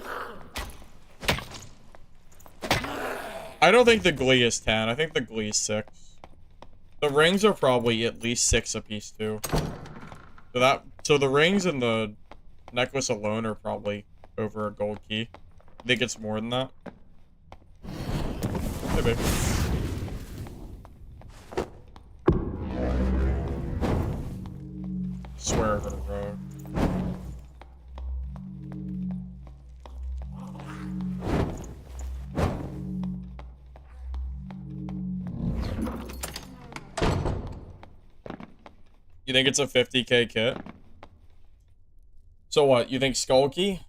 Speaker 1: I don't think the Glee is 10. I think the Glee is 6. The rings are probably at least 6 apiece too. So the rings and the necklace alone are probably over a gold key. I think it's more than that. Maybe. Swear for the road. You think it's a 50k kit? So what, you think Skulky?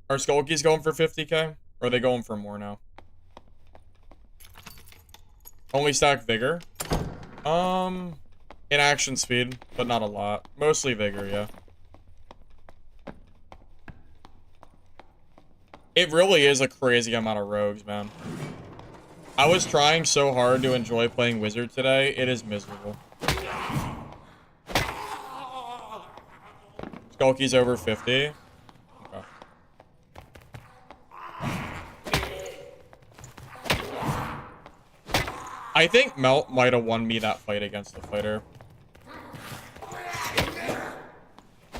Speaker 1: Are Skulkies going for 50k? Or are they going for more now? Only stack Vigor? In action speed, but not a lot. Mostly Vigor, yeah. It really is a crazy amount of rogues, man. I was trying so hard to enjoy playing Wizard today. It is miserable. Skulky's over 50. Okay. I think Melt might have won me that fight against the fighter.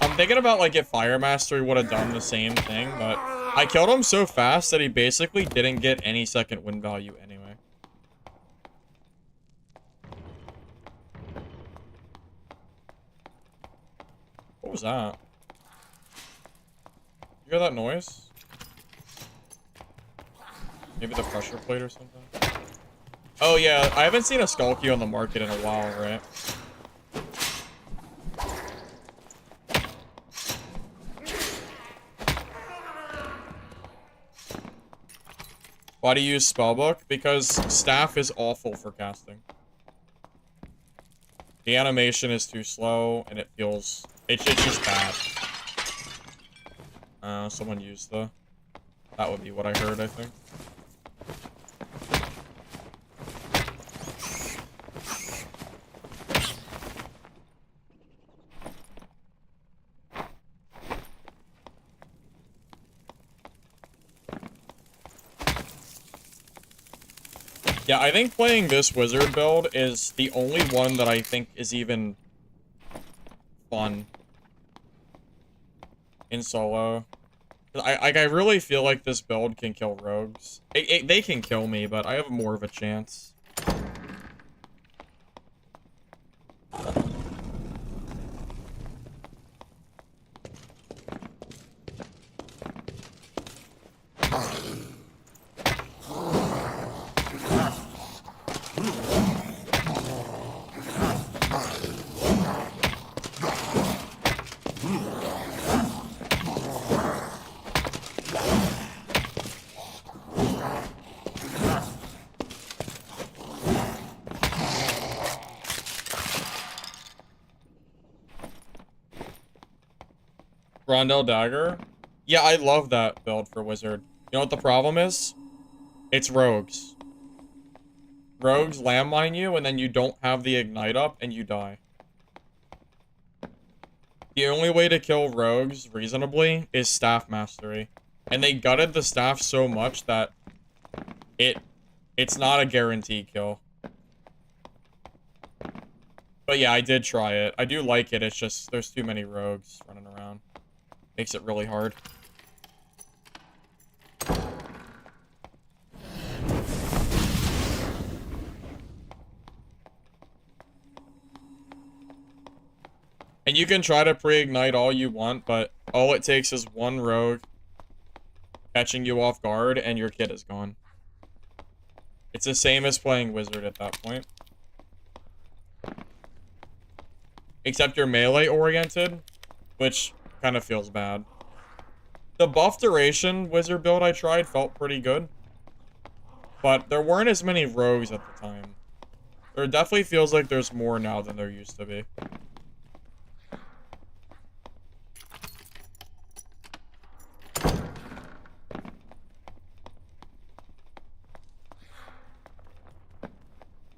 Speaker 1: I'm thinking about like if Fire Mastery would have done the same thing, but I killed him so fast that he basically didn't get any second win value anyway. What was that? You hear that noise? Maybe the pressure plate or something? Oh yeah, I haven't seen a Skulky on the market in a while, right? Why do you use Spellbook? Because Staff is awful for casting. The animation is too slow, and it feels... It's just bad. Someone used the... That would be what I heard, I think. Yeah, I think playing this wizard build is the only one that I think is even fun in solo. I really feel like this build can kill rogues. They can kill me, but I have more of a chance. Rondell Dagger? Yeah, I love that build for Wizard. You know what the problem is? It's rogues. Rogues landmine you, and then you don't have the ignite up, and you die. The only way to kill rogues reasonably is Staff Mastery. And they gutted the staff so much that it's not a guaranteed kill. But yeah, I did try it. I do like it, it's just there's too many rogues running around. Makes it really hard. And you can try to pre-ignite all you want, but all it takes is one rogue catching you off guard and your kit is gone. It's the same as playing wizard at that point. Except you're melee oriented, which kind of feels bad. The buff duration wizard build I tried felt pretty good. But there weren't as many rogues at the time. There definitely feels like there's more now than there used to be.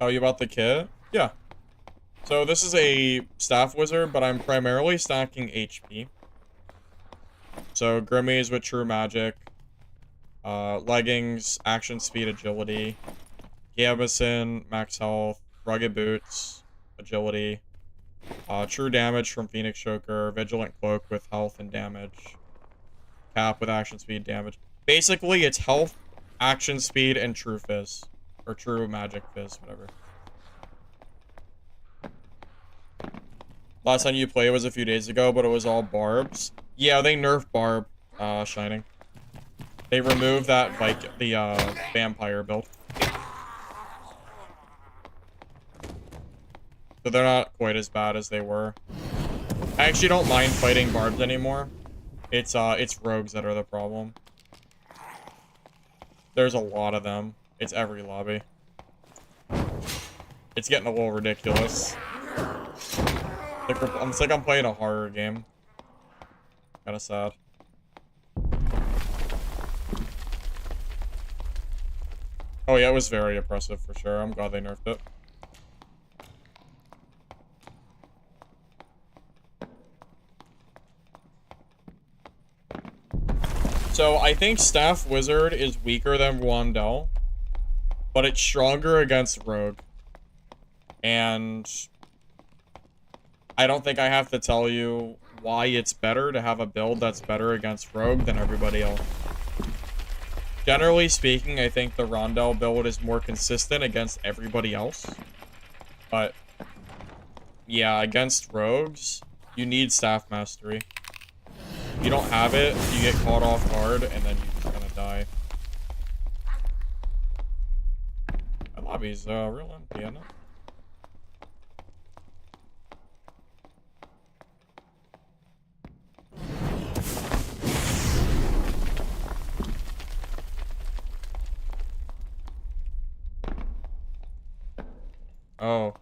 Speaker 1: Oh, you about the kit? Yeah. So this is a staff wizard, but I'm primarily stacking HP. So Grimmies with true magic, leggings, action speed, agility, Gambeson, max health, rugged boots, agility, true damage from Phoenix Choker, vigilant cloak with health and damage, cap with action speed, damage. Basically, it's health, action speed, and true fizz. Or true magic fizz, whatever. Last time you played was a few days ago, but it was all barbs. Yeah, they nerfed barb, shining. They removed that, like, the, vampire build. So they're not quite as bad as they were. I actually don't mind fighting barbs anymore. It's rogues that are the problem. There's a lot of them. It's every lobby. It's getting a little ridiculous. It's like I'm playing a horror game. Kinda sad. Oh yeah, it was very oppressive for sure. I'm glad they nerfed it. So I think Staff Wizard is weaker than Wandel, but it's stronger against Rogue. And I don't think I have to tell you why it's better to have a build that's better against Rogue than everybody else. Generally speaking, I think the Rondel build is more consistent against everybody else. But yeah, against Rogues, you need Staff Mastery. If you don't have it, you get caught off guard, and then you're just gonna die. My lobby's real empty, isn't it? Oh.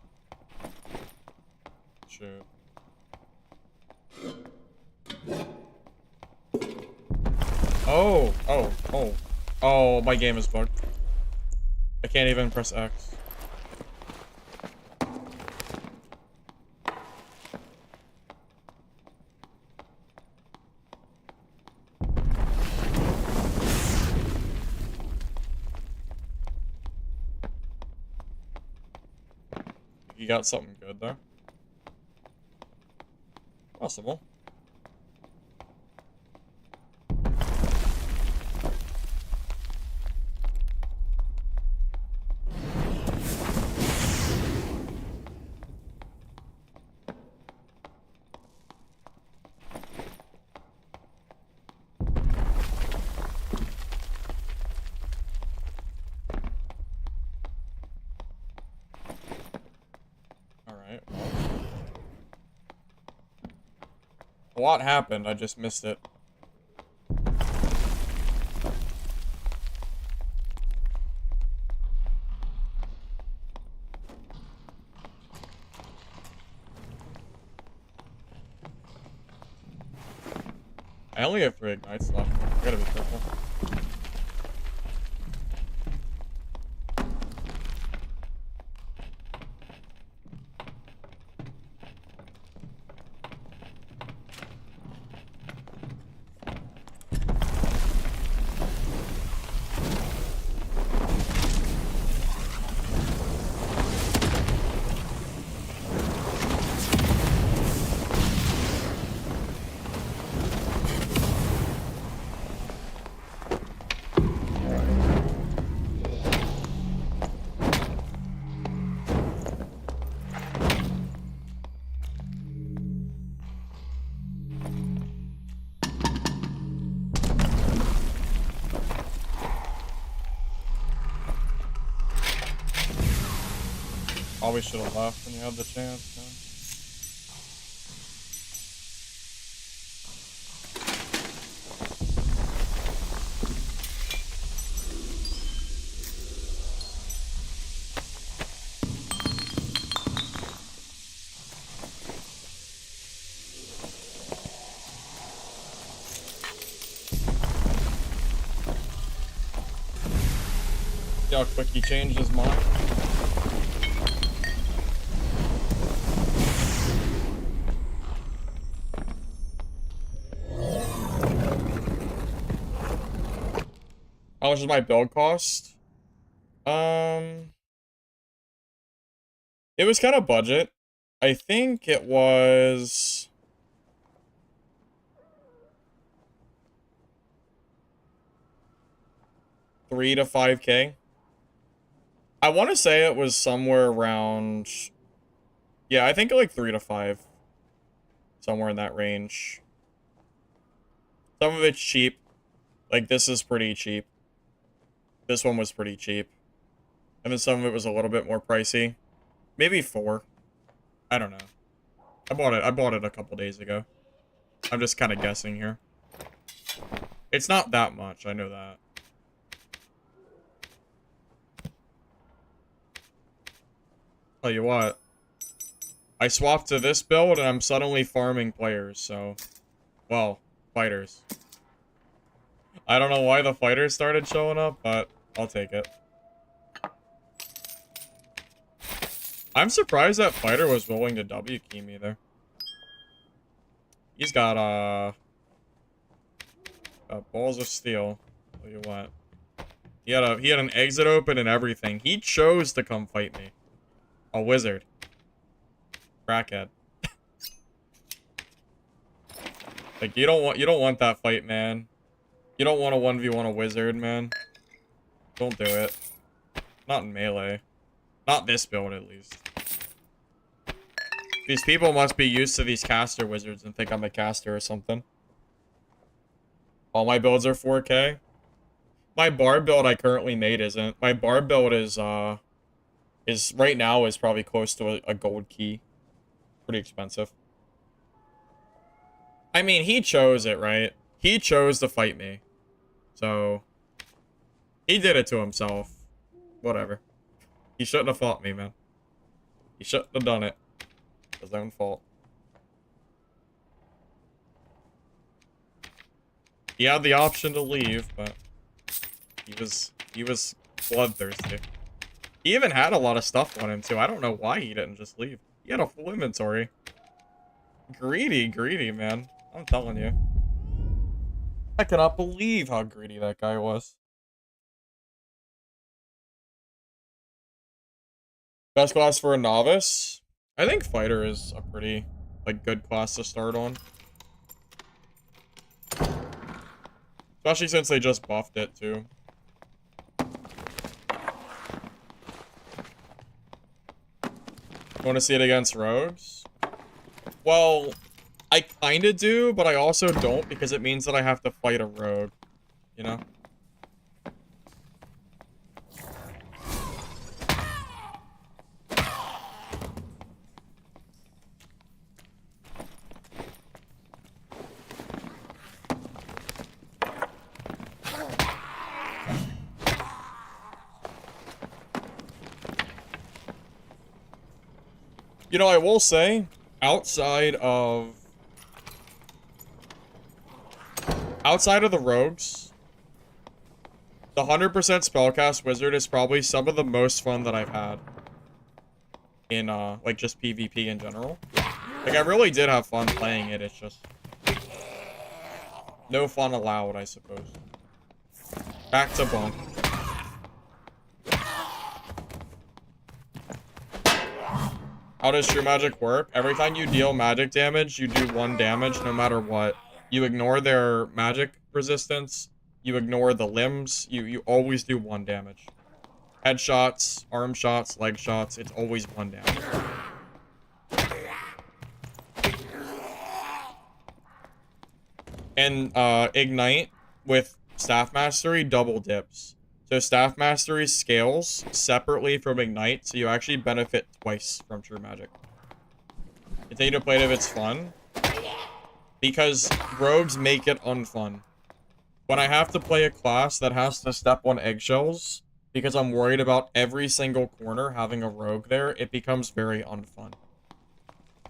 Speaker 1: Shoot. Oh, oh, oh. Oh, my game is bugged. I can't even press X. You got something good there? Possible. A lot happened, I just missed it. I only have 3 ignites left. I gotta be careful. probably should have left when you had the chance, man. See how quick he changed his mind. How much does my build cost? It was kind of budget. I think it was... $3 to $5K. I want to say it was somewhere around... Yeah, I think like 3 to 5. Somewhere in that range. Some of it's cheap. Like, this is pretty cheap. This one was pretty cheap. And then some of it was a little bit more pricey. Maybe 4. I don't know. I bought it a couple days ago. I'm just kind of guessing here. It's not that much, I know that. Tell you what. I swapped to this build and I'm suddenly farming players, so... Well, fighters. I don't know why the fighters started showing up, but I'll take it. I'm surprised that fighter was willing to W key me there. He's got balls of steel. Tell you what. He had an exit open and everything. He chose to come fight me. A wizard. Crackhead. Like, you don't want that fight, man. You don't want to 1v1 a wizard, man. Don't do it. Not in melee. Not this build, at least. These people must be used to these caster wizards and think I'm a caster or something. All my builds are 4K. My bar build I currently made isn't. My bar build is right now is probably close to a gold key. Pretty expensive. I mean, he chose it, right? He chose to fight me. So, he did it to himself. Whatever. He shouldn't have fought me, man. He shouldn't have done it. His own fault. He had the option to leave, but he was bloodthirsty. He even had a lot of stuff on him, too. I don't know why he didn't just leave. He had a full inventory. Greedy, man. I'm telling you. I cannot believe how greedy that guy was. Best class for a novice? I think fighter is a pretty, like, good class to start on. Especially since they just buffed it, too. Want to see it against rogues? Well, I kinda do, but I also don't because it means that I have to fight a rogue, you know? You know, I will say, outside of the rogues, the 100% spellcast wizard is probably some of the most fun that I've had in, like, just PvP in general. Like, I really did have fun playing it, it's just no fun allowed, I suppose. Back to bunk. How does true magic work? Every time you deal magic damage, you do 1 damage no matter what. You ignore their magic resistance. You ignore the limbs. You always do 1 damage. Headshots, arm shots, leg shots. It's always 1 damage. And Ignite with Staff Mastery double dips. So Staff Mastery scales separately from Ignite, so you actually benefit twice from True Magic. Continue to play it if it's fun, because rogues make it unfun. When I have to play a class that has to step on eggshells, because I'm worried about every single corner having a rogue there, it becomes very unfun.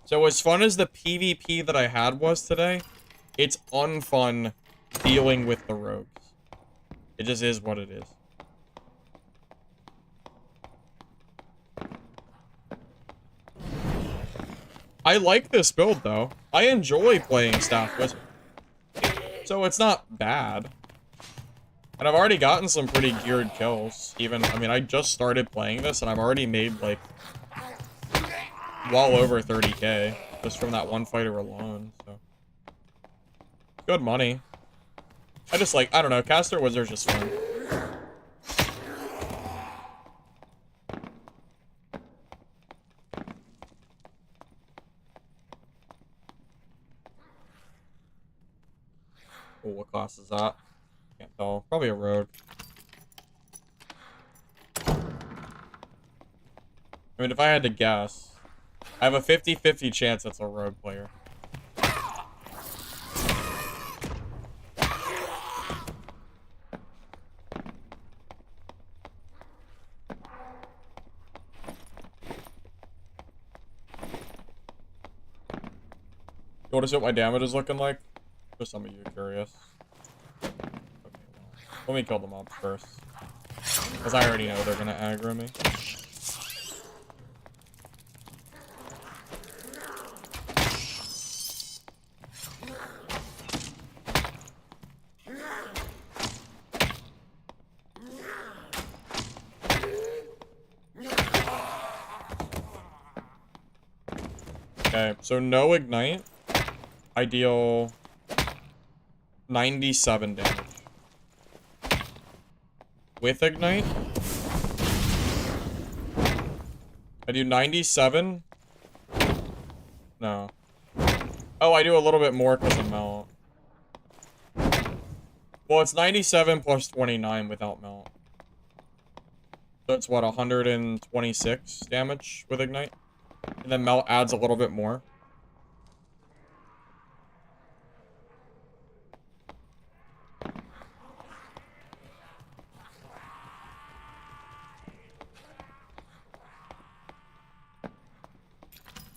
Speaker 1: So as fun as the PvP that I had was today, it's unfun dealing with the rogues. It just is what it is. I like this build, though. I enjoy playing Staff Wizard. So it's not bad. And I've already gotten some pretty geared kills. Even, I mean, I just started playing this, and I've already made, like, well over 30k. Just from that one fighter alone, so. Good money. I just like, I don't know, Caster Wizard's just fun. Oh, what class is that? Can't tell. Probably a rogue. I mean, if I had to guess, I have a 50-50 chance it's a rogue player. You want to see what my damage is looking like? For some of you curious. Okay, well, let me kill them up first. Because I already know they're going to aggro me. Okay, so no Ignite. I deal 97 damage. With Ignite, I do 97. No. Oh, I do a little bit more because of melt. Well, it's 97 plus 29 without melt. So it's what, 126 damage with Ignite? And then melt adds a little bit more.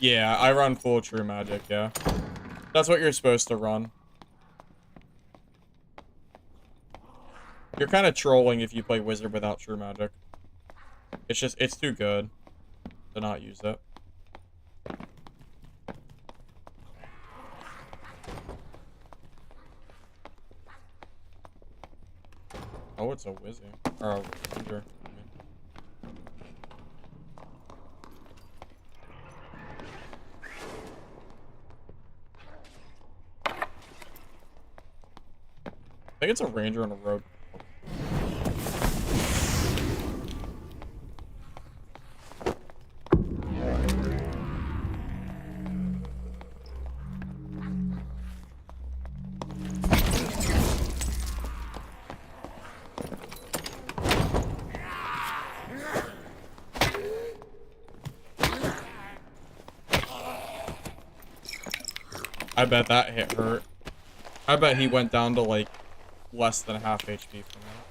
Speaker 1: Yeah, I run full True Magic, yeah. That's what you're supposed to run. You're kind of trolling if you play Wizard without True Magic. It's just, it's too good to not use it. Oh, it's a Wizard. Or a Wizard. I think it's a ranger on a road. I bet that hit hurt. I bet he went down to like less than half HP from that.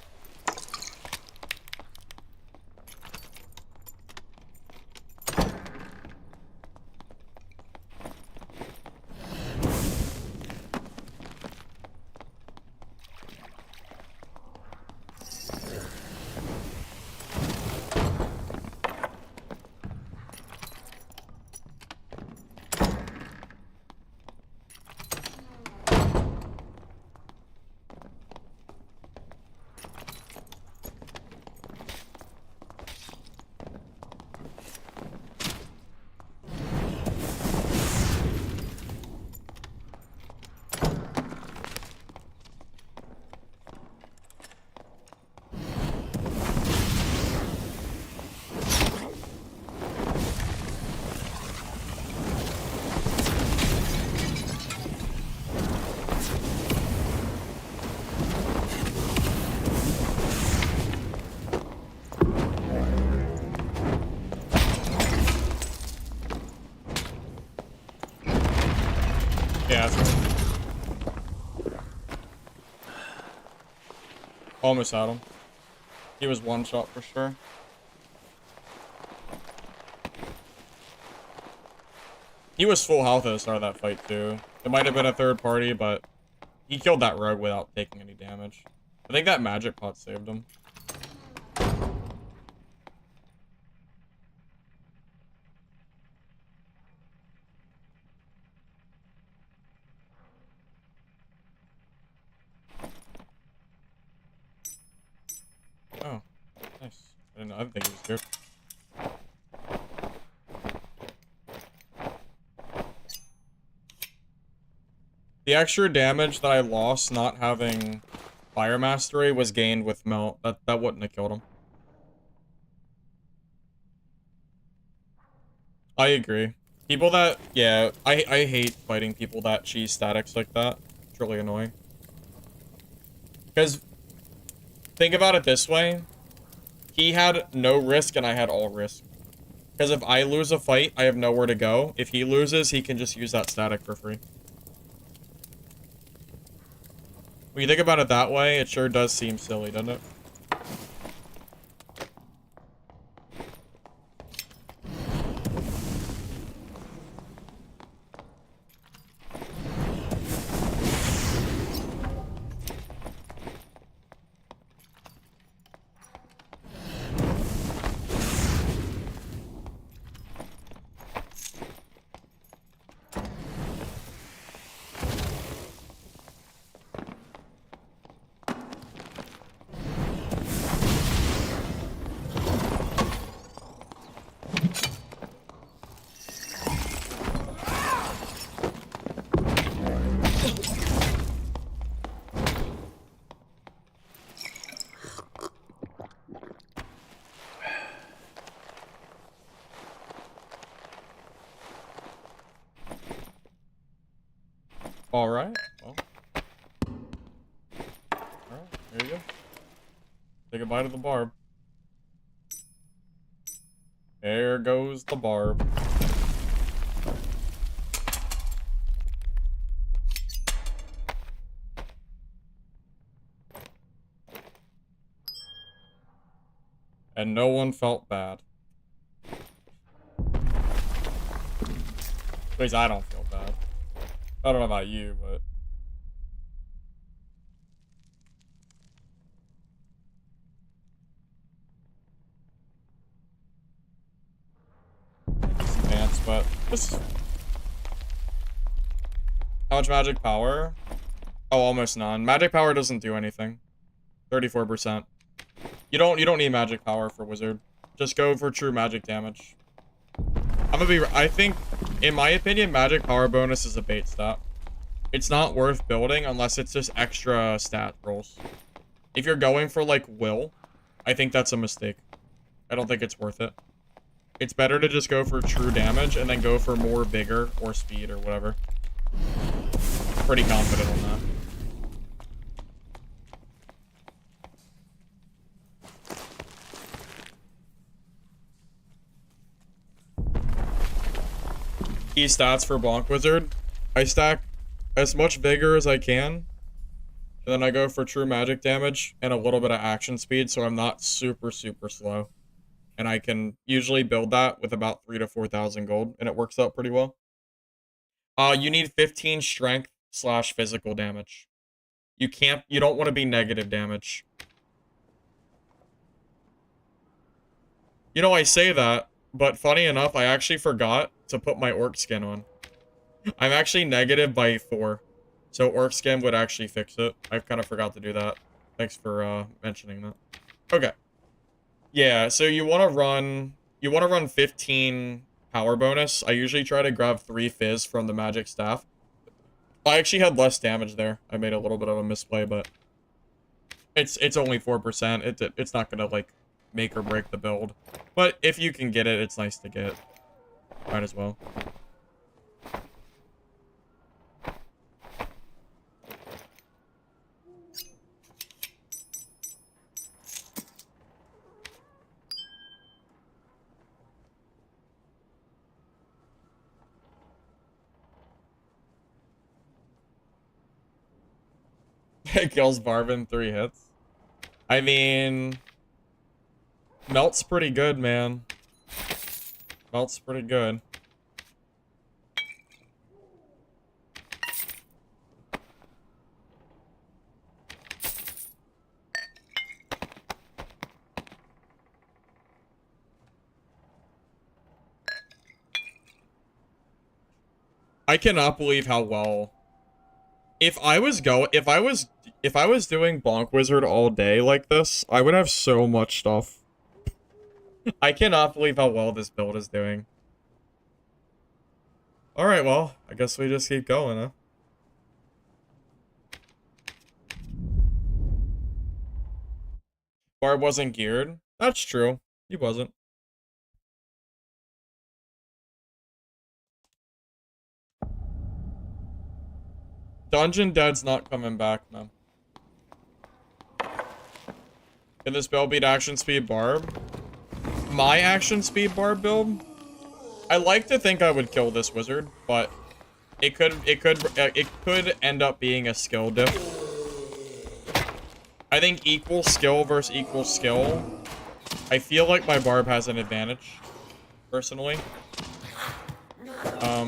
Speaker 1: Yeah, that's right. Almost had him. He was one shot for sure. He was full health at the start of that fight too. It might have been a third party, but he killed that rogue without taking any damage. I think that magic pot saved him. Oh, nice. I didn't think he was here. The extra damage that I lost not having Fire Mastery was gained with Melt. That wouldn't have killed him. I agree. People that, yeah, I hate fighting people that cheese statics like that. It's really annoying. Because, think about it this way. He had no risk and I had all risk. Because if I lose a fight, I have nowhere to go. If he loses, he can just use that static for free. When you think about it that way, it sure does seem silly, doesn't it? Alright, well. Alright, there you go. Say goodbye to the barb. There goes the barb. And no one felt bad. At least I don't feel bad. I don't know about you, but... Advanced, but... This... How much magic power? Oh, almost none. Magic power doesn't do anything. 34%. You don't need magic power for wizard. Just go for true magic damage. I think, in my opinion, magic power bonus is a bait stat. It's not worth building unless it's just extra stat rolls. If you're going for, like, will, I think that's a mistake. I don't think it's worth it. It's better to just go for true damage and then go for more vigor or speed or whatever. Pretty confident on that. Key stats for Bonk Wizard. I stack as much vigor as I can. And then I go for true magic damage and a little bit of action speed so I'm not super, super slow. And I can usually build that with about 3,000 to 4,000 gold, and it works out pretty well. You need 15 strength / physical damage. You don't want to be negative damage. You know, I say that, but funny enough, I actually forgot to put my orc skin on. I'm actually negative by 4. So orc skin would actually fix it. I kind of forgot to do that. Thanks for mentioning that. Okay. Yeah, so you want to run 15 power bonus. I usually try to grab 3 fizz from the magic staff. I actually had less damage there. I made a little bit of a misplay, but it's only 4%. It's not gonna like make or break the build. But if you can get it, it's nice to get. Might as well. It kills Barb in 3 hits. I mean, Melt's pretty good, man. Melt's pretty good. I cannot believe how well. If I was doing Bonk Wizard all day like this, I would have so much stuff. I cannot believe how well this build is doing. Alright, well, I guess we just keep going, huh? Barb wasn't geared. That's true. He wasn't. Dungeon Dead's not coming back, man. Can this build beat action speed Barb? My action speed Barb build? I like to think I would kill this wizard, but it could end up being a skill diff. I think equal skill versus equal skill. I feel like my Barb has an advantage, personally.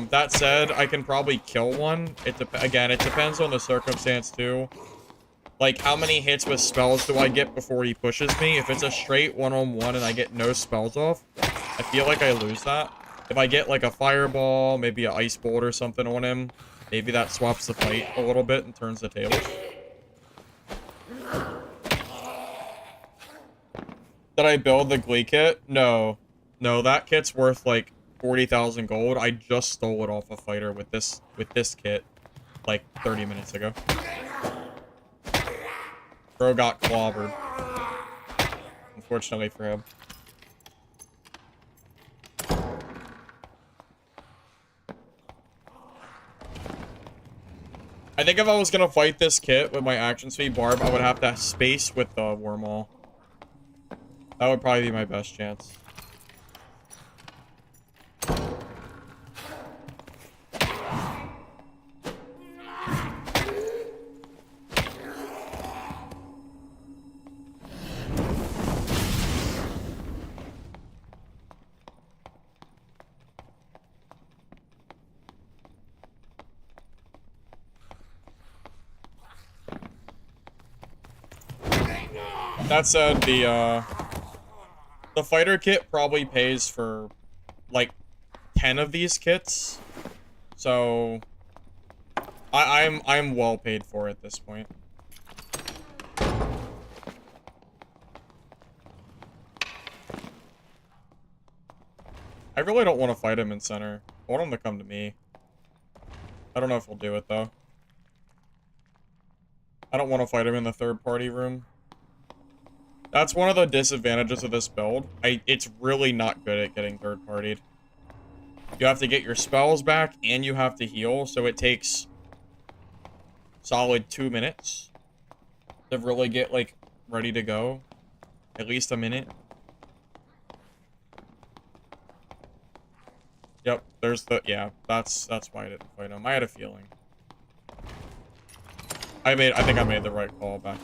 Speaker 1: That said, I can probably kill one. Again, it depends on the circumstance, too. Like, how many hits with spells do I get before he pushes me? If it's a straight one-on-one and I get no spells off, I feel like I lose that. If I get, like, a fireball, maybe an ice bolt or something on him, maybe that swaps the fight a little bit and turns the tables. Did I build the Glee kit? No. No, that kit's worth, like, 40,000 gold. I just stole it off a fighter with this kit, like, 30 minutes ago. Bro got clobbered. Unfortunately for him. I think if I was gonna fight this kit with my action speed Barb, I would have to space with the Wormhole. That would probably be my best chance. That said, the fighter kit probably pays for, like, 10 of these kits. So, I'm well paid for at this point. I really don't want to fight him in center. I want him to come to me. I don't know if he'll do it, though. I don't want to fight him in the third-party room. That's one of the disadvantages of this build. It's really not good at getting third-partied. You have to get your spells back, and you have to heal, so it takes solid 2 minutes to really get, like, ready to go. At least a minute. Yep, there's the... Yeah, that's why I didn't fight him. I had a feeling. I think I made the right call back.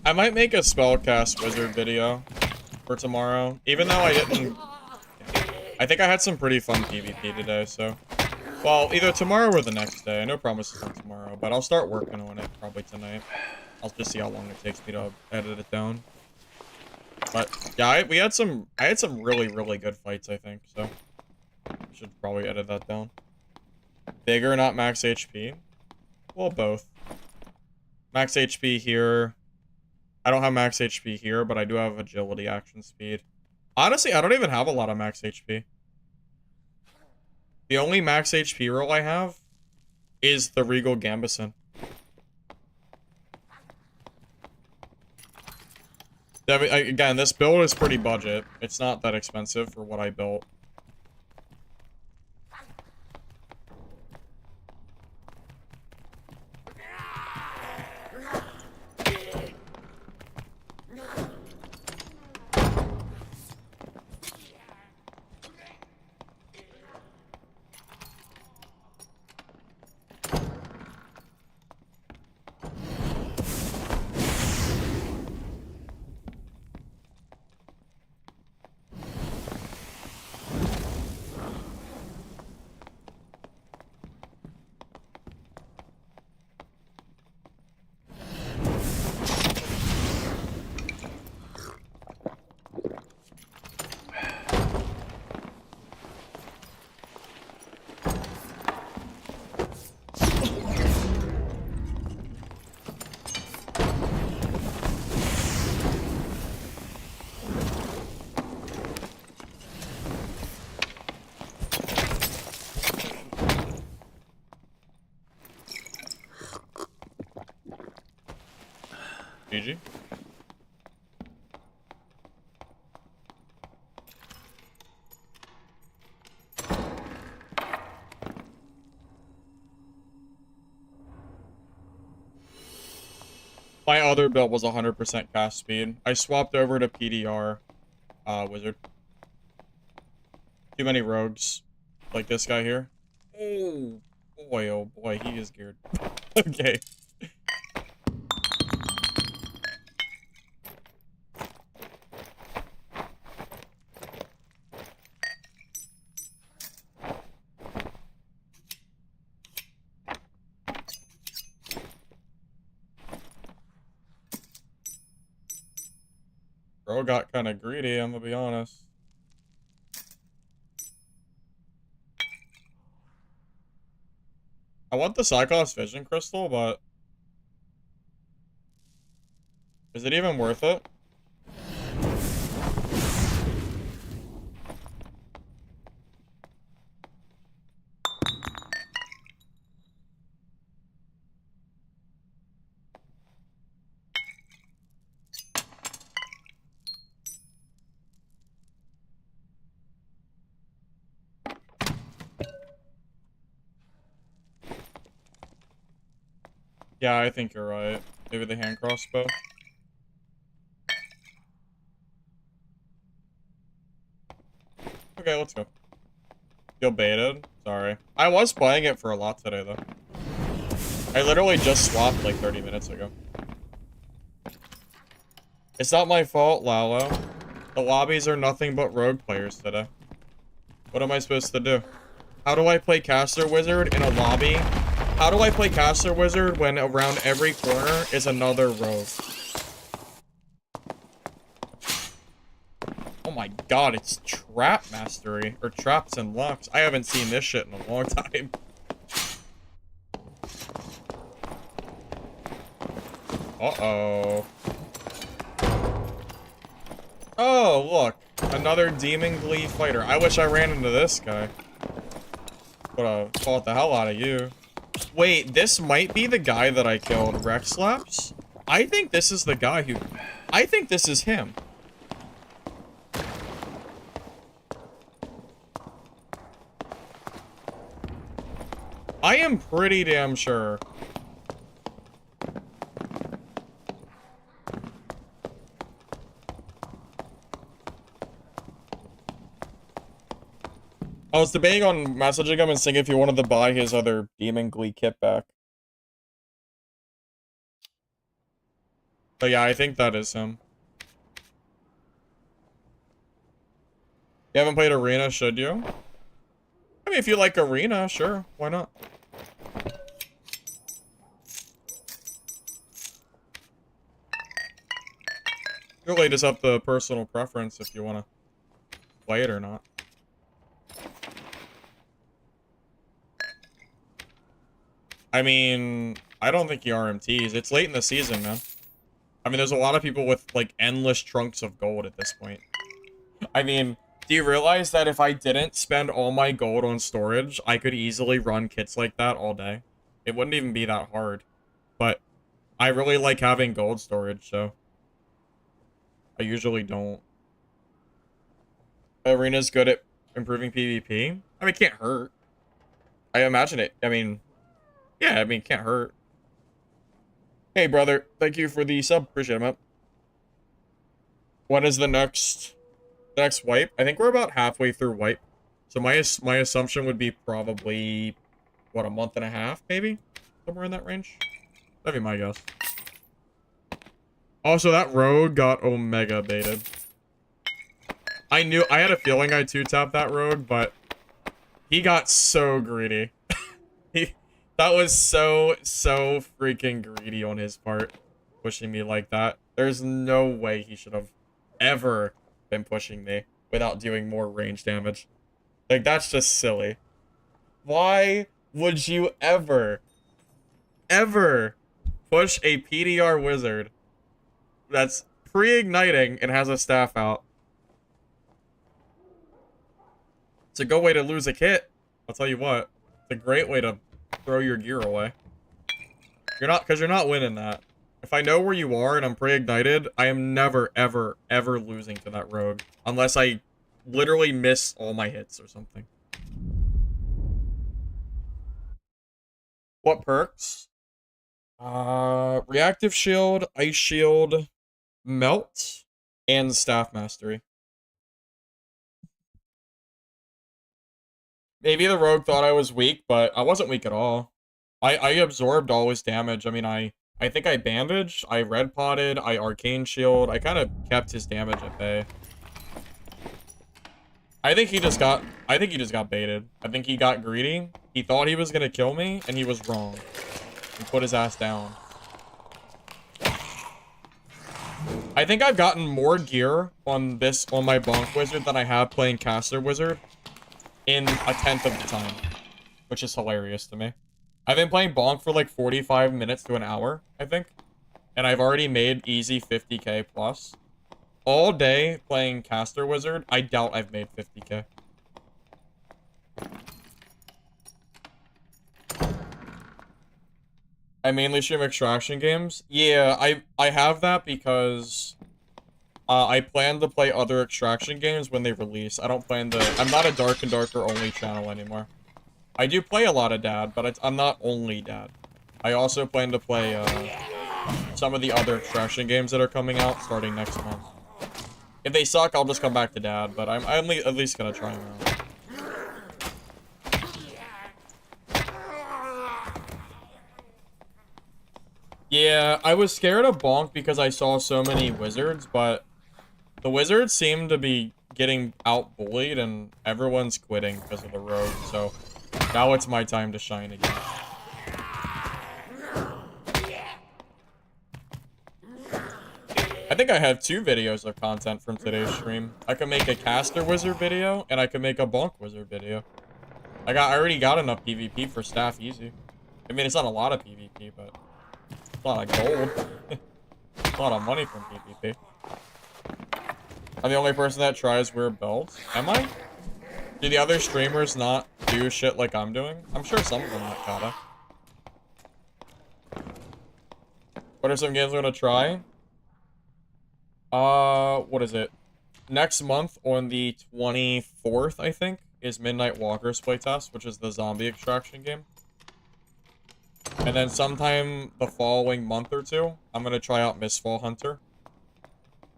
Speaker 1: I might make a spellcast wizard video for tomorrow, even though I didn't... I think I had some pretty fun PvP today, so... Well, either tomorrow or the next day. No promises on tomorrow, but I'll start working on it probably tonight. I'll just see how long it takes me to edit it down. But, yeah, I had some really, really good fights, I think, so... Should probably edit that down. Bigger, not max HP? Well, both. Max HP here... I don't have max HP here, but I do have agility, action speed. Honestly, I don't even have a lot of max HP. The only max HP roll I have is the Regal Gambison. I mean, again, this build is pretty budget. It's not that expensive for what I built. GG. My other build was 100% cast speed. I swapped over to PDR wizard. Too many rogues. Like this guy here. Oh boy, he is geared. Okay. Bro got kind of greedy, I'm gonna be honest. I want the Cyclops Vision Crystal, but is it even worth it? Yeah, I think you're right. Maybe the hand crossbow. Okay, let's go. Feel baited? Sorry. I was playing it for a lot today, though. I literally just swapped like 30 minutes ago. It's not my fault, Lalo. The lobbies are nothing but rogue players today. What am I supposed to do? How do I play Caster Wizard in a lobby? How do I play Caster Wizard when around every corner is another rogue? Oh my god, it's Trap Mastery. Or Traps and Locks. I haven't seen this shit in a long time. Uh-oh. Oh, look. Another Demon Glee fighter. I wish I ran into this guy. Would've fought the hell out of you. Wait, this might be the guy that I killed. Rex Slaps? I think this is the guy who... I think this is him. I am pretty damn sure. I was debating on messaging him and seeing if he wanted to buy his other Demon Glee kit back. But yeah, I think that is him. You haven't played Arena, should you? I mean, if you like Arena, sure. Why not? Really just up to personal preference if you want to play it or not. I mean, I don't think he RMTs. It's late in the season, man. I mean, there's a lot of people with, like, endless trunks of gold at this point. I mean, do you realize that if I didn't spend all my gold on storage, I could easily run kits like that all day? It wouldn't even be that hard. But I really like having gold storage, so... I usually don't. Arena's good at improving PvP. I mean, it can't hurt. I imagine it. I mean, yeah, I mean, it can't hurt. Hey, brother. Thank you for the sub. Appreciate it, man. When is the next wipe? I think we're about halfway through wipe. So my assumption would be probably, what, a month and a half, maybe? Somewhere in that range? That'd be my guess. Also, that rogue got Omega baited. I had a feeling I 2-tapped that rogue, but he got so greedy. That was so freaking greedy on his part, pushing me like that. There's no way he should have ever been pushing me without doing more range damage. Like, that's just silly. Why would you ever push a PDR wizard that's pre-igniting and has a staff out? It's a good way to lose a kit. I'll tell you what. It's a great way to throw your gear away. Because you're not winning that. If I know where you are and I'm pre-ignited, I am never, ever, ever losing to that rogue. Unless I literally miss all my hits or something. What perks? Reactive shield, ice shield, melt, and staff mastery. Maybe the rogue thought I was weak, but I wasn't weak at all. I absorbed all his damage. I mean, I think I bandaged, I red potted, I arcane shield. I kind of kept his damage at bay. I think he just got baited. I think he got greedy. He thought he was gonna kill me, and he was wrong. He put his ass down. I think I've gotten more gear on my Bonk Wizard than I have playing Caster Wizard in 1/10 of the time, which is hilarious to me. I've been playing Bonk for like 45 minutes to an hour, I think, and I've already made easy 50k plus. All day playing Caster Wizard, I doubt I've made 50k. I mainly stream extraction games. Yeah, I have that because I plan to play other extraction games when they release. I'm not a Dark and Darker only channel anymore. I do play a lot of Dad, but I'm not only Dad. I also plan to play some of the other extraction games that are coming out starting next month. If they suck, I'll just come back to Dad, but I'm at least gonna try them out. Yeah, I was scared of Bonk because I saw so many wizards, but the wizards seem to be getting out-bullied and everyone's quitting because of the rogue, so now it's my time to shine again. I think I have 2 videos of content from today's stream. I could make a Caster Wizard video, and I could make a Bonk Wizard video. I already got enough PvP for staff easy. I mean, it's not a lot of PvP, but it's a lot of gold. It's a lot of money from PvP. I'm the only person that tries weird builds. Am I? Do the other streamers not do shit like I'm doing? I'm sure some of them gotta. What are some games I'm gonna try? What is it? Next month on the 24th, I think, is Midnight Walker's playtest, which is the zombie extraction game. And then sometime the following month or 2, I'm gonna try out Mistfall Hunter,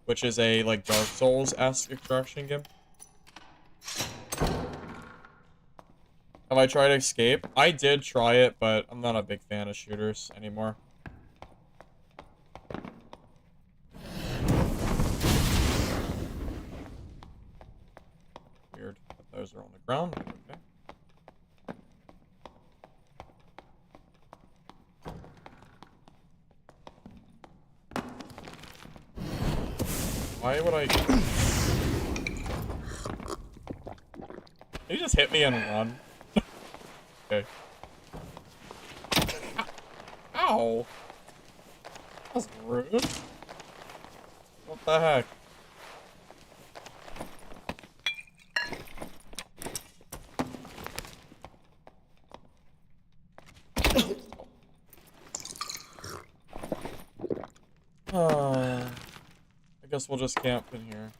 Speaker 1: which is a, like, Dark Souls-esque extraction game. Have I tried Escape? I did try it, but I'm not a big fan of shooters anymore. Weird. Those are on the ground. Okay. Why would I... You just hit me and run. Okay. Ow! That's rude. What the heck? I Guess we'll just camp in here.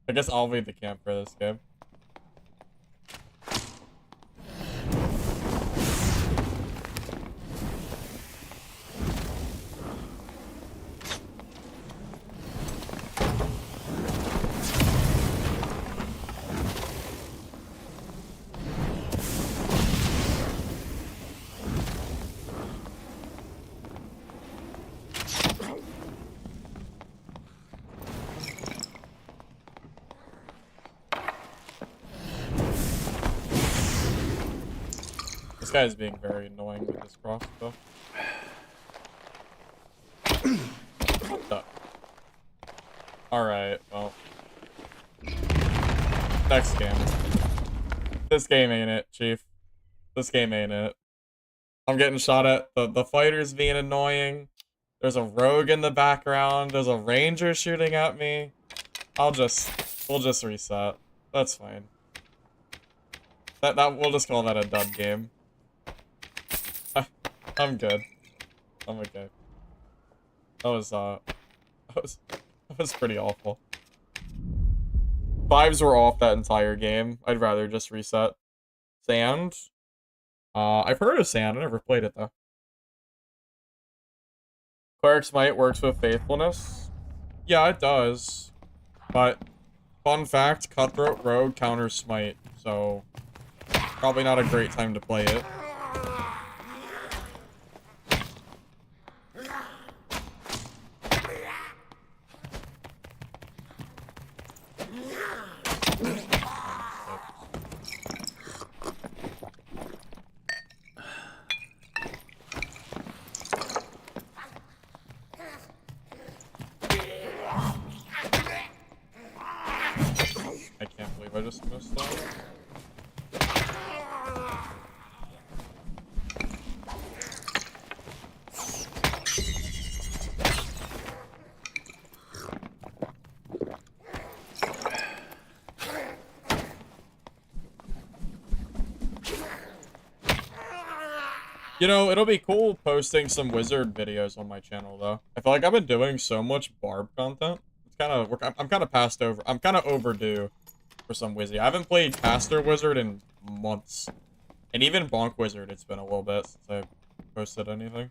Speaker 1: I guess I'll be the camp for this game. This guy is being very annoying with this crossbow. What the? Alright, well. Next game. This game ain't it, Chief. This game ain't it. I'm getting shot at. The fighter's being annoying. There's a rogue in the background. There's a ranger shooting at me. We'll just reset. That's fine. We'll just call that a dud game. I'm good. I'm okay. That was pretty awful. Vibes were off that entire game. I'd rather just reset. Sand. I've heard of Sand. I never played it though. Cleric's Might works with Faithfulness. Yeah, it does. But fun fact, Cutthroat Rogue counters Smite, so probably not a great time to play it. I can't believe I just missed that. You know, it'll be cool posting some wizard videos on my channel, though. I feel like I've been doing so much barb content. It's kind of, I'm kind of passed over. I'm kind of overdue for some wizard. I haven't played Caster Wizard in months. And even Bonk Wizard, it's been a little bit since I posted anything.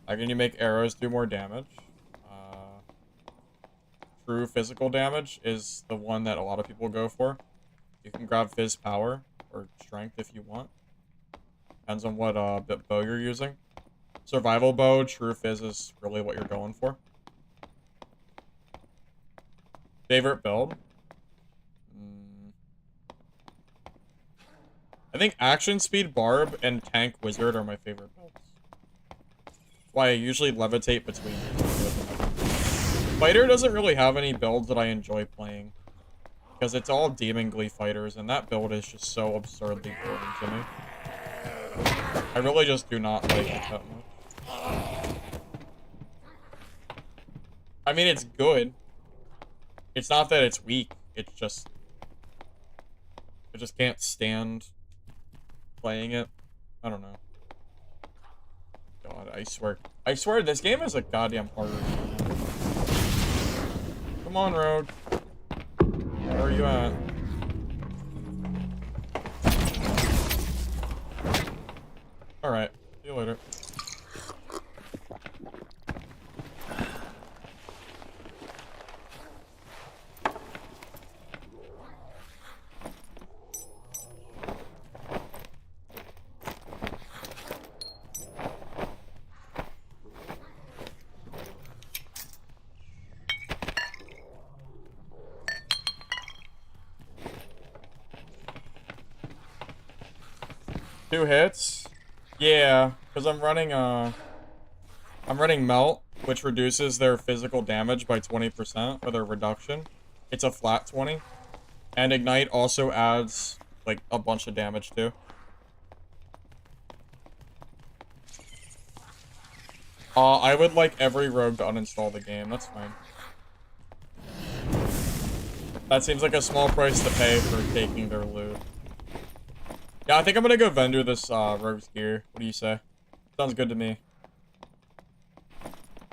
Speaker 1: How can you make arrows do more damage? True physical damage is the one that a lot of people go for. You can grab Fizz Power or Strength if you want. Depends on what bow you're using. Survival bow, True Fizz is really what you're going for. Favorite build? I think Action Speed Barb and Tank Wizard are my favorite builds. That's why I usually levitate between the two. Fighter doesn't really have any builds that I enjoy playing. Because it's all Demon Glee fighters, and that build is just so absurdly boring to me. I really just do not like it that much. I mean, it's good. It's not that it's weak, it's just... I just can't stand playing it. I don't know. God, I swear this game is a goddamn harder game. Come on, Rogue. Where are you at? Alright. See you later. Two hits? Yeah, because I'm running Melt, which reduces their physical damage by 20%, or their reduction. It's a flat 20. And Ignite also adds, like, a bunch of damage, too. I would like every rogue to uninstall the game, that's fine. That seems like a small price to pay for taking their loot. Yeah, I think I'm gonna go vendor this rogue's gear. What do you say? Sounds good to me.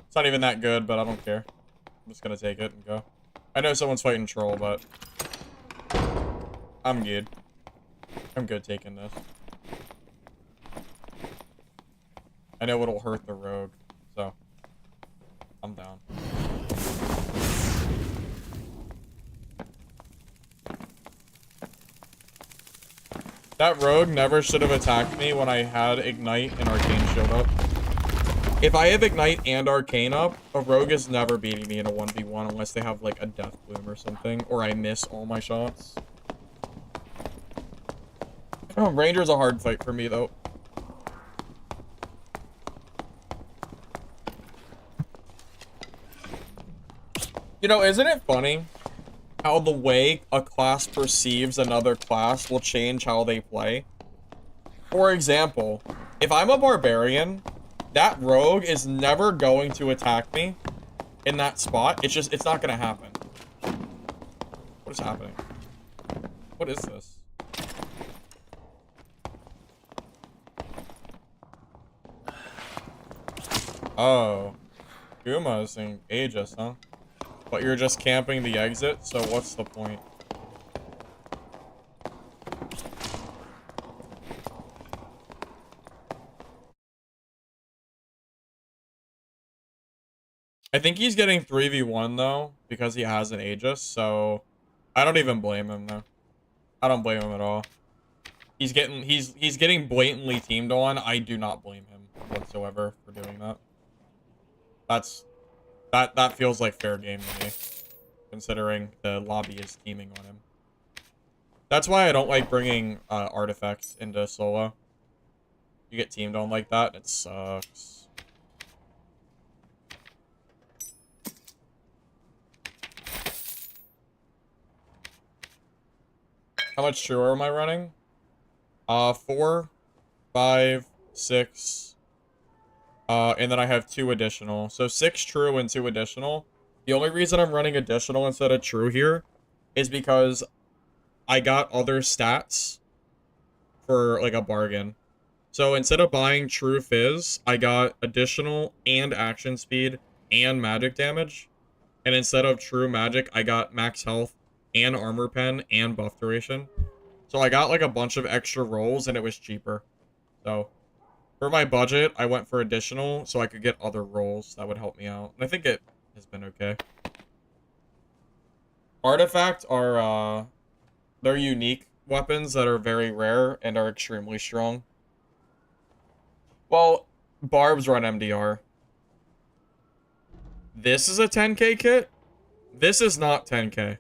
Speaker 1: It's not even that good, but I don't care. I'm just gonna take it and go. I know someone's fighting troll, but I'm good. I'm good taking this. I know it'll hurt the rogue, so I'm down. That rogue never should have attacked me when I had Ignite and Arcane Shield up. If I have Ignite and Arcane up, a rogue is never beating me in a 1v1 unless they have like a Death Bloom or something, or I miss all my shots. Oh, Ranger's a hard fight for me though. You know, isn't it funny how the way a class perceives another class will change how they play? For example, if I'm a barbarian, that rogue is never going to attack me in that spot. It's not gonna happen. What is happening? What is this? Oh. Guma's in Aegis, huh? But you're just camping the exit, so what's the point? I think he's getting 3v1 though, because he has an Aegis, so I don't even blame him though. I don't blame him at all. He's getting blatantly teamed on. I do not blame him whatsoever for doing that. That feels like fair game to me, considering the lobby is teaming on him. That's why I don't like bringing artifacts into solo. You get teamed on like that, it sucks. How much truer am I running? 4, 5, 6. And then I have 2 additional. So 6 true and 2 additional. The only reason I'm running additional instead of true here is because I got other stats for like a bargain. So instead of buying true fizz, I got additional and action speed and magic damage. And instead of true magic, I got max health and armor pen and buff duration. So I got like a bunch of extra rolls and it was cheaper. So for my budget, I went for additional so I could get other rolls that would help me out. And I think it has been okay. Artifacts are, they're unique weapons that are very rare and are extremely strong. Well, barbs run MDR. This is a 10k kit? This is not 10k.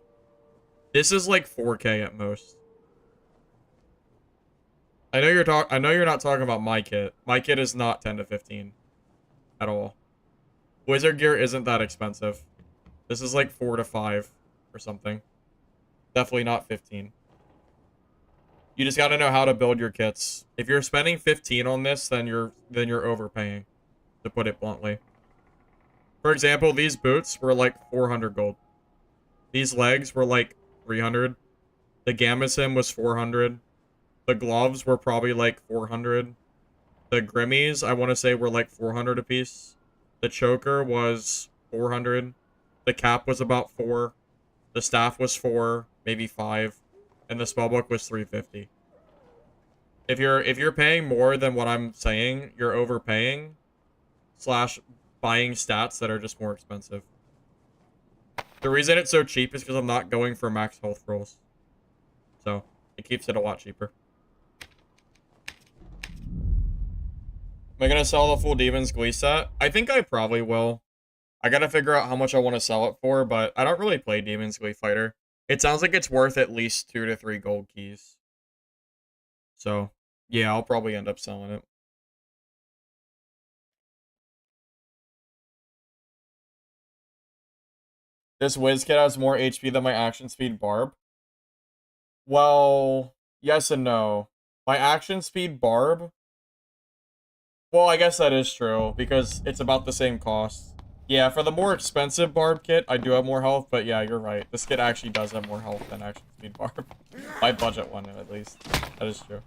Speaker 1: This is like 4k at most. I know you're not talking about my kit. My kit is not 10 to 15 at all. Wizard gear isn't that expensive. This is like 4 to 5 or something. Definitely not 15. You just got to know how to build your kits. If you're spending 15 on this, then you're overpaying, to put it bluntly. For example, these boots were like 400 gold. These legs were like 300. The Gamma-Sim was 400. The gloves were probably like 400. The Grimmies, I want to say, were like 400 a piece. The choker was 400. The cap was about 4. The staff was 4, maybe 5. And the spellbook was 350. If you're paying more than what I'm saying, you're overpaying / buying stats that are just more expensive. The reason it's so cheap is because I'm not going for max health rolls. So, it keeps it a lot cheaper. Am I going to sell the full Demon's Glee set? I think I probably will. I got to figure out how much I want to sell it for, but I don't really play Demon's Glee Fighter. It sounds like it's worth at least 2 to 3 gold keys. So, yeah, I'll probably end up selling it. This Wiz Kid has more HP than my action speed Barb. Well, yes and no. My action speed Barb... Well, I guess that is true, because it's about the same cost. Yeah, for the more expensive Barb kit, I do have more health, but yeah, you're right. This kit actually does have more health than action speed Barb. My budget one, at least. That is true.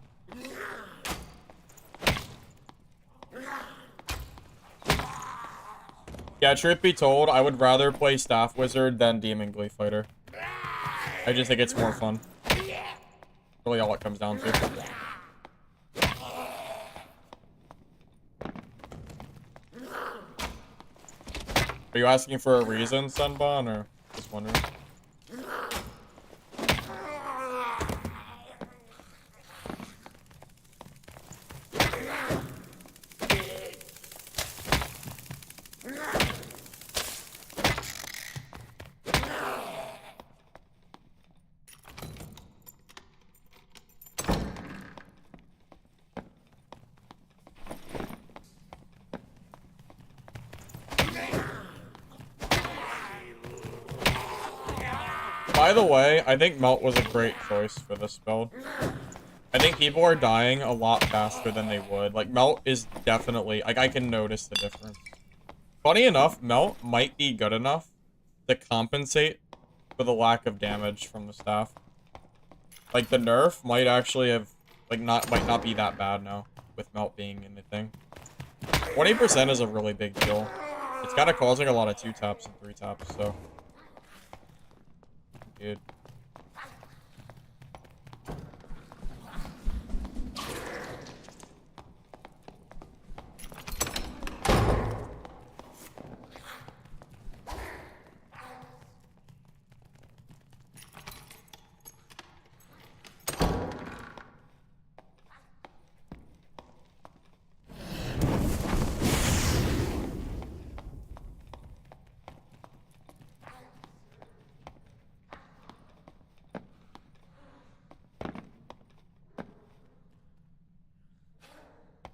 Speaker 1: Yeah, truth be told, I would rather play Staff Wizard than Demon Glee Fighter. I just think it's more fun. Really all it comes down to. Are you asking for a reason, Sunbon, or just wondering? By the way, I think Melt was a great choice for this build. I think people are dying a lot faster than they would. Like, Melt is definitely... Like, I can notice the difference. Funny enough, Melt might be good enough to compensate for the lack of damage from the staff. Like, the nerf might actually have... Like, might not be that bad now, with Melt being in the thing. 20% is a really big deal. It's kind of causing a lot of 2-taps and 3-taps, so... Dude.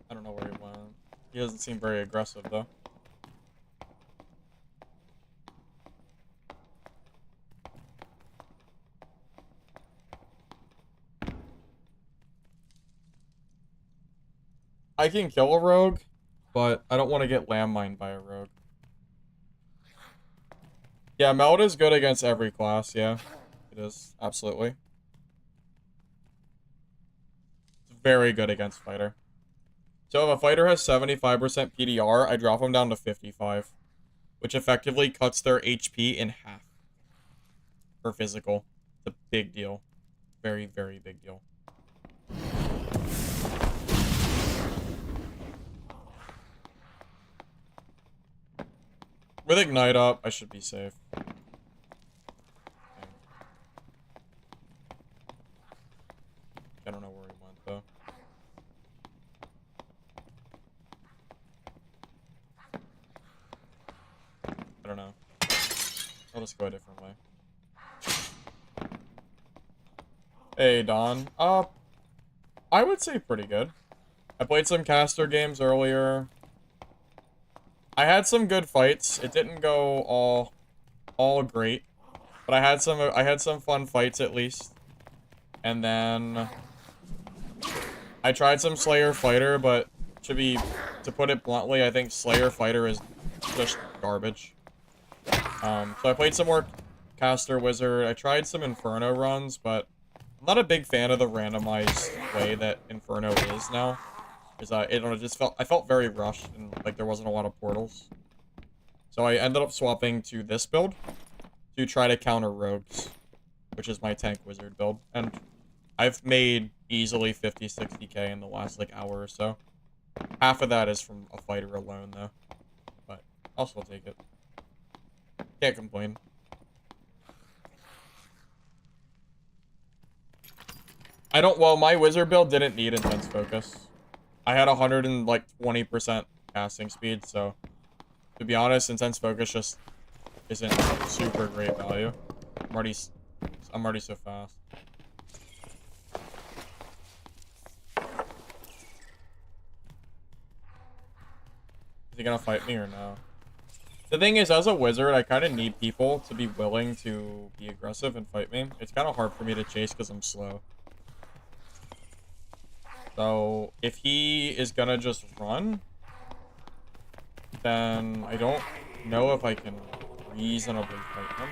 Speaker 1: I don't know where he went. He doesn't seem very aggressive, though. I can kill a rogue, but I don't want to get landmined by a rogue. Yeah, Meld is good against every class, yeah. It is, absolutely. It's very good against fighter. So if a fighter has 75% PDR, I drop them down to 55, which effectively cuts their HP in half for physical. It's a big deal. Very, very big deal. With Ignite up, I should be safe. I don't know where he went, though. I don't know. I'll just go a different way. Hey, Don. I would say pretty good. I played some caster games earlier. I had some good fights. It didn't go all great, but I had some fun fights at least. And then I tried some Slayer Fighter, but to put it bluntly, I think Slayer Fighter is just garbage. So I played some more Caster Wizard. I tried some Inferno runs, but I'm not a big fan of the randomized way that Inferno is now. Because I felt very rushed and like there wasn't a lot of portals. So I ended up swapping to this build to try to counter rogues, which is my tank wizard build. And I've made easily 50, 60k in the last like hour or so. Half of that is from a fighter alone though. But I'll still take it. Can't complain. Well, my wizard build didn't need intense focus. I had 120% casting speed, so to be honest, intense focus just isn't super great value. I'm already so fast. Is he gonna fight me or no? The thing is, as a wizard, I kind of need people to be willing to be aggressive and fight me. It's kind of hard for me to chase because I'm slow. So, if he is gonna just run, then I don't know if I can reasonably fight him.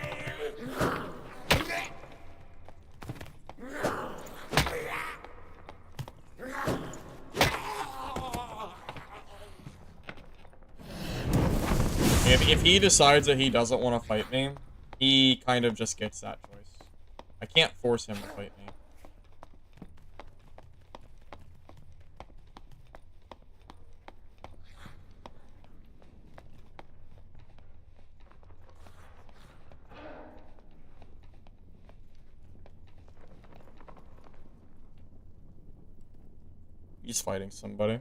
Speaker 1: if he decides that he doesn't want to fight me, he kind of just gets that choice. I can't force him to fight me. He's fighting somebody.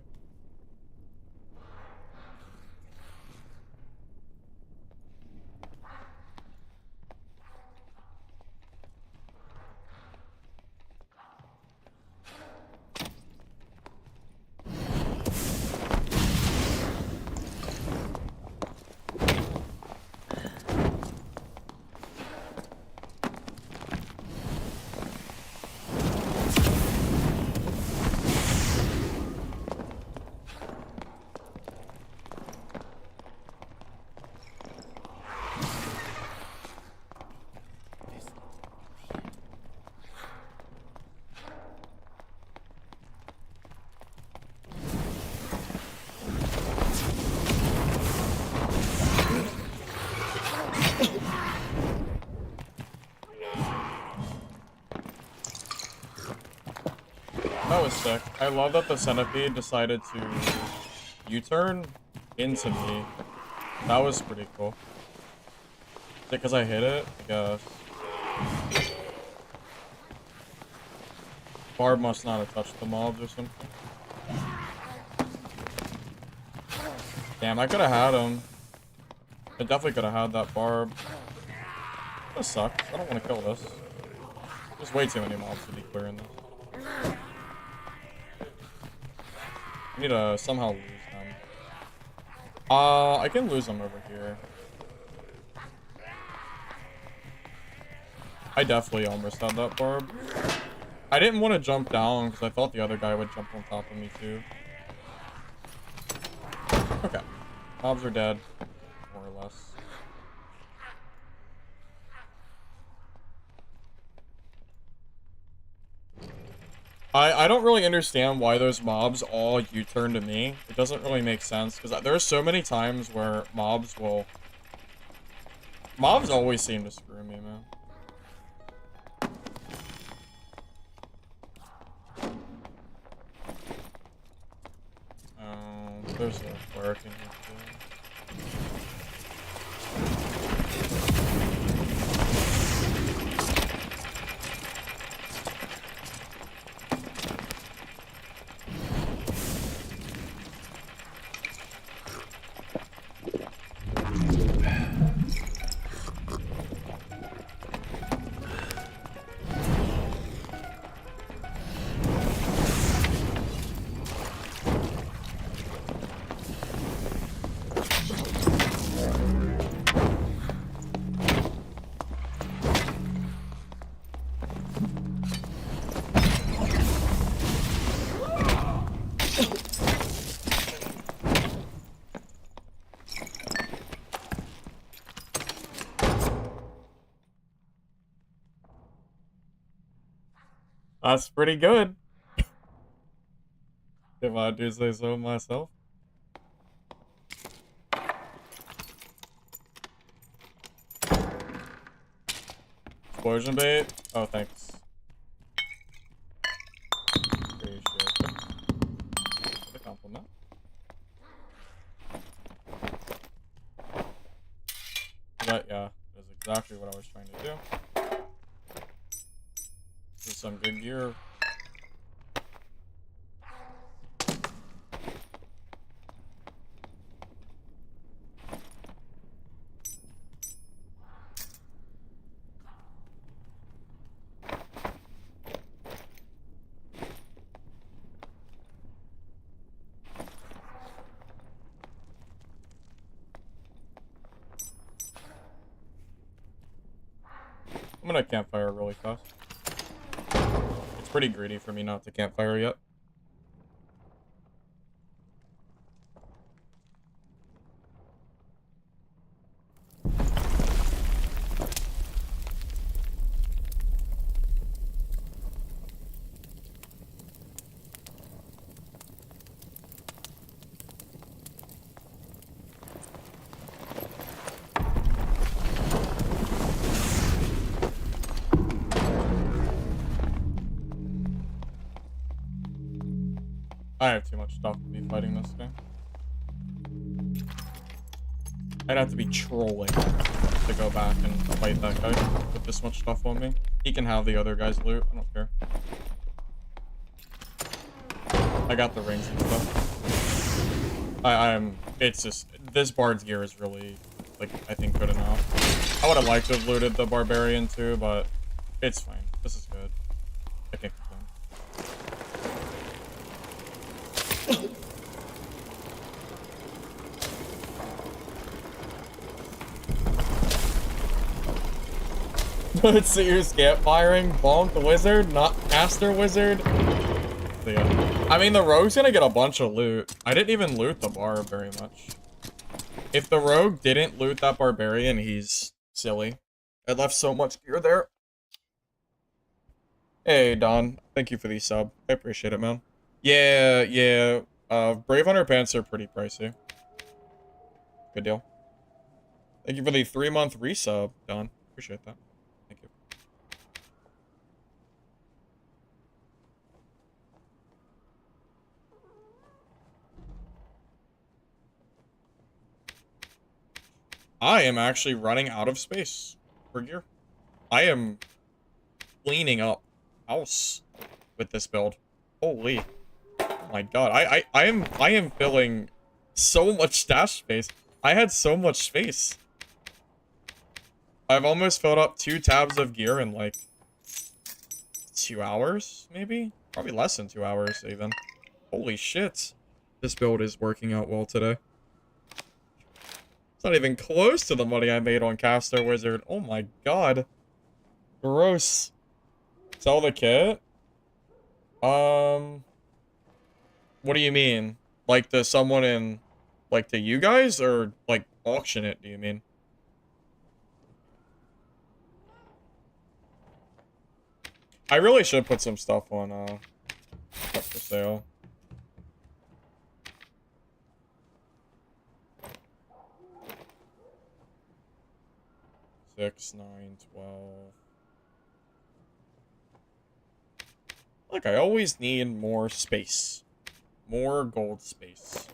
Speaker 1: That was sick. I love that the centipede decided to U-turn into me. That was pretty cool. Is it because I hit it? I guess. Barb must not have touched the mobs or something. Damn, I could have had him. I definitely could have had that barb. This sucks. I don't want to kill this. There's way too many mobs to be clearing this. I need to somehow lose them. I can lose them over here. I definitely almost had that barb. I didn't want to jump down because I thought the other guy would jump on top of me too. Okay. Mobs are dead. More or less. I don't really understand why those mobs all U-turn to me. It doesn't really make sense, because there are so many times where mobs will... Mobs always seem to screw me, man. Oh, there's a cleric in here too. That's pretty good. If I do say so myself. Explosion bait? Oh, thanks. Appreciate it. What a compliment. But yeah, that's exactly what I was trying to do. This is some good gear. I'm gonna campfire really fast. It's pretty greedy for me not to campfire yet. I have too much stuff to be fighting this game. I'd have to be trolling to go back and fight that guy with this much stuff on me. He can have the other guy's loot. I don't care. I got the rings and stuff. It's just, this bard's gear is really, like, I think good enough. I would have liked to have looted the barbarian too, but it's fine. This is good. I can't complain. Let's see your scamp firing. Bonk the wizard, not caster wizard. So yeah. I mean, the rogue's gonna get a bunch of loot. I didn't even loot the bar very much. If the rogue didn't loot that barbarian, he's silly. I left so much gear there. Hey, Don. Thank you for the sub. I appreciate it, man. Yeah. Brave Hunter pants are pretty pricey. Good deal. Thank you for the 3-month resub, Don. Appreciate that. Thank you. I am actually running out of space for gear. I am cleaning up house with this build. Holy. Oh my god. I am filling so much stash space. I had so much space. I've almost filled up 2 tabs of gear in like 2 hours, maybe? Probably less than 2 hours even. Holy shit. This build is working out well today. It's not even close to the money I made on Caster Wizard. Oh my god. Gross. Sell the kit? What do you mean? Like to someone in, like to you guys, or like auction it, do you mean? I really should put some stuff on, up for sale. Six, 9, 12. Like, I always need more space. More gold space.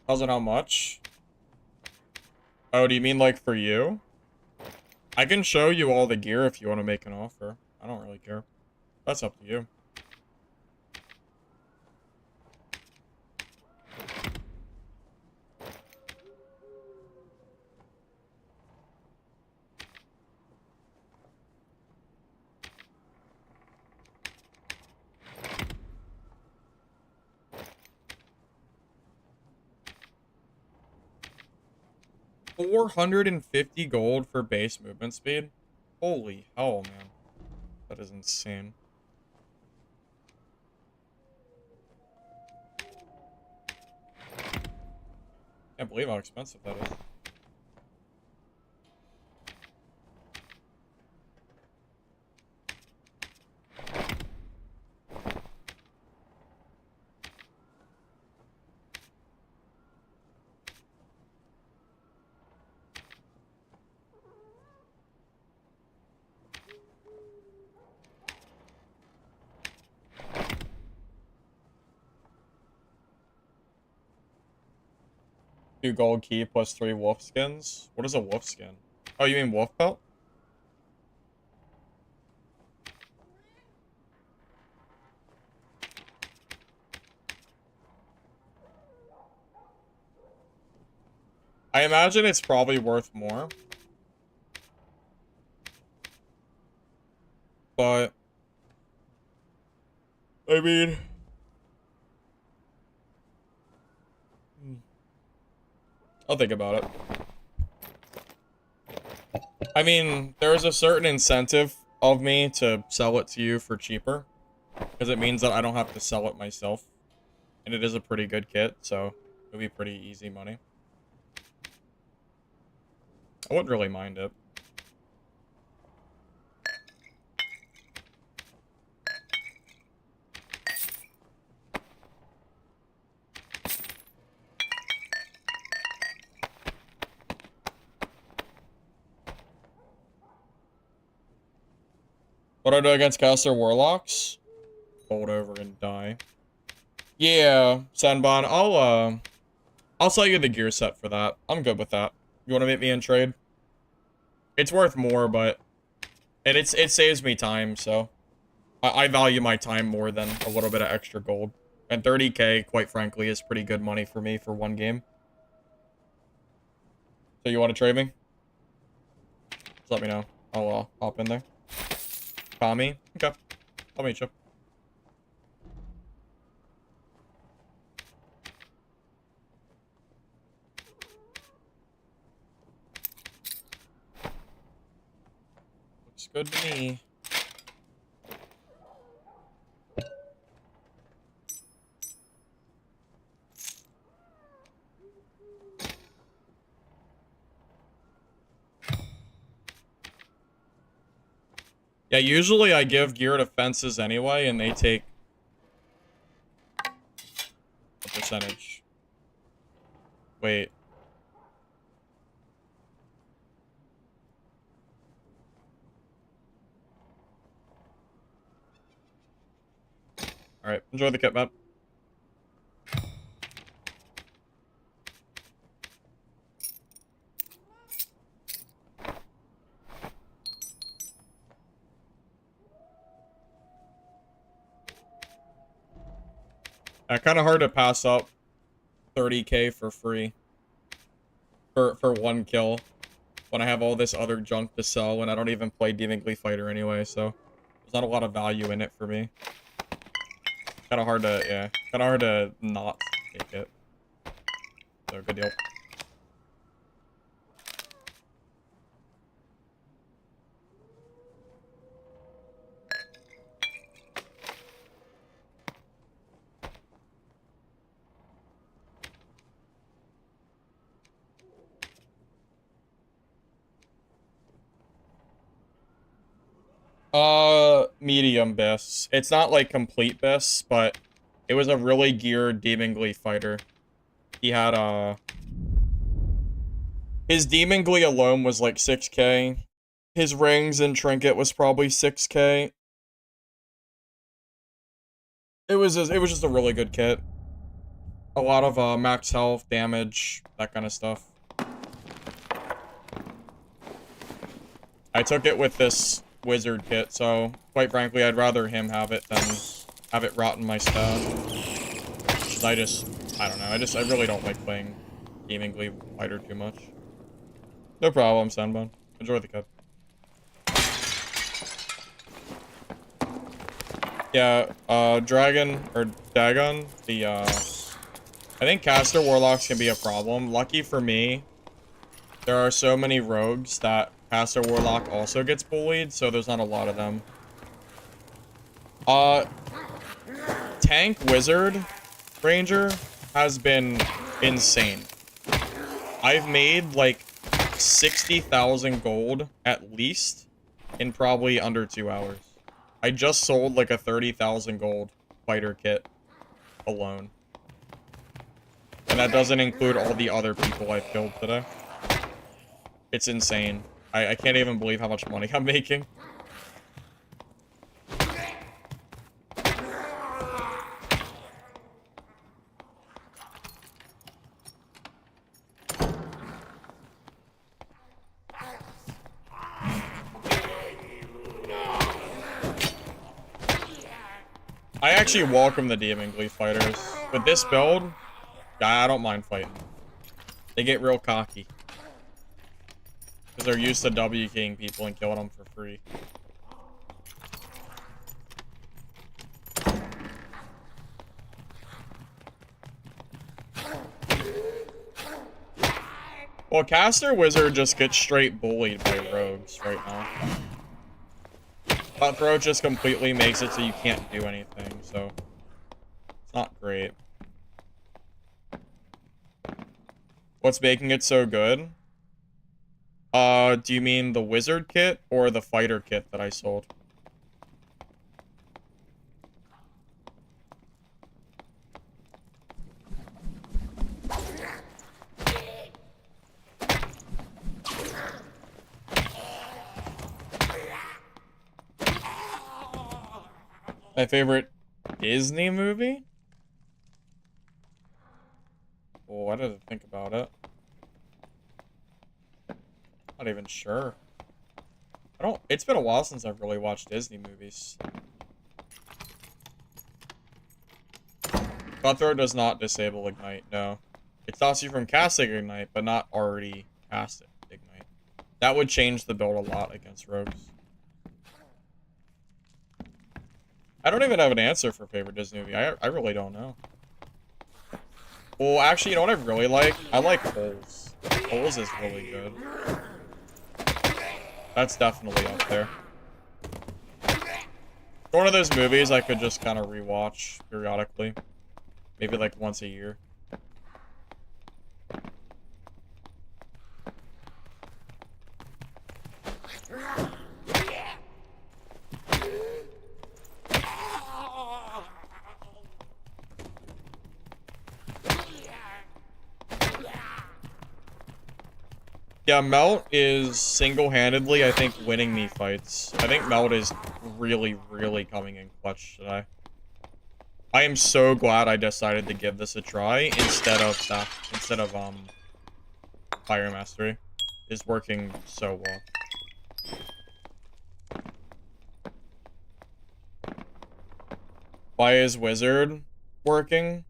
Speaker 1: Tells it how much? Oh, do you mean like for you? I can show you all the gear if you want to make an offer. I don't really care. That's up to you. $450 gold for base movement speed? Holy hell, man. That is insane. Can't believe how expensive that is. Two gold key plus 3 wolf skins. What is a wolf skin? Oh, you mean wolf pelt? I imagine it's probably worth more. But I mean, I'll think about it. I mean, there's a certain incentive of me to sell it to you for cheaper, because it means that I don't have to sell it myself. And it is a pretty good kit, so it'll be pretty easy money. I wouldn't really mind it. What do I do against caster warlocks? Fold over and die. Yeah, Sanbon, I'll sell you the gear set for that. I'm good with that. You want to meet me in trade? It's worth more, but it saves me time, so I value my time more than a little bit of extra gold. And 30k, quite frankly, is pretty good money for me for one game. So you want to trade me? Just let me know. I'll hop in there. Tommy? Okay. I'll meet you. Looks good to me. Yeah, usually I give gear to fences anyway, and they take a percentage. Wait. Alright, enjoy the kit map. Kind of hard to pass up 30k for free for one kill when I have all this other junk to sell and I don't even play Demon Glee Fighter anyway, so there's not a lot of value in it for me. Kind of hard to, yeah, kind of hard to not take it. So, good deal. Medium Biss. It's not like complete Biss, but it was a really geared Demon Glee fighter. He had, his Demon Glee alone was like 6k. His rings and trinket was probably 6k. It was just a really good kit. A lot of, max health, damage, that kind of stuff. I took it with this wizard kit, so quite frankly, I'd rather him have it than have it rot in my stash. I don't know, I really don't like playing Demon Glee Fighter too much. No problem, Sandbone. Enjoy the kit. Yeah, Dragon, or Dagon, I think caster warlocks can be a problem. Lucky for me, there are so many rogues that caster warlock also gets bullied, so there's not a lot of them. Tank wizard ranger has been insane. I've made like 60,000 gold at least in probably under 2 hours. I just sold like a 30,000 gold fighter kit alone. And that doesn't include all the other people I've killed today. It's insane. I can't even believe how much money I'm making. I actually welcome the Demon Glee fighters. With this build, I don't mind fighting. They get real cocky. Because they're used to W-king people and killing them for free. Well, caster wizard just gets straight bullied by rogues right now. Cutthroat just completely makes it so you can't do anything, so it's not great. What's making it so good? Do you mean the wizard kit or the fighter kit that I sold? My favorite Disney movie? Oh, I didn't think about it. Not even sure. It's been a while since I've really watched Disney movies. Cutthroat does not disable Ignite, no. It stops you from casting Ignite, but not already cast Ignite. That would change the build a lot against rogues. I don't even have an answer for favorite Disney movie. I really don't know. Well, actually, you know what I really like? I like Holes. Holes is really good. That's definitely up there. One of those movies I could just kind of rewatch periodically. Maybe like once a year. Yeah, Melt is single-handedly, I think, winning me fights. I think Melt is really, really coming in clutch today. I am so glad I decided to give this a try instead of Fire Mastery. It's working so well. Why is Wizard working?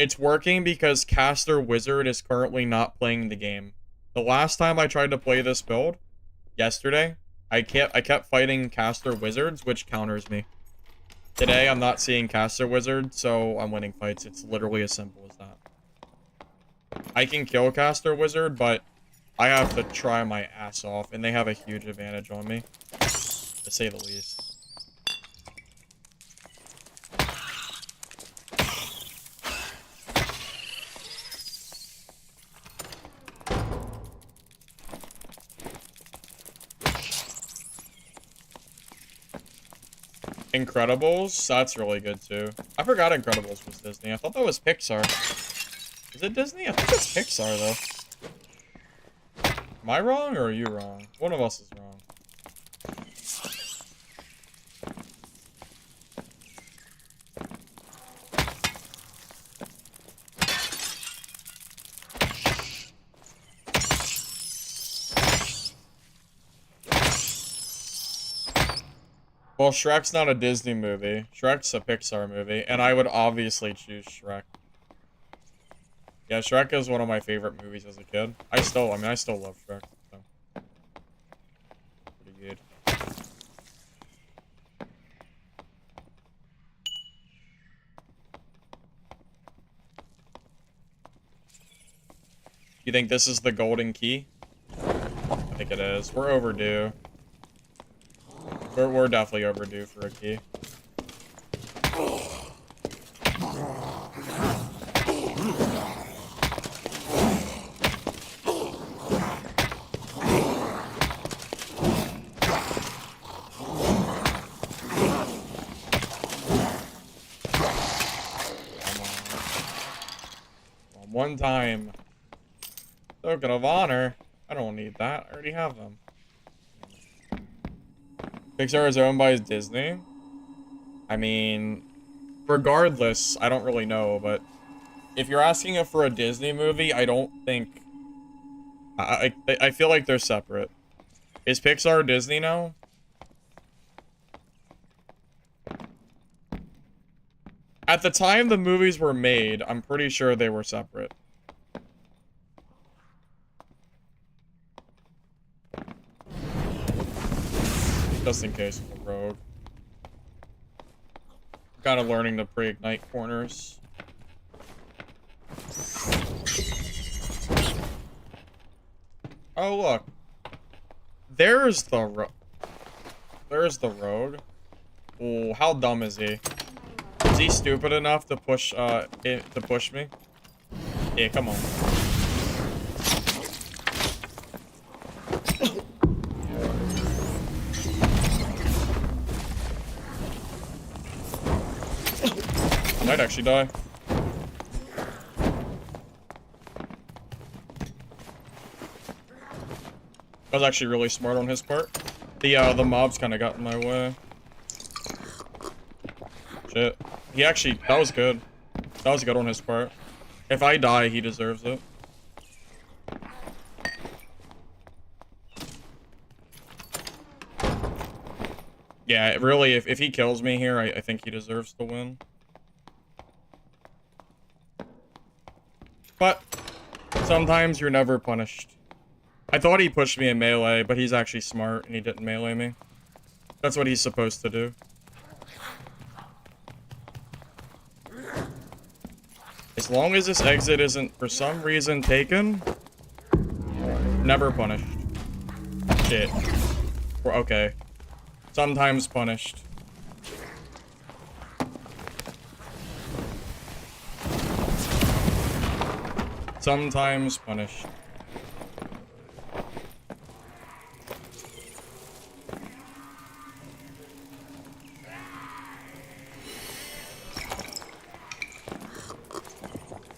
Speaker 1: It's working because Caster Wizard is currently not playing the game. The last time I tried to play this build, yesterday, I kept fighting Caster Wizards, which counters me. Today, I'm not seeing Caster Wizard, so I'm winning fights. It's literally as simple as that. I can kill Caster Wizard, but I have to try my ass off, and they have a huge advantage on me, to say the least. Incredibles? That's really good, too. I forgot Incredibles was Disney. I thought that was Pixar. Is it Disney? I think it's Pixar, though. Am I wrong, or are you wrong? One of us is wrong. Well, Shrek's not a Disney movie. Shrek's a Pixar movie, and I would obviously choose Shrek. Yeah, Shrek is one of my favorite movies as a kid. I still love Shrek, so. Pretty good. You think this is the golden key? I think it is. We're overdue. We're definitely overdue for a key. One time. Token of honor. I don't need that. I already have them. Pixar is owned by Disney. I mean, regardless, I don't really know, but if you're asking it for a Disney movie, I don't think... I feel like they're separate. Is Pixar Disney now? At the time the movies were made, I'm pretty sure they were separate. Just in case of a rogue. Kind of learning to pre-ignite corners. Oh, look. There's the rogue. Oh, how dumb is he? Is he stupid enough to push me? Yeah, come on. Might actually die. That was actually really smart on his part. The mobs kind of got in my way. Shit. He actually, that was good. That was good on his part. If I die, he deserves it. Yeah, really, if he kills me here, I think he deserves to win. But sometimes you're never punished. I thought he pushed me in melee, but he's actually smart and he didn't melee me. That's what he's supposed to do. As long as this exit isn't for some reason taken, never punished. Shit. Okay. Sometimes punished. Sometimes punished.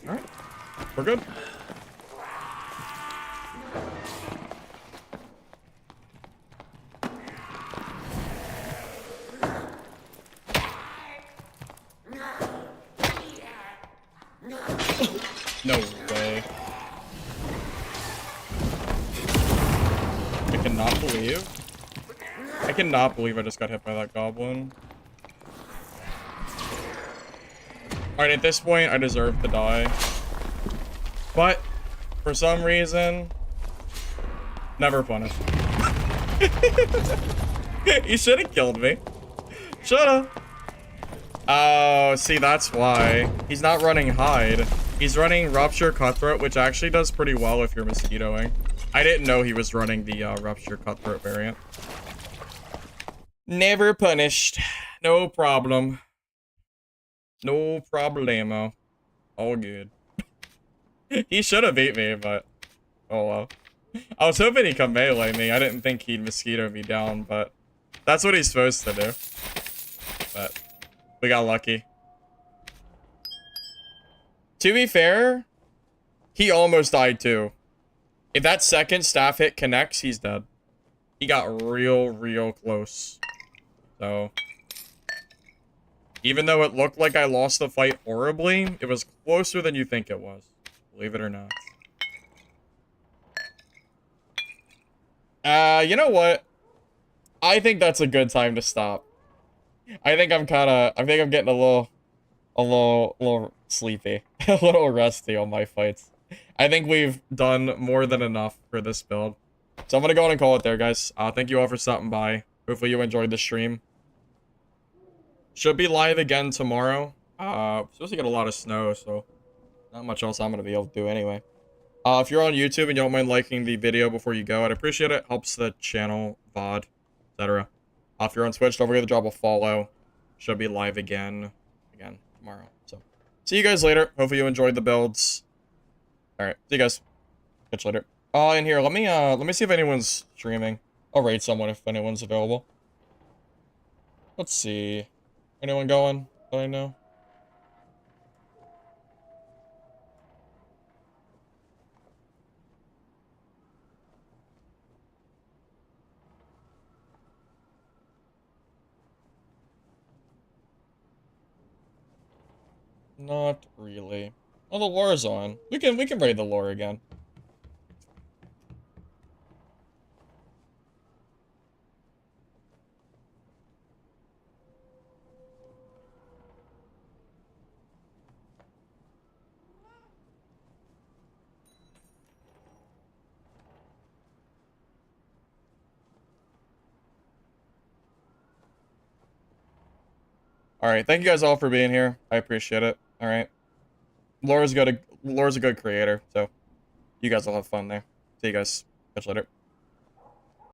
Speaker 1: Alright. We're good. No way. I cannot believe I just got hit by that goblin. Alright, at this point, I deserve to die. But, for some reason, never punished. He should have killed me. Shoulda. Oh, see, that's why. He's not running hide. He's running Rupture Cutthroat, which actually does pretty well if you're mosquitoing. I didn't know he was running the Rupture Cutthroat variant. Never punished. No problem. No problemo. All good. He should have beat me, but oh well. I was hoping he'd come melee me. I didn't think he'd mosquito me down, but that's what he's supposed to do. But we got lucky. To be fair, he almost died too. If that second staff hit connects, he's dead. He got real close. So, even though it looked like I lost the fight horribly, it was closer than you think it was. Believe it or not. You know what? I think that's a good time to stop. I think I'm getting a little sleepy. A little rusty on my fights. I think we've done more than enough for this build. So I'm gonna go on and call it there, guys. Thank you all for stopping by. Hopefully you enjoyed the stream. Should be live again tomorrow. Supposed to get a lot of snow, so not much else I'm gonna be able to do anyway. If you're on YouTube and you don't mind liking the video before you go, I'd appreciate it. Helps the channel, VOD, etc. If you're on Twitch, don't forget to drop a follow. Should be live again tomorrow. So, see you guys later. Hopefully you enjoyed the builds. All right, see you guys. Catch you later. In here, let me see if anyone's streaming. I'll raid someone if anyone's available. Let's see. Anyone going that I know? Not really. Oh, the lore's on. We can raid the lore again. Alright, thank you guys all for being here. I appreciate it. Alright. Laura's a good creator, so you guys will have fun there. See you guys. Catch you later.